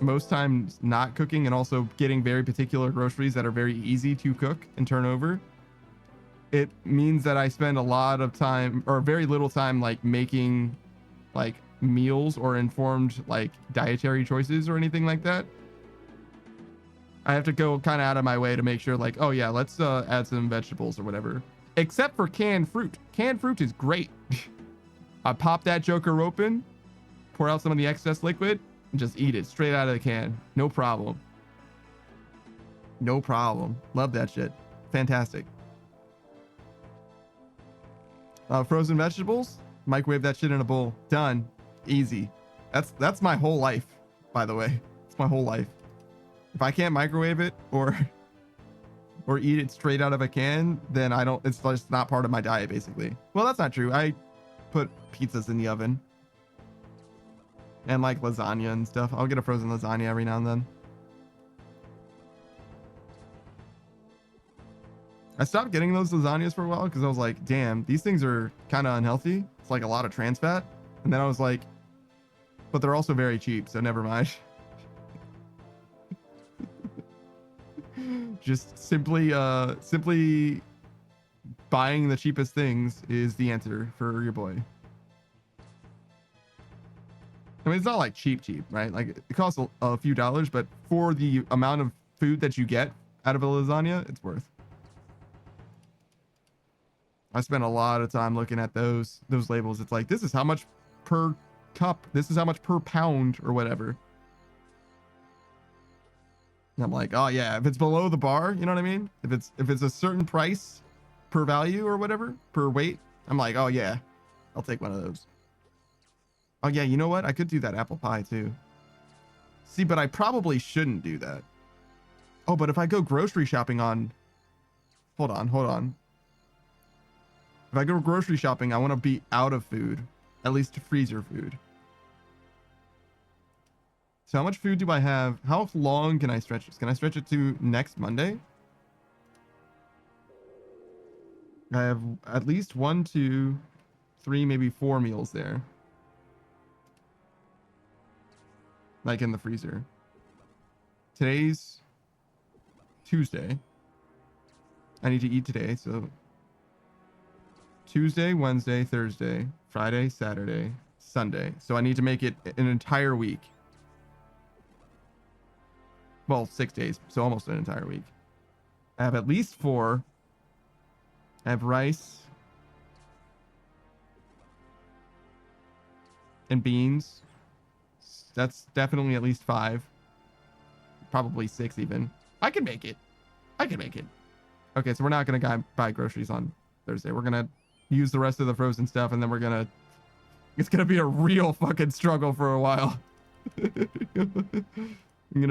most times not cooking and also getting very particular groceries that are very easy to cook and turn over, it means that I spend a lot of time or very little time like making like meals or informed like dietary choices or anything like that. I have to go kind of out of my way to make sure like, oh yeah, let's add some vegetables or whatever. Except for canned fruit. Canned fruit is great. I pop that joker open, pour out some of the excess liquid, and just eat it straight out of the can. No problem. No problem. Love that shit. Fantastic. Frozen vegetables, microwave that shit in a bowl. Done. Easy. That's my whole life, by the way. It's my whole life. If I can't microwave it or eat it straight out of a can, then I don't, it's just not part of my diet basically. Well, that's not true. I put pizzas in the oven and like lasagna and stuff. I'll get a frozen lasagna every now and then. I stopped getting those lasagnas for a while because I was like, damn, these things are kind of unhealthy. It's like a lot of trans fat. And then I was like, but they're also very cheap, so never mind. Just simply buying the cheapest things is the answer for your boy. I mean, it's not like cheap, right? Like it costs a few dollars, but for the amount of food that you get out of a lasagna, it's worth. I spent a lot of time looking at those labels. It's like, this is how much per cup. This is how much per pound or whatever. And I'm like, oh yeah, if it's below the bar, you know what I mean? If it's a certain price per value or whatever, per weight, I'm like, oh yeah, I'll take one of those. Oh yeah, you know what? I could do that apple pie too. See, but I probably shouldn't do that. Oh, but if I go grocery shopping on, hold on. If I go grocery shopping, I want to be out of food, at least freezer food. So how much food do I have? How long can I stretch this? Can I stretch it to next Monday? I have at least 1, 2, 3, maybe 4 meals there. Like in the freezer. Today's Tuesday. I need to eat today, so Tuesday, Wednesday, Thursday, Friday, Saturday, Sunday. So I need to make it an entire week. Well, 6 days, so almost an entire week. I have at least 4. I have rice and beans. That's definitely at least 5. Probably 6 even. I can make it. Okay, so we're not going to buy groceries on Thursday. We're going to use the rest of the frozen stuff, and then it's going to be a real fucking struggle for a while. I'm going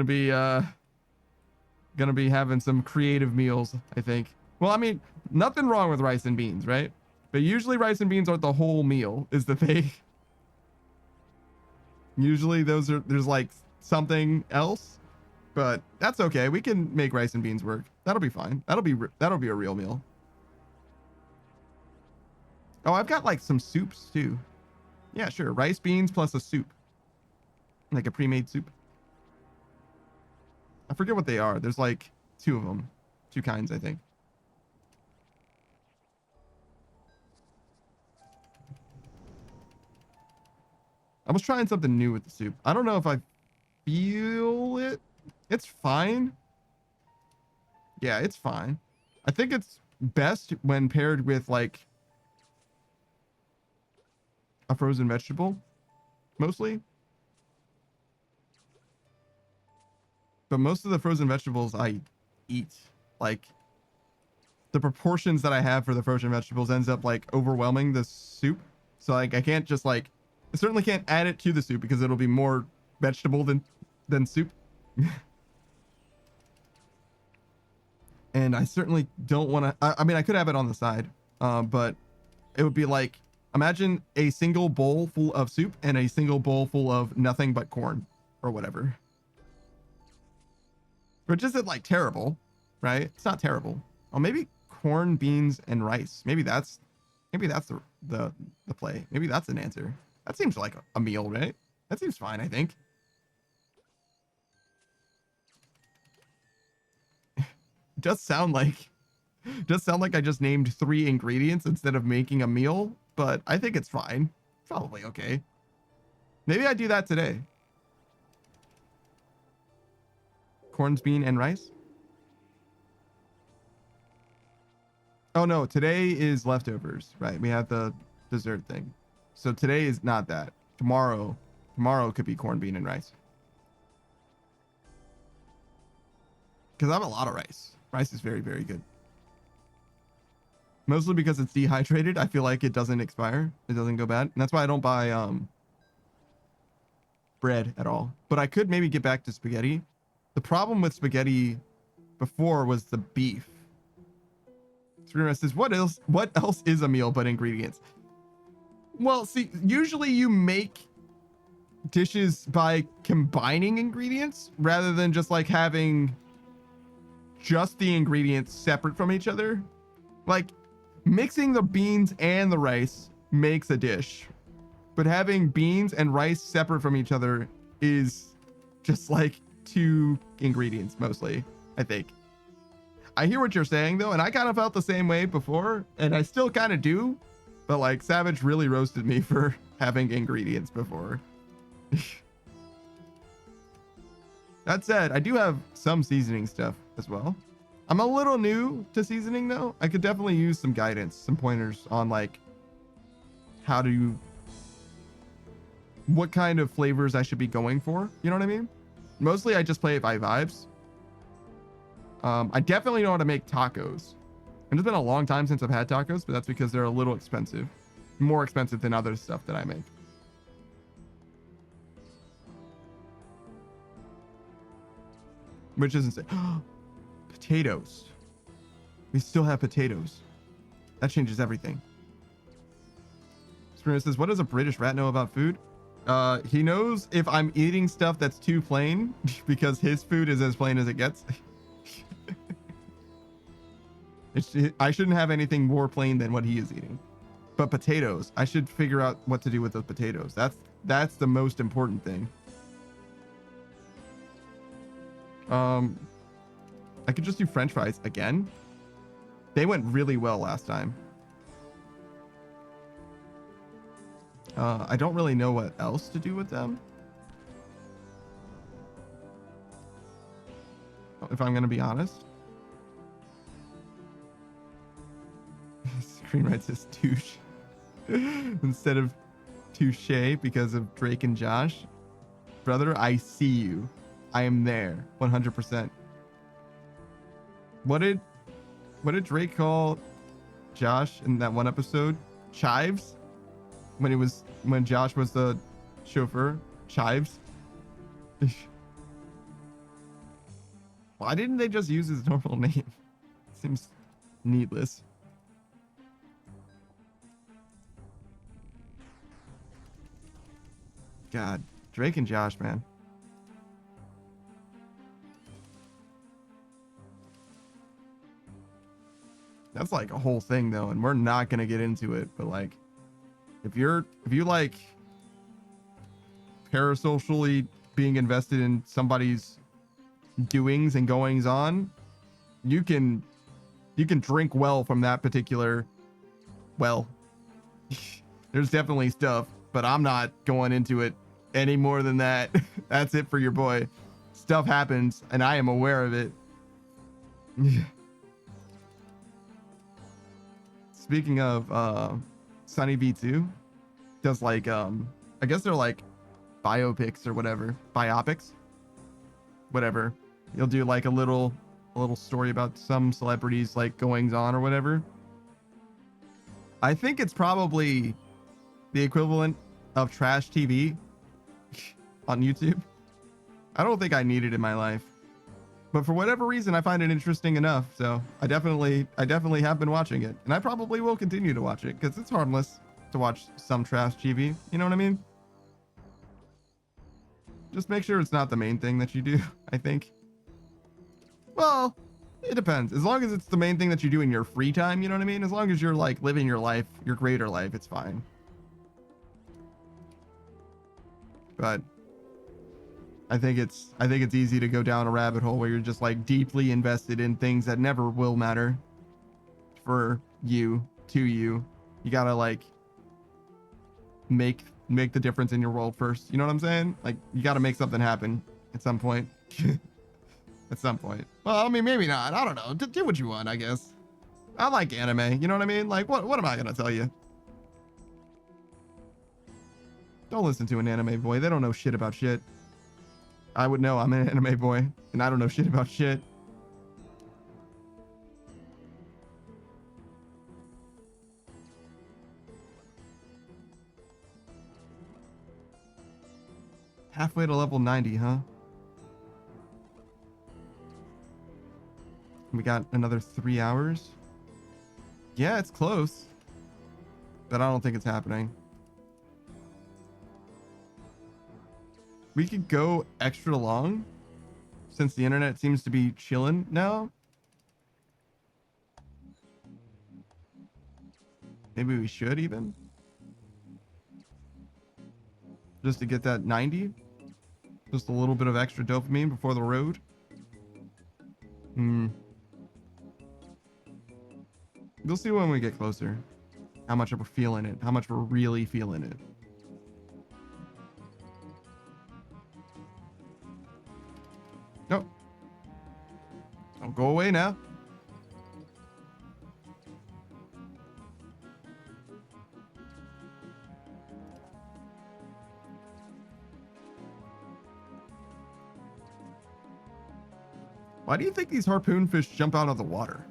to be having some creative meals, I think. Well, I mean, nothing wrong with rice and beans, right? But usually rice and beans aren't the whole meal is the thing. Usually there's like something else, but that's okay. We can make rice and beans work. That'll be fine. That'll be a real meal. Oh, I've got like some soups too. Yeah, sure. Rice, beans plus a soup. Like a pre-made soup. I forget what they are. There's like 2 of them. 2 kinds, I think. I was trying something new with the soup. I don't know if I feel it. It's fine. Yeah, it's fine. I think it's best when paired with like a frozen vegetable, mostly. But most of the frozen vegetables I eat, like the proportions that I have for the frozen vegetables ends up like overwhelming the soup. So like I can't just like, I certainly can't add it to the soup because it'll be more vegetable than soup. And I certainly don't want to, I mean, I could have it on the side, but it would be like, imagine a single bowl full of soup and a single bowl full of nothing but corn or whatever. Which isn't like terrible, right? It's not terrible. Oh, maybe corn, beans, and rice. Maybe that's the play. Maybe that's an answer. That seems like a meal, right? That seems fine, I think. does sound like I just named 3 ingredients instead of making a meal, but I think it's fine. Probably okay. Maybe I do that today. Corned bean and rice. Oh no, today is leftovers, right? We have the dessert thing. So today is not that. Tomorrow could be corned bean and rice. Because I have a lot of rice. Rice is very, very good. Mostly because it's dehydrated. I feel like it doesn't expire. It doesn't go bad. And that's why I don't buy bread at all. But I could maybe get back to spaghetti. The problem with spaghetti before was the beef. Serena says, what else is a meal but ingredients? Well, see, usually you make dishes by combining ingredients rather than just like having just the ingredients separate from each other. Like mixing the beans and the rice makes a dish, but having beans and rice separate from each other is just like 2 ingredients mostly, I think. I hear what you're saying though, and I kind of felt the same way before, and I still kind of do, but like Savage really roasted me for having ingredients before. That said, I do have some seasoning stuff as well. I'm a little new to seasoning though. I could definitely use some guidance, some pointers on like what kind of flavors I should be going for. You know what I mean? Mostly I just play it by vibes. I definitely know how to make tacos. And it's been a long time since I've had tacos, but that's because they're a little expensive. More expensive than other stuff that I make. Which isn't potatoes. We still have potatoes. That changes everything. Sprinter says, what does a British rat know about food? He knows if I'm eating stuff that's too plain because his food is as plain as it gets. I shouldn't have anything more plain than what he is eating. But potatoes, I should figure out what to do with those potatoes. That's the most important thing. I could just do French fries again. They went really well last time. I don't really know what else to do with them. If I'm gonna be honest. Screenwrite says touche instead of touche because of Drake and Josh. Brother, I see you. I am there 100%. What did Drake call Josh in that one episode? Chives? When Josh was the chauffeur? Chives? Why didn't they just use his normal name? Seems needless. God, Drake and Josh, man. That's like a whole thing though, and we're not gonna get into it, but like if you like parasocially being invested in somebody's doings and goings on, you can drink well from that particular well. There's definitely stuff, but I'm not going into it any more than that. That's it for your boy. Stuff happens and I am aware of it. Speaking of Sunny V2 does like I guess they're like biopics or whatever, biopics, whatever. You'll do like a little story about some celebrities like goings on or whatever. I think it's probably the equivalent of trash TV on YouTube. I don't think I need it in my life, but for whatever reason I find it interesting enough, so I definitely have been watching it, and I probably will continue to watch it because it's harmless to watch some trash TV. You know what I mean? Just make sure it's not the main thing that you do, I think. Well, it depends. As long as it's the main thing that you do in your free time, you know what I mean? As long as you're like living your life, your greater life, it's fine. But I think it's easy to go down a rabbit hole where you're just like deeply invested in things that never will matter for you, to you. You gotta like make the difference in your world first. You know what I'm saying? Like you gotta make something happen at some point. At some point. Well, I mean, maybe not. I don't know. Do what you want, I guess. I like anime. You know what I mean? Like, what am I gonna tell you? Don't listen to an anime boy. They don't know shit about shit. I would know. I'm an anime boy, and I don't know shit about shit. Halfway to level 90, huh? We got another 3 hours. Yeah, it's close, but I don't think it's happening. We could go extra long since the internet seems to be chilling now. Maybe we should even. Just to get that 90. Just a little bit of extra dopamine before the road. We'll see when we get closer. How much we're feeling it. How much we're really feeling it. Nope. Don't go away now. Why do you think these harpoon fish jump out of the water?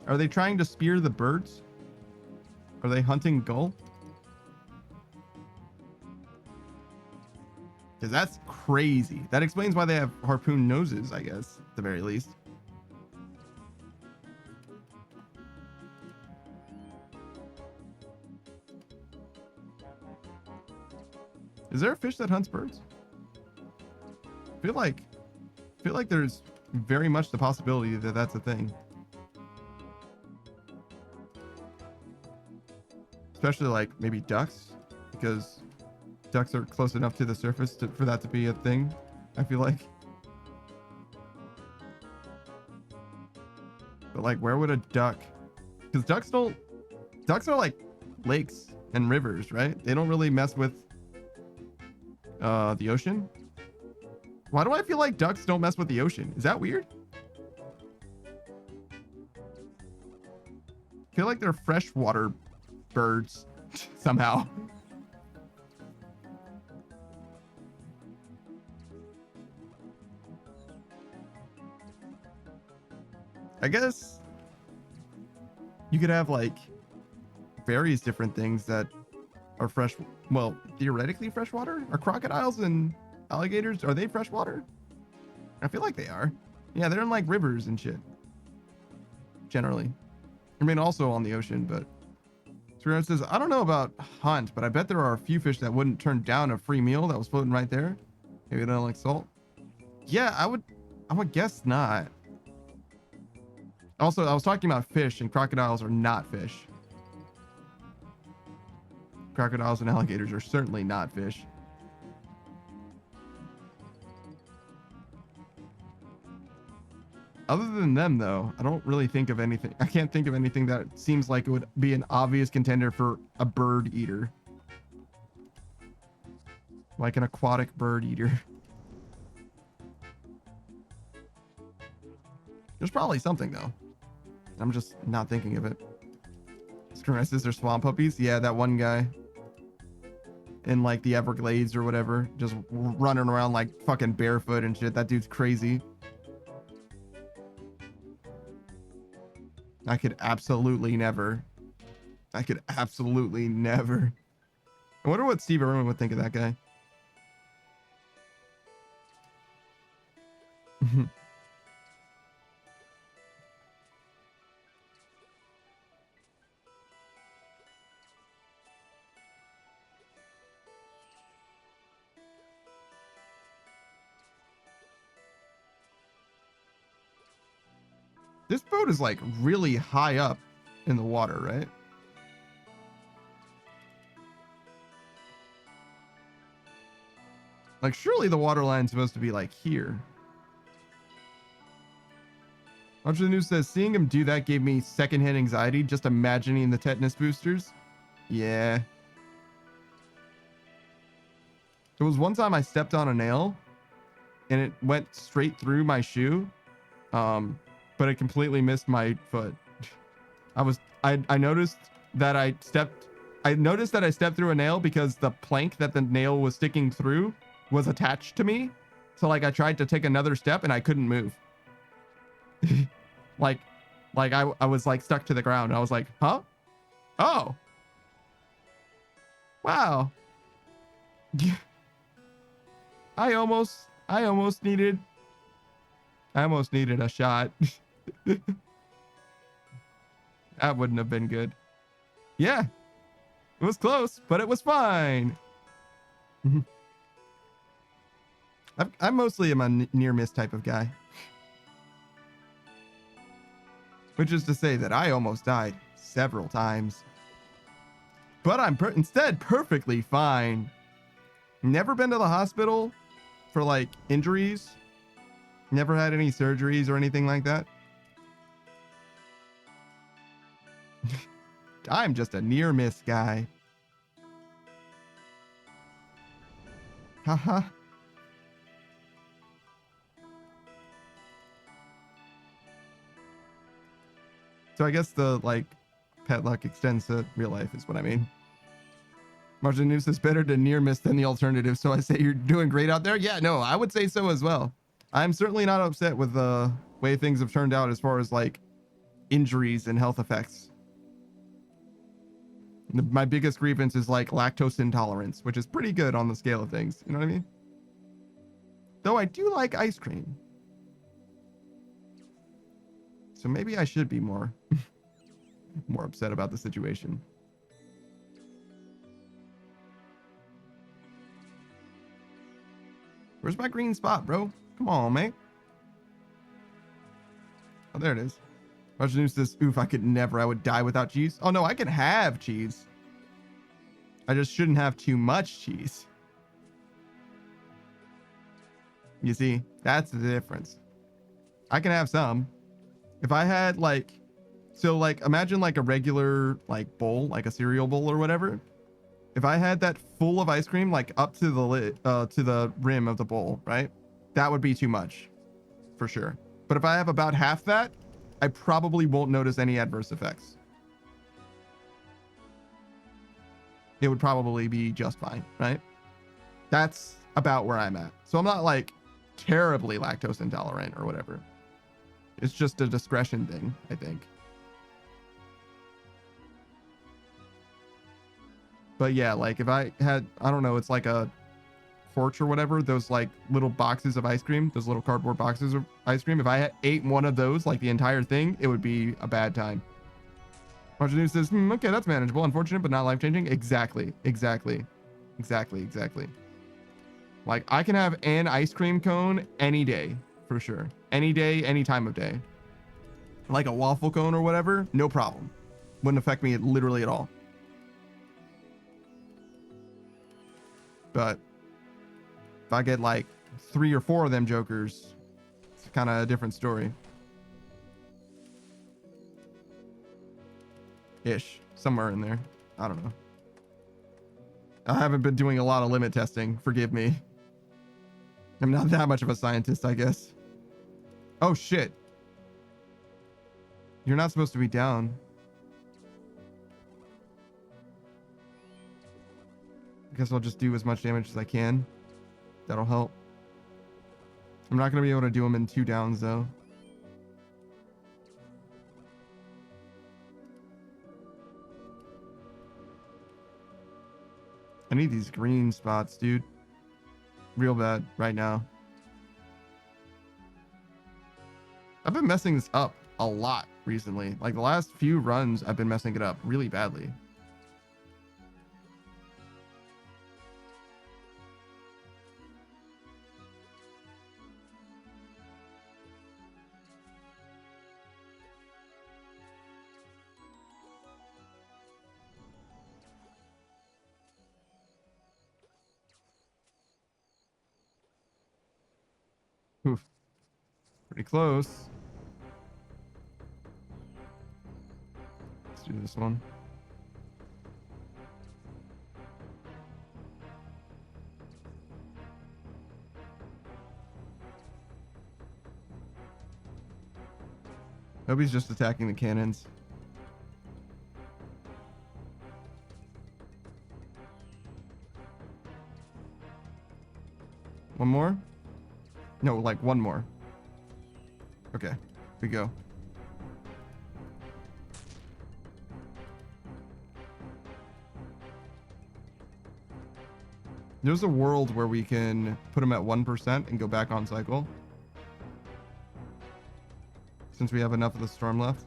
Are they trying to spear the birds? Are they hunting gull? Because that's crazy. That explains why they have harpoon noses, I guess, at the very least. Is there a fish that hunts birds? I feel like there's very much the possibility that that's a thing. Especially like maybe ducks, because ducks are close enough to the surface for that to be a thing, I feel like. But like, where would a duck? Because ducks are like lakes and rivers, right? They don't really mess with the ocean. Why do I feel like ducks don't mess with the ocean? Is that weird? I feel like they're freshwater birds somehow. I guess you could have like various different things that are fresh. Well, theoretically freshwater. Are crocodiles and alligators, are they freshwater? I feel like they are. Yeah, they're in like rivers and shit. Generally. I mean, also on the ocean, but Spirit says, I don't know about hunt, but I bet there are a few fish that wouldn't turn down a free meal that was floating right there. Maybe they don't like salt. Yeah, I would guess not. Also, I was talking about fish, and crocodiles are not fish. Crocodiles and alligators are certainly not fish. Other than them, though, I don't really think of anything. I can't think of anything that seems like it would be an obvious contender for a bird eater. Like an aquatic bird eater. There's probably something, though. I'm just not thinking of it. Scrunesses are swamp puppies? Yeah, that one guy. In like the Everglades or whatever. Just running around like fucking barefoot and shit. That dude's crazy. I could absolutely never. I wonder what Steve Irwin would think of that guy. This boat is like really high up in the water, right? Like, surely the water line's supposed to be like here. After the news says, seeing him do that gave me secondhand anxiety just imagining the tetanus boosters. Yeah. There was one time I stepped on a nail and it went straight through my shoe. But it completely missed my foot. I noticed that I stepped through a nail because the plank that the nail was sticking through was attached to me. So like I tried to take another step and I couldn't move. like I was like stuck to the ground. I was like, huh? Oh. Wow. I almost needed a shot. That wouldn't have been good. Yeah. It was close, but it was fine. I'm mostly a near miss type of guy. Which is to say that I almost died several times. But I'm instead perfectly fine. Never been to the hospital for like injuries. Never had any surgeries or anything like that. I'm just a near miss guy. Haha. So I guess the like pet luck extends to real life is what I mean. Martin News is better to near miss than the alternative. So I say you're doing great out there. Yeah, no, I would say so as well. I'm certainly not upset with the way things have turned out as far as like injuries and health effects. My biggest grievance is like lactose intolerance, which is pretty good on the scale of things. You know what I mean? Though I do like ice cream. So maybe I should be more upset about the situation. Where's my green spot, bro? Come on, mate. Oh, there it is. Roger News says, oof, I would die without cheese. Oh no, I can have cheese. I just shouldn't have too much cheese. You see, that's the difference. I can have some. If I had like, so like imagine like a regular like bowl, like a cereal bowl or whatever. If I had that full of ice cream, like up to the to the rim of the bowl, right? That would be too much for sure. But if I have about half that, I probably won't notice any adverse effects. It would probably be just fine, right? That's about where I'm at. So I'm not like terribly lactose intolerant or whatever. It's just a discretion thing, I think. But yeah, like if I had, I don't know, it's like a porch or whatever, those like little boxes of ice cream, those little cardboard boxes of ice cream. If I ate one of those, like the entire thing, it would be a bad time. Martin says, okay, that's manageable. Unfortunate, but not life-changing. Exactly. Like I can have an ice cream cone any day for sure. Any day, any time of day. Like a waffle cone or whatever, no problem. Wouldn't affect me literally at all. But if I get like 3 or 4 of them jokers, it's kind of a different story. Ish. Somewhere in there. I don't know. I haven't been doing a lot of limit testing. Forgive me. I'm not that much of a scientist, I guess. Oh, shit. You're not supposed to be down. I guess I'll just do as much damage as I can. That'll help. I'm not going to be able to do them in 2 downs, though. I need these green spots, dude. Real bad right now. I've been messing this up a lot recently. Like the last few runs, I've been messing it up really badly. Oof, pretty close. Let's do this one. Hope he's just attacking the cannons. One more? No, like one more. Okay, we go. There's a world where we can put them at 1% and go back on cycle. Since we have enough of the storm left.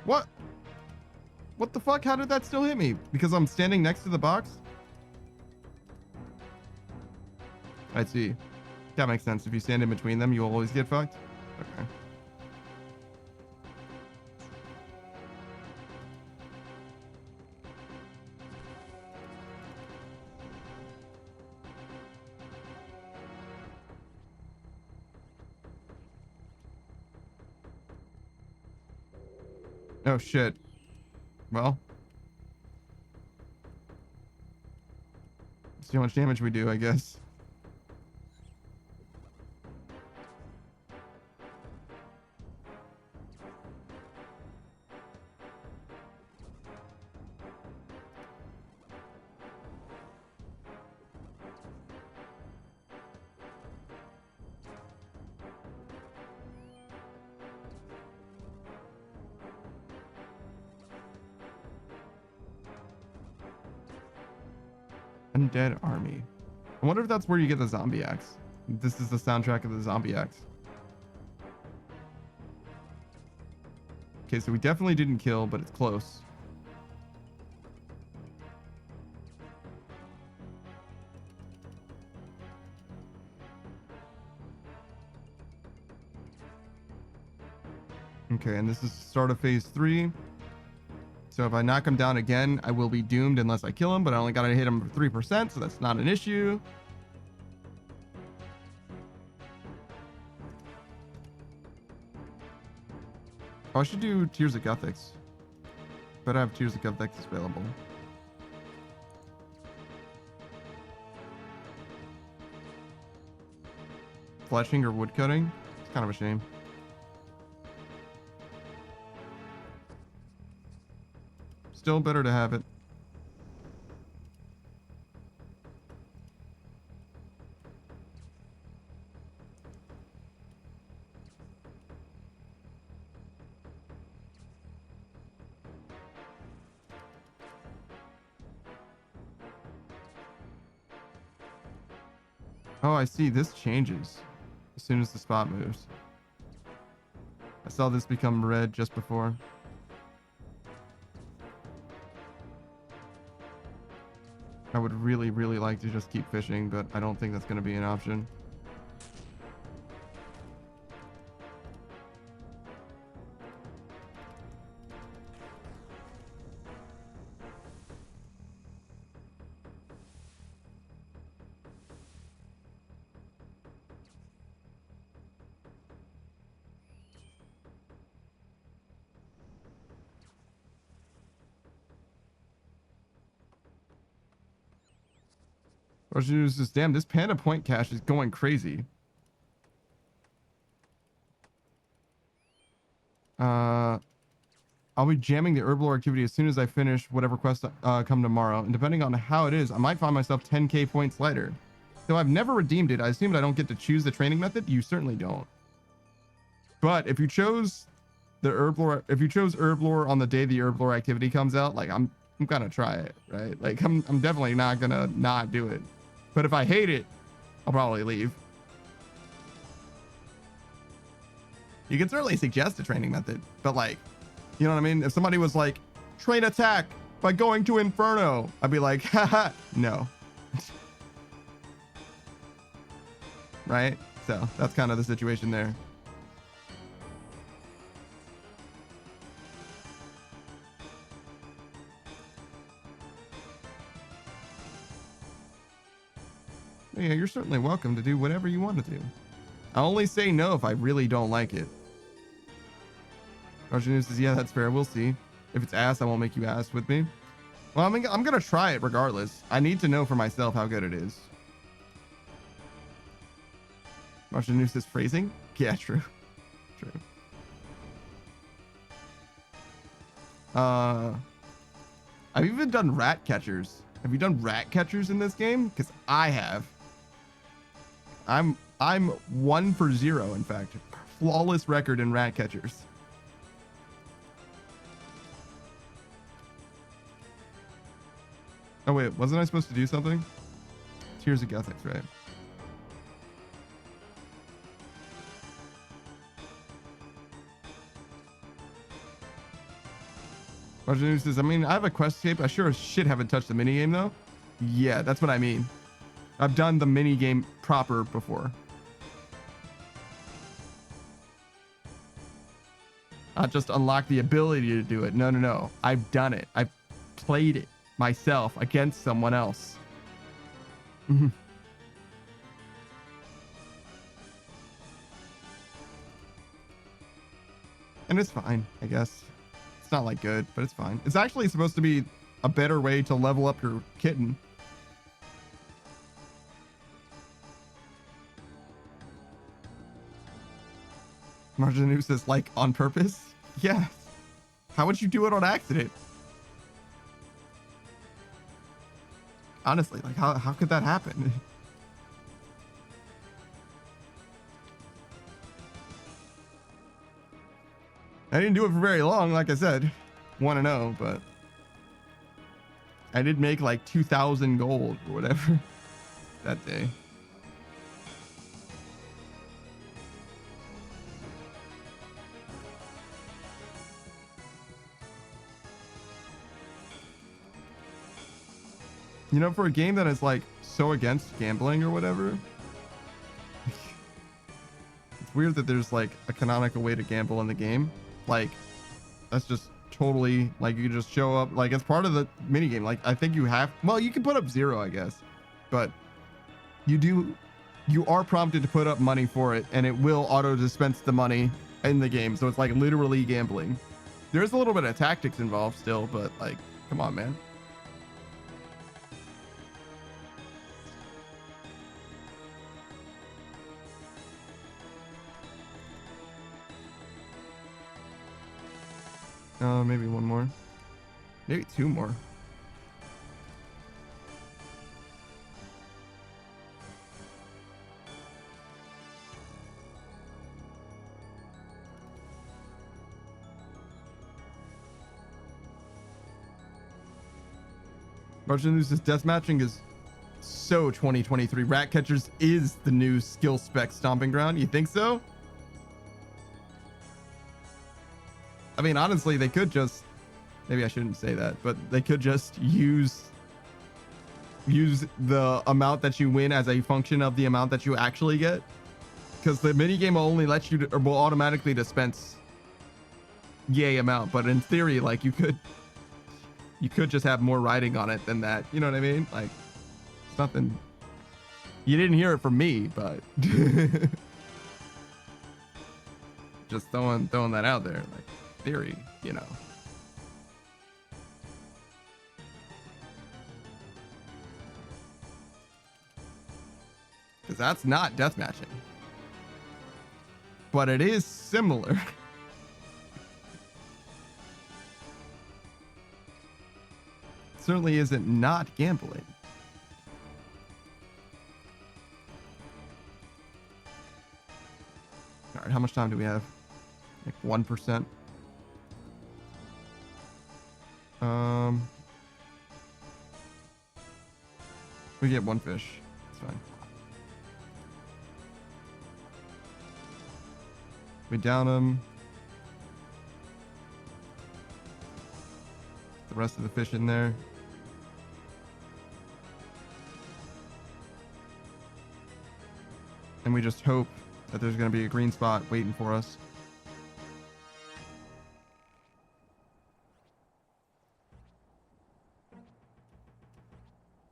What? What the fuck? How did that still hit me? Because I'm standing next to the box? I see. That makes sense. If you stand in between them, you'll always get fucked. Okay. Oh shit. Well. See how much damage we do, I guess. Undead Army. I wonder if that's where you get the zombie axe. This is the soundtrack of the zombie axe. Okay, so we definitely didn't kill, but it's close. Okay, and this is start of phase 3. So if I knock him down again, I will be doomed unless I kill him, but I only got to hit him for 3%, so that's not an issue. Oh, I should do Tears of Guthics. But I have Tears of Guthics available. Fleshing or woodcutting? It's kind of a shame. Still better to have it. Oh, I see. This changes as soon as the spot moves. I saw this become red just before. I would really, really like to just keep fishing, but I don't think that's going to be an option. Or should use this. Damn, this Panda Point cache is going crazy. I'll be jamming the herblore activity as soon as I finish whatever quests come tomorrow. And depending on how it is, I might find myself 10k points lighter. Though I've never redeemed it, I assumed I don't get to choose the training method. You certainly don't. But if you chose the herblore, if you chose herblore on the day the herblore activity comes out, like I'm gonna try it, right? Like I'm definitely not gonna not do it. But if I hate it, I'll probably leave. You can certainly suggest a training method, but like, you know what I mean? If somebody was like, train attack by going to Inferno, I'd be like, haha, no. Right? So that's kind of the situation there. yeah, you're certainly welcome to do whatever you want to do. I only say no if I really don't like it. Arjunu says, yeah, that's fair. We'll see. If it's ass, I won't make you ass with me. Well, I'm going to try it regardless. I need to know for myself how good it is. Arjunu says, phrasing? Yeah, true. True. I've even done rat catchers. Have you done rat catchers in this game? Because I have. I'm 1 for 0, in fact. Flawless record in rat catchers. Oh wait, wasn't I supposed to do something? Tears of Gothics, right? Roger says, I mean, I have a quest escape. I sure as shit haven't touched the minigame though. Yeah, that's what I mean. I've done the minigame proper before. Not just unlock the ability to do it. No, no, no. I've done it. I've played it myself against someone else. And it's fine, I guess. It's not like good, but it's fine. It's actually supposed to be a better way to level up your kitten. Marjanu says, like, on purpose? Yes. How would you do it on accident? Honestly, like, how could that happen? I didn't do it for very long, like I said. 1-0, but I did make like 2,000 gold or whatever that day. You know, for a game that is like so against gambling or whatever, it's weird that there's like a canonical way to gamble in the game. Like, that's just totally like you just show up, like it's part of the mini game. Like, I think you have, well, you can put up 0, I guess, but you are prompted to put up money for it, and it will auto dispense the money in the game. So it's like literally gambling. There's a little bit of tactics involved still, but like, come on, man. Maybe one more. Maybe 2 more. Martin says deathmatching is so 2023. Rat catchers is the new skill spec stomping ground. You think so? I mean, honestly, they could just, maybe I shouldn't say that, but they could just use the amount that you win as a function of the amount that you actually get, because the minigame will only let you, or will automatically dispense yay amount. But in theory, like, you could just have more writing on it than that. You know what I mean? Like, it's nothing. You didn't hear it from me, but just throwing that out there, like, theory, you know. Because that's not deathmatching, but it is similar. Certainly isn't not gambling. All right, how much time do we have? Like 1%. We get 1 fish. It's fine. We down him. The rest of the fish in there. And we just hope that there's going to be a green spot waiting for us.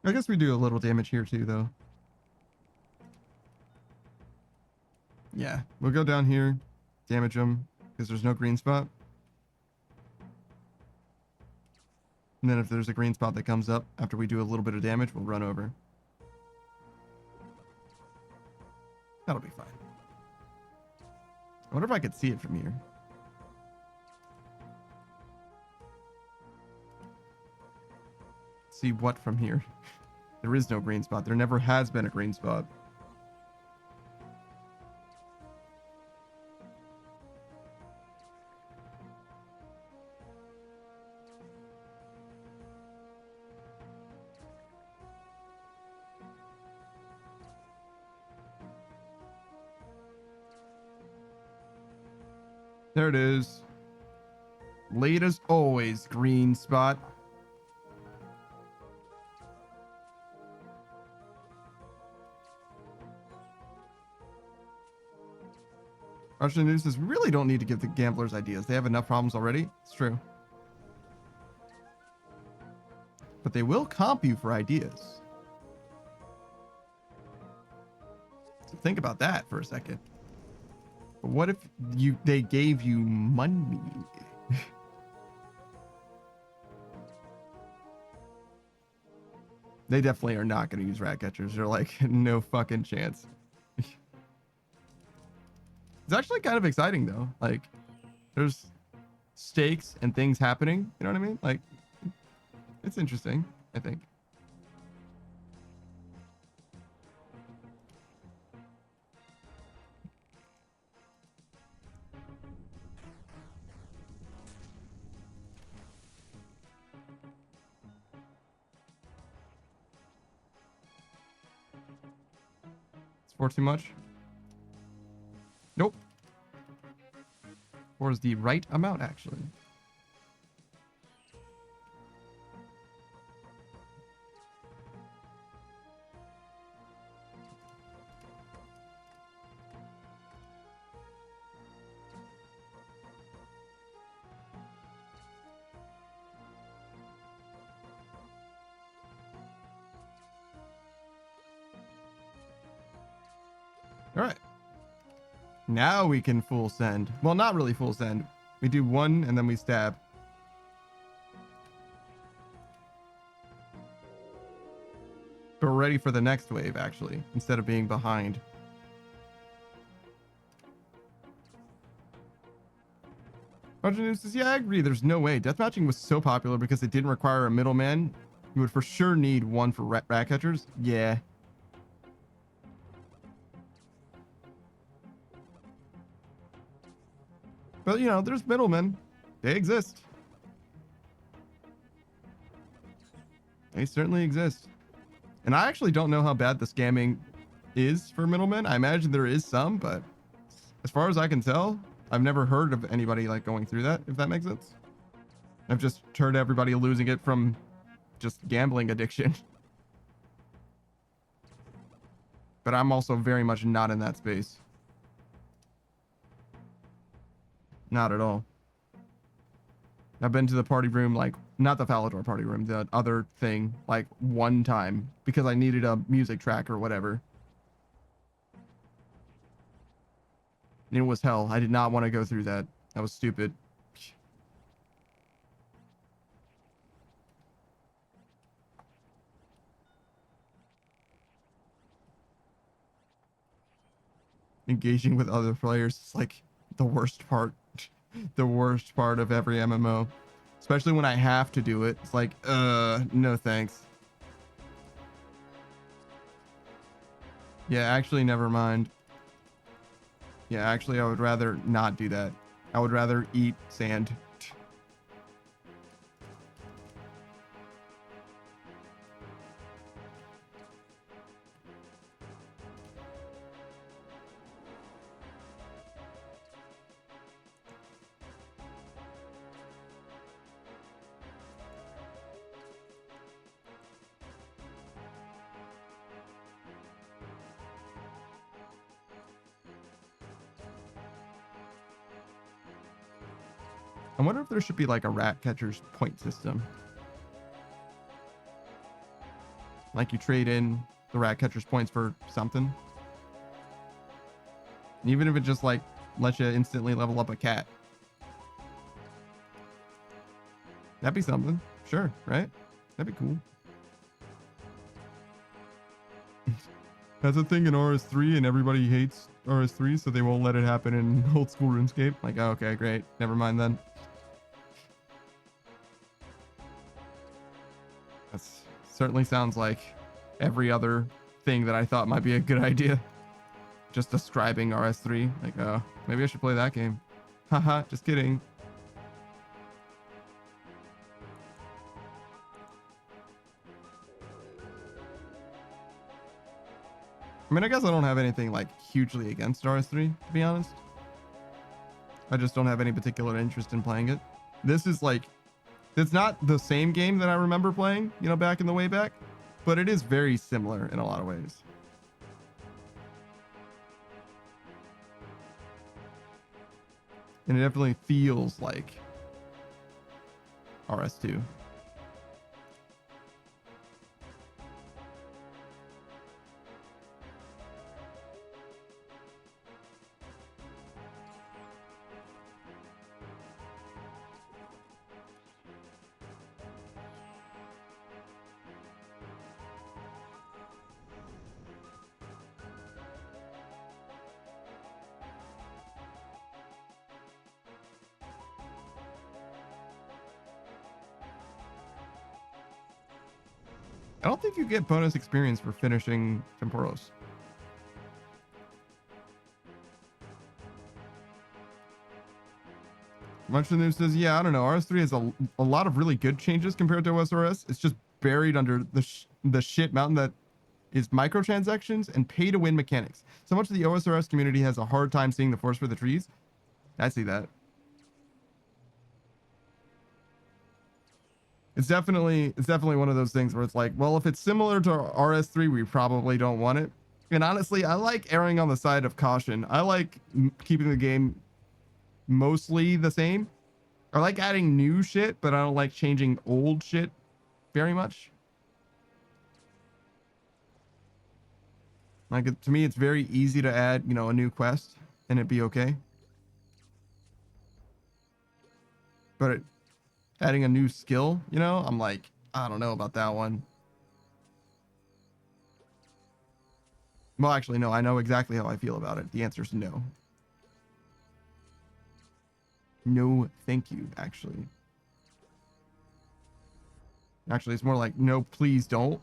I guess we do a little damage here too, though. Yeah, we'll go down here, damage them, because there's no green spot. And then if there's a green spot that comes up after we do a little bit of damage, we'll run over. That'll be fine. I wonder if I could see it from here. See what from here? There is no green spot. There never has been a green spot. There it is. Late as always, green spot. Russian News says, we really don't need to give the gamblers ideas. They have enough problems already. It's true. But they will comp you for ideas. So think about that for a second. But what if they gave you money? They definitely are not going to use rat catchers. They're like, no fucking chance. It's actually kind of exciting though. Like, there's stakes and things happening. You know what I mean? Like, it's interesting, I think. It's 4 too much? Nope. 4 is the right amount, actually. All right. Now we can full send. Well, not really full send. We do 1 and then we stab. But we're ready for the next wave, actually, instead of being behind. Roger News says, yeah, I agree. There's no way. Deathmatching was so popular because it didn't require a middleman. You would for sure need one for rat catchers. Yeah. But, you know, there's middlemen. They exist. They certainly exist. And I actually don't know how bad the scamming is for middlemen. I imagine there is some, but as far as I can tell, I've never heard of anybody like going through that, if that makes sense. I've just heard everybody losing it from just gambling addiction. But I'm also very much not in that space. Not at all. I've been to the party room, like, not the Falador party room, the other thing, like, 1 time because I needed a music track or whatever. And it was hell. I did not want to go through that. That was stupid. Engaging with other players is like the worst part. The worst part of every MMO. Especially when I have to do it. It's like, no thanks. Yeah, actually, never mind. Yeah, actually, I would rather not do that. I would rather eat sand. I wonder if there should be like a rat catcher's point system. Like you trade in the rat catcher's points for something. Even if it just like lets you instantly level up a cat. That'd be something. Sure, right? That'd be cool. That's a thing in RS3 and everybody hates RS3, so they won't let it happen in old school RuneScape. Like, oh, okay, great. Never mind then. That certainly sounds like every other thing that I thought might be a good idea. Just describing RS3. Like, oh, maybe I should play that game. Haha, just kidding. I mean, I guess I don't have anything like hugely against RS3, to be honest. I just don't have any particular interest in playing it. This is like, it's not the same game that I remember playing, you know, back in the way back, but it is very similar in a lot of ways. And it definitely feels like RS2. I don't think you get bonus experience for finishing Temporos. Much of the news says, yeah, I don't know. RS3 has a lot of really good changes compared to OSRS. It's just buried under the shit mountain that is microtransactions and pay to win mechanics. So much of the OSRS community has a hard time seeing the forest for the trees. I see that. It's definitely one of those things where it's like, well, if it's similar to RS3, we probably don't want it. And honestly, I like erring on the side of caution. I like keeping the game mostly the same. I like adding new shit, but I don't like changing old shit very much. Like, to me, it's very easy to add, you know, a new quest and it'd be okay. But adding a new skill, you know, I'm like, I don't know about that one. Well, actually, no, I know exactly how I feel about it. The answer is no. No, thank you, actually. Actually, it's more like, no, please don't.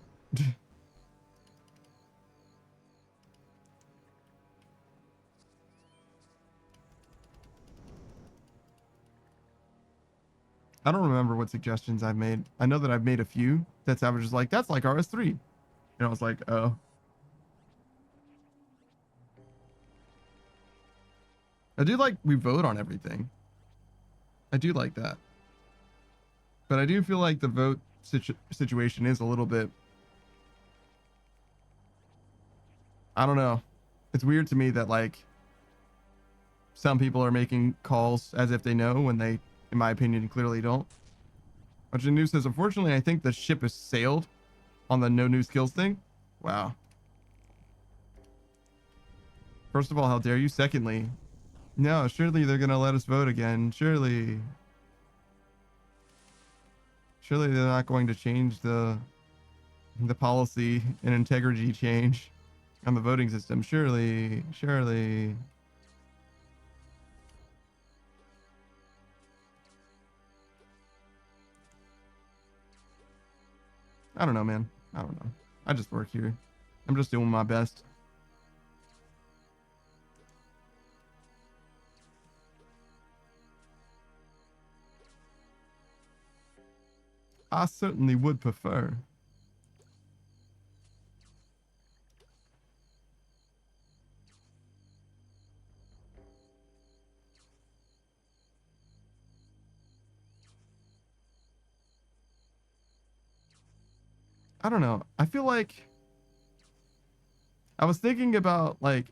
I don't remember what suggestions I've made. I know that I've made a few that Savage is like, that's like RS3. And I was like, oh. I do like we vote on everything. I do like that. But I do feel like the vote situation is a little bit, I don't know. It's weird to me that like some people are making calls as if they know when they, in my opinion, clearly don't. Bunch of news says, unfortunately, I think the ship has sailed on the no new skills thing. Wow. First of all, how dare you? Secondly, no, surely they're going to let us vote again. Surely they're not going to change the policy and integrity change on the voting system. Surely. I don't know, man. I don't know. I just work here. I'm just doing my best. I certainly would prefer. I don't know. I feel like I was thinking about like,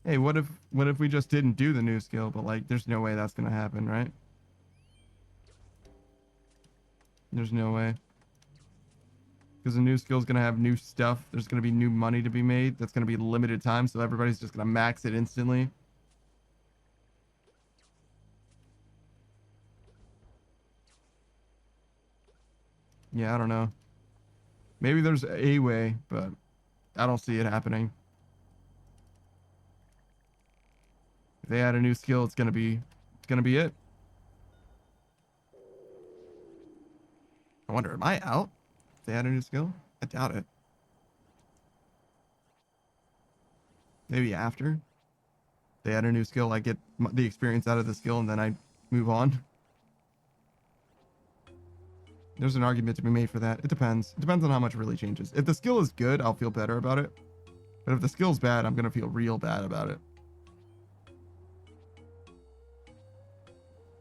hey, what if we just didn't do the new skill? But like, there's no way that's gonna happen, right? There's no way. Because the new skill is gonna have new stuff. There's gonna be new money to be made. That's gonna be limited time, so everybody's just gonna max it instantly. Yeah, I don't know. Maybe there's a way, but I don't see it happening. If they add a new skill, it's gonna be it. I wonder, am I out? If they add a new skill? I doubt it. Maybe after they add a new skill, I get the experience out of the skill and then I move on. There's an argument to be made for that. It depends. It depends on how much it really changes. If the skill is good, I'll feel better about it. But if the skill's bad, I'm gonna feel real bad about it.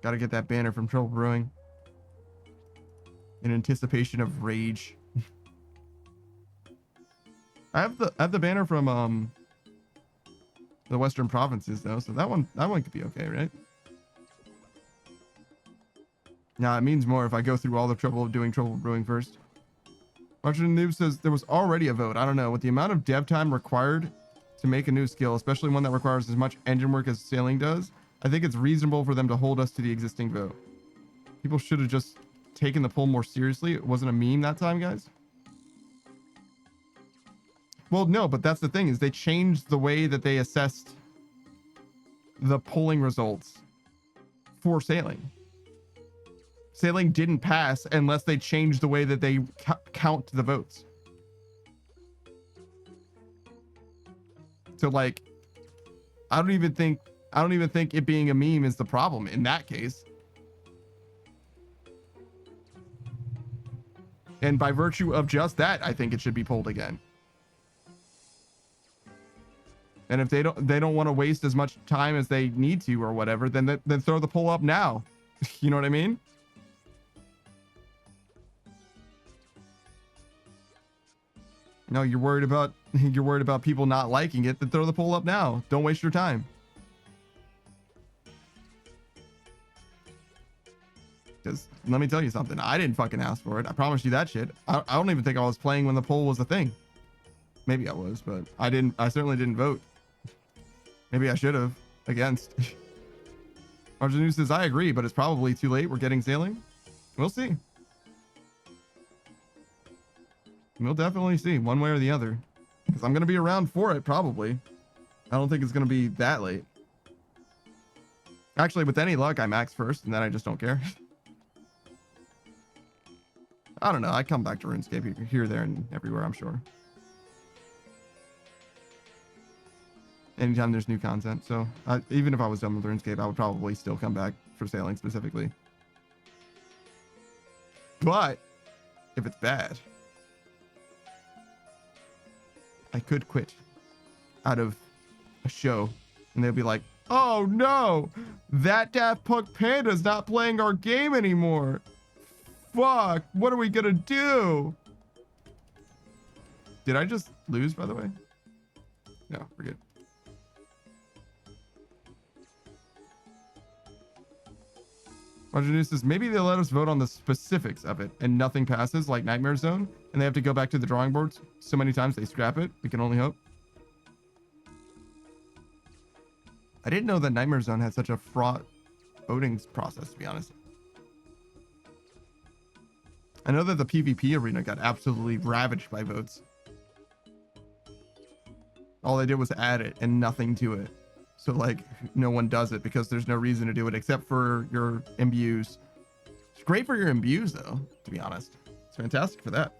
Gotta get that banner from Trouble Brewing. In anticipation of rage. I have the banner from the Western Provinces though, so that one could be okay, right? Now it means more if I go through all the trouble of doing Trouble Brewing first. Washington Noob says there was already a vote. I don't know. With the amount of dev time required to make a new skill, especially one that requires as much engine work as sailing does, I think it's reasonable for them to hold us to the existing vote. People should have just taken the poll more seriously. It wasn't a meme that time, guys. Well, no, but that's the thing is they changed the way that they assessed the polling results for sailing. Sailing didn't pass unless they changed the way that they count the votes. So like, I don't even think it being a meme is the problem in that case. And by virtue of just that, I think it should be pulled again. And if they don't want to waste as much time as they need to or whatever, then throw the poll up now. You know what I mean? No, you're worried about people not liking it, then throw the poll up now. Don't waste your time. Because let me tell you something. I didn't fucking ask for it. I promise you that shit. I don't even think I was playing when the poll was a thing. Maybe I was, but I certainly didn't vote. Maybe I should have. Against. Arjunu says, I agree, but it's probably too late. We're getting sailing. We'll see. We'll definitely see one way or the other. Because I'm going to be around for it, probably. I don't think it's going to be that late. Actually, with any luck, I max first, and then I just don't care. I don't know. I come back to RuneScape here, there, and everywhere, I'm sure. Anytime there's new content. So even if I was done with RuneScape, I would probably still come back for sailing specifically. But if it's bad, I could quit out of a show and they'll be like, oh no, that Daft Punk Panda's not playing our game anymore. Fuck, what are we gonna do? Did I just lose, by the way? No, we're good. Roger says, maybe they'll let us vote on the specifics of it and nothing passes like Nightmare Zone and they have to go back to the drawing boards so many times they scrap it. We can only hope. I didn't know that Nightmare Zone had such a fraught voting process, to be honest. I know that the PvP arena got absolutely ravaged by votes. All they did was add it and nothing to it. So like no one does it because there's no reason to do it except for your imbues. It's great for your imbues though, to be honest. It's fantastic for that.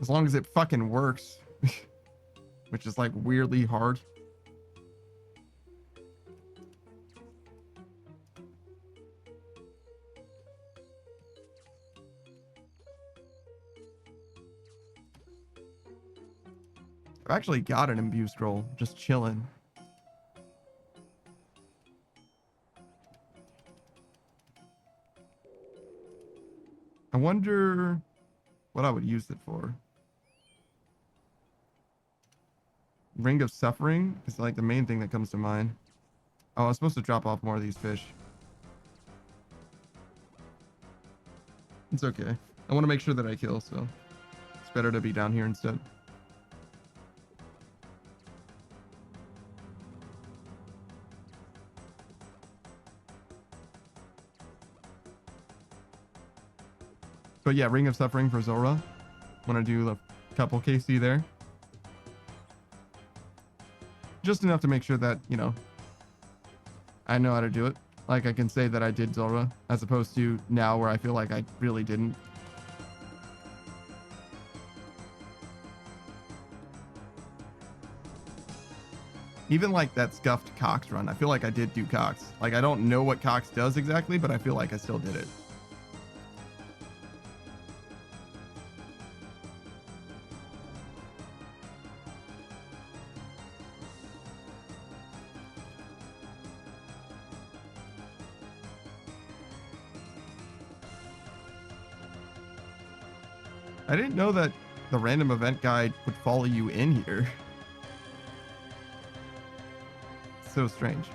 As long as it fucking works, which is like weirdly hard. I've actually got an imbue scroll, just chilling. I wonder what I would use it for. Ring of Suffering is like the main thing that comes to mind. Oh, I was supposed to drop off more of these fish. It's okay. I want to make sure that I kill, so it's better to be down here instead. But yeah, Ring of Suffering for Zora. Want to do a couple KC there. Just enough to make sure that, you know, I know how to do it. Like I can say that I did Zora, as opposed to now where I feel like I really didn't. Even like that scuffed Cox run, I feel like I did do Cox. Like I don't know what Cox does exactly, but I feel like I still did it. I didn't know that the random event guide would follow you in here. So strange.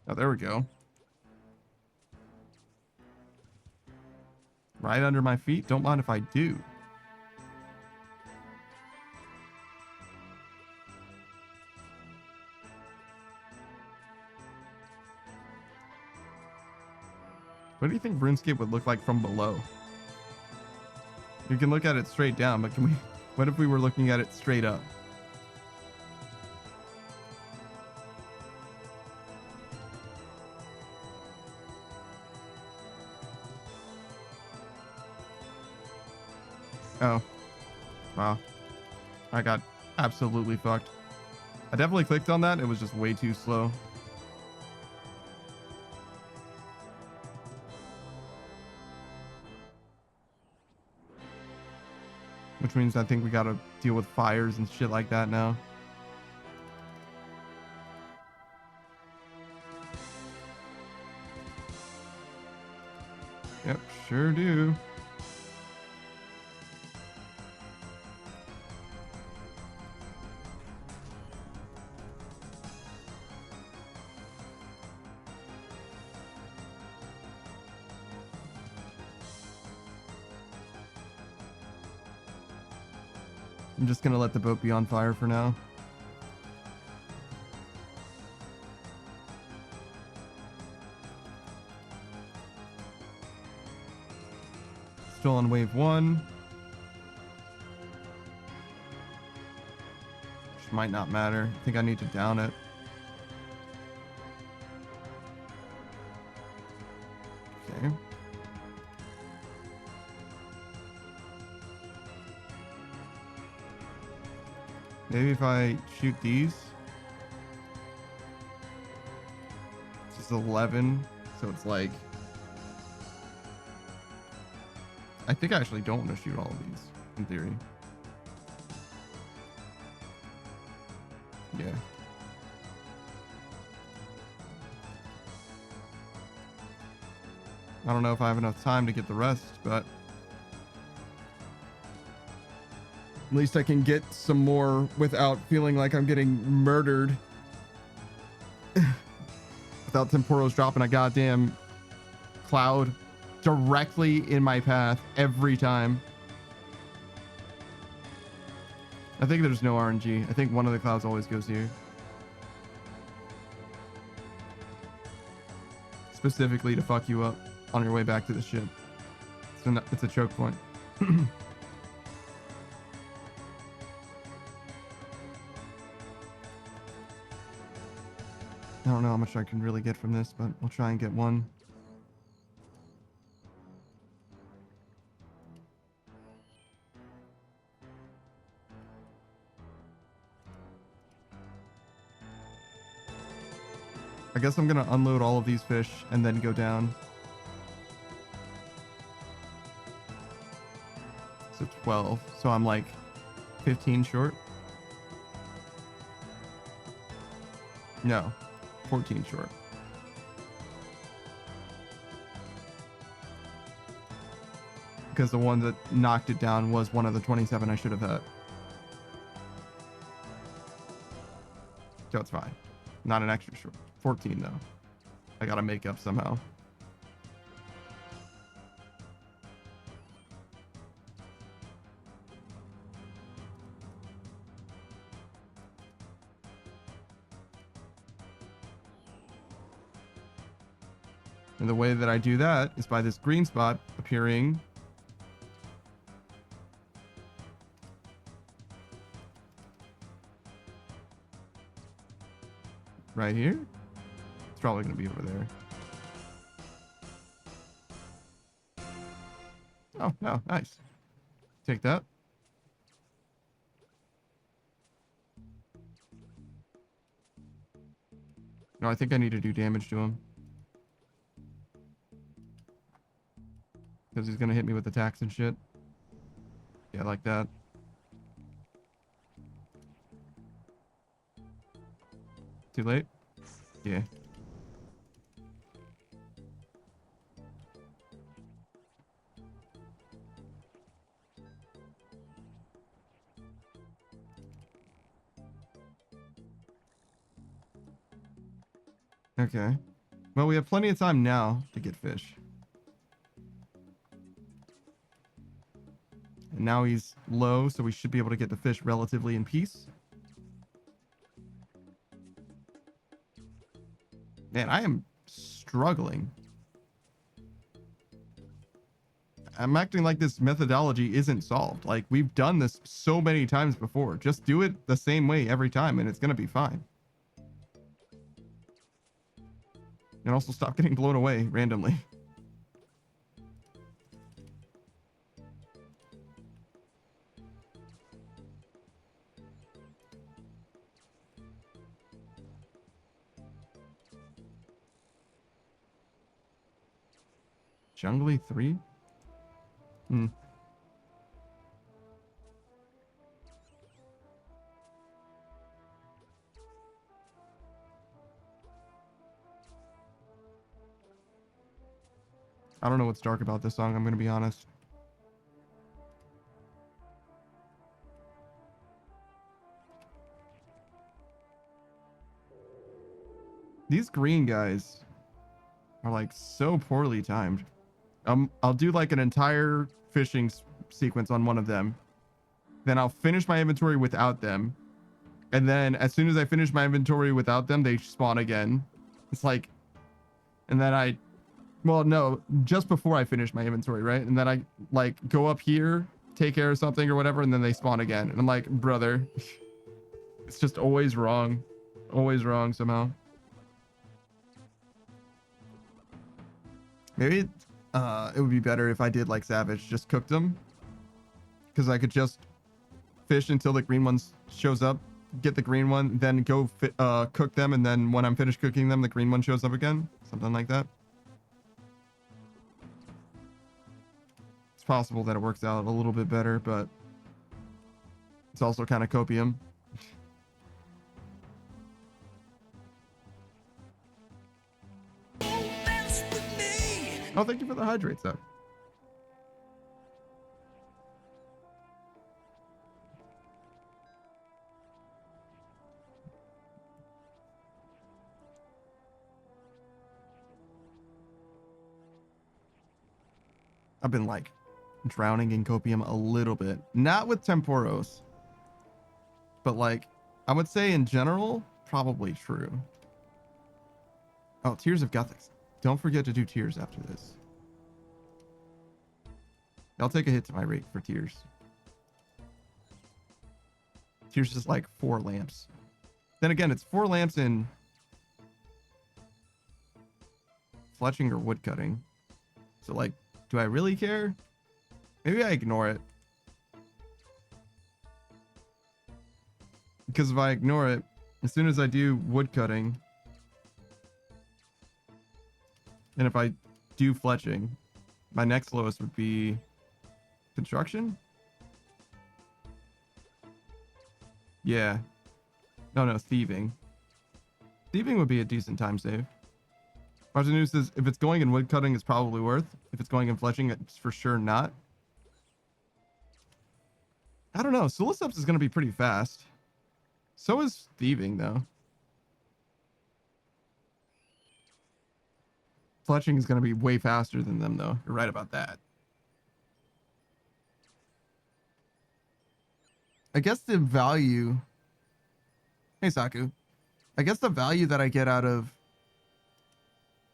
Oh, there we go. Right under my feet. Don't mind if I do. What do you think RuneScape would look like from below? You can look at it straight down, but can we... What if we were looking at it straight up? Oh. Wow. I got absolutely fucked. I definitely clicked on that. It was just way too slow. Which means I think we gotta deal with fires and shit like that now. Yep, sure do. I'm just gonna let the boat be on fire for now. Still on wave 1. Which might not matter. I think I need to down it. Okay. Maybe if I shoot these. This is 11, so it's like... I think I actually don't want to shoot all of these, in theory. Yeah. I don't know if I have enough time to get the rest, but... At least I can get some more without feeling like I'm getting murdered. Without Temporos dropping a goddamn cloud directly in my path every time. I think there's no RNG. I think one of the clouds always goes here. Specifically to fuck you up on your way back to the ship. It's a choke point. I don't know how much I can really get from this, but we'll try and get one. I guess I'm gonna unload all of these fish and then go down. So 12. So I'm like 15 short. No, 14 short. Because the one that knocked it down was one of the 27 I should have had. So it's fine. Not an extra short. 14 though. I gotta make up somehow. And the way that I do that is by this green spot appearing right here. It's probably going to be over there. Oh, no, nice. Take that. No, I think I need to do damage to him. Because he's going to hit me with attacks and shit. Yeah, like that. Too late? Yeah. Okay. Well, we have plenty of time now to get fish. And now he's low, so we should be able to get the fish relatively in peace. Man, I am struggling. I'm acting like this methodology isn't solved. Like, we've done this so many times before. Just do it the same way every time, and it's going to be fine. And also stop getting blown away randomly. Jungly 3? Hmm. I don't know what's dark about this song, I'm going to be honest. These green guys are like so poorly timed. I'll do like an entire fishing sequence on one of them. Then I'll finish my inventory without them. And then as soon as I finish my inventory without them, they spawn again. It's like, and then well, no, just before I finish my inventory, right? And then I like go up here, take care of something or whatever, and then they spawn again. And I'm like, brother, it's just always wrong. Always wrong somehow. Maybe it would be better if I did like Savage, just cooked them. Because I could just fish until the green one shows up, get the green one, then go cook them, and then when I'm finished cooking them, the green one shows up again. Something like that. It's possible that it works out a little bit better, but it's also kind of copium. Oh, thank you for the hydrates, though. I've been like drowning in copium a little bit. Not with Temporos, but like I would say in general, probably true. Oh, Tears of Gothics. Don't forget to do Tears after this. I'll take a hit to my rate for Tears. Tears is like 4 lamps. Then again, it's 4 lamps in fletching or woodcutting. So like, do I really care? Maybe I ignore it. Because if I ignore it, as soon as I do woodcutting, and if I do fletching, my next lowest would be construction? Yeah. No, thieving. Thieving would be a decent time save. Martin News says, if it's going in woodcutting, it's probably worth. If it's going in fletching, it's for sure not. I don't know. Suliceps is going to be pretty fast. So is thieving, though. clutching is going to be way faster than them, though. You're right about that. I guess the value... Hey, Saku. I guess the value that I get out of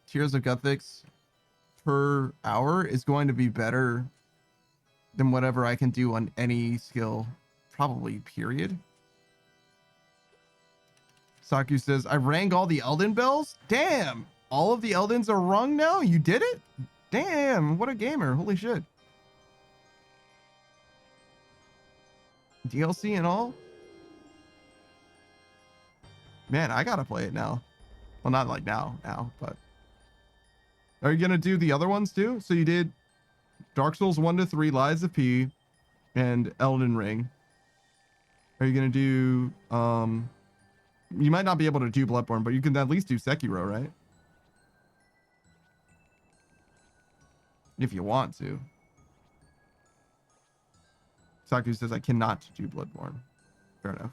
Tears of Guthix per hour is going to be better than whatever I can do on any skill, probably, period. Saku says, I rang all the Elden bells? Damn! All of the Eldens are rung now? You did it? Damn, what a gamer. Holy shit. DLC and all? Man, I gotta play it now. Well, not like now, but... Are you gonna do the other ones too? So you did Dark Souls 1 to 3, Lies of P, and Elden Ring. Are you gonna do... You might not be able to do Bloodborne, but you can at least do Sekiro, right? If you want to. Saku says, I cannot do Bloodborne. Fair enough.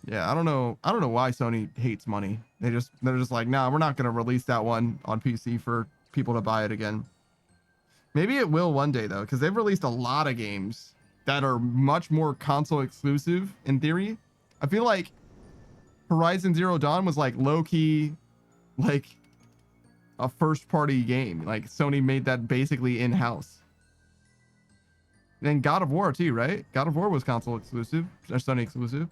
Yeah, I don't know why Sony hates money. They're just like, nah, we're not gonna release that one on PC for people to buy it again. Maybe it will one day though, because they've released a lot of games that are much more console exclusive in theory. I feel like Horizon Zero Dawn was like low-key, like a first-party game. Like Sony made that basically in-house. And God of War too, right? God of War was console exclusive, or Sony exclusive.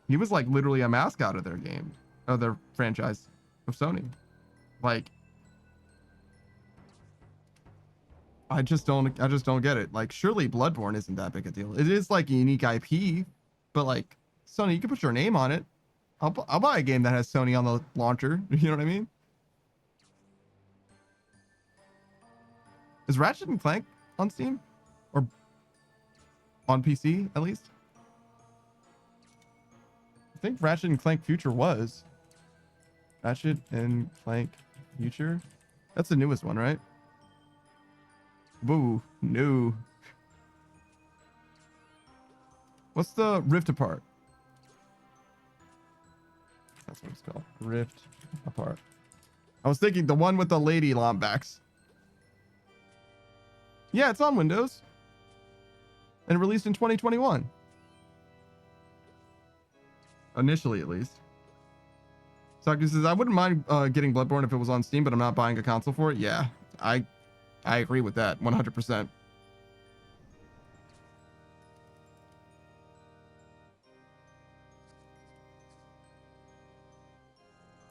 He was like literally a mascot of their game, of their franchise of Sony. Like, I just don't get it. Like, surely Bloodborne isn't that big a deal. It is like a unique IP, but like Sony, you can put your name on it. I'll buy a game that has Sony on the launcher. You know what I mean? Is Ratchet and Clank on Steam or on PC at least? I think Ratchet and Clank Future was. Ratchet and Clank Future? That's the newest one, right? Boo. No. What's the Rift Apart? That's what it's called. Rift Apart. I was thinking the one with the lady lombacks. Yeah, it's on Windows. And released in 2021. Initially, at least. Saku says, I wouldn't mind getting Bloodborne if it was on Steam, but I'm not buying a console for it. Yeah, I agree with that 100%.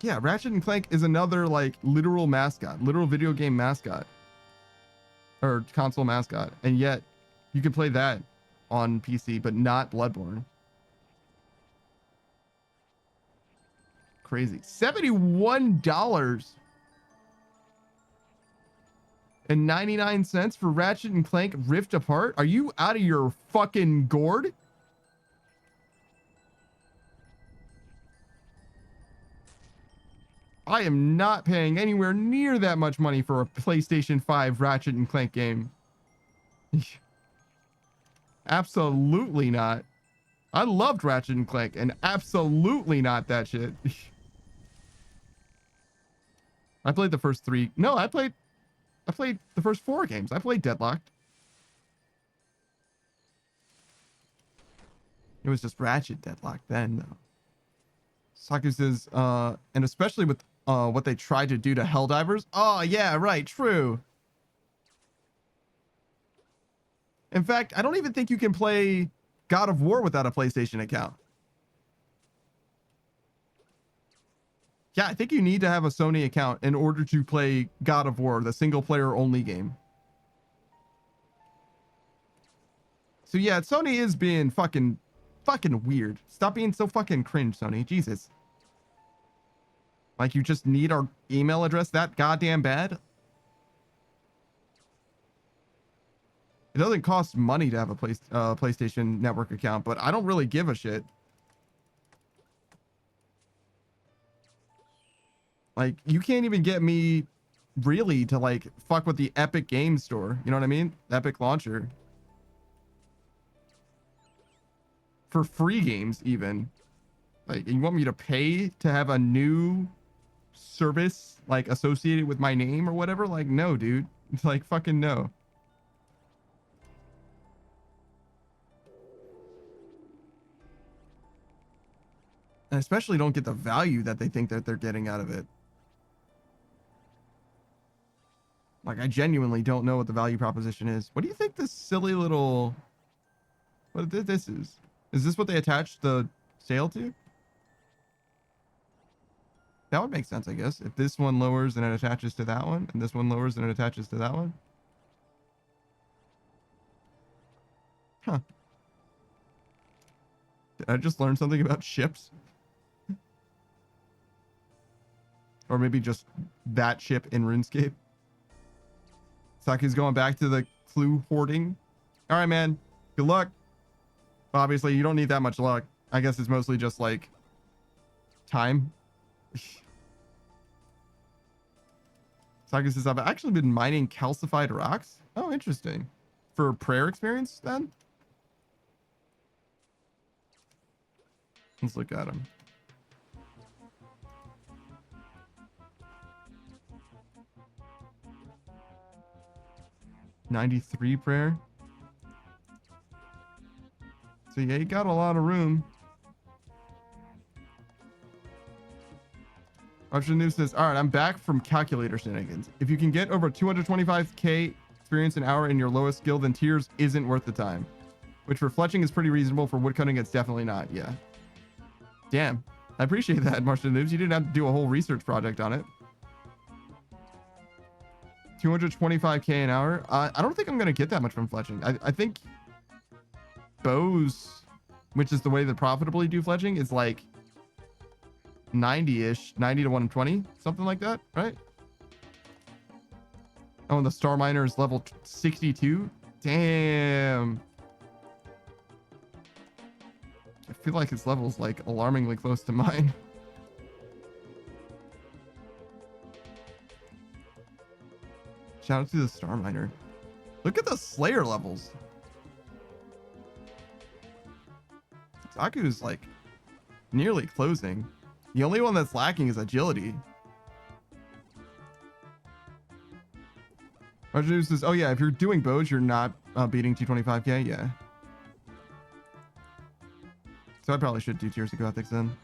Yeah, Ratchet and Clank is another like literal mascot, literal video game mascot or console mascot. And yet you can play that on PC, but not Bloodborne. Crazy. $71.99 for Ratchet and Clank Rift Apart. Are you out of your fucking gourd? I am not paying anywhere near that much money for a PlayStation 5 Ratchet and Clank game. Absolutely not. I loved Ratchet and Clank, and absolutely not that shit. I played the first 3. No, I played the first 4 games. I played Deadlocked. It was just Ratchet Deadlocked then, though. Saku says, and especially with what they tried to do to Helldivers. Oh, yeah, right, true. In fact, I don't even think you can play God of War without a PlayStation account. Yeah, I think you need to have a Sony account in order to play God of War, the single player only game. So yeah, Sony is being fucking weird. Stop being so fucking cringe, Sony. Jesus. Like you just need our email address that goddamn bad? It doesn't cost money to have a PlayStation Network account, but I don't really give a shit. Like, you can't even get me really to like fuck with the Epic Games Store. You know what I mean? Epic Launcher. For free games, even. Like, you want me to pay to have a new service like associated with my name or whatever? Like, no, dude. It's like, fucking no. I especially don't get the value that they think that they're getting out of it. Like, I genuinely don't know what the value proposition is. What do you think this silly little... What this is? Is this what they attached the sail to? That would make sense, I guess. If this one lowers and it attaches to that one, and this one lowers and it attaches to that one. Huh. Did I just learn something about ships? Or maybe just that ship in RuneScape. Saki's going back to the clue hoarding. All right, man. Good luck. Obviously, you don't need that much luck. I guess it's mostly just like time. Saki says, I've actually been mining calcified rocks. Oh, interesting. For prayer experience, then? Let's look at them. $93 prayer. So yeah, you got a lot of room. Archer News says, all right, I'm back from calculator shenanigans. If you can get over 225k experience an hour in your lowest skill, then tiers isn't worth the time. Which for fletching is pretty reasonable. For woodcutting, it's definitely not. Yeah. Damn. I appreciate that, Martian News. You didn't have to do a whole research project on it. 225k an hour. I don't think I'm going to get that much from fletching. I think bows, which is the way that profitably do fletching, is like 90-ish, 90 to 120, something like that, right? Oh, and the Star Miner is level 62. Damn. I feel like his level's like alarmingly close to mine. Shout out to the Star Miner. Look at the Slayer levels. Zaku's like nearly closing. The only one that's lacking is agility. Arjun says, oh yeah, if you're doing bows, you're not beating 225k. Yeah. So I probably should do tiers of Gothics then.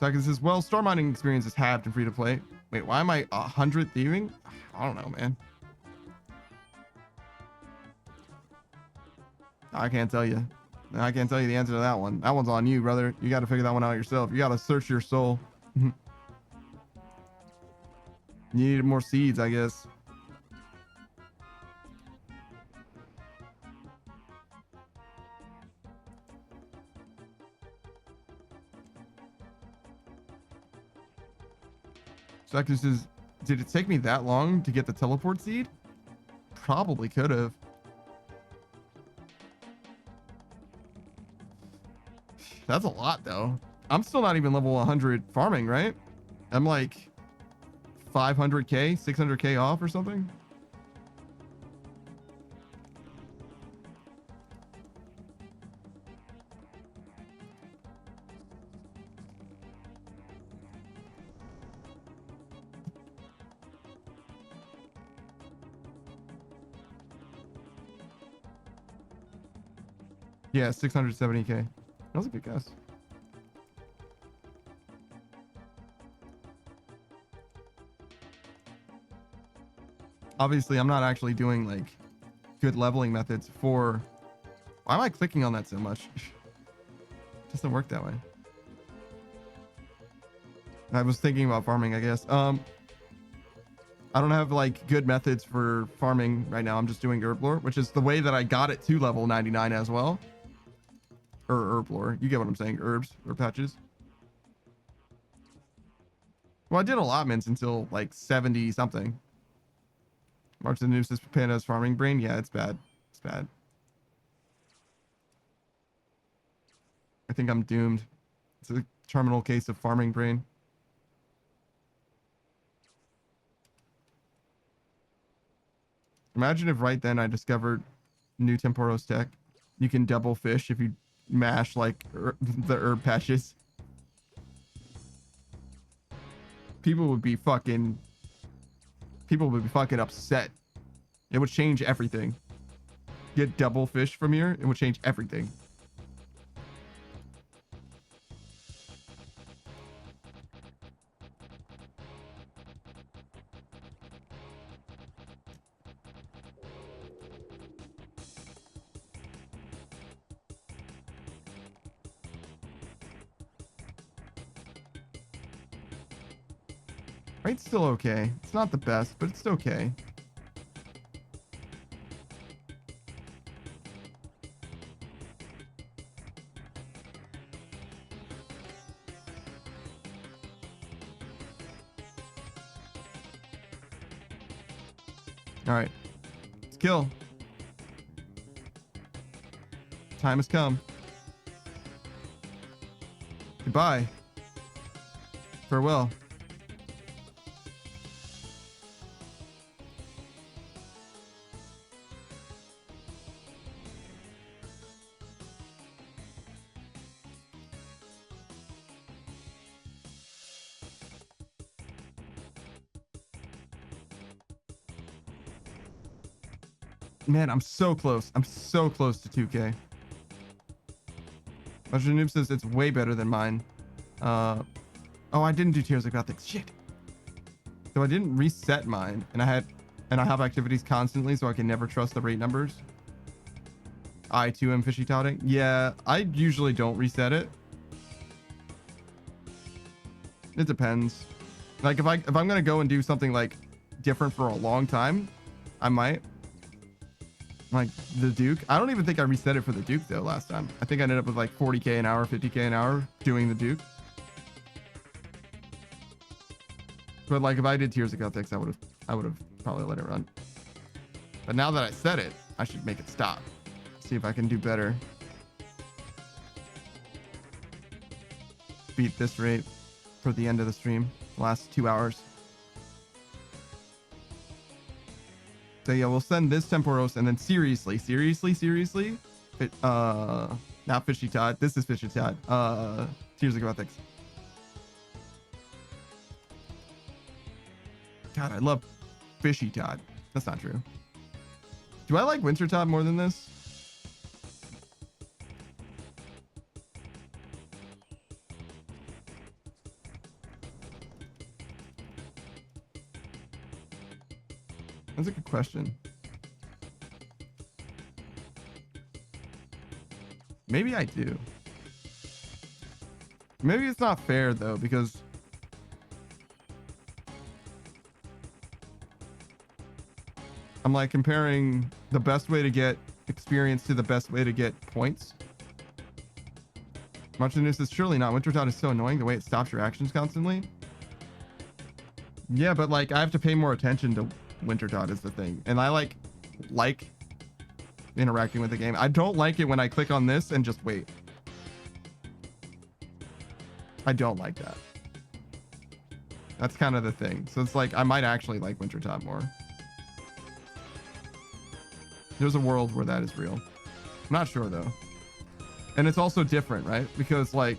Zaku says, well, star mining experience is halved and free to play. Wait, why am I 100 thieving? I don't know, man. I can't tell you. I can't tell you the answer to that one. That one's on you, brother. You got to figure that one out yourself. You got to search your soul. You needed more seeds, I guess. Zaku says, did it take me that long to get the teleport seed? Probably could have. That's a lot, though. I'm still not even level 100 farming, right? I'm like 500k, 600k off or something. Yeah, 670k. That was a good guess. Obviously, I'm not actually doing like good leveling methods for... Why am I clicking on that so much? It doesn't work that way. I was thinking about farming, I guess. I don't have like good methods for farming right now. I'm just doing herb lore, which is the way that I got it to level 99 as well. Or herb lore. You get what I'm saying. Herbs or patches. Well, I did allotments until like 70 something. March the News says Panda's farming brain. Yeah, it's bad. It's bad. I think I'm doomed. It's a terminal case of farming brain. Imagine if right then I discovered new Temporos tech. You can double fish if you mash like the herb patches. People would be fucking upset. It would change everything. Get double fish from here, it would change everything. Rate's still okay. It's not the best, but it's okay. All right, let's kill. Time has come. Goodbye. Farewell. Man, I'm so close. I'm so close to 2K. Mushroom Noob says it's way better than mine. Oh, I didn't do Tears of Gothic. Shit. So I didn't reset mine, and I have activities constantly, so I can never trust the rate numbers. I too am fishy touting. Yeah, I usually don't reset it. It depends. Like if I'm gonna go and do something like different for a long time, I might. Like the Duke. I don't even think I reset it for the Duke though last time. I think I ended up with like 40k an hour, 50k an hour doing the Duke. But like if I did Tears of Gothic, I would have probably let it run. But now that I set it, I should make it stop. See if I can do better. Beat this rate for the end of the stream. Last 2 hours. So yeah, we'll send this Temporos and then seriously. Not Fishy Todd. This is Fishy Todd. Tears of Gothic. God, I love Fishy Todd. That's not true. Do I like Winter Todd more than this? That's a good question. Maybe I do. Maybe it's not fair though, because I'm like comparing the best way to get experience to the best way to get points. Much of this is surely not. Winter Todd is so annoying the way it stops your actions constantly. Yeah, but like I have to pay more attention to Winter Todd is the thing. And I like interacting with the game. I don't like it when I click on this and just wait. I don't like that. That's kind of the thing. So it's like I might actually like Winter Todd more. There's a world where that is real. I'm not sure though. And it's also different, right? Because like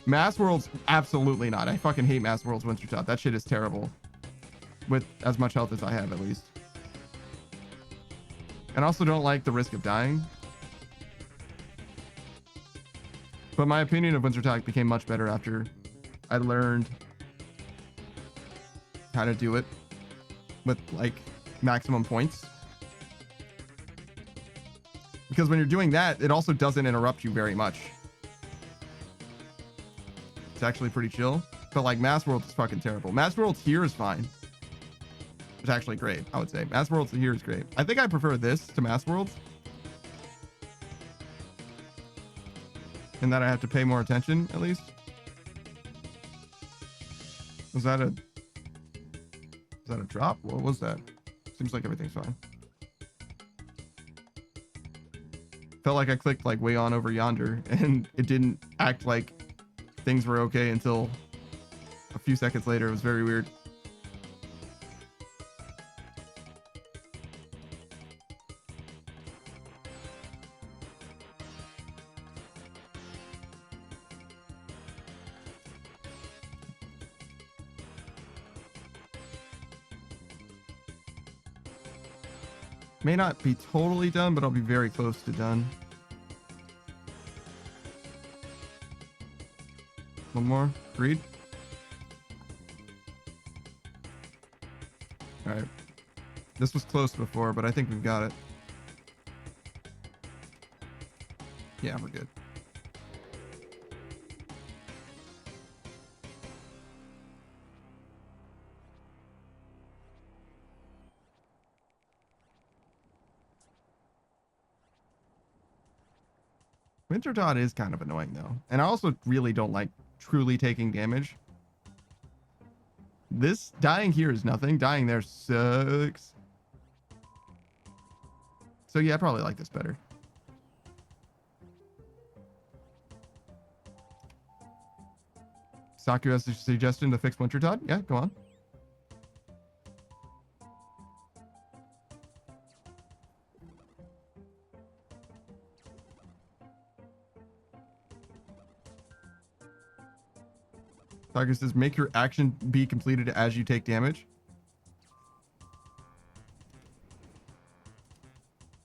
Mass World's absolutely not. I fucking hate Mass World's Winter Todd. That shit is terrible. With as much health as I have, at least. And I also don't like the risk of dying. But my opinion of Winter Todd became much better after I learned how to do it with like maximum points. Because when you're doing that, it also doesn't interrupt you very much. It's actually pretty chill. But like Mass World is fucking terrible. Mass World here is fine. It's actually great, I would say. Mass Worlds here is great. I think I prefer this to Mass Worlds. In that I have to pay more attention, at least. Was that a drop? What was that? Seems like everything's fine. Felt like I clicked like way on over yonder and it didn't act like things were okay until a few seconds later. It was very weird. May not be totally done, but I'll be very close to done. One more. Agreed. All right. This was close before, but I think we've got it. Yeah, we're good. Winter Todd is kind of annoying though. And I also really don't like truly taking damage. This dying here is nothing. Dying there sucks. So yeah, I probably like this better. Saku has a suggestion to fix Winter Todd. Yeah, go on. Saku says, make your action be completed as you take damage.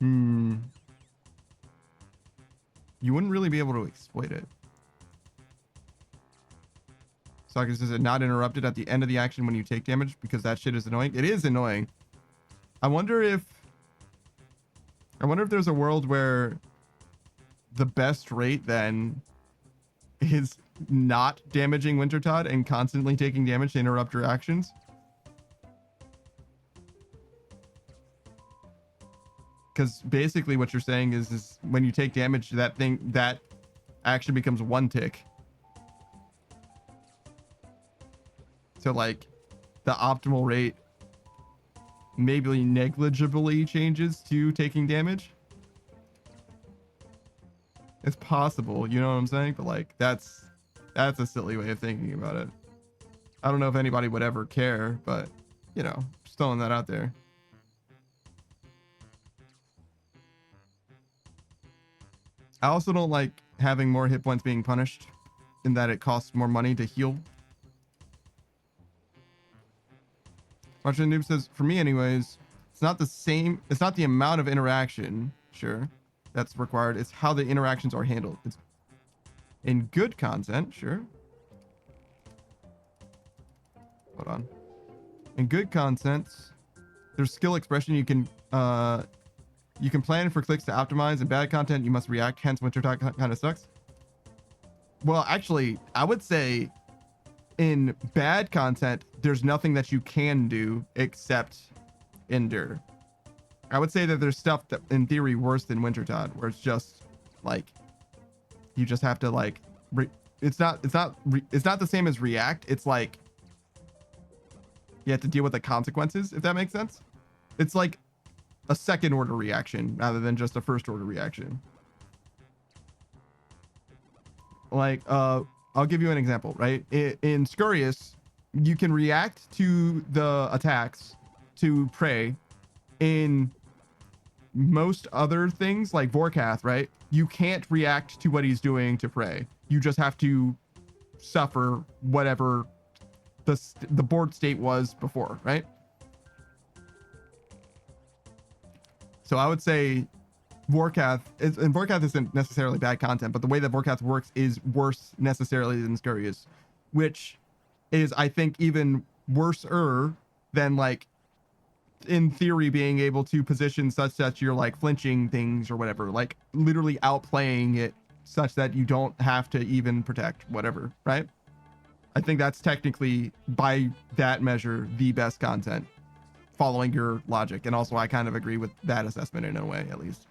You wouldn't really be able to exploit it. Saku says, it not interrupted at the end of the action when you take damage because that shit is annoying. It is annoying. I wonder if there's a world where the best rate then is not damaging Winter Todd and constantly taking damage to interrupt your actions. Because basically what you're saying is when you take damage, that action becomes one tick. So like the optimal rate maybe negligibly changes to taking damage. It's possible, you know what I'm saying? But like that's a silly way of thinking about it. I don't know if anybody would ever care, but you know, just throwing that out there. I also don't like having more hit points being punished in that it costs more money to heal. Martian Noob says, for me anyways, it's not the same. It's not the amount of interaction, sure, that's required. It's how the interactions are handled. It's in good content, sure. Hold on. In good content, there's skill expression. You can plan for clicks to optimize. In bad content, you must react. Hence, Winter Todd kind of sucks. Well, actually, I would say in bad content, there's nothing that you can do except endure. I would say that there's stuff that, in theory, worse than Winter Todd, where it's just like you just have to like. It's not the same as react. It's like you have to deal with the consequences, if that makes sense. It's like a second order reaction rather than just a first order reaction. Like I'll give you an example, right? In Scurious, you can react to the attacks to prey. In most other things like Vorkath, right? You can't react to what he's doing to prey. You just have to suffer whatever the board state was before, right? So I would say Vorkath isn't necessarily bad content, but the way that Vorkath works is worse necessarily than Scurious, which is, I think, even worser than like in theory being able to position such that you're like flinching things or whatever, like literally outplaying it such that you don't have to even protect whatever, right? I think that's technically, by that measure, the best content, following your logic. And also I kind of agree with that assessment in a way, at least.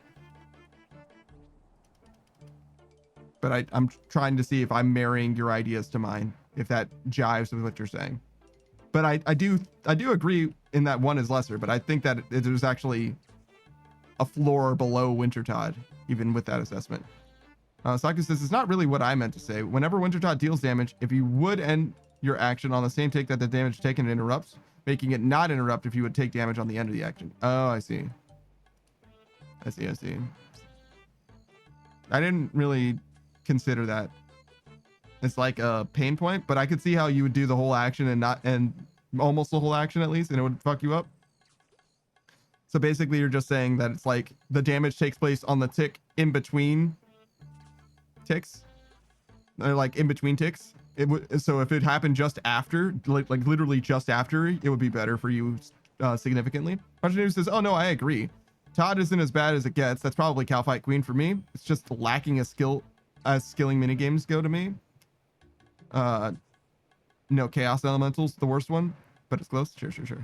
But I'm trying to see if I'm marrying your ideas to mine, if that jives with what you're saying. But I do agree in that one is lesser, but I think that there's actually a floor below Winter Todd, even with that assessment. Saku says, it's not really what I meant to say. Whenever Winter Todd deals damage, if you would end your action on the same take that the damage taken interrupts, making it not interrupt if you would take damage on the end of the action. Oh, I see. I see. I didn't really consider that. It's like a pain point, but I could see how you would do the whole action and almost the whole action at least, and it would fuck you up. So basically you're just saying that it's like the damage takes place on the tick in between ticks. Or like in between ticks. It would, so if it happened just after, like literally just after, it would be better for you significantly. News says, oh no, I agree. Todd isn't as bad as it gets. That's probably Cal Fight Queen for me. It's just lacking a skill as skilling minigames go to me. No, Chaos Elemental's the worst one, but it's close. Sure.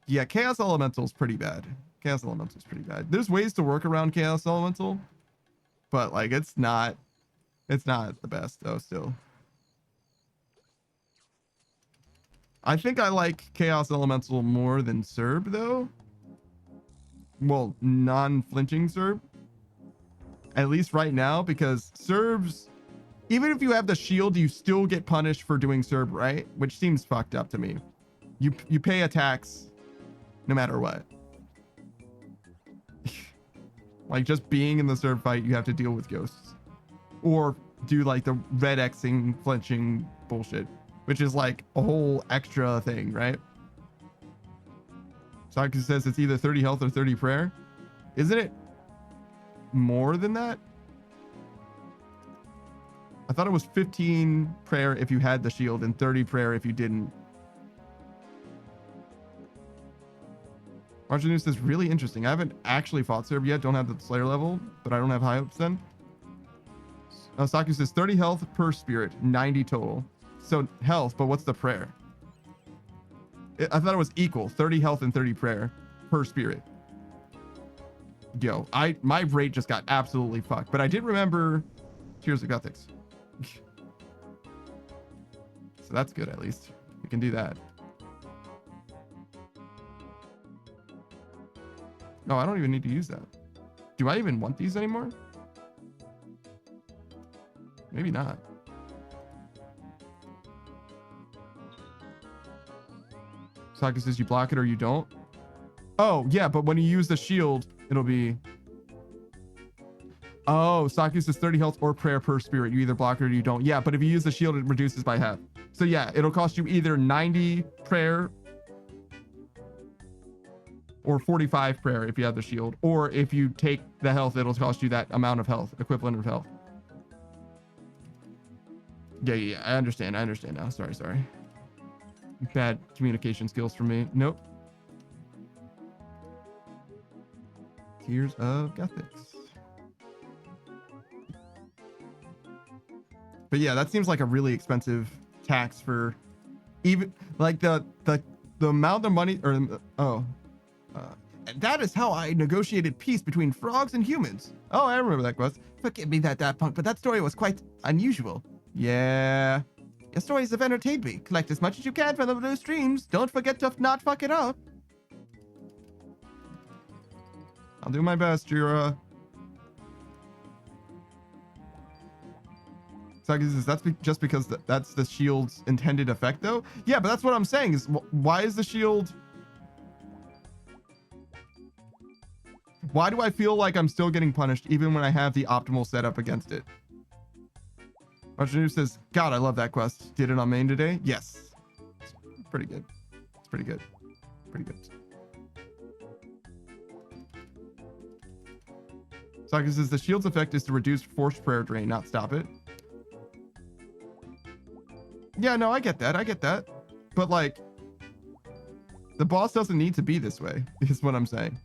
Yeah, Chaos Elemental's pretty bad. Chaos Elemental's pretty bad. There's ways to work around Chaos Elemental, but like it's not the best though still. I think I like Chaos Elemental more than Serb though. Well, non-flinching Serb. At least right now, because Serbs, even if you have the shield, you still get punished for doing Serb, right? Which seems fucked up to me. You pay attacks no matter what. Like just being in the Serb fight, you have to deal with ghosts. Or do like the red Xing flinching bullshit, which is like a whole extra thing, right? Saki says it's either 30 health or 30 prayer. Isn't it more than that? I thought it was 15 prayer if you had the shield and 30 prayer if you didn't. Arjunu says, really interesting. I haven't actually fought Serb yet. Don't have the Slayer level, but I don't have high hopes then. Saku says 30 health per spirit, 90 total. So health, but what's the prayer? I thought it was equal, 30 health and 30 prayer per spirit. Yo, my rate just got absolutely fucked, but I did remember Tears of Gothics. So that's good, at least. We can do that. No, I don't even need to use that. Do I even want these anymore? Maybe not. Saka says you block it or you don't. Oh, yeah, but when you use the shield, it'll be... Oh, Saki says 30 health or prayer per spirit. You either block it or you don't. Yeah, but if you use the shield, it reduces by half. So yeah, it'll cost you either 90 prayer or 45 prayer if you have the shield. Or if you take the health, it'll cost you that amount of health, equivalent of health. Yeah, I understand now. Sorry. Bad communication skills for me. Nope. Tears of Gothics. But yeah, that seems like a really expensive tax for even like the amount of money or and that is how I negotiated peace between frogs and humans. Oh, I remember that quest. Forgive me that punk, but that story was quite unusual. Yeah. Your stories have entertained me. Collect as much as you can from the blue streams. Don't forget to not fuck it up. I'll do my best, Jira. Saki says that's just because that's the shield's intended effect, though. Yeah, but that's what I'm saying is why is the shield? Why do I feel like I'm still getting punished even when I have the optimal setup against it? Arjunu says, God, I love that quest. Did it on main today? Yes. It's pretty good. It's pretty good. Pretty good. Saki says the shield's effect is to reduce forced prayer drain, not stop it. Yeah, no, I get that. But like, the boss doesn't need to be this way, is what I'm saying.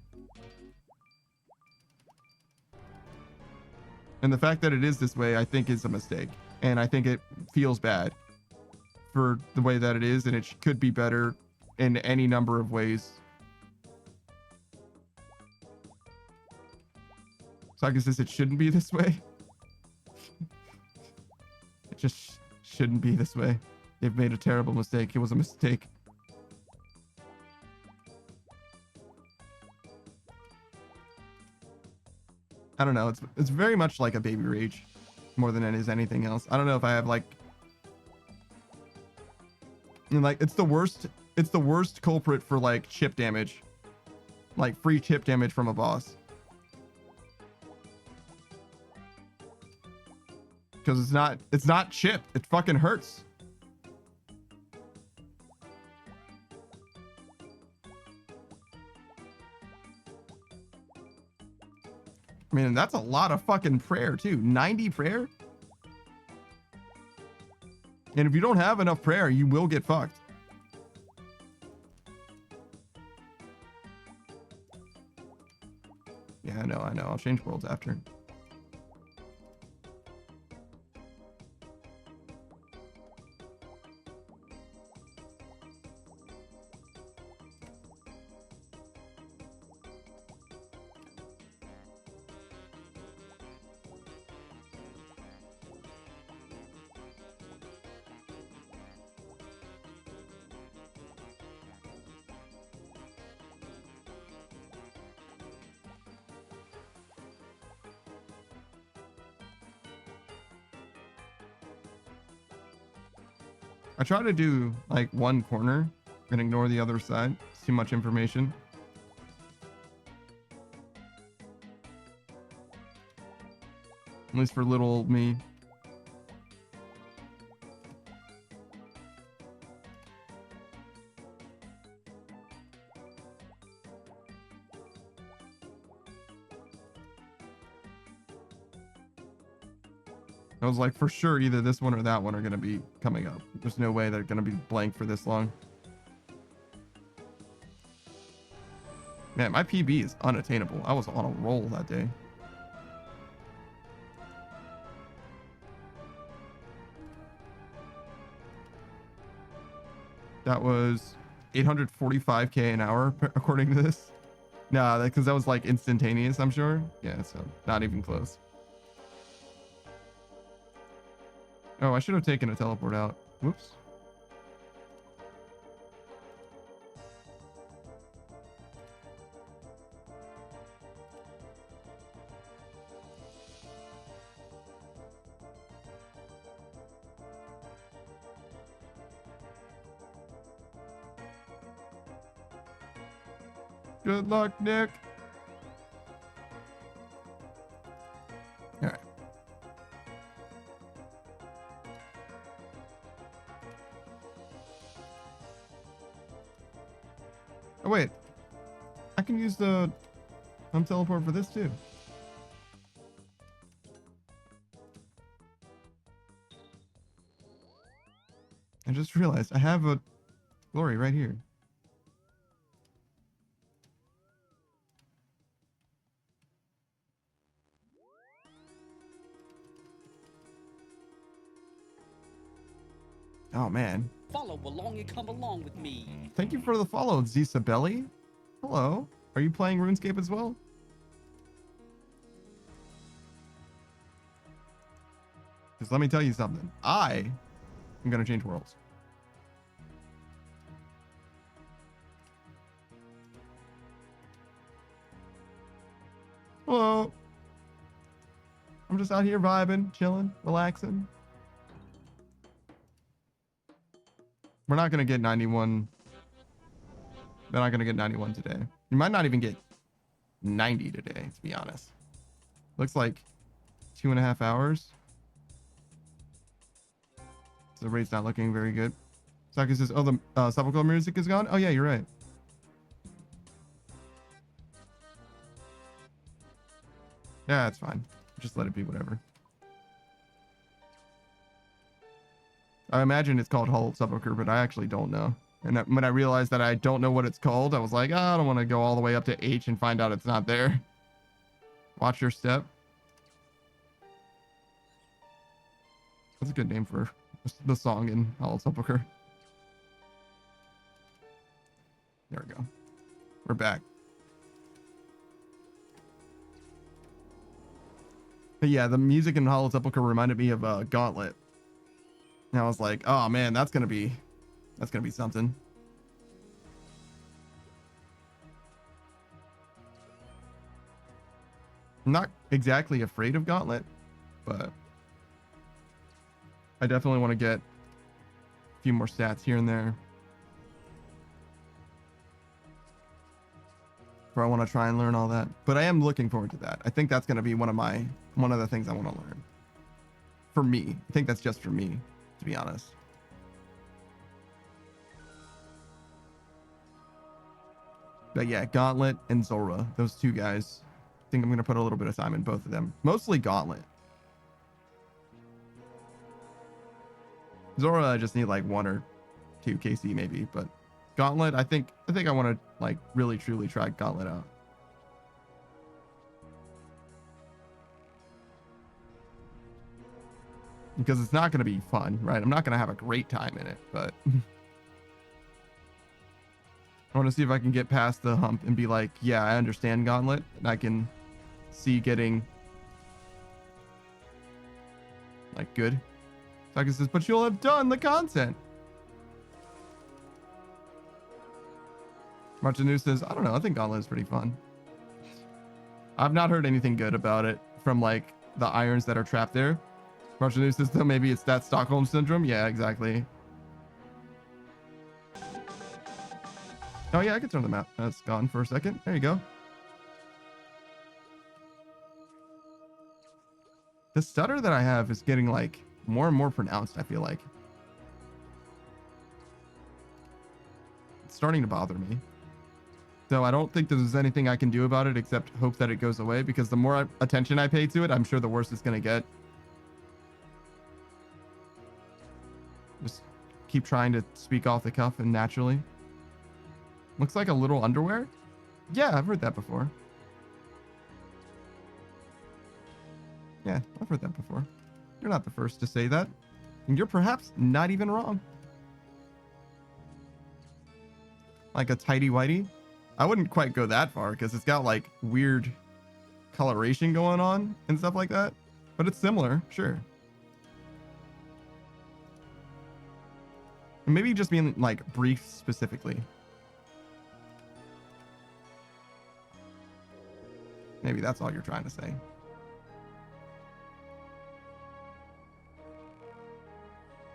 And the fact that it is this way, I think is a mistake. And I think it feels bad for the way that it is, and it could be better in any number of ways. Saki says it shouldn't be this way. It just shouldn't be this way. They've made a terrible mistake. It was a mistake. I don't know. It's very much like a baby rage more than it is anything else. I don't know if I have like it's the worst culprit for like chip damage. Like free chip damage from a boss. Because it's not chip. It fucking hurts. Man, that's a lot of fucking prayer too. 90 prayer? And if you don't have enough prayer, you will get fucked. Yeah, I know. I'll change worlds after. I try to do like one corner and ignore the other side. It's too much information. At least for little old me. I was like, for sure, either this one or that one are going to be coming up. There's no way they're going to be blank for this long. Man, my PB is unattainable. I was on a roll that day. That was 845k an hour, according to this. Nah, because that was like instantaneous, I'm sure. Yeah, so not even close. Oh, I should have taken a teleport out. Whoops. Good luck, Nick. All right. Oh, wait. I can use the teleport for this too. I just realized I have a glory right here. Oh, man. Follow along and come along with me. Thank you for the follow, Zisabelli. Hello. Are you playing RuneScape as well? Because let me tell you something. I am going to change worlds. Hello. I'm just out here vibing, chilling, relaxing. We're not going to get 91. They're not going to get 91 today. You might not even get 90 today, to be honest. Looks like 2.5 hours. So the rate's not looking very good. Saki says, oh, the sepulchral music is gone? Oh, yeah, you're right. Yeah, it's fine. Just let it be whatever. I imagine it's called Hull Sepulchre, but I actually don't know. And when I realized that I don't know what it's called, I was like, oh, I don't want to go all the way up to H and find out it's not there. Watch your step. That's a good name for the song in Hull Sepulchre. There we go. We're back. But yeah, the music in Hollow Sepulchre reminded me of Gauntlet. And I was like, oh man, that's gonna be something. I'm not exactly afraid of Gauntlet, but I definitely want to get a few more stats here and there. Or I want to try and learn all that. But I am looking forward to that. I think that's going to be one of the things I want to learn. For me. I think that's just for me, to be honest. But yeah, Gauntlet and Zora, those two guys think I'm going to put a little bit of time in both of them. Mostly Gauntlet. Zora, I just need like 1 or 2 KC maybe, but Gauntlet, I think I want to like really truly try Gauntlet out. Because it's not going to be fun, right? I'm not going to have a great time in it, but I want to see if I can get past the hump and be like, yeah, I understand Gauntlet, and I can see getting like good. Taka says, but you'll have done the content. Martinu says, I don't know. I think Gauntlet is pretty fun. I've not heard anything good about it from like the irons that are trapped there. Martinu says, though, maybe it's that Stockholm syndrome. Yeah, exactly. Oh yeah, I can turn the map. That's gone for a second. There you go. The stutter that I have is getting like more and more pronounced, I feel like. It's starting to bother me. So I don't think there's anything I can do about it except hope that it goes away, because the more attention I pay to it, I'm sure the worse it's going to get. Just keep trying to speak off the cuff and naturally. Looks like a little underwear. Yeah, I've heard that before. Yeah, I've heard that before. You're not the first to say that. And you're perhaps not even wrong. Like a tighty whitey. I wouldn't quite go that far because it's got like weird coloration going on and stuff like that. But it's similar, sure. And maybe just being like brief specifically. Maybe that's all you're trying to say.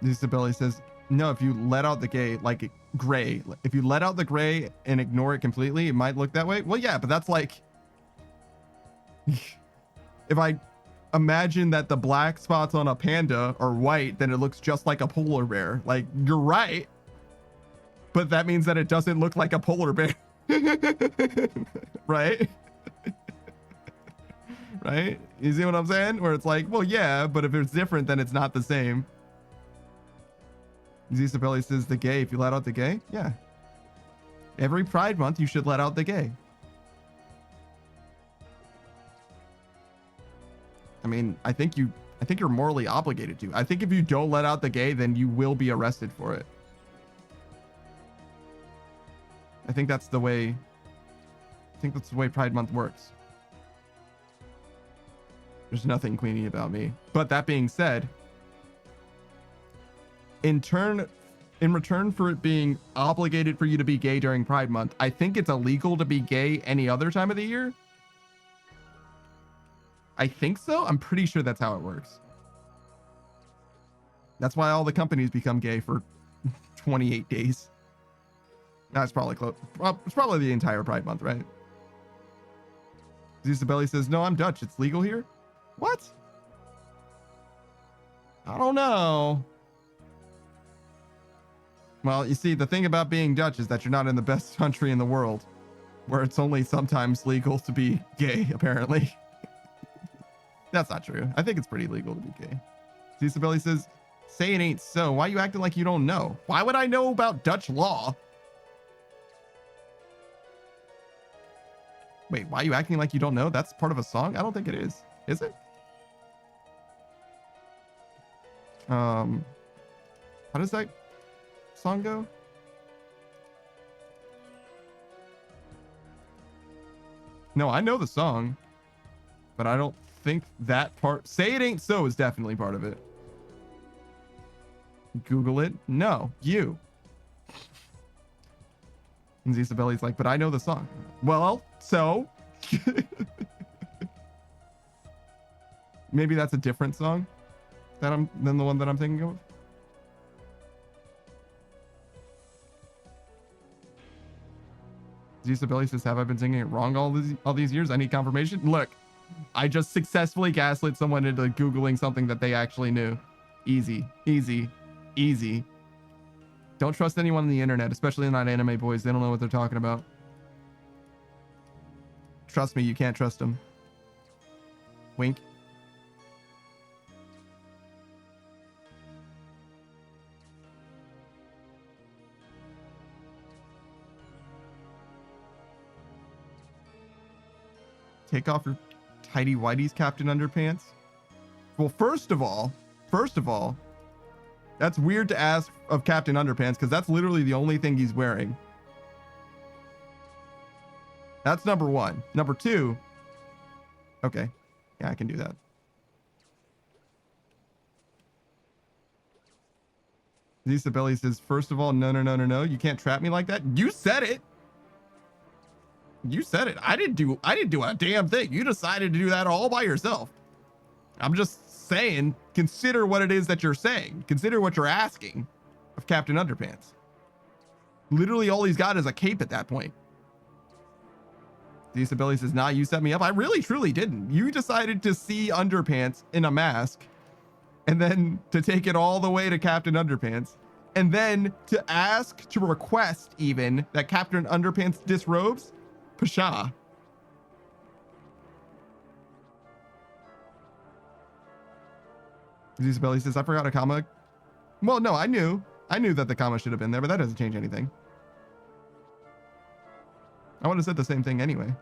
Isabella says, no, if you let out the gray, if you let out the gray and ignore it completely, it might look that way. Well, yeah, but that's like, if I imagine that the black spots on a panda are white, then it looks just like a polar bear. Like, you're right. But that means that it doesn't look like a polar bear. Right? Right? You see what I'm saying? Where it's like, well, yeah, but if it's different, then it's not the same. Zisabelli says the gay. If you let out the gay, yeah. Every Pride Month, you should let out the gay. I mean, I think you're morally obligated to. I think if you don't let out the gay, then you will be arrested for it. I think that's the way Pride Month works. There's nothing queenie about me. But that being said, in return for it being obligated for you to be gay during Pride Month, I think it's illegal to be gay any other time of the year. I think so. I'm pretty sure that's how it works. That's why all the companies become gay for 28 days. That's probably close. Well, it's probably the entire Pride Month, right? Isabelli says, no, I'm Dutch. It's legal here. What? I don't know. Well, you see, the thing about being Dutch is that you're not in the best country in the world, where it's only sometimes legal to be gay, apparently. That's not true. I think it's pretty legal to be gay. Isabelli says, say it ain't so. Why you acting like you don't know? Why would I know about Dutch law? Wait, why are you acting like you don't know? That's part of a song? I don't think it is. Is it? How does that song go? No, I know the song, but I don't think that part. Say it ain't so is definitely part of it. Google it. No, you. And Isabelli's like, but I know the song. Well, so maybe that's a different song than the one that I'm thinking of. Isabelli says, have I been singing it wrong all these years? I need confirmation. Look, I just successfully gaslit someone into Googling something that they actually knew. Easy, easy, easy. Don't trust anyone on the internet, especially not anime boys. They don't know what they're talking about. Trust me, you can't trust them. Wink. Take off your tidy whities, Captain Underpants. Well, first of all, that's weird to ask of Captain Underpants because that's literally the only thing he's wearing. That's number one. Number two. Okay. Yeah, I can do that. Isabelli says, first of all, no. You can't trap me like that. You said it. You said it. I didn't do a damn thing. You decided to do that all by yourself. I'm just saying, consider what it is that you're saying. Consider what you're asking of Captain Underpants. Literally all he's got is a cape at that point. Isabelli says, nah, you set me up. I really, truly didn't. You decided to see Underpants in a mask and then to take it all the way to Captain Underpants and then to ask, to request even that Captain Underpants disrobes. Pasha. Isabelli says, I forgot a comma. Well, no, I knew that the comma should have been there, but that doesn't change anything. I would have said the same thing anyway.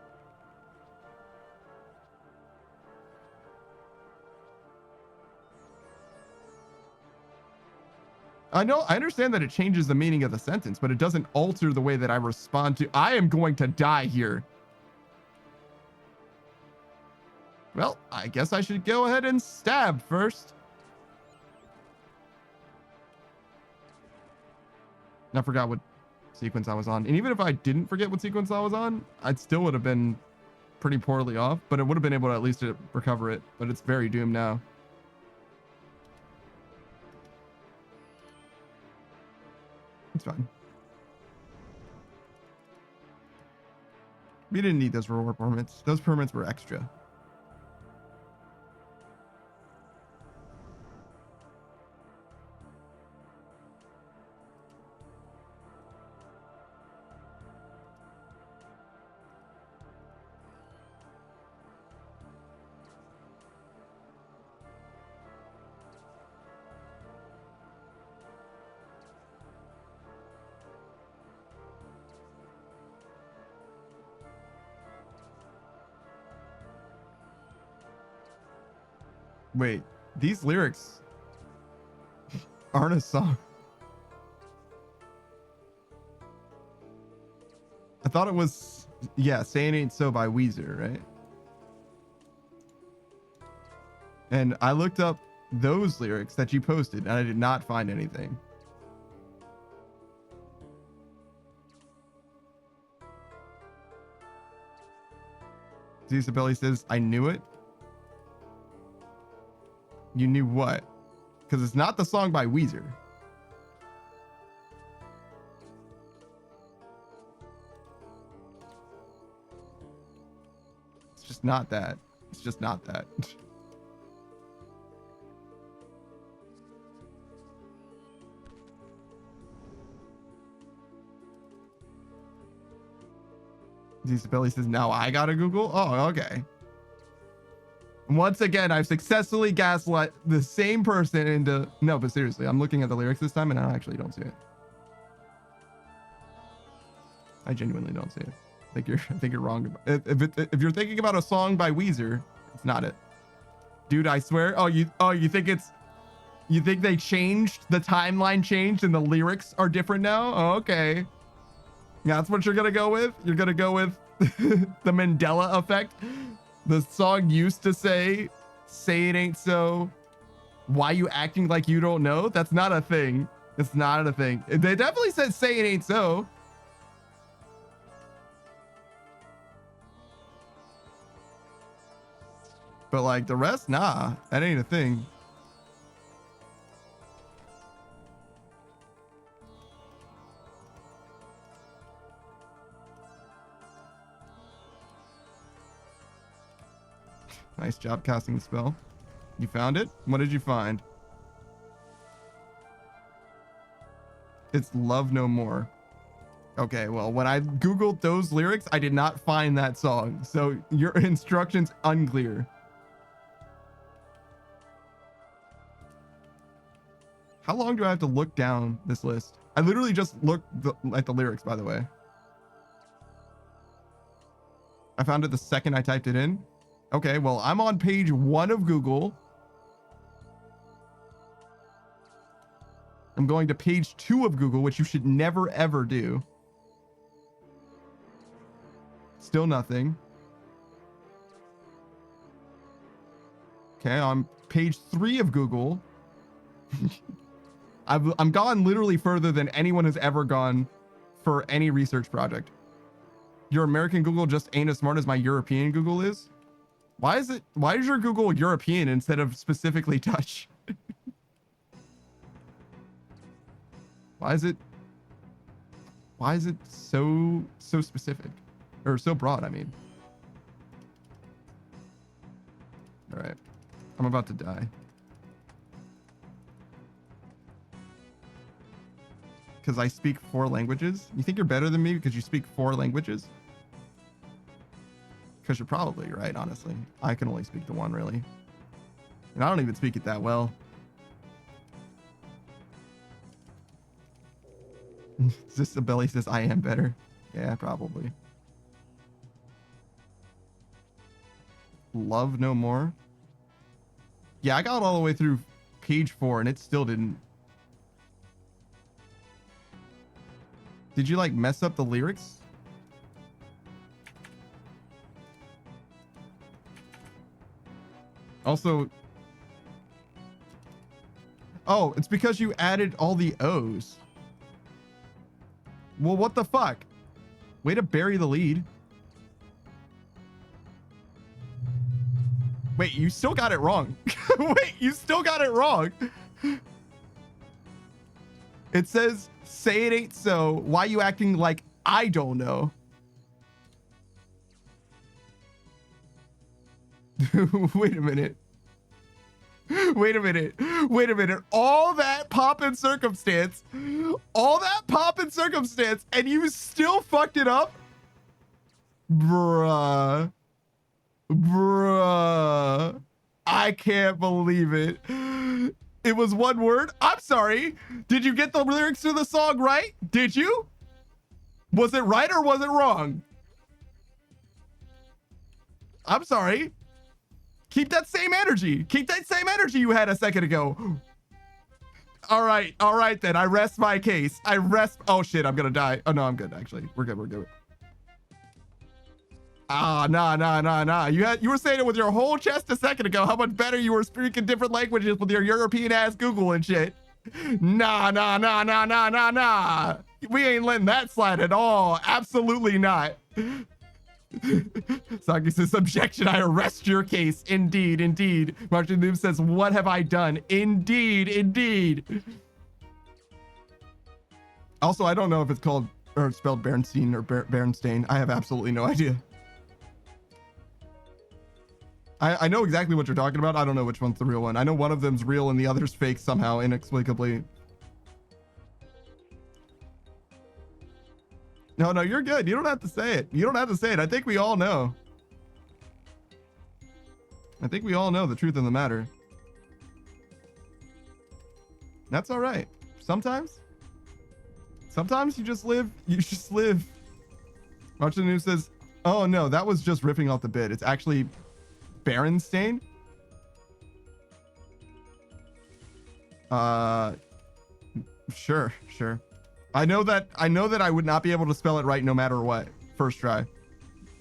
I understand that it changes the meaning of the sentence, but it doesn't alter the way that I respond to. I am going to die here. Well, I guess I should go ahead and stab first. I forgot what sequence I was on. And even if I didn't forget what sequence I was on, I still would have been pretty poorly off, but it would have been able to at least recover it. But it's very doomed now. It's fine. We didn't need those reward permits. Those permits were extra. Wait, these lyrics aren't a song. I thought it was, yeah, Saying Ain't So by Weezer, right? And I looked up those lyrics that you posted and I did not find anything. Isabelli says, I knew it. You knew what? Because it's not the song by Weezer. It's just not that. It's just not that. Isabelli says, now I gotta Google? Oh, okay. Once again, I've successfully gaslit the same person into... No, but seriously, I'm looking at the lyrics this time and I actually don't see it. I genuinely don't see it. I think you're wrong. If you're thinking about a song by Weezer, it's not it. Dude, I swear. You think they changed, the timeline changed and the lyrics are different now? Oh, okay. That's what you're gonna go with? You're gonna go with the Mandela effect? The song used to say It Ain't So. Why you acting like you don't know? That's not a thing. It's not a thing. They definitely said Say It Ain't So. But like the rest, nah, that ain't a thing. Nice job casting the spell. You found it? What did you find? It's Love No More. Okay, well, when I Googled those lyrics, I did not find that song. So your instructions unclear. How long do I have to look down this list? I literally just looked at the lyrics, by the way. I found it the second I typed it in. Okay, well, I'm on page 1 of Google. I'm going to page 2 of Google, which you should never, ever do. Still nothing. Okay, on page 3 of Google. I'm gone literally further than anyone has ever gone for any research project. Your American Google just ain't as smart as my European Google is. Why is your Google European instead of specifically Dutch? Why is it so specific or so broad? I mean, all right, I'm about to die. Because I speak 4 languages? You think you're better than me because you speak 4 languages? Because you're probably right, honestly. I can only speak the one, really. And I don't even speak it that well. Isabella says, I am better. Yeah, probably. Love no more. Yeah, I got all the way through page 4 and it still didn't. Did you like mess up the lyrics? Also, oh, it's because you added all the O's. Well, what the fuck? Way to bury the lead. Wait, you still got it wrong. Wait, you still got it wrong. It says, say it ain't so. Why you acting like I don't know? Wait a minute. Wait a minute. Wait a minute. All that pomp and circumstance. All that pomp and circumstance. And you still fucked it up? Bruh. Bruh. I can't believe it. It was one word. I'm sorry. Did you get the lyrics to the song right? Did you? Was it right or was it wrong? I'm sorry. Keep that same energy. Keep that same energy you had a second ago. All right. All right, then. I rest my case. I rest. Oh, shit. I'm going to die. Oh, no, I'm good, actually. We're good. We're good. Ah, nah. You were saying it with your whole chest a second ago. How much better you were speaking different languages with your European ass Google and shit. Nah. We ain't letting that slide at all. Absolutely not. Saki says, objection, I arrest your case. Indeed. Martin Noob says, what have I done? Indeed. Also, I don't know if it's called or spelled Bernstein or Bernstein. I have absolutely no idea. I know exactly what you're talking about. I don't know which one's the real one. I know one of them's real and the other's fake somehow, inexplicably. No, you're good. You don't have to say it. I think we all know. The truth of the matter. That's all right. Sometimes you just live. Watch the News says, oh no, that was just ripping off the bit. It's actually Berenstain. Sure. I know that I would not be able to spell it right no matter what. First try.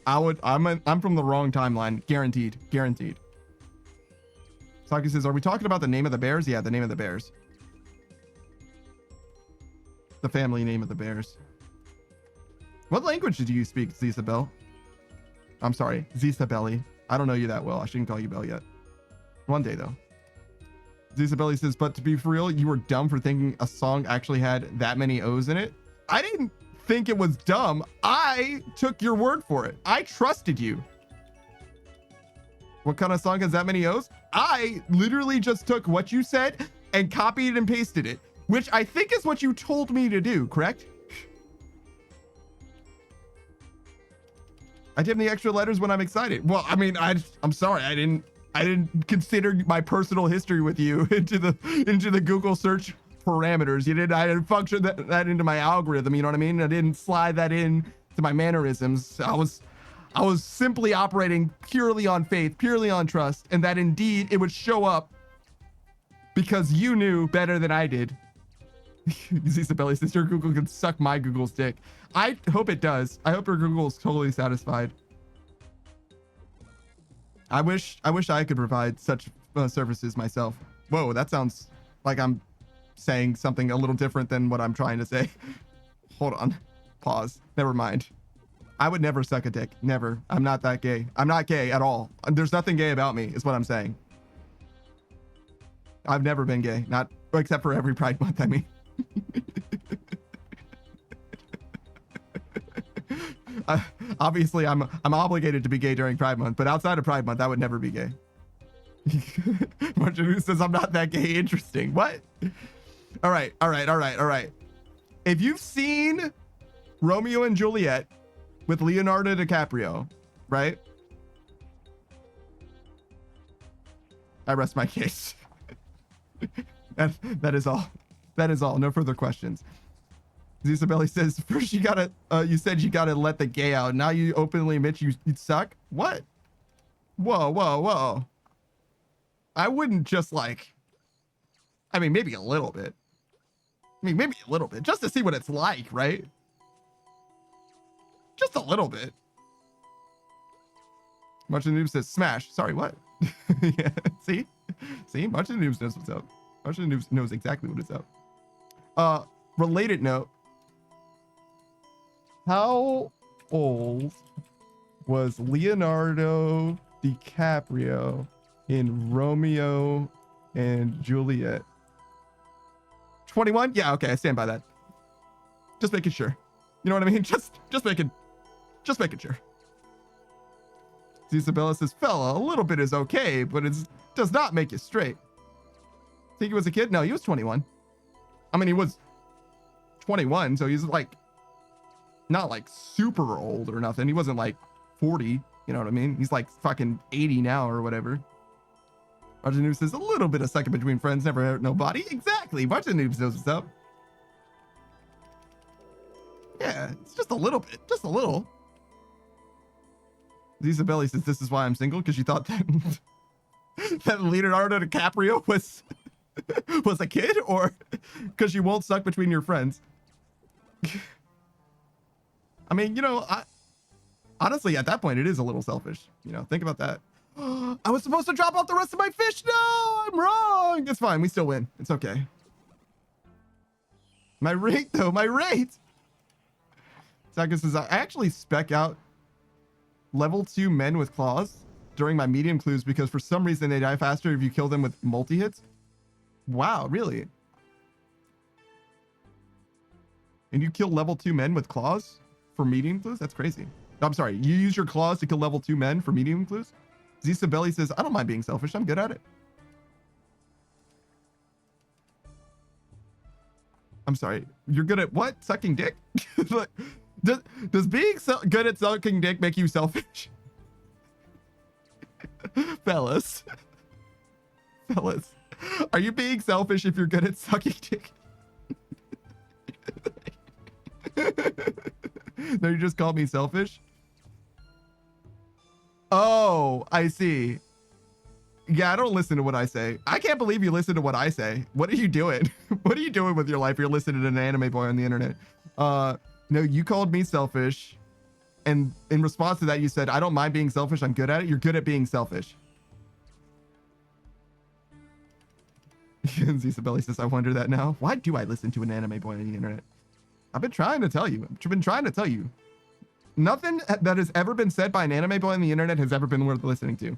I'm from the wrong timeline. Guaranteed. Saki says, are we talking about the name of the bears? Yeah, the name of the bears. The family name of the bears. What language did you speak, Zisabel? I'm sorry, Zisabelli. I don't know you that well. I shouldn't call you Belle yet. One day though. Zisabelli says, but to be for real, you were dumb for thinking a song actually had that many O's in it. I didn't think it was dumb. I took your word for it. I trusted you. What kind of song has that many O's? I literally just took what you said and copied and pasted it, which I think is what you told me to do, correct? I give the extra letters when I'm excited. Well, I mean, I'm sorry. I didn't consider my personal history with you into the Google search parameters. I didn't function that into my algorithm. You know what I mean? I didn't slide that in to my mannerisms. I was simply operating purely on faith, purely on trust, and that indeed it would show up because you knew better than I did. Isabella says your Google can suck my Google's dick. I hope it does. I hope your Google is totally satisfied. I wish I could provide such services myself. Whoa, that sounds like I'm saying something a little different than what I'm trying to say. Hold on. Pause. Never mind. I would never suck a dick. Never. I'm not that gay. I'm not gay at all. There's nothing gay about me, is what I'm saying. I've never been gay. Not except for every Pride Month, I mean. Obviously, I'm obligated to be gay during Pride Month, but outside of Pride Month, I would never be gay. Martin says I'm not that gay. Interesting. What? All right. If you've seen Romeo and Juliet with Leonardo DiCaprio, right? I rest my case. That is all. That is all. No further questions. Isabella says, first you said you gotta let the gay out. Now you openly admit you suck? What? Whoa. I wouldn't just maybe a little bit. Maybe a little bit. Just to see what it's like, right? Just a little bit. Much of the Noob says, smash. Sorry, what? Yeah, see? Much of the Noobs knows what's up. Much of the Noobs knows exactly what is up. Related note. How old was Leonardo DiCaprio in Romeo and Juliet? 21? Yeah, okay, I stand by that. Just making sure. You know what I mean? Just making sure. Isabella says, fella, a little bit is okay, but it does not make you straight. Think he was a kid? No, he was 21. I mean, he was 21, so he's not super old or nothing. He wasn't 40, you know what I mean? He's fucking 80 now or whatever. Martin Noobs says, a little bit of sucking between friends never hurt nobody. Exactly. Martin Noobs knows what's up. Yeah, it's just a little bit. Just a little. Isabella says, this is why I'm single, because you thought that that Leonardo DiCaprio was a kid, or because you won't suck between your friends. I mean, honestly, at that point, it is a little selfish. Think about that. I was supposed to drop off the rest of my fish. No, I'm wrong. It's fine. We still win. It's okay. My rate, though. My rate. Saka says, I actually spec out level 2 men with claws during my medium clues because for some reason they die faster if you kill them with multi-hits. Wow, really? And you kill level 2 men with claws for medium clues? That's crazy. I'm sorry. You use your claws to kill level 2 men for medium clues? Zisabelli says, I don't mind being selfish. I'm good at it. I'm sorry. You're good at what? Sucking dick? Does being good at sucking dick make you selfish? Fellas. Are you being selfish if you're good at sucking dick? No, you just called me selfish? Oh, I see. Yeah, I don't listen to what I say. I can't believe you listen to what I say. What are you doing? What are you doing with your life? You're listening to an anime boy on the internet. No, you called me selfish. And in response to that, you said, I don't mind being selfish. I'm good at it. You're good at being selfish. Isabella says, I wonder that now. Why do I listen to an anime boy on the internet? I've been trying to tell you. Nothing that has ever been said by an anime boy on the internet has ever been worth listening to.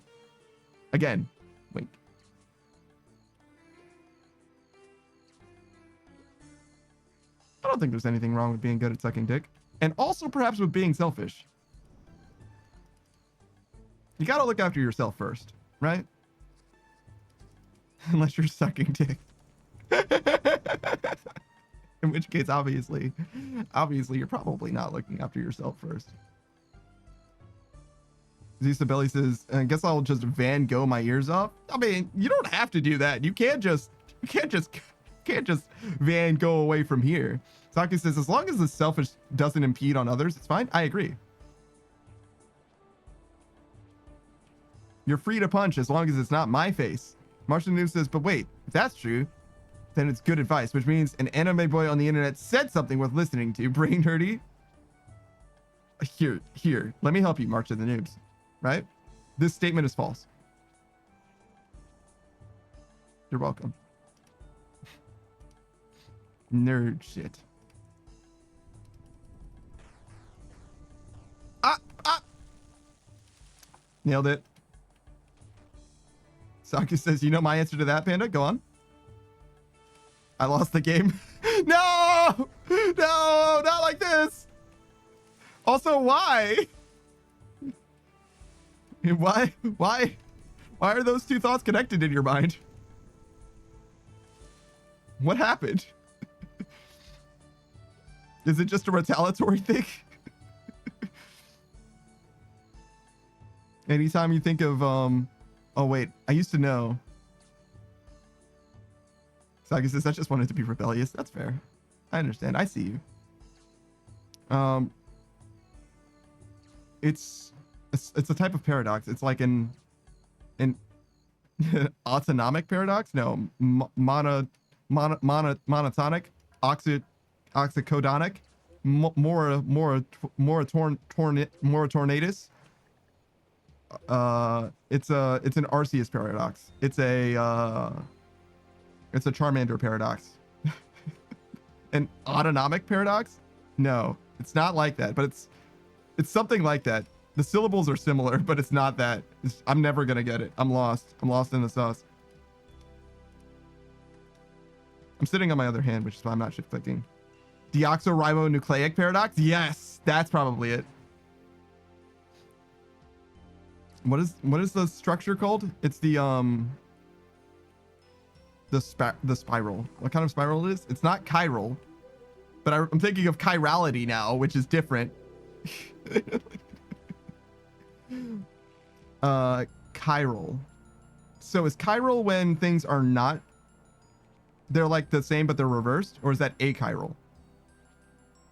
Again, wink. I don't think there's anything wrong with being good at sucking dick. And also perhaps with being selfish. You gotta look after yourself first, right? Unless you're sucking dick. In which case, obviously, you're probably not looking after yourself first. Isabella says, I guess I'll just Van Gogh my ears off. I mean, you don't have to do that. You can't just Can't just van go away from here. Saki says, as long as the selfish doesn't impede on others, it's fine. I agree. You're free to punch as long as it's not my face. Martian News says, but wait, if that's true, then it's good advice, which means an anime boy on the internet said something worth listening to. Brain nerdy. Here, let me help you, March of the Noobs. Right? This statement is false. You're welcome. Nerd shit. Ah! Nailed it. Saki says, you know my answer to that, Panda? Go on. I lost the game. No! No, not like this. Also, why? Why are those two thoughts connected in your mind? What happened? Is it just a retaliatory thing? Anytime you think of, oh wait, I used to know. Saki says, I just wanted to be rebellious. That's fair. I understand. I see you. It's a type of paradox. It's like an autonomic paradox. No, monotonic, oxycodonic, moratornatus. It's an Arceus paradox. It's a Charmander paradox. An autonomic paradox? No, it's not like that, but it's something like that. The syllables are similar, but it's not that. I'm never gonna get it. I'm lost. I'm lost in the sauce. I'm sitting on my other hand, which is why I'm not shift clicking. Deoxyribonucleic paradox? Yes, that's probably it. What is the structure called? It's the spiral. What kind of spiral it is? It's not chiral, but I'm thinking of chirality now, which is different. Chiral. So is chiral when things are not, they're like the same but they're reversed, or is that achiral?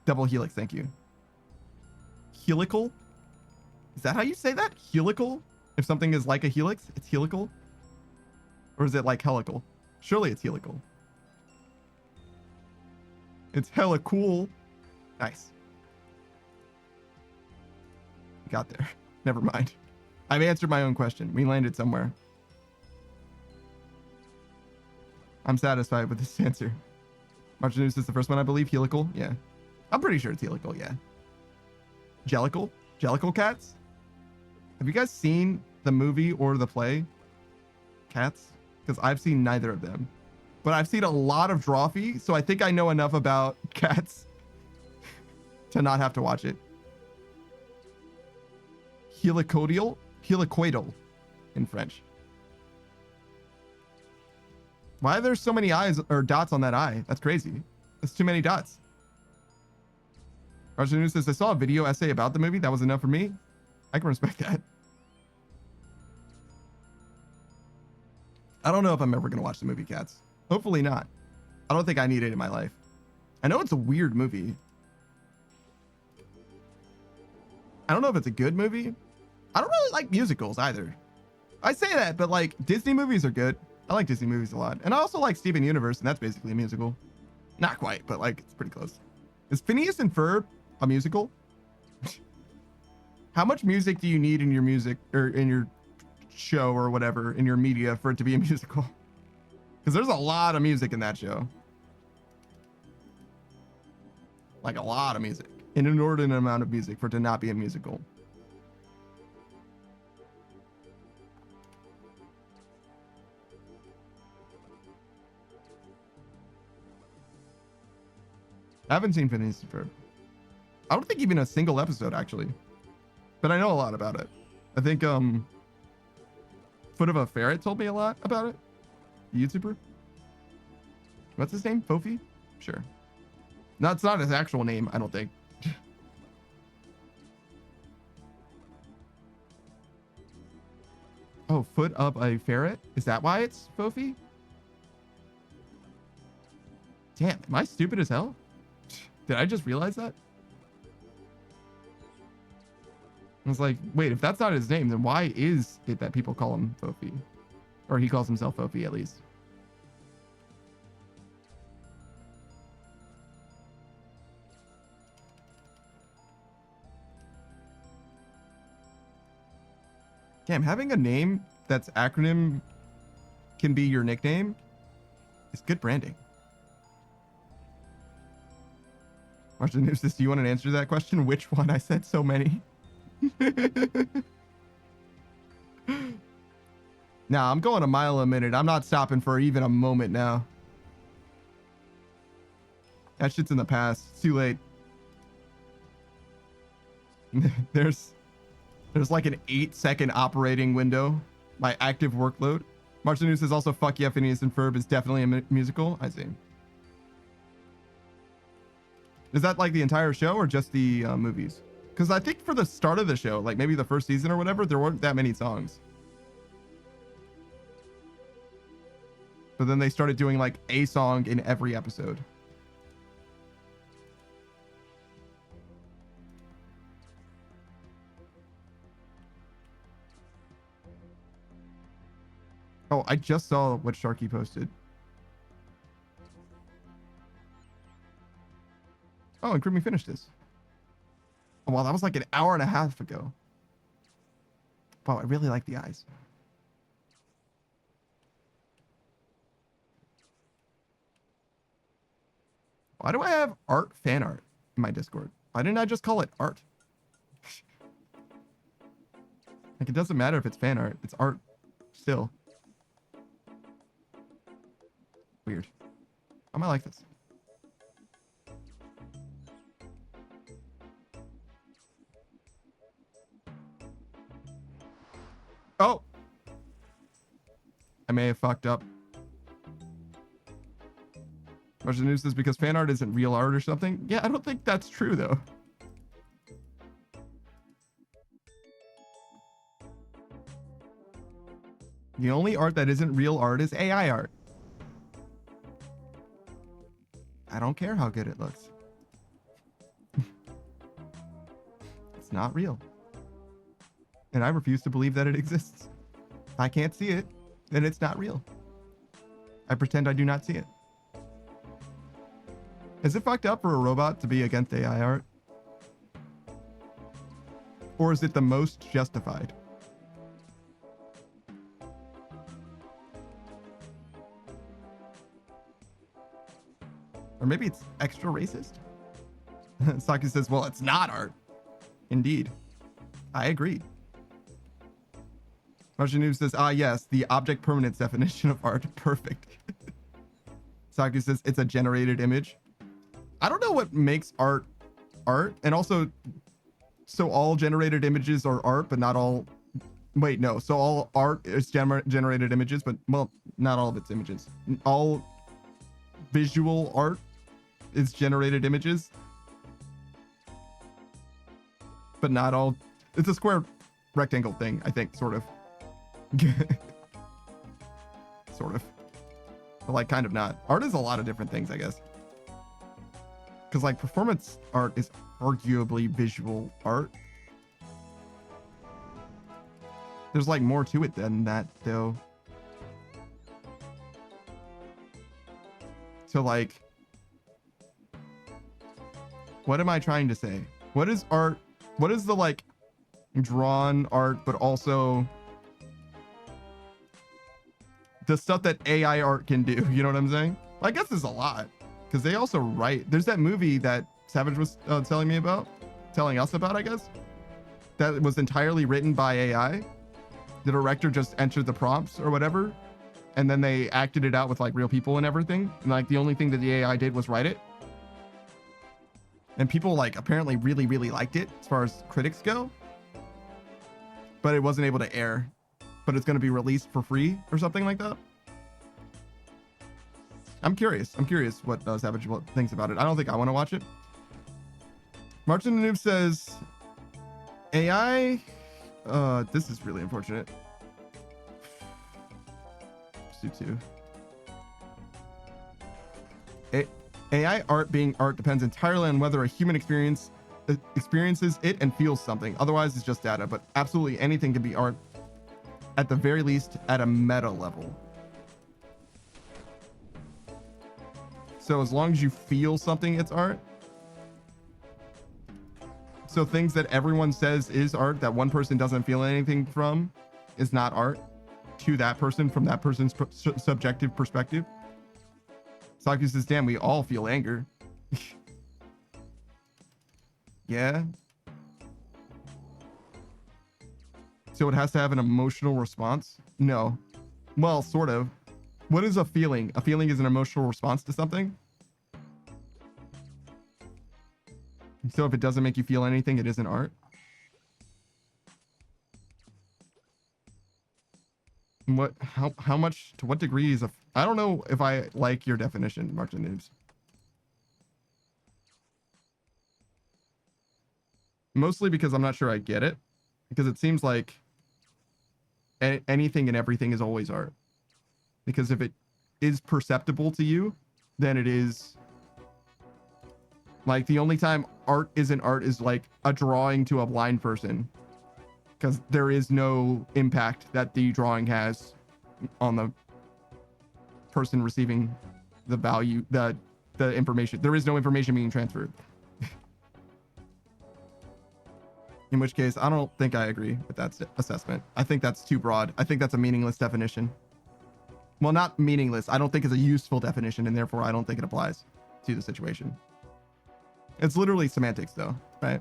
Double helix, thank you. Helical? Is that how you say that? Helical? If something is like a helix, it's helical? Or is it like helical? Surely it's helical. It's hella cool. Nice. Got there. Never mind. I've answered my own question. We landed somewhere. I'm satisfied with this answer. Marginus is the first one, I believe. Helical? Yeah. I'm pretty sure it's helical, yeah. Jellicle? Jellicle cats? Have you guys seen the movie or the play? Cats? Because I've seen neither of them. But I've seen a lot of Drawfee, so I think I know enough about cats to not have to watch it. Helicoidal? Helicoidal in French. Why are there so many eyes or dots on that eye? That's crazy. That's too many dots. Rajanu says, I saw a video essay about the movie. That was enough for me. I can respect that. I don't know if I'm ever going to watch the movie Cats. Hopefully not. I don't think I need it in my life. I know it's a weird movie. I don't know if it's a good movie. I don't really like musicals either. I say that, but like Disney movies are good. I like Disney movies a lot. And I also like Steven Universe, and that's basically a musical. Not quite, but like it's pretty close. Is Phineas and Ferb a musical? How much music do you need in your music or in your show or whatever, in your media, for it to be a musical? Because there's a lot of music in that show. Like a lot of music. An inordinate amount of music for it to not be a musical. I haven't seen Phineas and Ferb. I don't think even a single episode, actually. But I know a lot about it. I think Foot of a Ferret told me a lot about it. The YouTuber. What's his name? Fofi? Sure. No, it's not his actual name, I don't think. Oh, Foot of a Ferret? Is that why it's Fofi? Damn, am I stupid as hell? Did I just realize that? I was like, wait, if that's not his name, then why is it that people call him Fofi? Or he calls himself Fofi, at least. Damn, having a name that's acronym can be your nickname is good branding. Martian News says, do you want an answer to that question? Which one? I said so many. Nah, I'm going a mile a minute. I'm not stopping for even a moment now. That shit's in the past. It's too late. There's like an 8-second operating window. My active workload. Martian News says also, fuck yeah, Phineas and Ferb is definitely a musical. I see. Is that like the entire show or just the movies? Because I think for the start of the show, like maybe the first season or whatever, there weren't that many songs. But then they started doing like a song in every episode. Oh, I just saw what Sharky posted. Oh, and Grimmy finished this. Oh, well, that was like an hour and a half ago. Wow, I really like the eyes. Why do I have art fan art in my Discord? Why didn't I just call it art? Like, it doesn't matter if it's fan art. It's art still. Weird. Why am I like this? Oh! I may have fucked up. Russian News says because fan art isn't real art or something. Yeah, I don't think that's true, though. The only art that isn't real art is AI art. I don't care how good it looks. It's not real. And I refuse to believe that it exists. If I can't see it, then it's not real. I pretend I do not see it. Is it fucked up for a robot to be against AI art? Or is it the most justified? Or maybe it's extra racist? Saki says, well, it's not art. Indeed. I agree. Martian News says, ah, yes, the object permanence definition of art. Perfect. Saki says, it's a generated image. I don't know what makes art art. And also, so all generated images are art, but not all. Wait, no. So all art is generated images, but, well, not all of its images. All visual art is generated images, but not all. It's a square rectangle thing, I think, sort of. Sort of. But, like, kind of not. Art is a lot of different things, I guess. Because, like, performance art is arguably visual art. There's, like, more to it than that, though. So, like, what am I trying to say? What is art? What is the, like, drawn art, but also the stuff that AI art can do? You know what I'm saying? I guess there's a lot. Because they also write. There's that movie that Savage was telling us about, I guess. That was entirely written by AI. The director just entered the prompts or whatever. And then they acted it out with like real people and everything. And like the only thing that the AI did was write it. And people like apparently really, really liked it as far as critics go. But it wasn't able to air. But it's going to be released for free or something like that. I'm curious. I'm curious what Savage thinks about it. I don't think I want to watch it. Martin Noob says, AI. This is really unfortunate. Sutu. AI art being art depends entirely on whether a human experiences it and feels something. Otherwise, it's just data. But absolutely anything can be art, at the very least, at a meta level. So as long as you feel something, it's art. So things that everyone says is art that one person doesn't feel anything from is not art to that person from that person's subjective perspective. Saki says, damn, we all feel anger. Yeah. So it has to have an emotional response? No. Well, sort of. What is a feeling? A feeling is an emotional response to something. So if it doesn't make you feel anything, it isn't art. How much, to what degree is I don't know if I like your definition, Martin Noobs. Mostly because I'm not sure I get it. Because it seems like anything and everything is always art. Because if it is perceptible to you, then it is. Like the only time art isn't art is like a drawing to a blind person. Because there is no impact that the drawing has on the person receiving the value, the information. There is no information being transferred. In which case, I don't think I agree with that assessment. I think that's too broad. I think that's a meaningless definition. Well, not meaningless. I don't think it's a useful definition, and therefore I don't think it applies to the situation. It's literally semantics, though, right?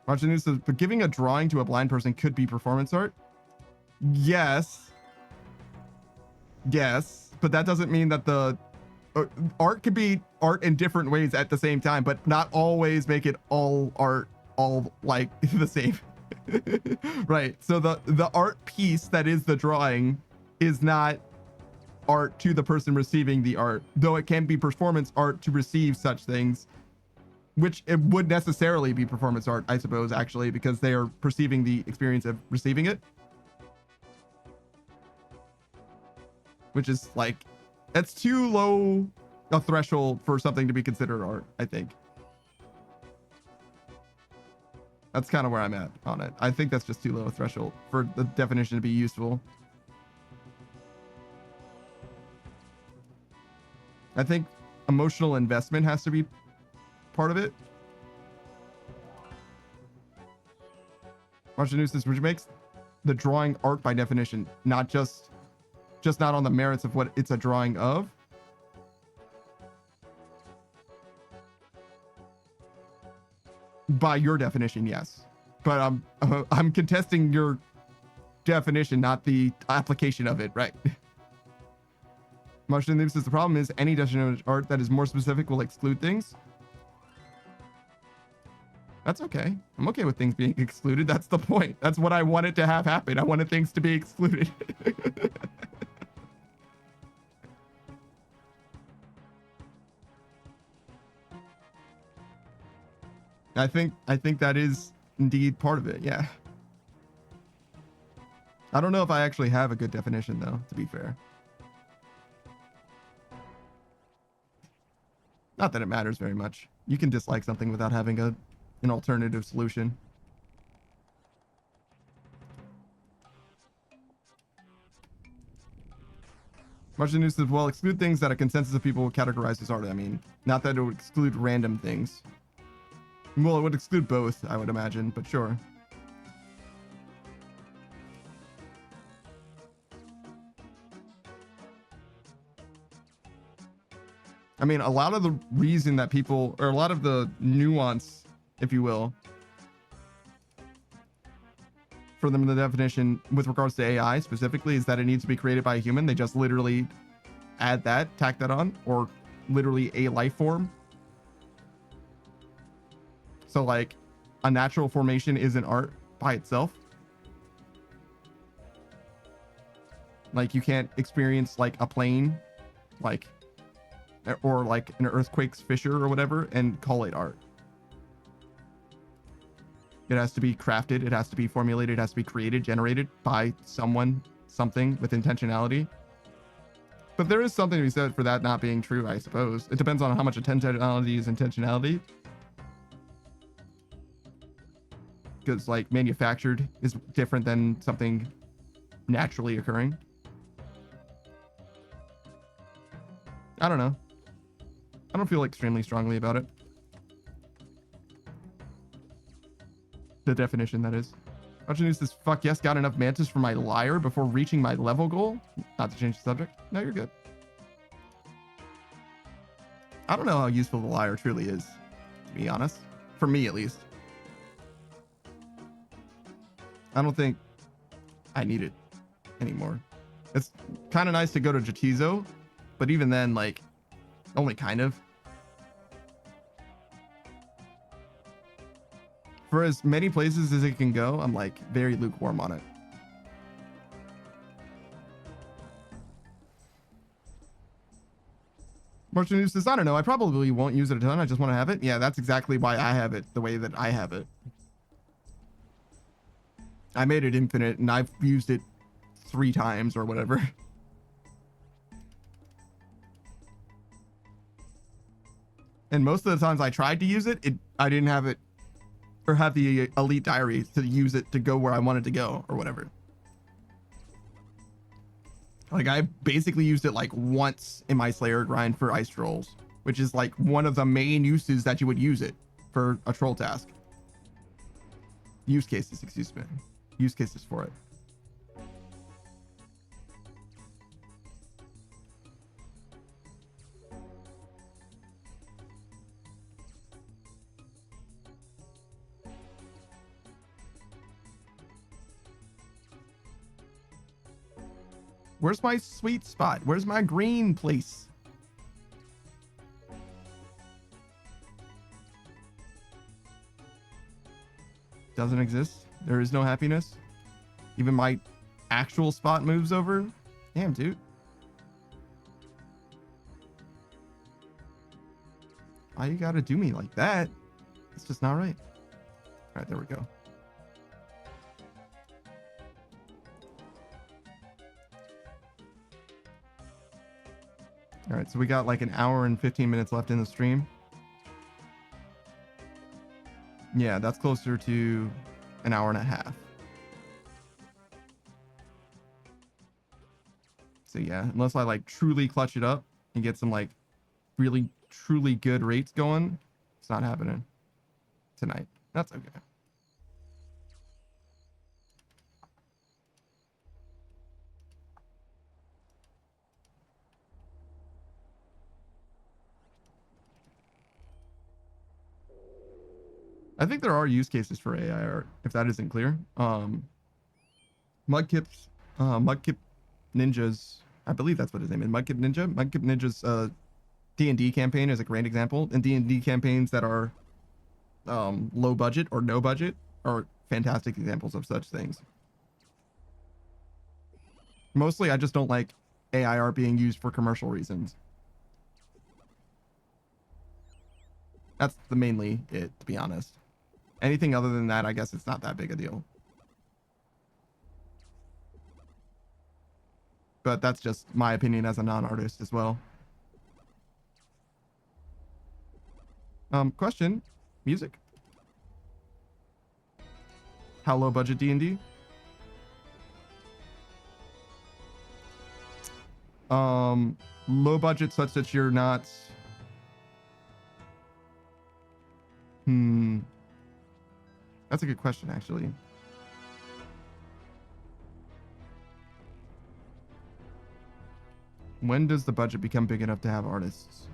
Martin News says, but giving a drawing to a blind person could be performance art. Yes. Yes. But that doesn't mean that the art could be art in different ways at the same time, but not always make it all art, all like the same. Right. So the art piece that is the drawing is not art to the person receiving the art, though it can be performance art to receive such things, which it would necessarily be performance art, I suppose, actually, because they are perceiving the experience of receiving it. Which is like, that's too low a threshold for something to be considered art, I think. That's kind of where I'm at on it. I think that's just too low a threshold for the definition to be useful. I think emotional investment has to be part of it. Marshall News says, which makes the drawing art by definition, not just not on the merits of what it's a drawing of. By your definition, yes. But I'm contesting your definition, not the application of it, right? Marshall News says, the problem is any definition of art that is more specific will exclude things. That's okay. I'm okay with things being excluded. That's the point. That's what I wanted to have happen. I wanted things to be excluded. I think that is indeed part of it. Yeah. I don't know if I actually have a good definition, though, to be fair. Not that it matters very much. You can dislike something without having an alternative solution. Martian News says, well, exclude things that a consensus of people would categorize as art. I mean, not that it would exclude random things. Well, it would exclude both, I would imagine, but sure. I mean, a lot of the reason that people, or a lot of the nuance, if you will, for them in the definition with regards to AI specifically is that it needs to be created by a human. They just literally add that, tack that on, or literally a life form. So like a natural formation isn't art by itself. Like you can't experience like a plane, like, or like an earthquake's fissure or whatever and call it art. It has to be crafted. It has to be formulated. It has to be created, generated by someone, something with intentionality. But there is something to be said for that not being true, I suppose. It depends on how much intentionality is intentionality. Because like manufactured is different than something naturally occurring. I don't know. I don't feel extremely strongly about it. The definition, that is. Archnews says, fuck yes, got enough mantis for my lyre before reaching my level goal. Not to change the subject. No, you're good. I don't know how useful the lyre truly is, to be honest. For me, at least. I don't think I need it anymore. It's kind of nice to go to Jatizo, but even then, like, only kind of. For as many places as it can go, I'm like very lukewarm on it. Martin says, I don't know. I probably won't use it a ton. I just want to have it. Yeah, that's exactly why I have it the way that I have it. I made it infinite and I've used it 3 times or whatever. And most of the times I tried to use it, I didn't have it or have the elite diary to use it to go where I wanted to go or whatever. Like I basically used it like once in my Slayer grind for ice trolls, which is like one of the main uses that you would use it for a troll task. Use cases, excuse me. Use cases for it. Where's my sweet spot? Where's my green place? Doesn't exist. There is no happiness. Even my actual spot moves over. Damn, dude. Why you gotta do me like that? It's just not right. All right, there we go. All right, so we got like an hour and 15 minutes left in the stream. Yeah, that's closer to an hour and a half. So yeah, unless I like truly clutch it up and get some like really truly good rates going, it's not happening tonight. That's okay. I think there are use cases for AI art, if that isn't clear. Mudkip Ninja's, I believe that's what his name is, Mudkip Ninja's D&D campaign is a great example. And D&D campaigns that are low budget or no budget are fantastic examples of such things. Mostly, I just don't like AI art being used for commercial reasons. That's mainly it, to be honest. Anything other than that, I guess it's not that big a deal. But that's just my opinion as a non-artist as well. Question, music. How low budget D&D? Low budget such that you're not... That's a good question, actually. When does the budget become big enough to have artists?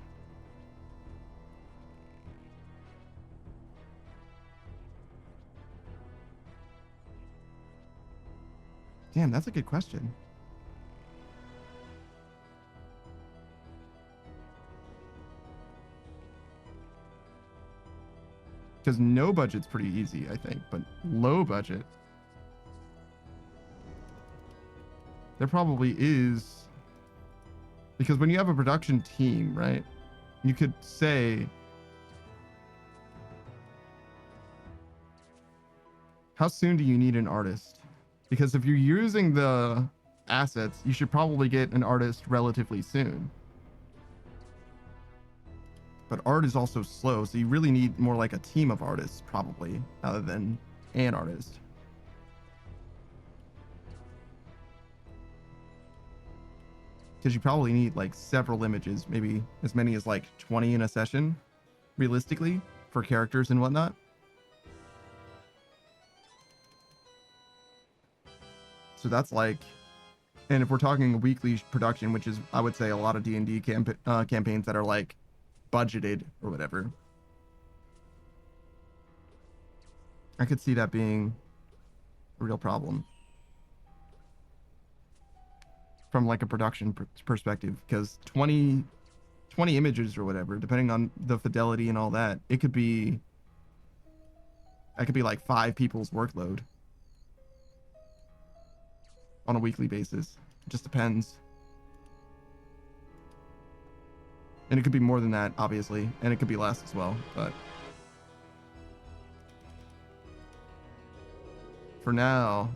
Damn, that's a good question. Because no budget's pretty easy, I think, but low budget, there probably is. Because when you have a production team, right, you could say, how soon do you need an artist? Because if you're using the assets, you should probably get an artist relatively soon. But art is also slow, so you really need more like a team of artists, probably, other than an artist. Because you probably need like several images, maybe as many as like 20 in a session, realistically, for characters and whatnot. So that's like, and if we're talking a weekly production, which is, I would say, a lot of D&D campaigns that are like budgeted or whatever, I could see that being a real problem from like a production perspective, because 20 images or whatever, depending on the fidelity and all that, that could be like 5 people's workload on a weekly basis. It just depends. And it could be more than that, obviously, and it could be less as well, but for now,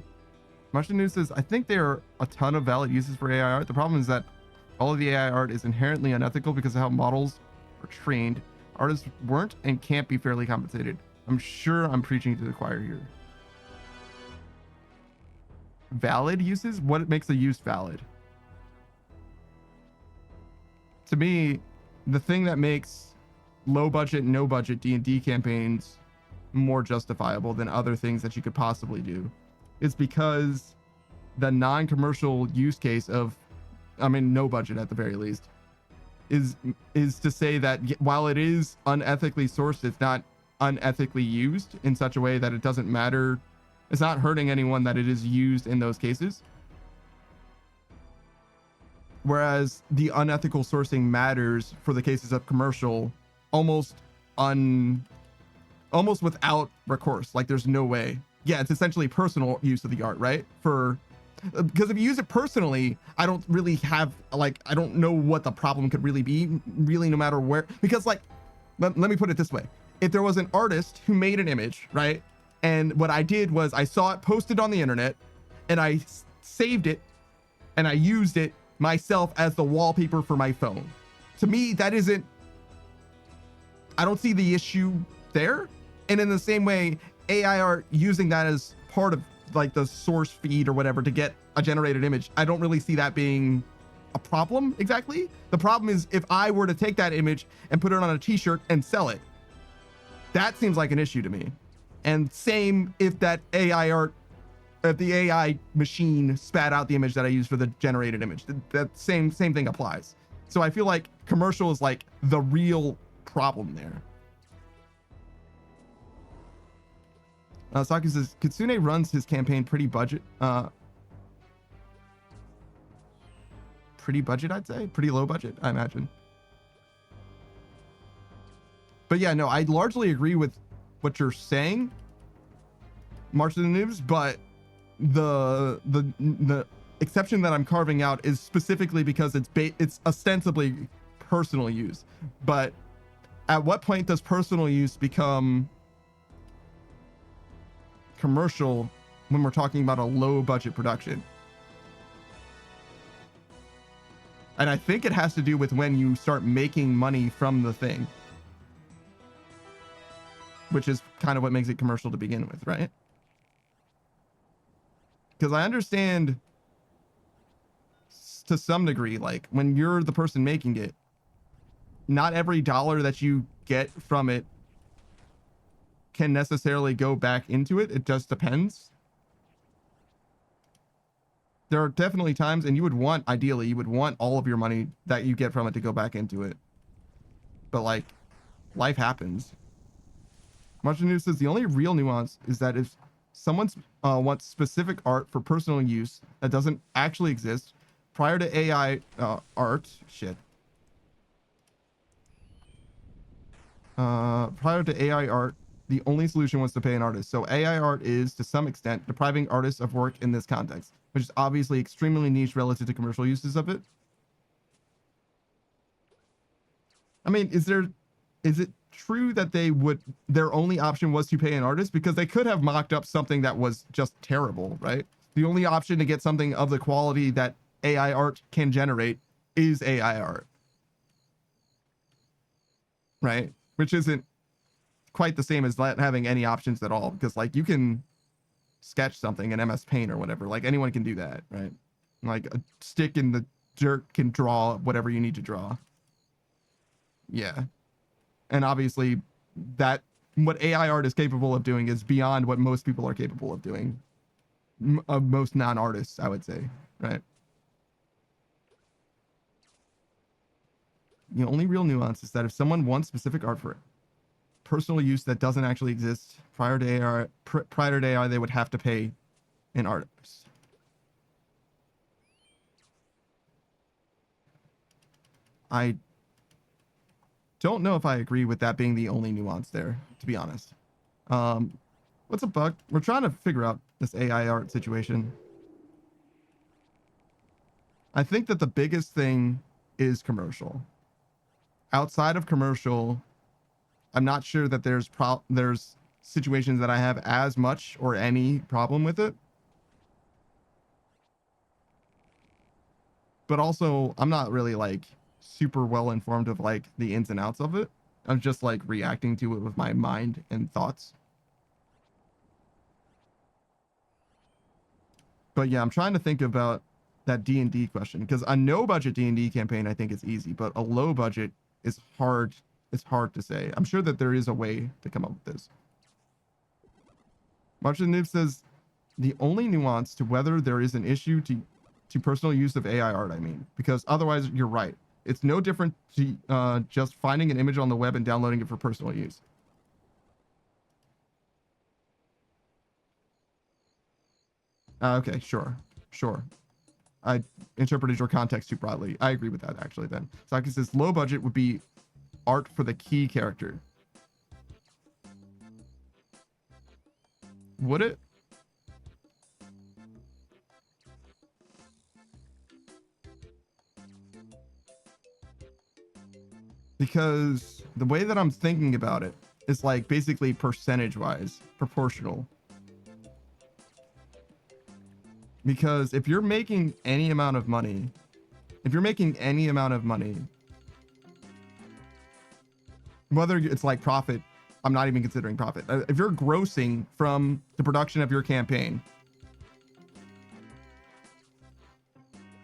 Martian News says, I think there are a ton of valid uses for AI art. The problem is that all of the AI art is inherently unethical because of how models are trained. Artists weren't and can't be fairly compensated. I'm sure I'm preaching to the choir here. Valid uses? What makes a use valid? To me, the thing that makes low budget, no budget D&D campaigns more justifiable than other things that you could possibly do is because the non-commercial use case of, I mean, no budget at the very least, is to say that while it is unethically sourced, it's not unethically used in such a way that it doesn't matter. It's not hurting anyone that it is used in those cases. Whereas the unethical sourcing matters for the cases of commercial almost without recourse. Like there's no way. Yeah, it's essentially personal use of the art, right? Because if you use it personally, I don't really have, like, I don't know what the problem could really be, really, no matter where. Because, like, let me put it this way. If there was an artist who made an image, right? And what I did was I saw it posted on the internet and I saved it and I used it myself as the wallpaper for my phone. To me, that isn't, I don't see the issue there. And in the same way, AI art using that as part of like the source feed or whatever to get a generated image, I don't really see that being a problem exactly. The problem is if I were to take that image and put it on a t-shirt and sell it, that seems like an issue to me. And same if that AI art, if the AI machine spat out the image that I used for the generated image, that same thing applies. So I feel like commercial is like the real problem there. Saki says, Kitsune runs his campaign pretty budget, I'd say. Pretty low budget, I imagine. But yeah, no, I largely agree with what you're saying, March of the Noobs, but the exception that I'm carving out is specifically because it's ostensibly personal use. But at what point does personal use become commercial when we're talking about a low budget production? And I think it has to do with when you start making money from the thing, which is kind of what makes it commercial to begin with, right? Because I understand to some degree, like when you're the person making it, not every dollar that you get from it can necessarily go back into it. It just depends. There are definitely times, and ideally, you would want all of your money that you get from it to go back into it. But like, life happens. Martin News says the only real nuance is that if someone wants specific art for personal use that doesn't actually exist prior to AI art, prior to AI art, the only solution was to pay an artist. So AI art is, to some extent, depriving artists of work in this context, which is obviously extremely niche relative to commercial uses of it. I mean, is it true that their only option was to pay an artist? Because they could have mocked up something that was just terrible, right? The only option to get something of the quality that AI art can generate is AI art, right? Which isn't quite the same as not having any options at all, because like you can sketch something in MS Paint or whatever, like anyone can do that, right? Like a stick in the dirt can draw whatever you need to draw. Yeah. And obviously that what AI art is capable of doing is beyond what most people are capable of doing. Most non-artists, I would say, right? The only real nuance is that if someone wants specific art for personal use that doesn't actually exist prior to AI, they would have to pay an artist. I don't know if I agree with that being the only nuance there, to be honest. What's up, Buck? We're trying to figure out this AI art situation. I think that the biggest thing is commercial. Outside of commercial, I'm not sure that there's situations that I have as much or any problem with it. But also, I'm not really like super well informed of like the ins and outs of it. I'm just like reacting to it with my mind and thoughts. But yeah, I'm trying to think about that D&D question, because a no budget D&D campaign, I think is easy, but a low budget is hard. It's hard to say. I'm sure that there is a way to come up with this. March of the Noob says the only nuance to whether there is an issue to personal use of AI art, I mean, because otherwise you're right. It's no different to just finding an image on the web and downloading it for personal use. Okay, sure. I interpreted your context too broadly. I agree with that, actually, then. Saki says low budget would be art for the key character. Would it? Because the way that I'm thinking about it is like basically percentage-wise, proportional. Because if you're making any amount of money, whether it's like profit, I'm not even considering profit. If you're grossing from the production of your campaign,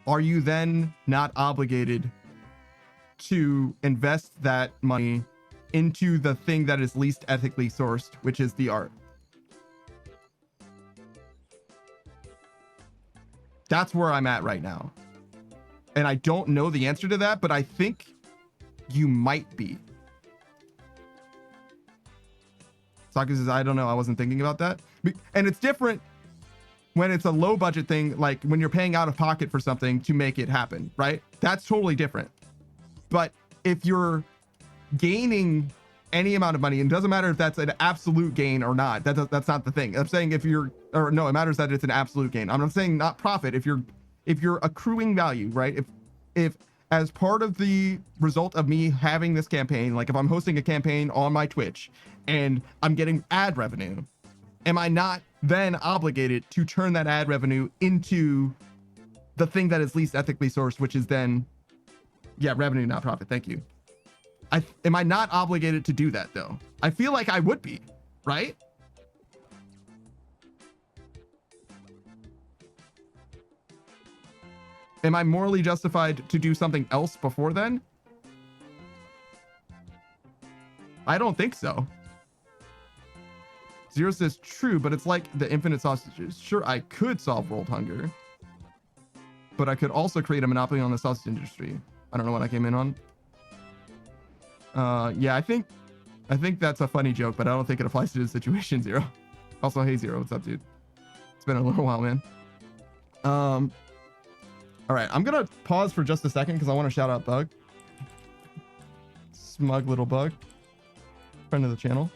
are you then not obligated to invest that money into the thing that is least ethically sourced, which is the art? That's where I'm at right now. And I don't know the answer to that, but I think you might be. Saki says, I don't know. I wasn't thinking about that. And it's different when it's a low budget thing, like when you're paying out of pocket for something to make it happen, right? That's totally different. But if you're gaining any amount of money, and it doesn't matter if that's an absolute gain or not, that's not the thing. I'm saying if you're, or no, it matters that it's an absolute gain. I'm saying not profit. If you're accruing value, right? If as part of the result of me having this campaign, like if I'm hosting a campaign on my Twitch and I'm getting ad revenue, am I not then obligated to turn that ad revenue into the thing that is least ethically sourced, which is then, yeah, revenue, not profit. Thank you. Am I not obligated to do that though? I feel like I would be, right? Am I morally justified to do something else before then? I don't think so. Zero says true, but it's like the infinite sausages. Sure, I could solve world hunger, but I could also create a monopoly on the sausage industry. I don't know what I came in on. Yeah, I think that's a funny joke, but I don't think it applies to the situation, Zero. Also, hey Zero, what's up, dude? It's been a little while, man. All right, I'm gonna pause for just a second because I want to shout out Bug. Smug little Bug, friend of the channel.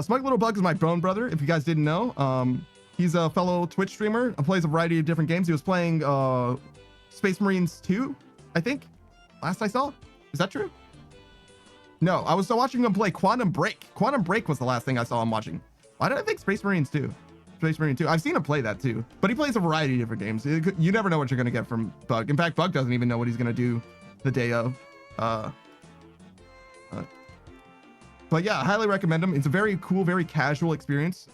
Smug little Bug is my bone brother, if you guys didn't know. He's a fellow Twitch streamer and plays a variety of different games. He was playing Space Marines 2, I think, last I saw. Is that true? No, I was still watching him play Quantum Break. Quantum Break was the last thing I saw him watching. Why did I think Space Marines 2? Space Marine 2. I've seen him play that too, but he plays a variety of different games. You never know what you're going to get from Bug. In fact, Bug doesn't even know what he's going to do the day of. But yeah, I highly recommend him. It's a very cool, very casual experience.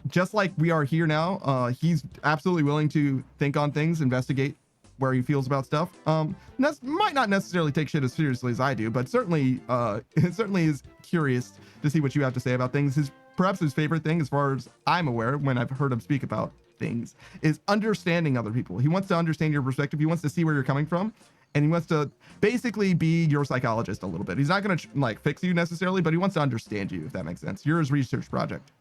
Just like we are here now, he's absolutely willing to think on things, investigate where he feels about stuff. Might not necessarily take shit as seriously as I do, but certainly is curious to see what you have to say about things. Perhaps his favorite thing, as far as I'm aware, when I've heard him speak about things, is understanding other people. He wants to understand your perspective. He wants to see where you're coming from, and he wants to basically be your psychologist a little bit. He's not going to like fix you necessarily, but he wants to understand you, if that makes sense. You're his research project.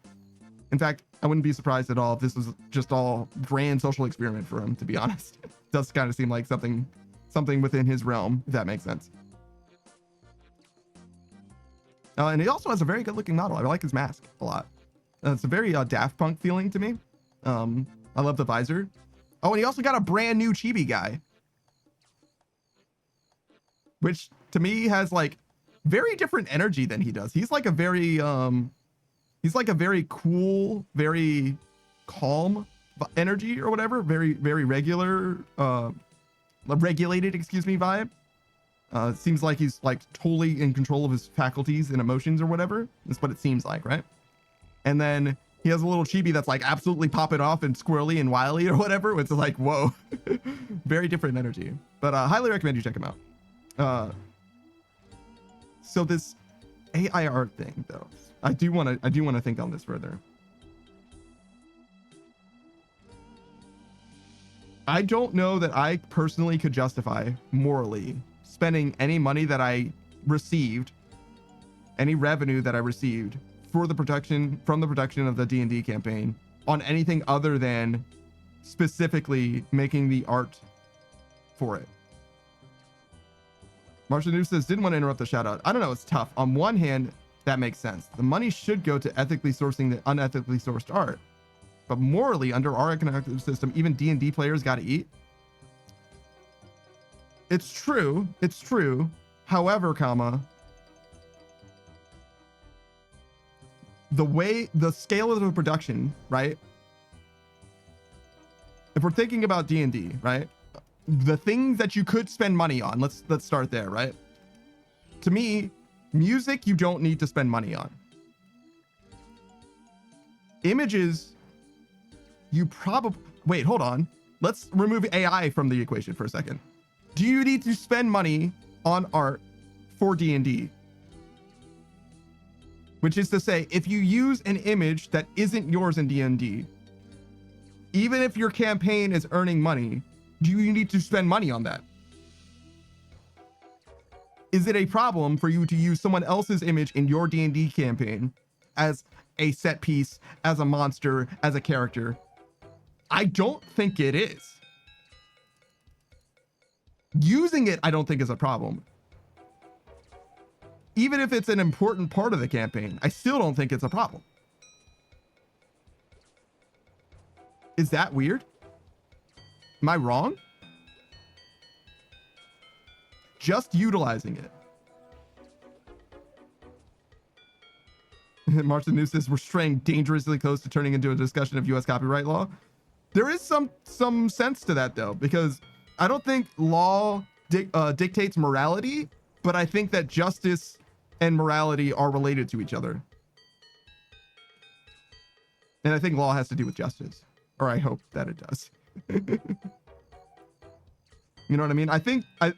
In fact, I wouldn't be surprised at all if this was just all grand social experiment for him, to be honest. It does kind of seem like something within his realm, if that makes sense. And he also has a very good looking model. I like his mask a lot. It's a very Daft Punk feeling to me. I love the visor. Oh, and he also got a brand new chibi guy, which to me has like very different energy than he does. He's like a very cool, very calm energy or whatever. Very, very regular, regulated, excuse me, vibe. It seems like he's like totally in control of his faculties and emotions or whatever. That's what it seems like, right? And then he has a little chibi that's like absolutely popping off and squirrely and wily or whatever. It's like, whoa, very different energy. But highly recommend you check him out. So this AI art thing, though, I do want to think on this further. I don't know that I personally could justify morally spending any money that I received, any revenue that I received from the production of the D&D campaign on anything other than specifically making the art for it. Marcia New says, didn't want to interrupt the shout out. I don't know, it's tough. On one hand, that makes sense. The money should go to ethically sourcing the unethically sourced art. But morally, under our economic system, even D&D players got to eat. It's true. It's true. However, the scale of the production, right? If we're thinking about D&D, right? The things that you could spend money on, let's start there, right? To me, music, you don't need to spend money on. Images, you probably... Wait, hold on. Let's remove AI from the equation for a second. Do you need to spend money on art for D&D? Which is to say, if you use an image that isn't yours in D&D, even if your campaign is earning money, do you need to spend money on that? Is it a problem for you to use someone else's image in your D&D campaign as a set piece, as a monster, as a character? I don't think it is. Using it, I don't think is a problem. Even if it's an important part of the campaign, I still don't think it's a problem. Is that weird? Am I wrong? Just utilizing it. Marcia New says, we're straying dangerously close to turning into a discussion of US copyright law. There is some sense to that, though, because I don't think law dictates morality, but I think that justice and morality are related to each other. And I think law has to do with justice, or I hope that it does. You know what I mean? I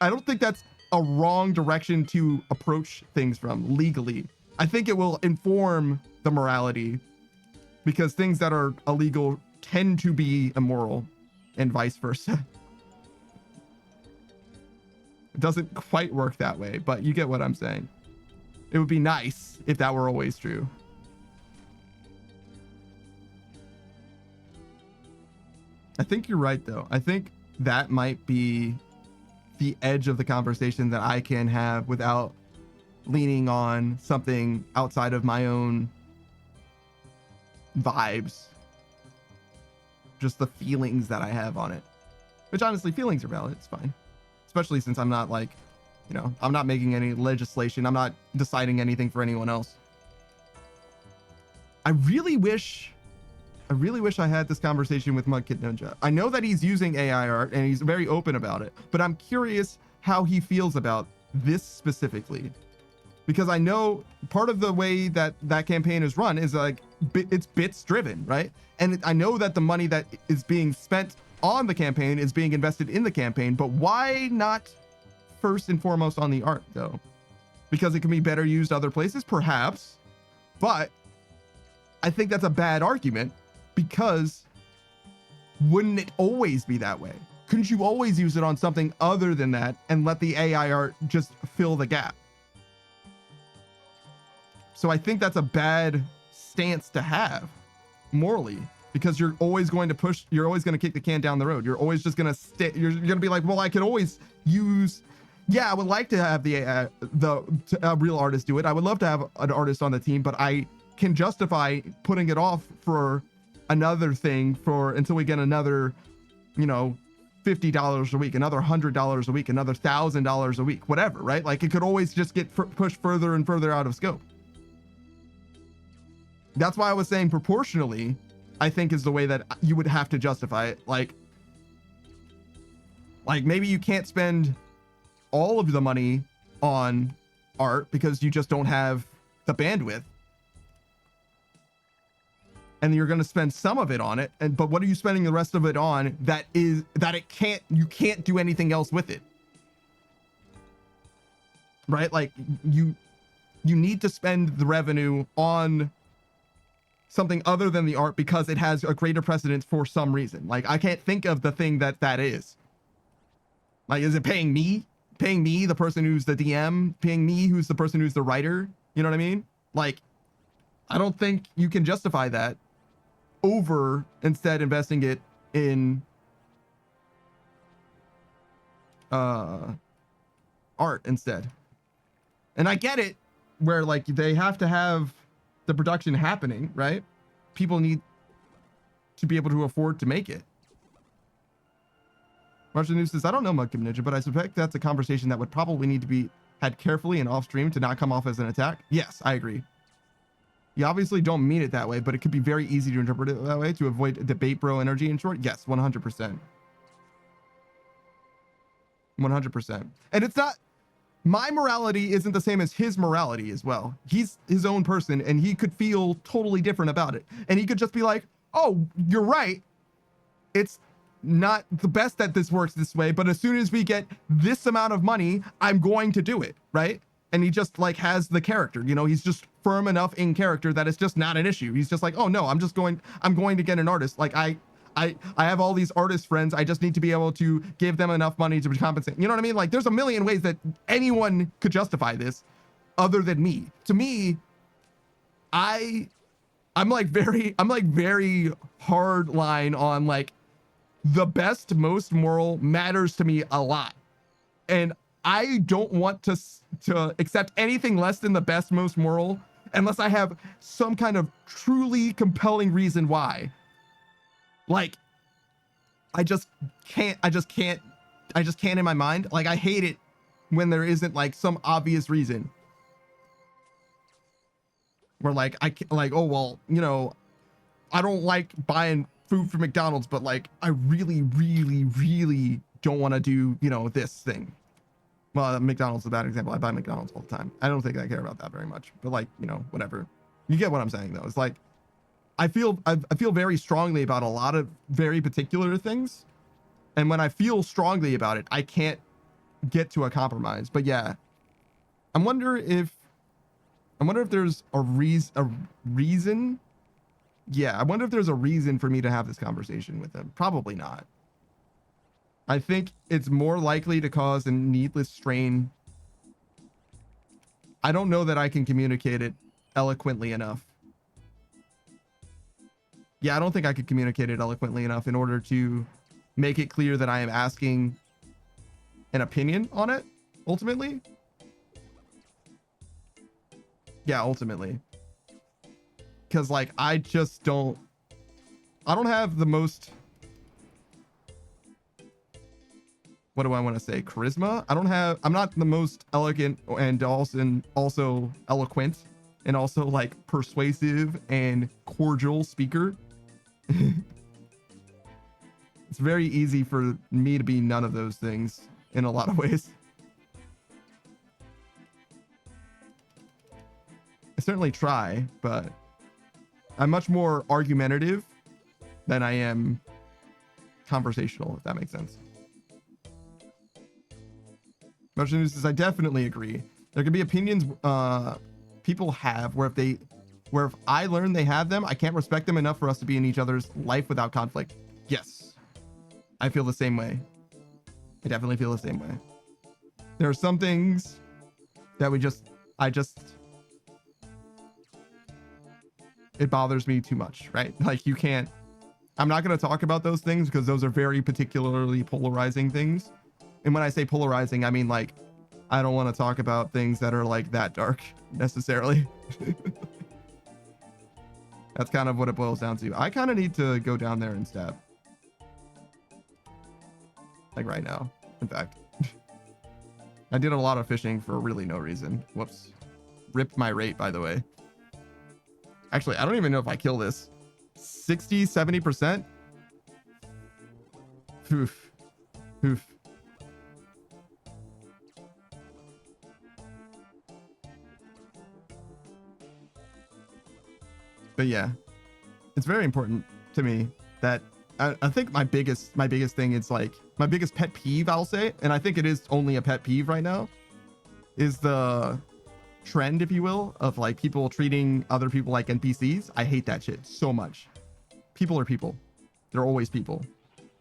don't think that's a wrong direction to approach things from legally. I think it will inform the morality, because things that are illegal tend to be immoral and vice versa. It doesn't quite work that way, but you get what I'm saying. It would be nice if that were always true. I think you're right, though. I think that might be the edge of the conversation that I can have without leaning on something outside of my own vibes. Just the feelings that I have on it. Which honestly, feelings are valid. It's fine. Especially since I'm not like, you know, I'm not making any legislation. I'm not deciding anything for anyone else. I really wish I had this conversation with Mudkip Ninja. I know that he's using AI art and he's very open about it, but I'm curious how he feels about this specifically, because I know part of the way that that campaign is run is like it's bits driven, right? And I know that the money that is being spent on the campaign is being invested in the campaign, but why not first and foremost on the art though? Because it can be better used other places, perhaps, but I think that's a bad argument, because wouldn't it always be that way? Couldn't you always use it on something other than that and let the AI art just fill the gap? So I think that's a bad stance to have morally, because you're always going to kick the can down the road. You're always just going to stay. You're going to be like, well, I could always use, yeah, I would like to have a real artist do it. I would love to have an artist on the team, but I can justify putting it off for another thing until we get another, $50 a week, another $100 a week, another $1,000 a week, whatever, right? Like it could always just get pushed further and further out of scope. That's why I was saying proportionally, I think is the way that you would have to justify it. Like maybe you can't spend all of the money on art because you just don't have the bandwidth, and you're going to spend some of it on it. But what are you spending the rest of it on you can't do anything else with it, right? Like you need to spend the revenue on something other than the art because it has a greater precedence for some reason. Like I can't think of the thing that is. Like, is it paying me, the person who's the DM, paying me, who's the person who's the writer? You know what I mean? Like, I don't think you can justify that over instead investing it in art instead. And I get it where like they have to have the production happening, right? People need to be able to afford to make it. Marshall News says, I don't know Mudkip Ninja, but I suspect that's a conversation that would probably need to be had carefully and off stream to not come off as an attack. Yes, I agree. You obviously don't mean it that way, but it could be very easy to interpret it that way to avoid debate bro energy in short. Yes, 100%. 100%. And it's not, my morality isn't the same as his morality as well. He's his own person and he could feel totally different about it. And he could just be like, oh, you're right. It's not the best that this works this way, but as soon as we get this amount of money, I'm going to do it, right? And he just like has the character, he's just firm enough in character that it's just not an issue. He's just like, oh no, I'm going to get an artist. Like I have all these artist friends. I just need to be able to give them enough money to compensate. You know what I mean? Like there's a million ways that anyone could justify this other than me. To me, I'm very hard line on like the best, most moral matters to me a lot. And I don't want to accept anything less than the best, most moral unless I have some kind of truly compelling reason why. Like, I just can't in my mind. Like, I hate it when there isn't like some obvious reason. Where like, oh, well, I don't like buying food from McDonald's, but like, I really, really, really don't want to do, this thing. Well, McDonald's is a bad example. I buy McDonald's all the time. I don't think I care about that very much, but like, whatever. You get what I'm saying though. It's like, I feel very strongly about a lot of very particular things. And when I feel strongly about it, I can't get to a compromise. But yeah, I wonder if there's a reason. Yeah, I wonder if there's a reason for me to have this conversation with him. Probably not. I think it's more likely to cause a needless strain. I don't know that I can communicate it eloquently enough. Yeah, I don't think I could communicate it eloquently enough in order to make it clear that I am asking an opinion on it, ultimately. Yeah, ultimately. Because, like, I don't have the most, what do I want to say? Charisma? I'm not the most elegant and also eloquent and also like persuasive and cordial speaker. It's very easy for me to be none of those things in a lot of ways. I certainly try, but I'm much more argumentative than I am conversational, if that makes sense. Motion News says, I definitely agree. There can be opinions people have where if I learn they have them, I can't respect them enough for us to be in each other's life without conflict. Yes. I feel the same way. I definitely feel the same way. There are some things that it bothers me too much, right? Like I'm not going to talk about those things because those are very particularly polarizing things. And when I say polarizing, I mean like, I don't want to talk about things that are like that dark necessarily. That's kind of what it boils down to. I kind of need to go down there and stab. Like right now, in fact. I did a lot of fishing for really no reason. Whoops. Ripped my rate, by the way. Actually, I don't even know if I kill this. 60, 70%? Oof. Oof. But yeah, it's very important to me that I think my biggest thing is like my biggest pet peeve, I'll say, and I think it is only a pet peeve right now, is the trend, if you will, of like people treating other people like NPCs. I hate that shit so much. People are people. They're always people.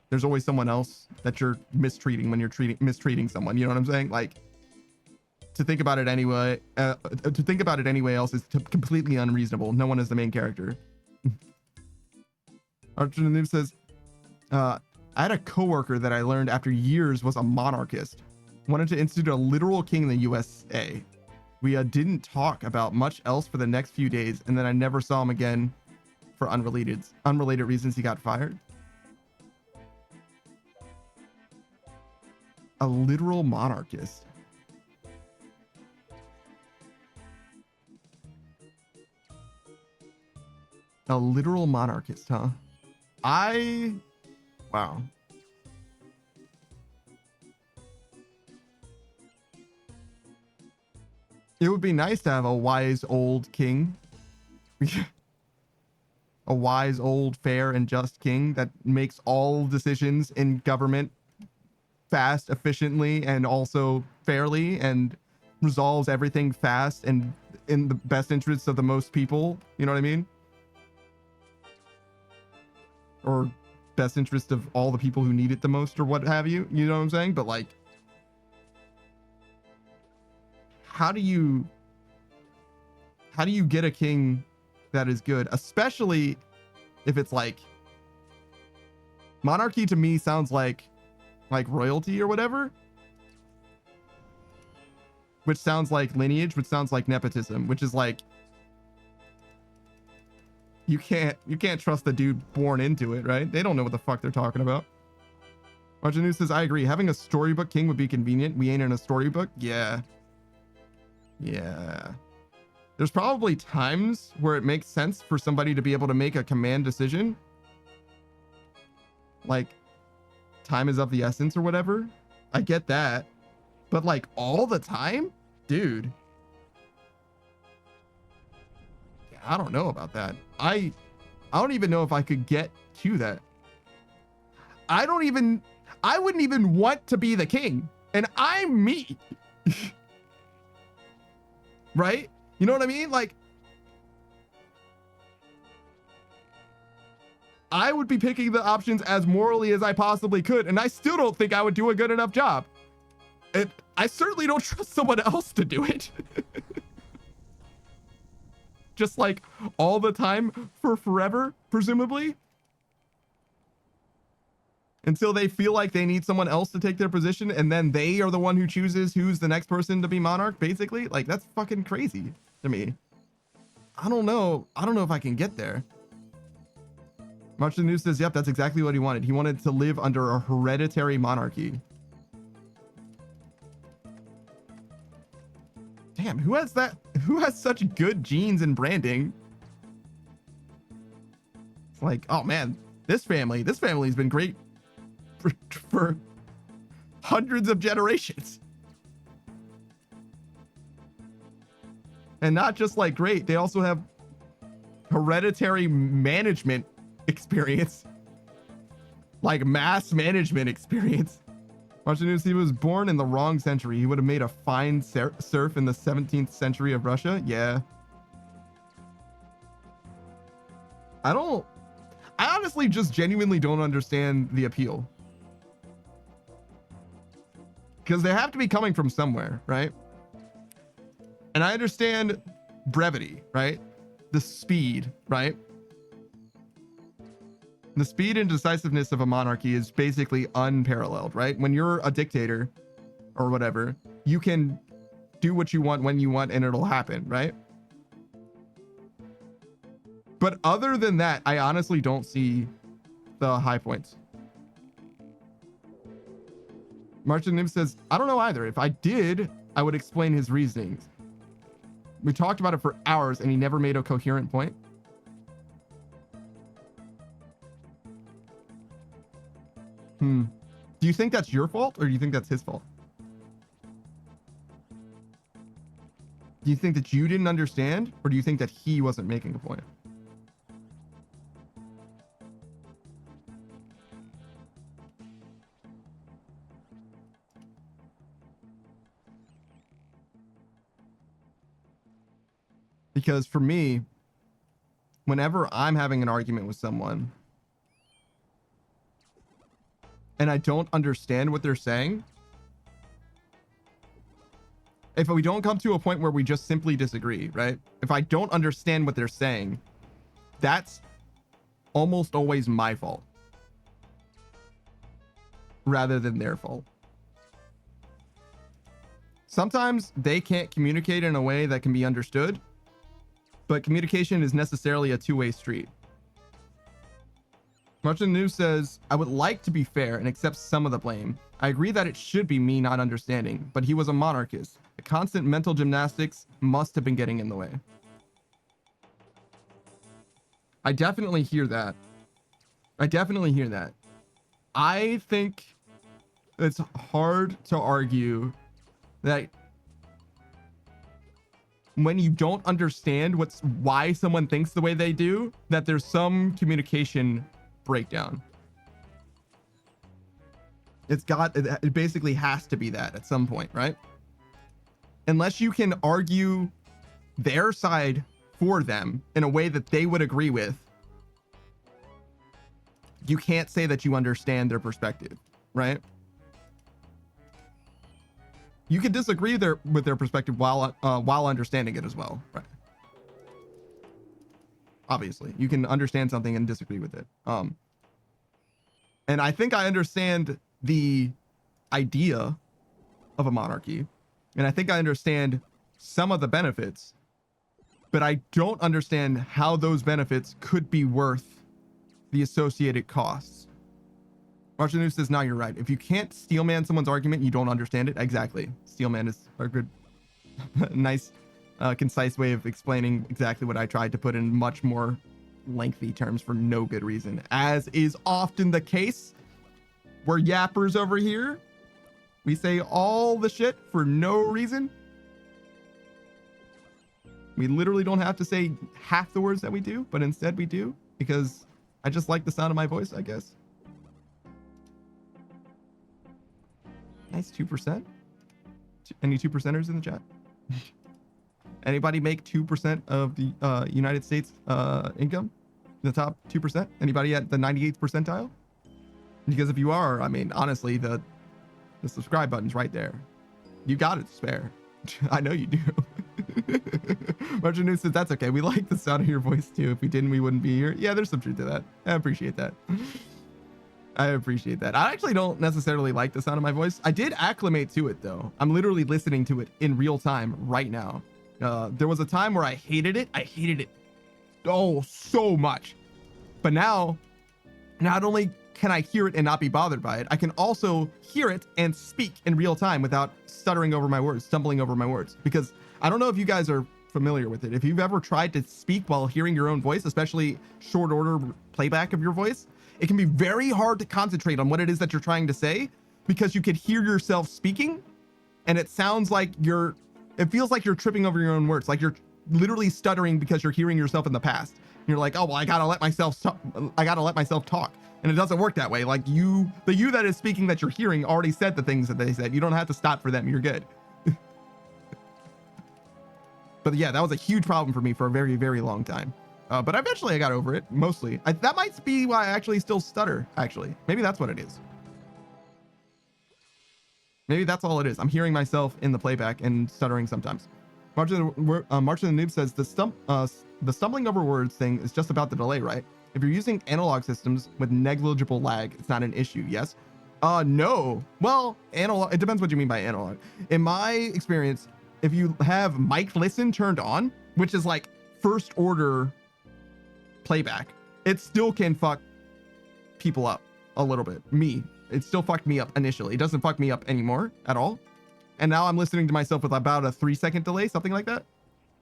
There's always someone else that you're mistreating when you're mistreating someone. You know what I'm saying? Like, to think about it anyway else is completely unreasonable. No one is the main character. Archer Noob says, I had a coworker that I learned after years was a monarchist. Wanted to institute a literal king in the USA. We didn't talk about much else for the next few days, and then I never saw him again for unrelated reasons. He got fired. A literal monarchist. A literal monarchist, huh? Wow. It would be nice to have a wise old king. A wise old fair and just king that makes all decisions in government fast, efficiently, and also fairly, and resolves everything fast and in the best interests of the most people. You know what I mean? Or best interest of all the people who need it the most, or what have you. You know what I'm saying? But like, how do you get a king that is good, especially if it's like monarchy? To me sounds like royalty or whatever, which sounds like lineage, which sounds like nepotism, which is like, you can't trust the dude born into it, right? They don't know what the fuck they're talking about. Marjanu says, I agree. Having a storybook king would be convenient. We ain't in a storybook. Yeah. There's probably times where it makes sense for somebody to be able to make a command decision. Like, time is of the essence or whatever. I get that. But like all the time? Dude. I don't know about that. I don't even know if I could get to that. I wouldn't even want to be the king, and I'm me. Right? You know what I mean? Like, I would be picking the options as morally as I possibly could, and I still don't think I would do a good enough job. I certainly don't trust someone else to do it. Just like all the time for forever, presumably. Until they feel like they need someone else to take their position, and then they are the one who chooses who's the next person to be monarch, basically. Like, that's fucking crazy to me. I don't know if I can get there. March the News says, yep, that's exactly what he wanted. He wanted to live under a hereditary monarchy. Damn, who has that? who has such good genes and branding? It's like, oh man, this family's been great for hundreds of generations. And not just like great, they also have hereditary management experience, like mass management experience. Watch the news. He was born in the wrong century. He would have made a fine serf in the 17th century of Russia. Yeah. I honestly just genuinely don't understand the appeal. Because they have to be coming from somewhere, right? And I understand brevity, right? The speed, right? The speed and decisiveness of a monarchy is basically unparalleled, right? When you're a dictator or whatever, you can do what you want when you want and it'll happen, right? But other than that, I honestly don't see the high points. Martin Nim says, I don't know either. If I did, I would explain his reasonings. We talked about it for hours and he never made a coherent point. Do you think that's your fault or do you think that's his fault? Do you think that you didn't understand or do you think that he wasn't making a point? Because for me, whenever I'm having an argument with someone and I don't understand what they're saying, if we don't come to a point where we just simply disagree, right? If I don't understand what they're saying, that's almost always my fault rather than their fault. Sometimes they can't communicate in a way that can be understood, but communication is necessarily a two-way street. Martin News says, I would like to be fair and accept some of the blame. I agree that it should be me not understanding, but he was a monarchist. The constant mental gymnastics must have been getting in the way. I definitely hear that. I think it's hard to argue that when you don't understand why someone thinks the way they do, that there's some communication breakdown. It basically has to be that at some point, right? Unless you can argue their side for them in a way that they would agree with, you can't say that you understand their perspective, right? You can disagree with their perspective while understanding it as well, right? Obviously, you can understand something and disagree with it. And I think I understand the idea of a monarchy, and I think I understand some of the benefits, but I don't understand how those benefits could be worth the associated costs. Marshall News says, no, you're right. If you can't steelman someone's argument, you don't understand it. Exactly. Steelman is a good, nice, concise way of explaining exactly what I tried to put in much more lengthy terms for no good reason, as is often the case. We're yappers over here. We say all the shit for no reason. We literally don't have to say half the words that we do, but instead we do because I just like the sound of my voice, I guess. Nice 2%. Any 2%ers in the chat? Anybody make 2% of the United States income? The top 2%? Anybody at the 98th percentile? Because if you are, I mean, honestly, the subscribe button's right there. You got it to spare. I know you do. Martin News says, that's okay. We like the sound of your voice too. If we didn't, we wouldn't be here. Yeah, there's some truth to that. I appreciate that. I actually don't necessarily like the sound of my voice. I did acclimate to it though. I'm literally listening to it in real time right now. There was a time where I hated it. Oh, so much. But now, not only can I hear it and not be bothered by it, I can also hear it and speak in real time without stuttering over my words, stumbling over my words. Because I don't know if you guys are familiar with it. If you've ever tried to speak while hearing your own voice, especially short order playback of your voice, it can be very hard to concentrate on what it is that you're trying to say because you could hear yourself speaking and it sounds like it feels like you're tripping over your own words, like you're literally stuttering because you're hearing yourself in the past. You're like, oh, well, I gotta let myself talk. And it doesn't work that way. Like the you that is speaking that you're hearing already said the things that they said. You don't have to stop for them. You're good. But yeah, that was a huge problem for me for a very, very long time. But eventually I got over it, mostly. That might be why I actually still stutter, actually. Maybe that's what it is. Maybe that's all it is. I'm hearing myself in the playback and stuttering sometimes. March of the Noob says, the stumbling over words thing is just about the delay, right? If you're using analog systems with negligible lag, it's not an issue, yes? No. Well, analog, it depends what you mean by analog. In my experience, if you have mic listen turned on, which is like first order playback, it still can fuck people up a little bit. It still fucked me up initially. It doesn't fuck me up anymore at all. And now I'm listening to myself with about a 3-second delay, something like that.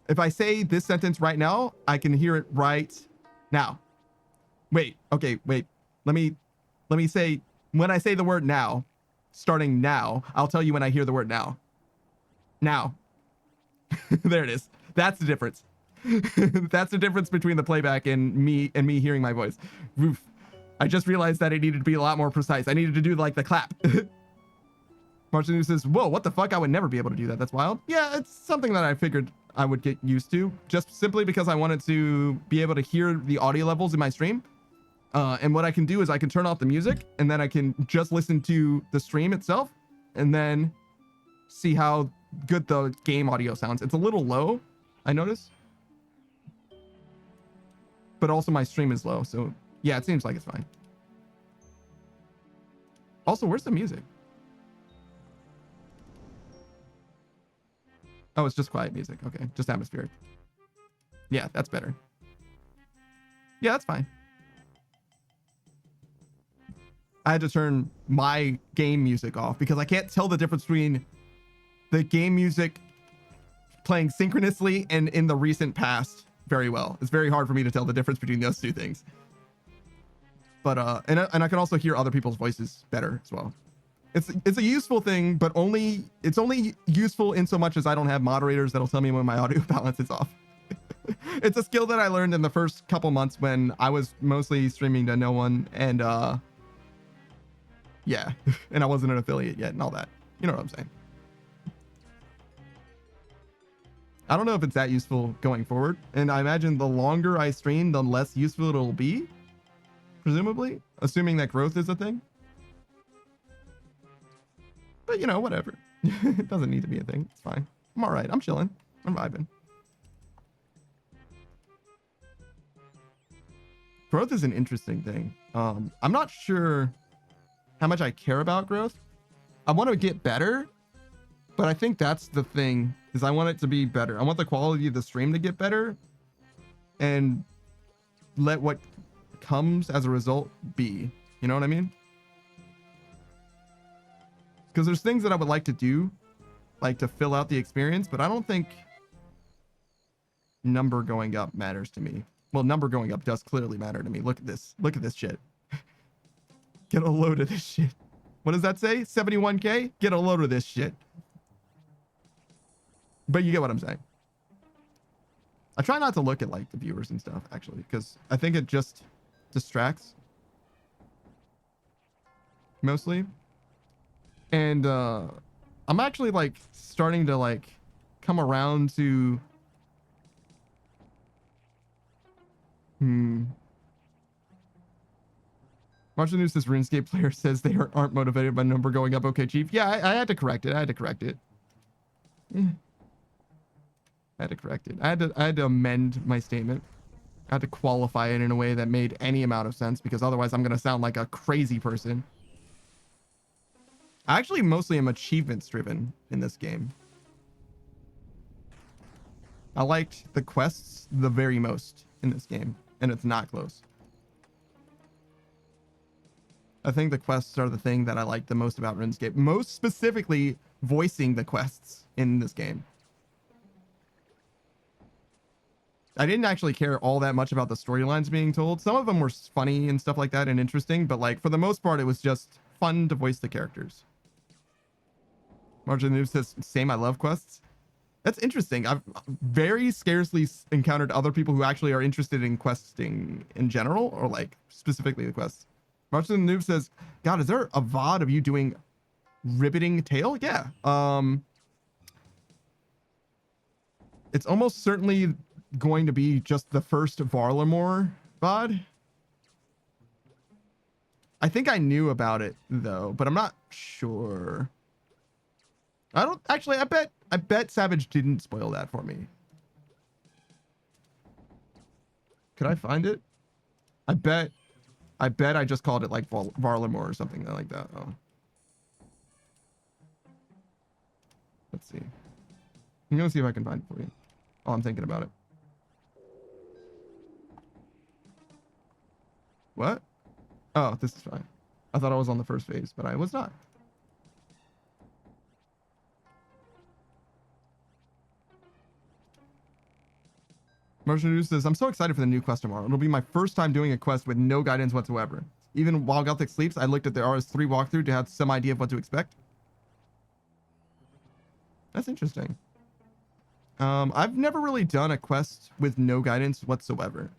If I say this sentence right now, I can hear it right now. Wait. Let me say, when I say the word now, starting now, I'll tell you when I hear the word now. Now. There it is. That's the difference. That's the difference between the playback and me hearing my voice. Oof. I just realized that it needed to be a lot more precise. I needed to do like the clap. Martin says, whoa, what the fuck? I would never be able to do that. That's wild. Yeah, it's something that I figured I would get used to, just simply because I wanted to be able to hear the audio levels in my stream. And what I can do is I can turn off the music and then I can just listen to the stream itself and then see how good the game audio sounds. It's a little low, I notice. But also my stream is low, so yeah, it seems like it's fine. Also, where's the music? Oh, it's just quiet music. Okay, just atmospheric. Yeah, that's better. Yeah, that's fine. I had to turn my game music off because I can't tell the difference between the game music playing synchronously and in the recent past very well. It's very hard for me to tell the difference between those two things. But and I can also hear other people's voices better as well. It's a useful thing, but it's only useful in so much as I don't have moderators that'll tell me when my audio balance is off. It's a skill that I learned in the first couple months when I was mostly streaming to no one, and yeah, and I wasn't an affiliate yet and all that. You know what I'm saying? I don't know if it's that useful going forward, and I imagine the longer I stream, the less useful it'll be, presumably, assuming that growth is a thing. But, you know, whatever. It doesn't need to be a thing. It's fine. I'm all right. I'm chilling. I'm vibing. Growth is an interesting thing. I'm not sure how much I care about growth. I want to get better, but I think that's the thing, is I want it to be better. I want the quality of the stream to get better and let what comes as a result be. You know what I mean? Because there's things that I would like to do, like to fill out the experience, but I don't think number going up matters to me. Well, number going up does clearly matter to me. Look at this. Look at this shit. Get a load of this shit. What does that say? 71K? Get a load of this shit. But you get what I'm saying. I try not to look at like the viewers and stuff, actually, because I think it just distracts. Mostly. And I'm actually like starting to like come around to Marshall News says RuneScape player says they aren't motivated by number going up. Okay, Chief. Yeah, I had to correct it. I had to correct it. I had to correct it. I had to amend my statement. I had to qualify it in a way that made any amount of sense, because otherwise I'm gonna sound like a crazy person. I actually mostly am achievements driven in this game. I liked the quests the very most in this game, and it's not close. I think the quests are the thing that I like the most about RuneScape. Most specifically, voicing the quests in this game. I didn't actually care all that much about the storylines being told. Some of them were funny and stuff like that and interesting, but like for the most part, it was just fun to voice the characters. Margin Noob says, same, I love quests. That's interesting. I've very scarcely encountered other people who actually are interested in questing in general, or like specifically the quests. Martin Noob says, God, is there a VOD of you doing riveting tale? Yeah. It's almost certainly going to be just the first Varlamore VOD. I think I knew about it though, but I'm not sure. I don't actually, I bet Savage didn't spoil that for me. Could I find it? I bet I just called it like Varlamore or something like that. Oh. Let's see. I'm gonna see if I can find it for you. Oh, I'm thinking about it. What? Oh, this is fine. I thought I was on the first phase, but I was not. Marshall says, I'm so excited for the new quest tomorrow. It'll be my first time doing a quest with no guidance whatsoever. Even while Galtic sleeps, I looked at the RS3 walkthrough to have some idea of what to expect. That's interesting. I've never really done a quest with no guidance whatsoever.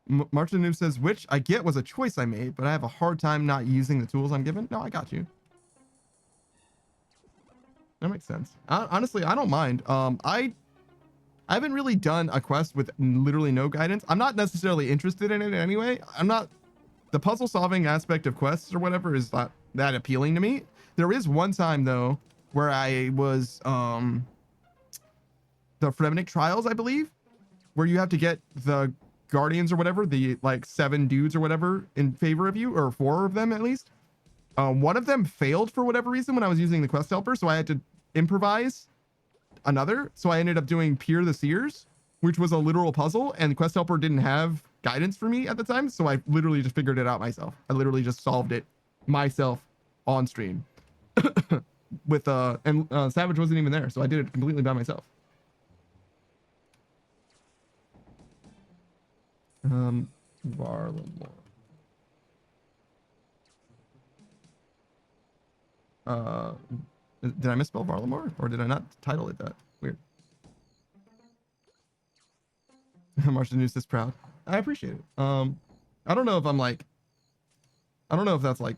Martin Noob says, which I get was a choice I made, but I have a hard time not using the tools I'm given. No, I got you. That makes sense. Honestly, I don't mind. I haven't really done a quest with literally no guidance. I'm not necessarily interested in it anyway. The puzzle solving aspect of quests or whatever is not that appealing to me. There is one time though where I was the Fremenic Trials, I believe, where you have to get the guardians or whatever, the like 7 dudes or whatever in favor of you, or 4 of them at least. One of them failed for whatever reason when I was using the quest helper, so I had to improvise another. So I ended up doing Peer the Seers, which was a literal puzzle, and the quest helper didn't have guidance for me at the time, so I literally just figured it out myself. I literally just solved it myself on stream. With Savage wasn't even there, so I did it completely by myself. Varlamore. Did I misspell Varlamore, or did I not title it that? Weird. Martian News is proud. I appreciate it. I don't know if I'm like, I don't know if that's like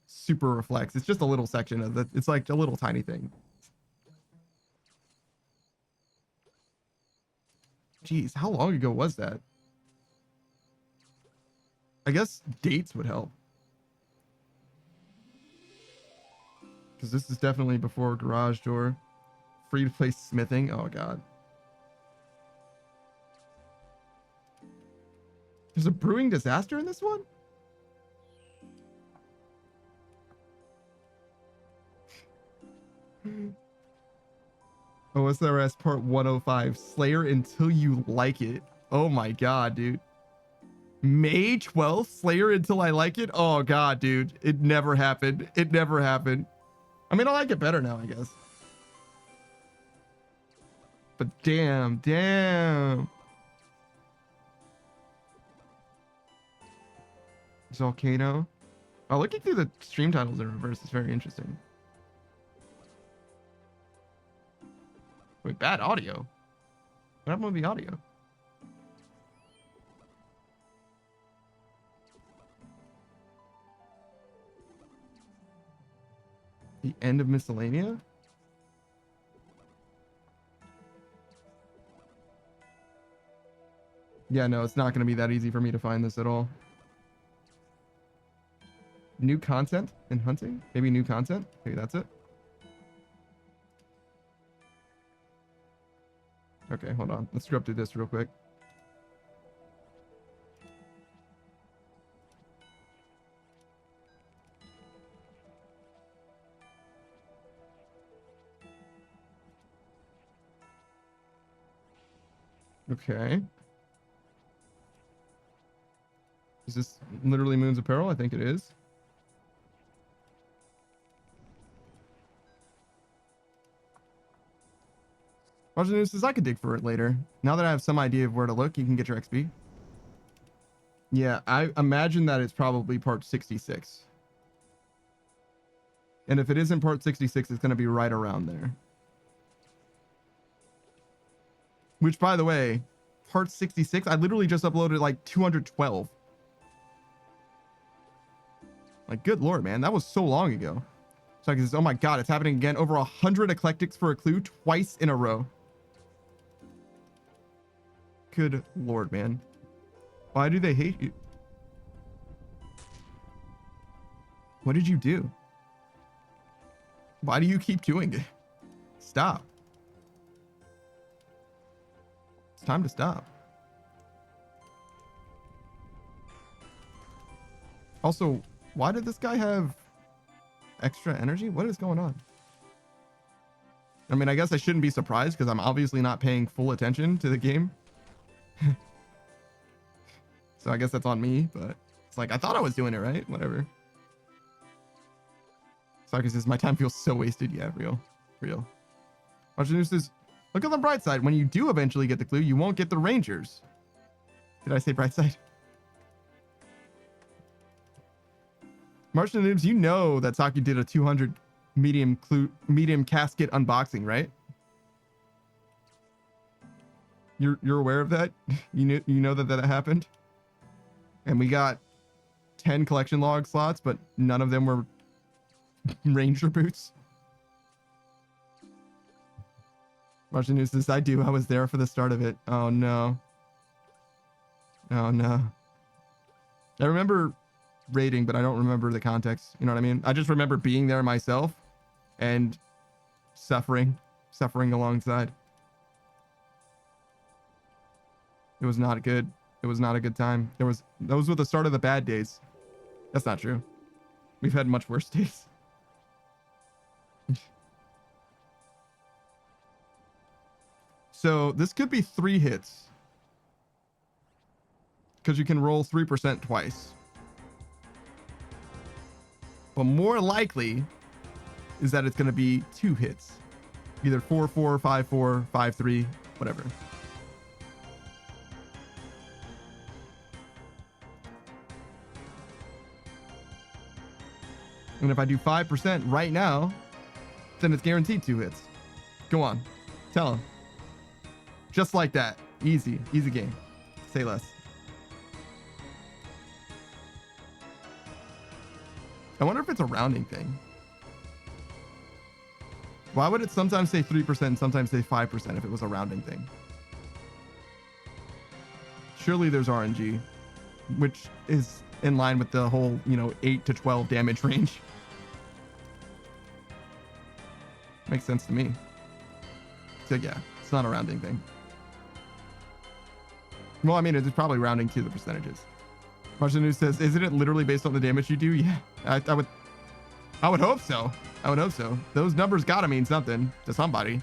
super reflects. It's just a little section of it. It's like a little tiny thing. Jeez, how long ago was that? I guess dates would help. Because this is definitely before Garage Door. Free to play smithing. Oh, God. There's a brewing disaster in this one? OSRS part 105. Slayer until you like it. Oh my God, dude. May 12th, Slayer until I like it? Oh God, dude. It never happened. It never happened. I mean, I like it better now, I guess. But damn. Volcano. Oh, looking through the stream titles in reverse is very interesting. Wait, bad audio? What happened with the audio? The end of Miscellanea? Yeah, no, it's not going to be that easy for me to find this at all. New content in hunting? Maybe new content? Maybe that's it. Okay, hold on. Let's scrub through this real quick. Okay. Is this literally Moon's Apparel? I think it is. Roger News says I could dig for it later. Now that I have some idea of where to look, you can get your XP. Yeah, I imagine that it's probably part 66. And if it isn't part 66, it's going to be right around there. Which, by the way, part 66, I literally just uploaded like 212. Like, good lord, man. That was so long ago. So I can say, oh my god, it's happening again. Over 100 eclectics for a clue twice in a row. Good lord, man. Why do they hate you? What did you do? Why do you keep doing it? Stop. It's time to stop. Also, why did this guy have extra energy? What is going on? I mean, I guess I shouldn't be surprised because I'm obviously not paying full attention to the game. So I guess that's on me, but it's like, I thought I was doing it right. Whatever. Sarkis says, my time feels so wasted. Yeah, real. Martin says, look on the bright side. When you do eventually get the clue, you won't get the Rangers. Did I say bright side? Martian Noobs, you know that Saki did a 200 medium casket unboxing, right? You're aware of that? You know that happened? And we got 10 collection log slots, but none of them were Ranger boots. Martian News says, I was there for the start of it. Oh no. Oh no. I remember raiding, but I don't remember the context. You know what I mean? I just remember being there myself and suffering alongside. It was not good. It was not a good time. Those were the start of the bad days. That's not true. We've had much worse days. So this could be 3 hits. Because you can roll 3% twice. But more likely is that it's going to be 2 hits. Either 4-4, 5-4, 5-3, whatever. And if I do 5% right now, then it's guaranteed 2 hits. Go on. Tell him. Just like that. Easy game. Say less. I wonder if it's a rounding thing. Why would it sometimes say 3% and sometimes say 5% if it was a rounding thing? Surely there's RNG, which is in line with the whole, 8 to 12 damage range. Makes sense to me. So yeah, it's not a rounding thing. Well, I mean, it's probably rounding to the percentages. Martian News says, isn't it literally based on the damage you do? Yeah, I would hope so. I would hope so. Those numbers gotta mean something to somebody.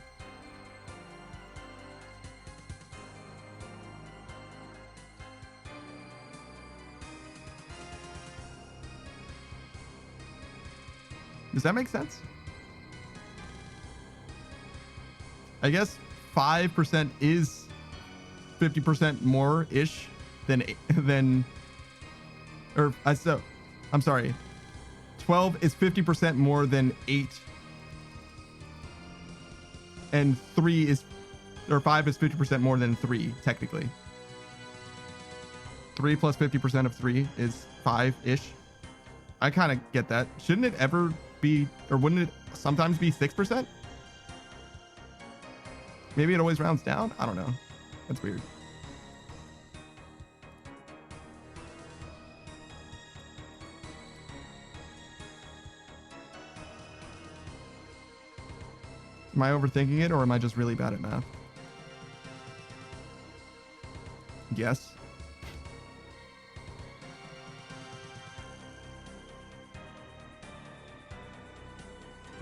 Does that make sense? I guess 5% is 50% more ish than or so I'm sorry. 12 is 50% more than 8. And 5 is 50% more than 3, technically. 3 plus 50% of 3 is 5-ish. I kind of get that. Shouldn't it ever be, or wouldn't it sometimes be 6%? Maybe it always rounds down? I don't know. That's weird. Am I overthinking it, or am I just really bad at math? Yes.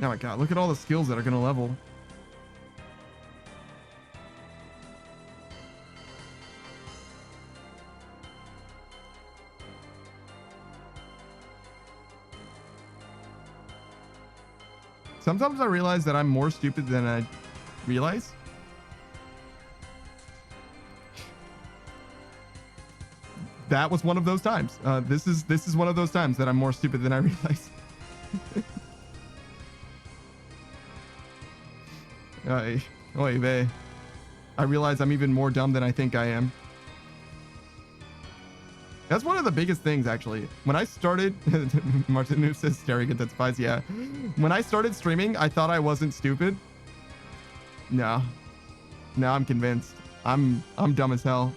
Oh my god, look at all the skills that are going to level. Sometimes I realize that I'm more stupid than I realize. that was one of those times. This is one of those times that I'm more stupid than I realize. Oy vey. I realize I'm even more dumb than I think I am. That's one of the biggest things, actually. When I started, Martin says staring intensifies. Yeah. When I started streaming, I thought I wasn't stupid. No. Now I'm convinced. I'm dumb as hell.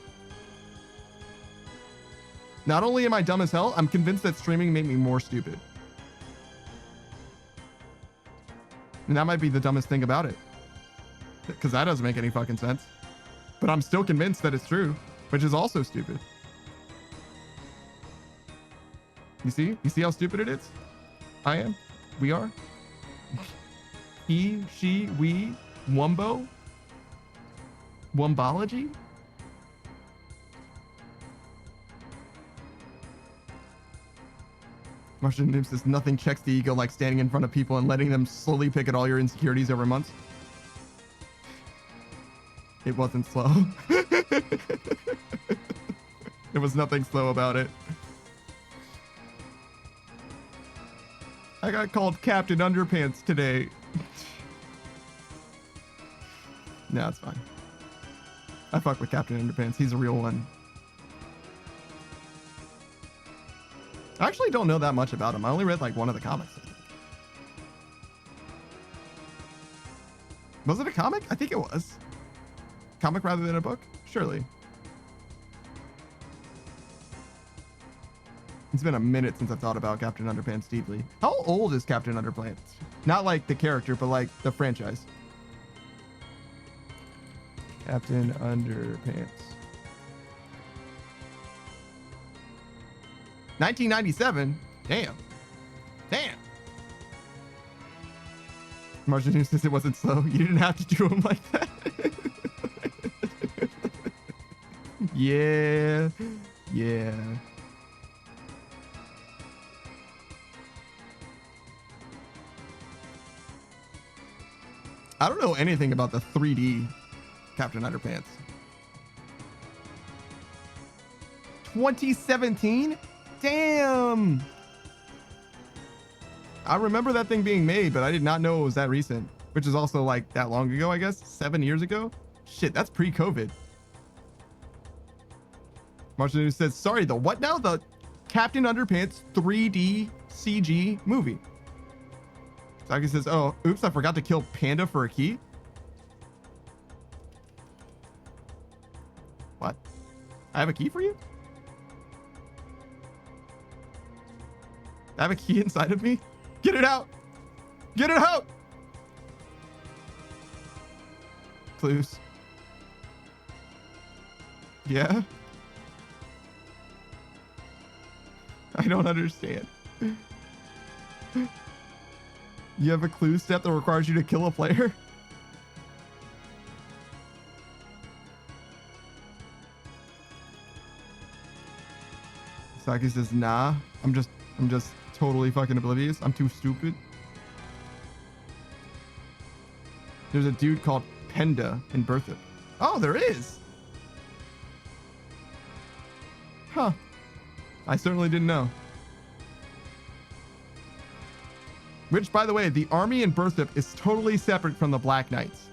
Not only am I dumb as hell, I'm convinced that streaming made me more stupid. And that might be the dumbest thing about it. Because that doesn't make any fucking sense. But I'm still convinced that it's true, which is also stupid. You see? You see how stupid it is? I am. We are. He, she, we, Wumbo. Wumbology? Martian Noob says nothing checks the ego like standing in front of people and letting them slowly pick at all your insecurities over months. It wasn't slow. There was nothing slow about it. I got called Captain Underpants today. No, it's fine. I fuck with Captain Underpants. He's a real one. I actually don't know that much about him. I only read like one of the comics, I think. Was it a comic? I think it was. Comic rather than a book? Surely. It's been a minute since I've thought about Captain Underpants deeply. How old is Captain Underpants? Not like the character, but like the franchise. Captain Underpants. 1997? Damn. Damn. Marjan says it wasn't slow. You didn't have to do him like that. Yeah. Yeah. I don't know anything about the 3D Captain Underpants. 2017? Damn. I remember that thing being made, but I did not know it was that recent, which is also like that long ago, I guess. 7 years ago. Shit, that's pre-COVID. Martin says, sorry, the what now? The Captain Underpants 3D CG movie. Saki says, oh, oops, I forgot to kill Panda for a key. What? I have a key for you? I have a key inside of me? Get it out! Get it out! Clues. Yeah? I don't understand. You have a clue step that requires you to kill a player? Saki says, nah, I'm just totally fucking oblivious. I'm too stupid. There's a dude called Penda in Bertha. Oh, there is. Huh. I certainly didn't know. Which, by the way, the army in Berthip is totally separate from the Black Knights.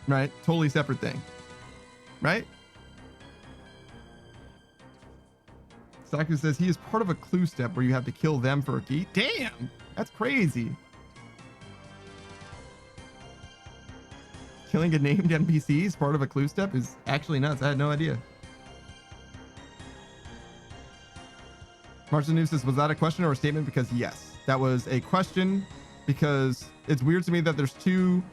Right? Totally separate thing. Right? Saku says he is part of a clue step where you have to kill them for a key. Damn! That's crazy. Killing a named NPC is part of a clue step is actually nuts. I had no idea. Martin News says, was that a question or a statement? Because yes, that was a question, because it's weird to me that there's two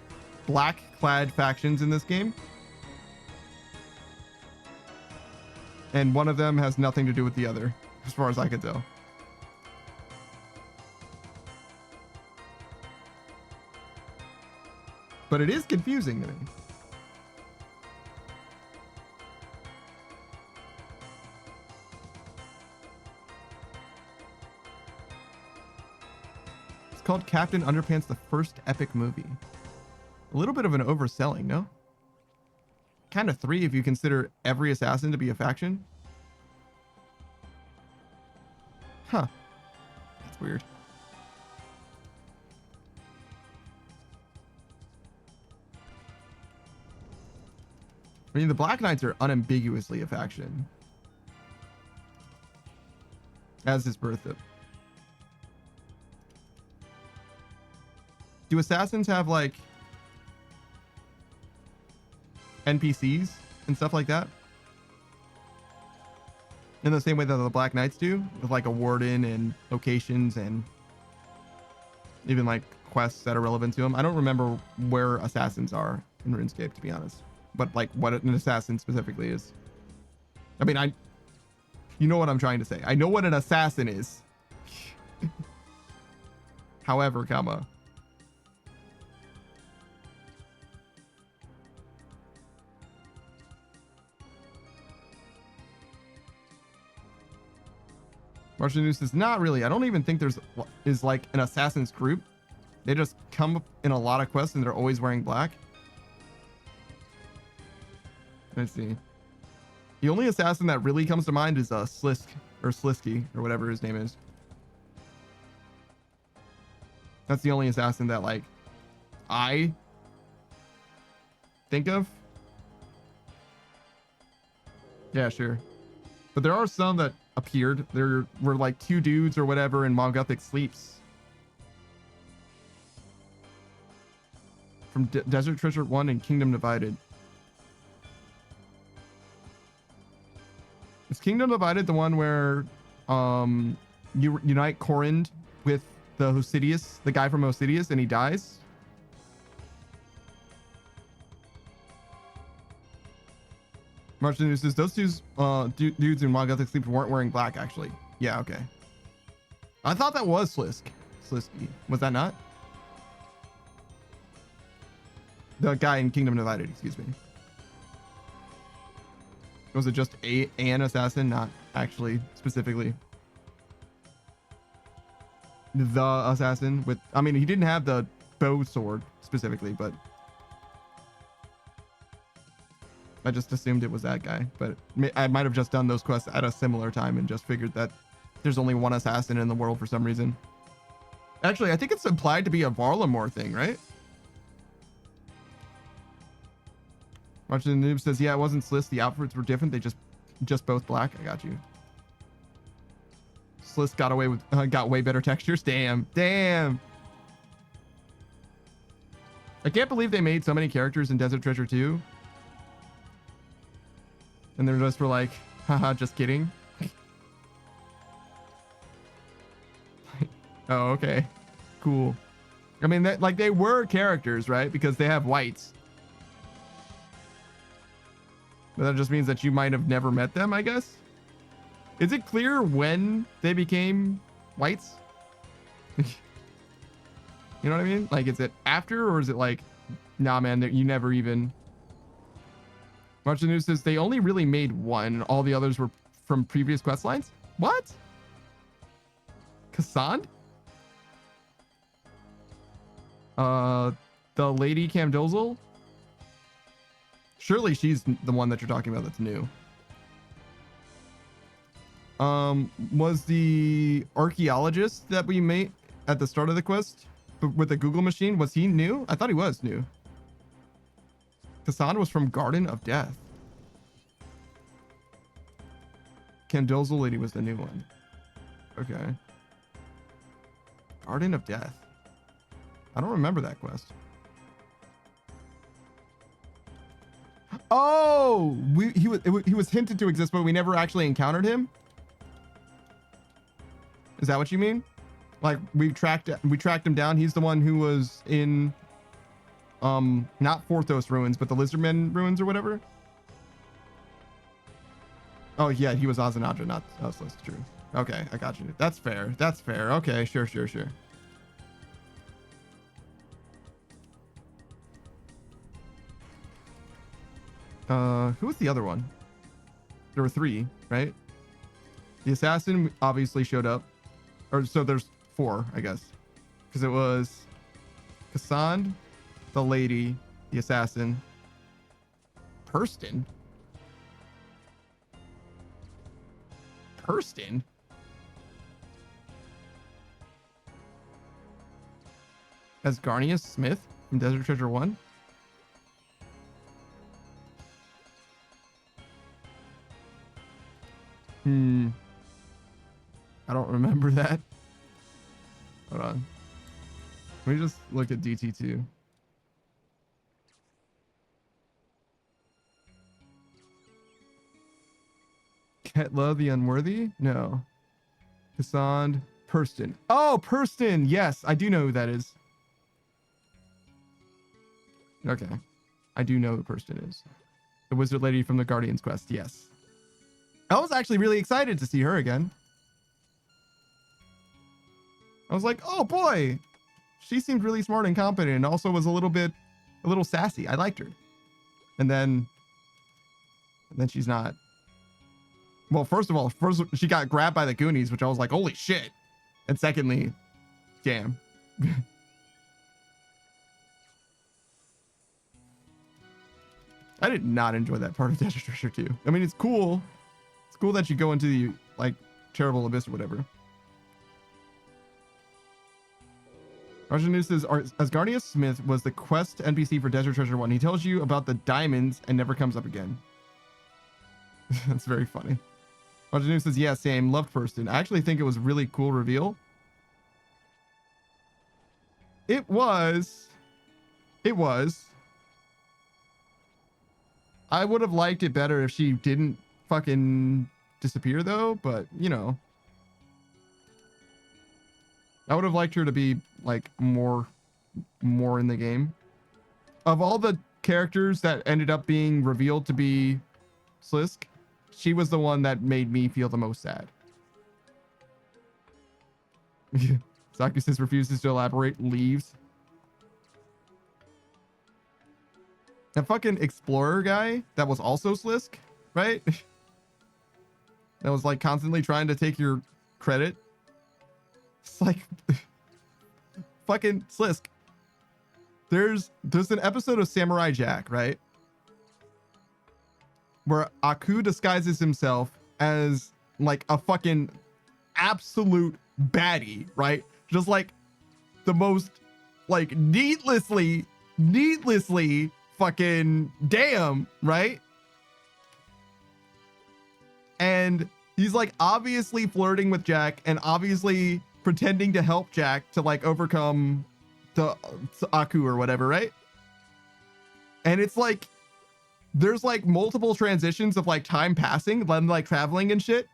black clad factions in this game. And one of them has nothing to do with the other, as far as I could tell. But it is confusing to me. Called Captain Underpants, the first epic movie. A little bit of an overselling, no? kind of 3 if you consider every assassin to be a faction. Huh. That's weird. I mean, the Black Knights are unambiguously a faction. As is Bertha. Do assassins have like NPCs and stuff like that? In the same way that the Black Knights do, with like a warden and locations and even like quests that are relevant to them. I don't remember where assassins are in RuneScape, to be honest, but like what an assassin specifically is. I mean, you know what I'm trying to say. I know what an assassin is. However, comma. Martian News is not really. I don't even think is like an assassin's group. They just come up in a lot of quests and they're always wearing black. Let's see. The only assassin that really comes to mind is Slisk or Slisky or whatever his name is. That's the only assassin that like I think of. Yeah, sure. But there are some that appeared. There were like 2 dudes or whatever in Mongothic Sleeps. From Desert Treasure 1 and Kingdom Divided. Is Kingdom Divided the one where you unite Corrind with the Hosidius, the guy from Hosidius, and he dies? Martian News says those dudes in Mongothic Sleep weren't wearing black, actually. Yeah, okay. I thought that was Slisky. Was that not? The guy in Kingdom Divided, excuse me. Was it just an assassin, not actually specifically the assassin with, I mean, he didn't have the bow sword specifically, but I just assumed it was that guy. But I might have just done those quests at a similar time and just figured that there's only one assassin in the world for some reason. Actually, I think it's implied to be a Varlamore thing, right? Watching the noob says, yeah, it wasn't Sliss. The outfits were different. They just both black. I got you. Sliss got away with, got way better textures. Damn. I can't believe they made so many characters in Desert Treasure 2. And they're just were like, haha, just kidding. Oh, okay. Cool. I mean, like they were characters, right? Because they have whites. But that just means that you might have never met them, I guess. Is it clear when they became whites? You know what I mean? Like, is it after, or is it like, nah, man, you never even... March the News says they only really made one. All the others were from previous quest lines. What? Cassandra? The Lady Camdozel? Surely she's the one that you're talking about that's new. Was the archaeologist that we met at the start of the quest with the Google machine, was he new? I thought he was new. Cassandra was from Garden of Death. Camdozel Lady was the new one. Okay. Garden of Death. I don't remember that quest. Oh, he was hinted to exist, but we never actually encountered him. Is that what you mean? Like we tracked him down. He's the one who was in not Forthos ruins, but the Lizardmen ruins or whatever. Oh yeah, he was Ozanadra, not us. That's true. Okay, I got you. That's fair. Okay, sure. Who was the other one? There were 3, right? The assassin obviously showed up. Or so there's 4, I guess. Because it was Cassandra, the lady, the assassin. Hurston. Hurston? As Garnius Smith from Desert Treasure 1? I don't remember that. Hold on. Let me just look at DT2. Ketla the Unworthy? No. Cassandre Purston. Oh, Purston! Yes, I do know who that is. Okay. I do know who Purston is. The wizard lady from the Guardian's Quest, yes. I was actually really excited to see her again. I was like, oh boy, she seemed really smart and competent and also was a little sassy. I liked her. And then she's not. Well, first of all, she got grabbed by the Goonies, which I was like, holy shit. And secondly, damn. I did not enjoy that part of Desert Treasure 2. I mean, it's cool. It's cool that you go into the, like, terrible abyss or whatever. Arjanu says, Asgardius Smith was the quest NPC for Desert Treasure 1. He tells you about the diamonds and never comes up again. That's very funny. Arjanu says, yeah, same. Loved Purston. I actually think it was a really cool reveal. It was. I would have liked it better if she didn't fucking disappear though, but you know. I would have liked her to be like more in the game. Of all the characters that ended up being revealed to be Slisk, she was the one that made me feel the most sad. Saki says refuses to elaborate, leaves. That fucking explorer guy that was also Slisk, right? That was like constantly trying to take your credit. It's like fucking Slisk. There's an episode of Samurai Jack, right? Where Aku disguises himself as like a fucking absolute baddie, right? Just like the most like needlessly fucking damn, right? And he's like obviously flirting with Jack and obviously pretending to help Jack to like overcome the Aku or whatever, right? And it's like there's like multiple transitions of like time passing, them like traveling and shit.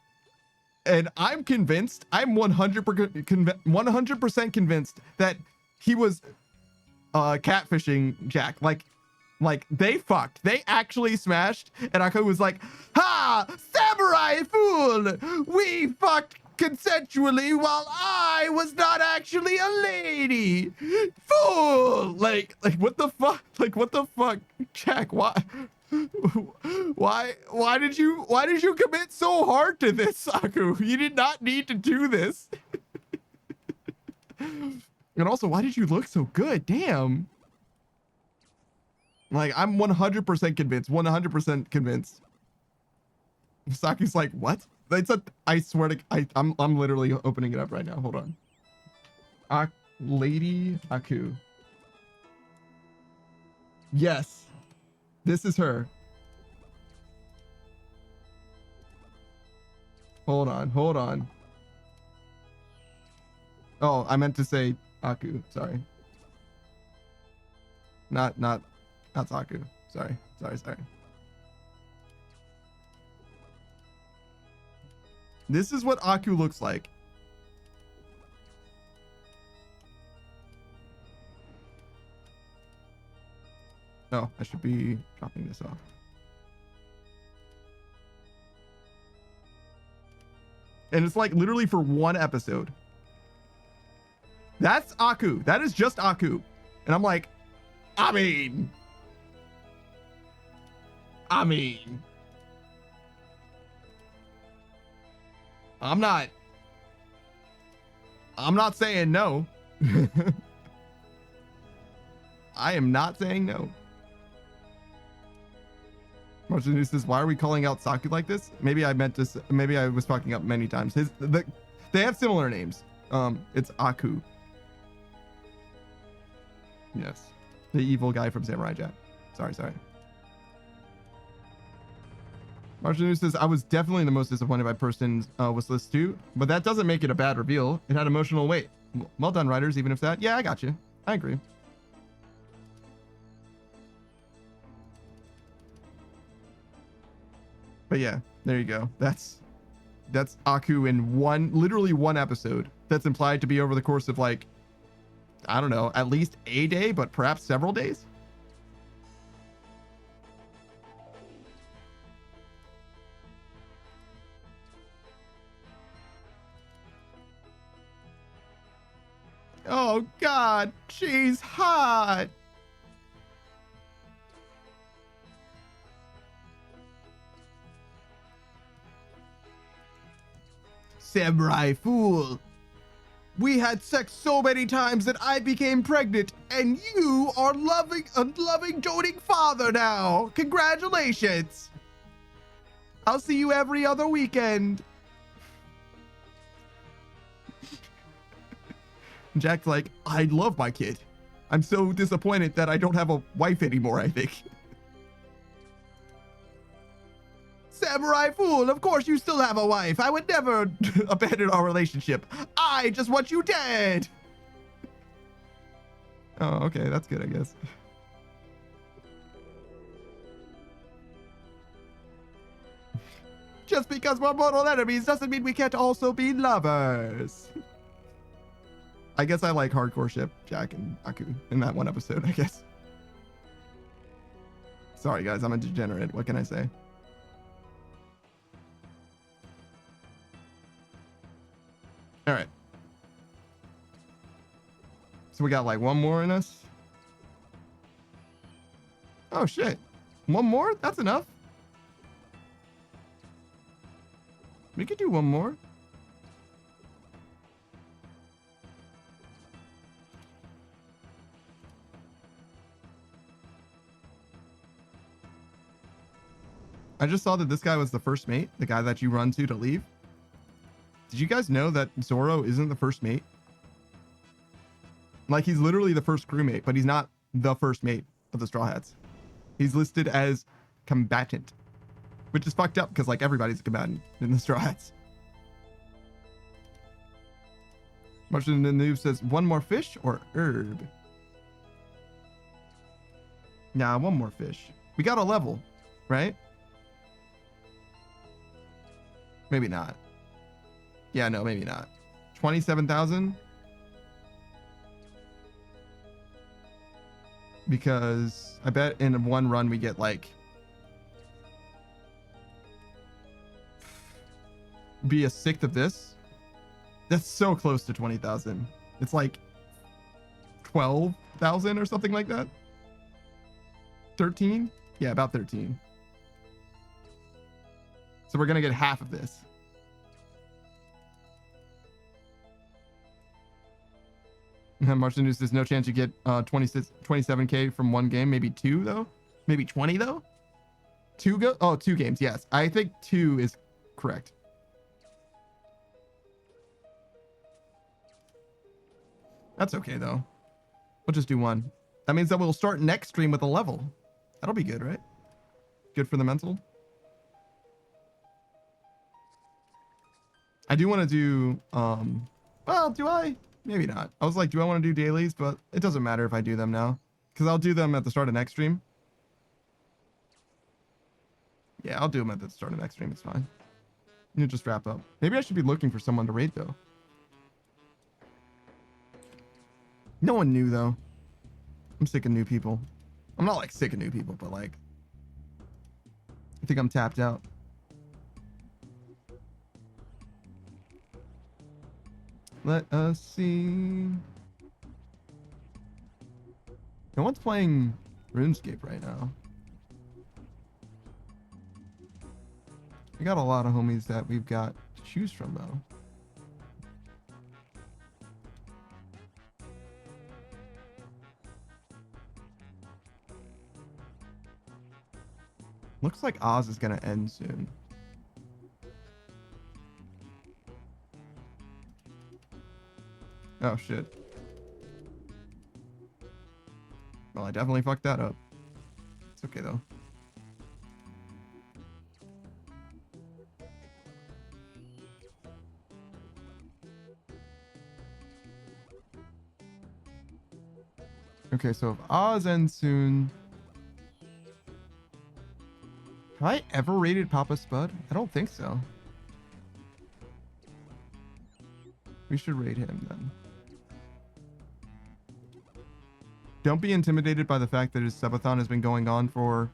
And I'm convinced, I'm 100% convinced that he was catfishing Jack. Like they fucked. They actually smashed. And Aku was like, ha! Samurai fool! We fucked consensually while I was not actually a lady! Fool! Like what the fuck? Like what the fuck? Jack, why did you commit so hard to this, Aku? You did not need to do this. And also, why did you look so good? Damn. Like, I'm 100% convinced. 100% convinced. Saki's like, what? I swear to, I'm literally opening it up right now. Hold on. Lady Aku. Yes. This is her. Hold on. Oh, I meant to say Aku. Sorry. Not Aku. Sorry. This is what Aku looks like. Oh, I should be dropping this off. And it's like literally for one episode. That's Aku. That is just Aku. And I'm like, I mean, I'm not saying no. I am not saying no. Marshall says, why are we calling out Saku like this? Maybe I meant to, maybe I was fucking up many times. They have similar names. It's Aku. Yes. The evil guy from Samurai Jack. Sorry. Marshall says, I was definitely the most disappointed by Person's wish list too, but that doesn't make it a bad reveal. It had emotional weight. Well done, writers, even if that. Yeah, I got you. I agree. But yeah, there you go. That's Aku in literally one episode. That's implied to be over the course of like, I don't know, at least a day, but perhaps several days. Oh God, she's hot. Samurai fool. We had sex so many times that I became pregnant, and you are a loving, doting father now. Congratulations. I'll see you every other weekend. Jack's like, I love my kid. I'm so disappointed that I don't have a wife anymore, I think. Samurai fool, of course you still have a wife. I would never abandon our relationship. I just want you dead. Oh, okay, that's good, I guess. Just because we're mortal enemies doesn't mean we can't also be lovers. I guess I like hardcore ship Jack and Aku in that one episode, I guess. Sorry, guys, I'm a degenerate. What can I say? All right. So we got like one more in us. Oh, shit. One more? That's enough. We could do one more. I just saw that this guy was the first mate, the guy that you run to leave. Did you guys know that Zoro isn't the first mate? Like, he's literally the first crewmate, but he's not the first mate of the Straw Hats. He's listed as combatant, which is fucked up because, like, everybody's a combatant in the Straw Hats. Martian in the news says, one more fish or herb? Nah, one more fish. We got a level, right? Maybe not. Yeah, no, maybe not. 27,000? Because I bet in one run we get like be a sixth of this. That's so close to 20,000. It's like 12,000 or something like that. 13? Yeah, about 13. So we're gonna get half of this. Martian News says no chance you get 27K from one game. Maybe two though. Maybe 20 though. Two games. Yes, I think 2 is correct. That's okay though. We'll just do one. That means that we'll start next stream with a level. That'll be good, right? Good for the mental. I do want to do, well, do I? Maybe not. I was like, do I want to do dailies? But it doesn't matter if I do them now, because I'll do them at the start of next stream. Yeah, I'll do them at the start of next stream. It's fine. You just wrap up. Maybe I should be looking for someone to raid though. No one knew though. I'm sick of new people. I'm not like sick of new people, but like, I think I'm tapped out. Let us see. No one's playing RuneScape right now. We got a lot of homies that we've got to choose from though. Looks like Oz is gonna end soon. Oh shit. Well, I definitely fucked that up. It's okay though. Okay, so if Oz ends soon. Have I ever rated Papa Spud? I don't think so. We should rate him then. Don't be intimidated by the fact that his subathon has been going on for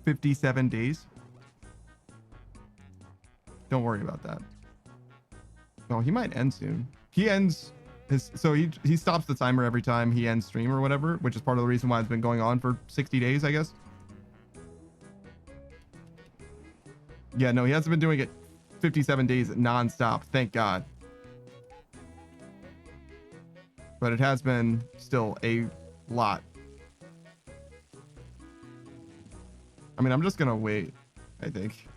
57 days. Don't worry about that. No, he might end soon. He ends his, so he stops the timer every time he ends stream or whatever, which is part of the reason why it's been going on for 60 days, I guess. Yeah, no, he hasn't been doing it 57 days non-stop, thank God. But it has been still a lot. I mean, I'm just gonna wait, I think.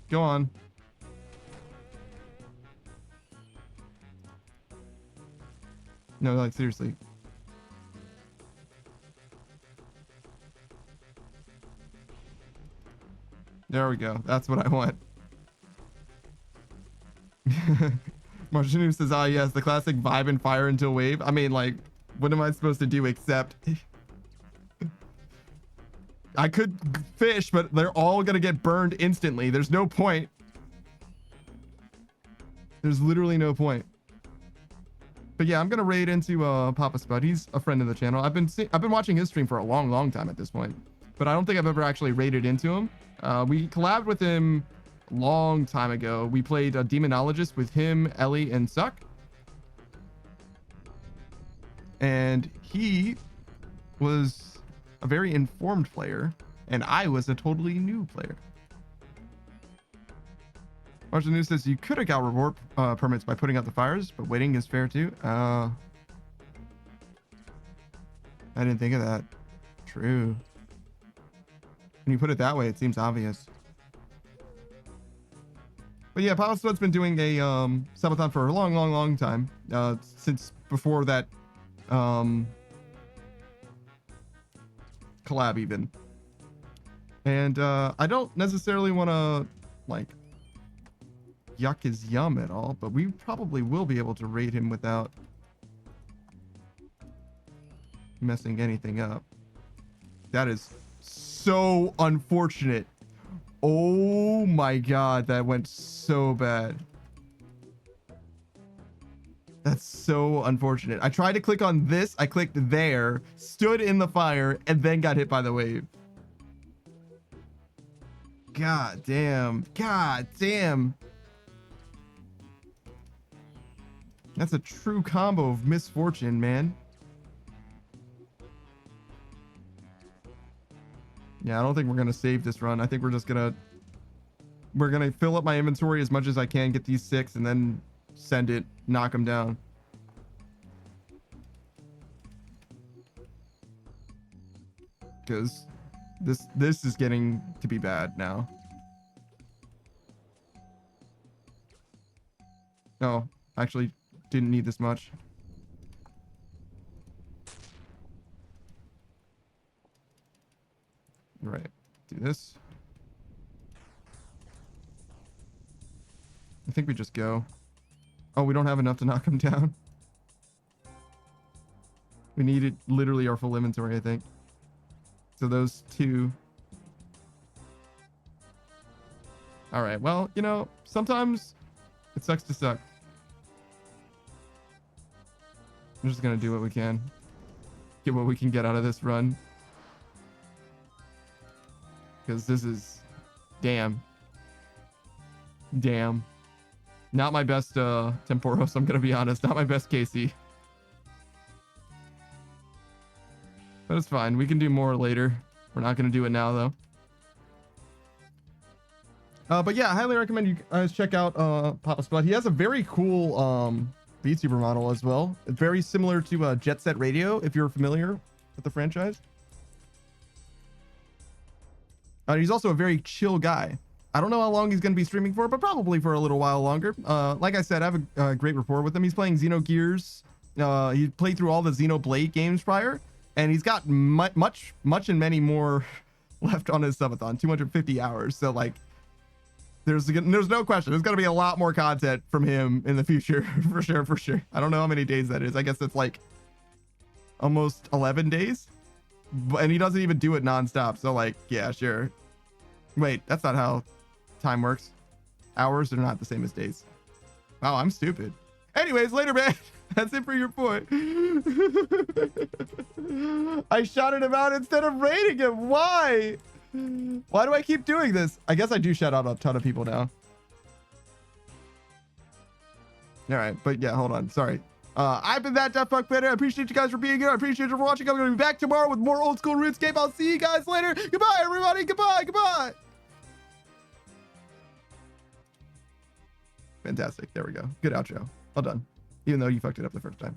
Go on. No, like, seriously. There we go. That's what I want. Marshanu says, ah, yes, the classic vibe and fire until wave. I mean, like, what am I supposed to do except... I could fish, but they're all gonna get burned instantly. There's no point. There's literally no point. But yeah, I'm gonna raid into Papa Spud. He's a friend of the channel. I've been watching his stream for a long time at this point, but I don't think I've ever actually raided into him. We collabed with him a long time ago. We played a Demonologist with him, Ellie, and Suck. And he was a very informed player, and I was a totally new player. Marshall News says you could have got reward permits by putting out the fires, but waiting is fair too. I didn't think of that. True. When you put it that way, it seems obvious. But yeah, Papa Spud's been doing a subathon for a long time. Since before that collab even. And I don't necessarily want to like yuck his yum at all, but we probably will be able to raid him without messing anything up. That is so unfortunate. Oh my God, that went so bad. That's so unfortunate. I tried to click on this, I clicked there, stood in the fire, and then got hit by the wave. God damn. God damn. That's a true combo of misfortune, man. Yeah, I don't think we're gonna save this run. I think we're just gonna fill up my inventory as much as I can, get these 6, and then send it, knock them down. Because this is getting to be bad now. Oh, actually didn't need this much. Right, do this. I think we just go. Oh, we don't have enough to knock him down. We needed literally our full inventory, I think. So those 2. All right, well, you know, sometimes it sucks to suck. I'm just gonna do what we can. Get what we can get out of this run. Because this is... Damn. Damn. Not my best Temporos, I'm gonna be honest. Not my best KC. But it's fine. We can do more later. We're not gonna do it now, though. But yeah, I highly recommend you guys check out Papa Spud. He has a very cool VTuber model as well. Very similar to Jet Set Radio, if you're familiar. with the franchise. He's also a very chill guy. I don't know how long he's going to be streaming for, but probably for a little while longer. Like I said, I have a great rapport with him. He's playing Xenogears. He played through all the Xenoblade games prior, and he's got much and many more left on his subathon, 250 hours. So like, there's no question. There's going to be a lot more content from him in the future for sure. I don't know how many days that is. I guess it's like almost 11 days, and he doesn't even do it nonstop. So like, yeah, sure. Wait, that's not how time works. Hours are not the same as days. Wow, I'm stupid. Anyways, later, man. That's it for your boy. I shouted him out instead of rating him. Why? Why do I keep doing this? I guess I do shout out a ton of people now. All right, but yeah, hold on. Sorry. I've been that fuck better. I appreciate you guys for being here. I appreciate you for watching. I'm gonna be back tomorrow with more old school RuneScape. I'll see you guys later. Goodbye, everybody. Goodbye. Fantastic. There we go. Good outro. Well done. Even though you fucked it up the first time.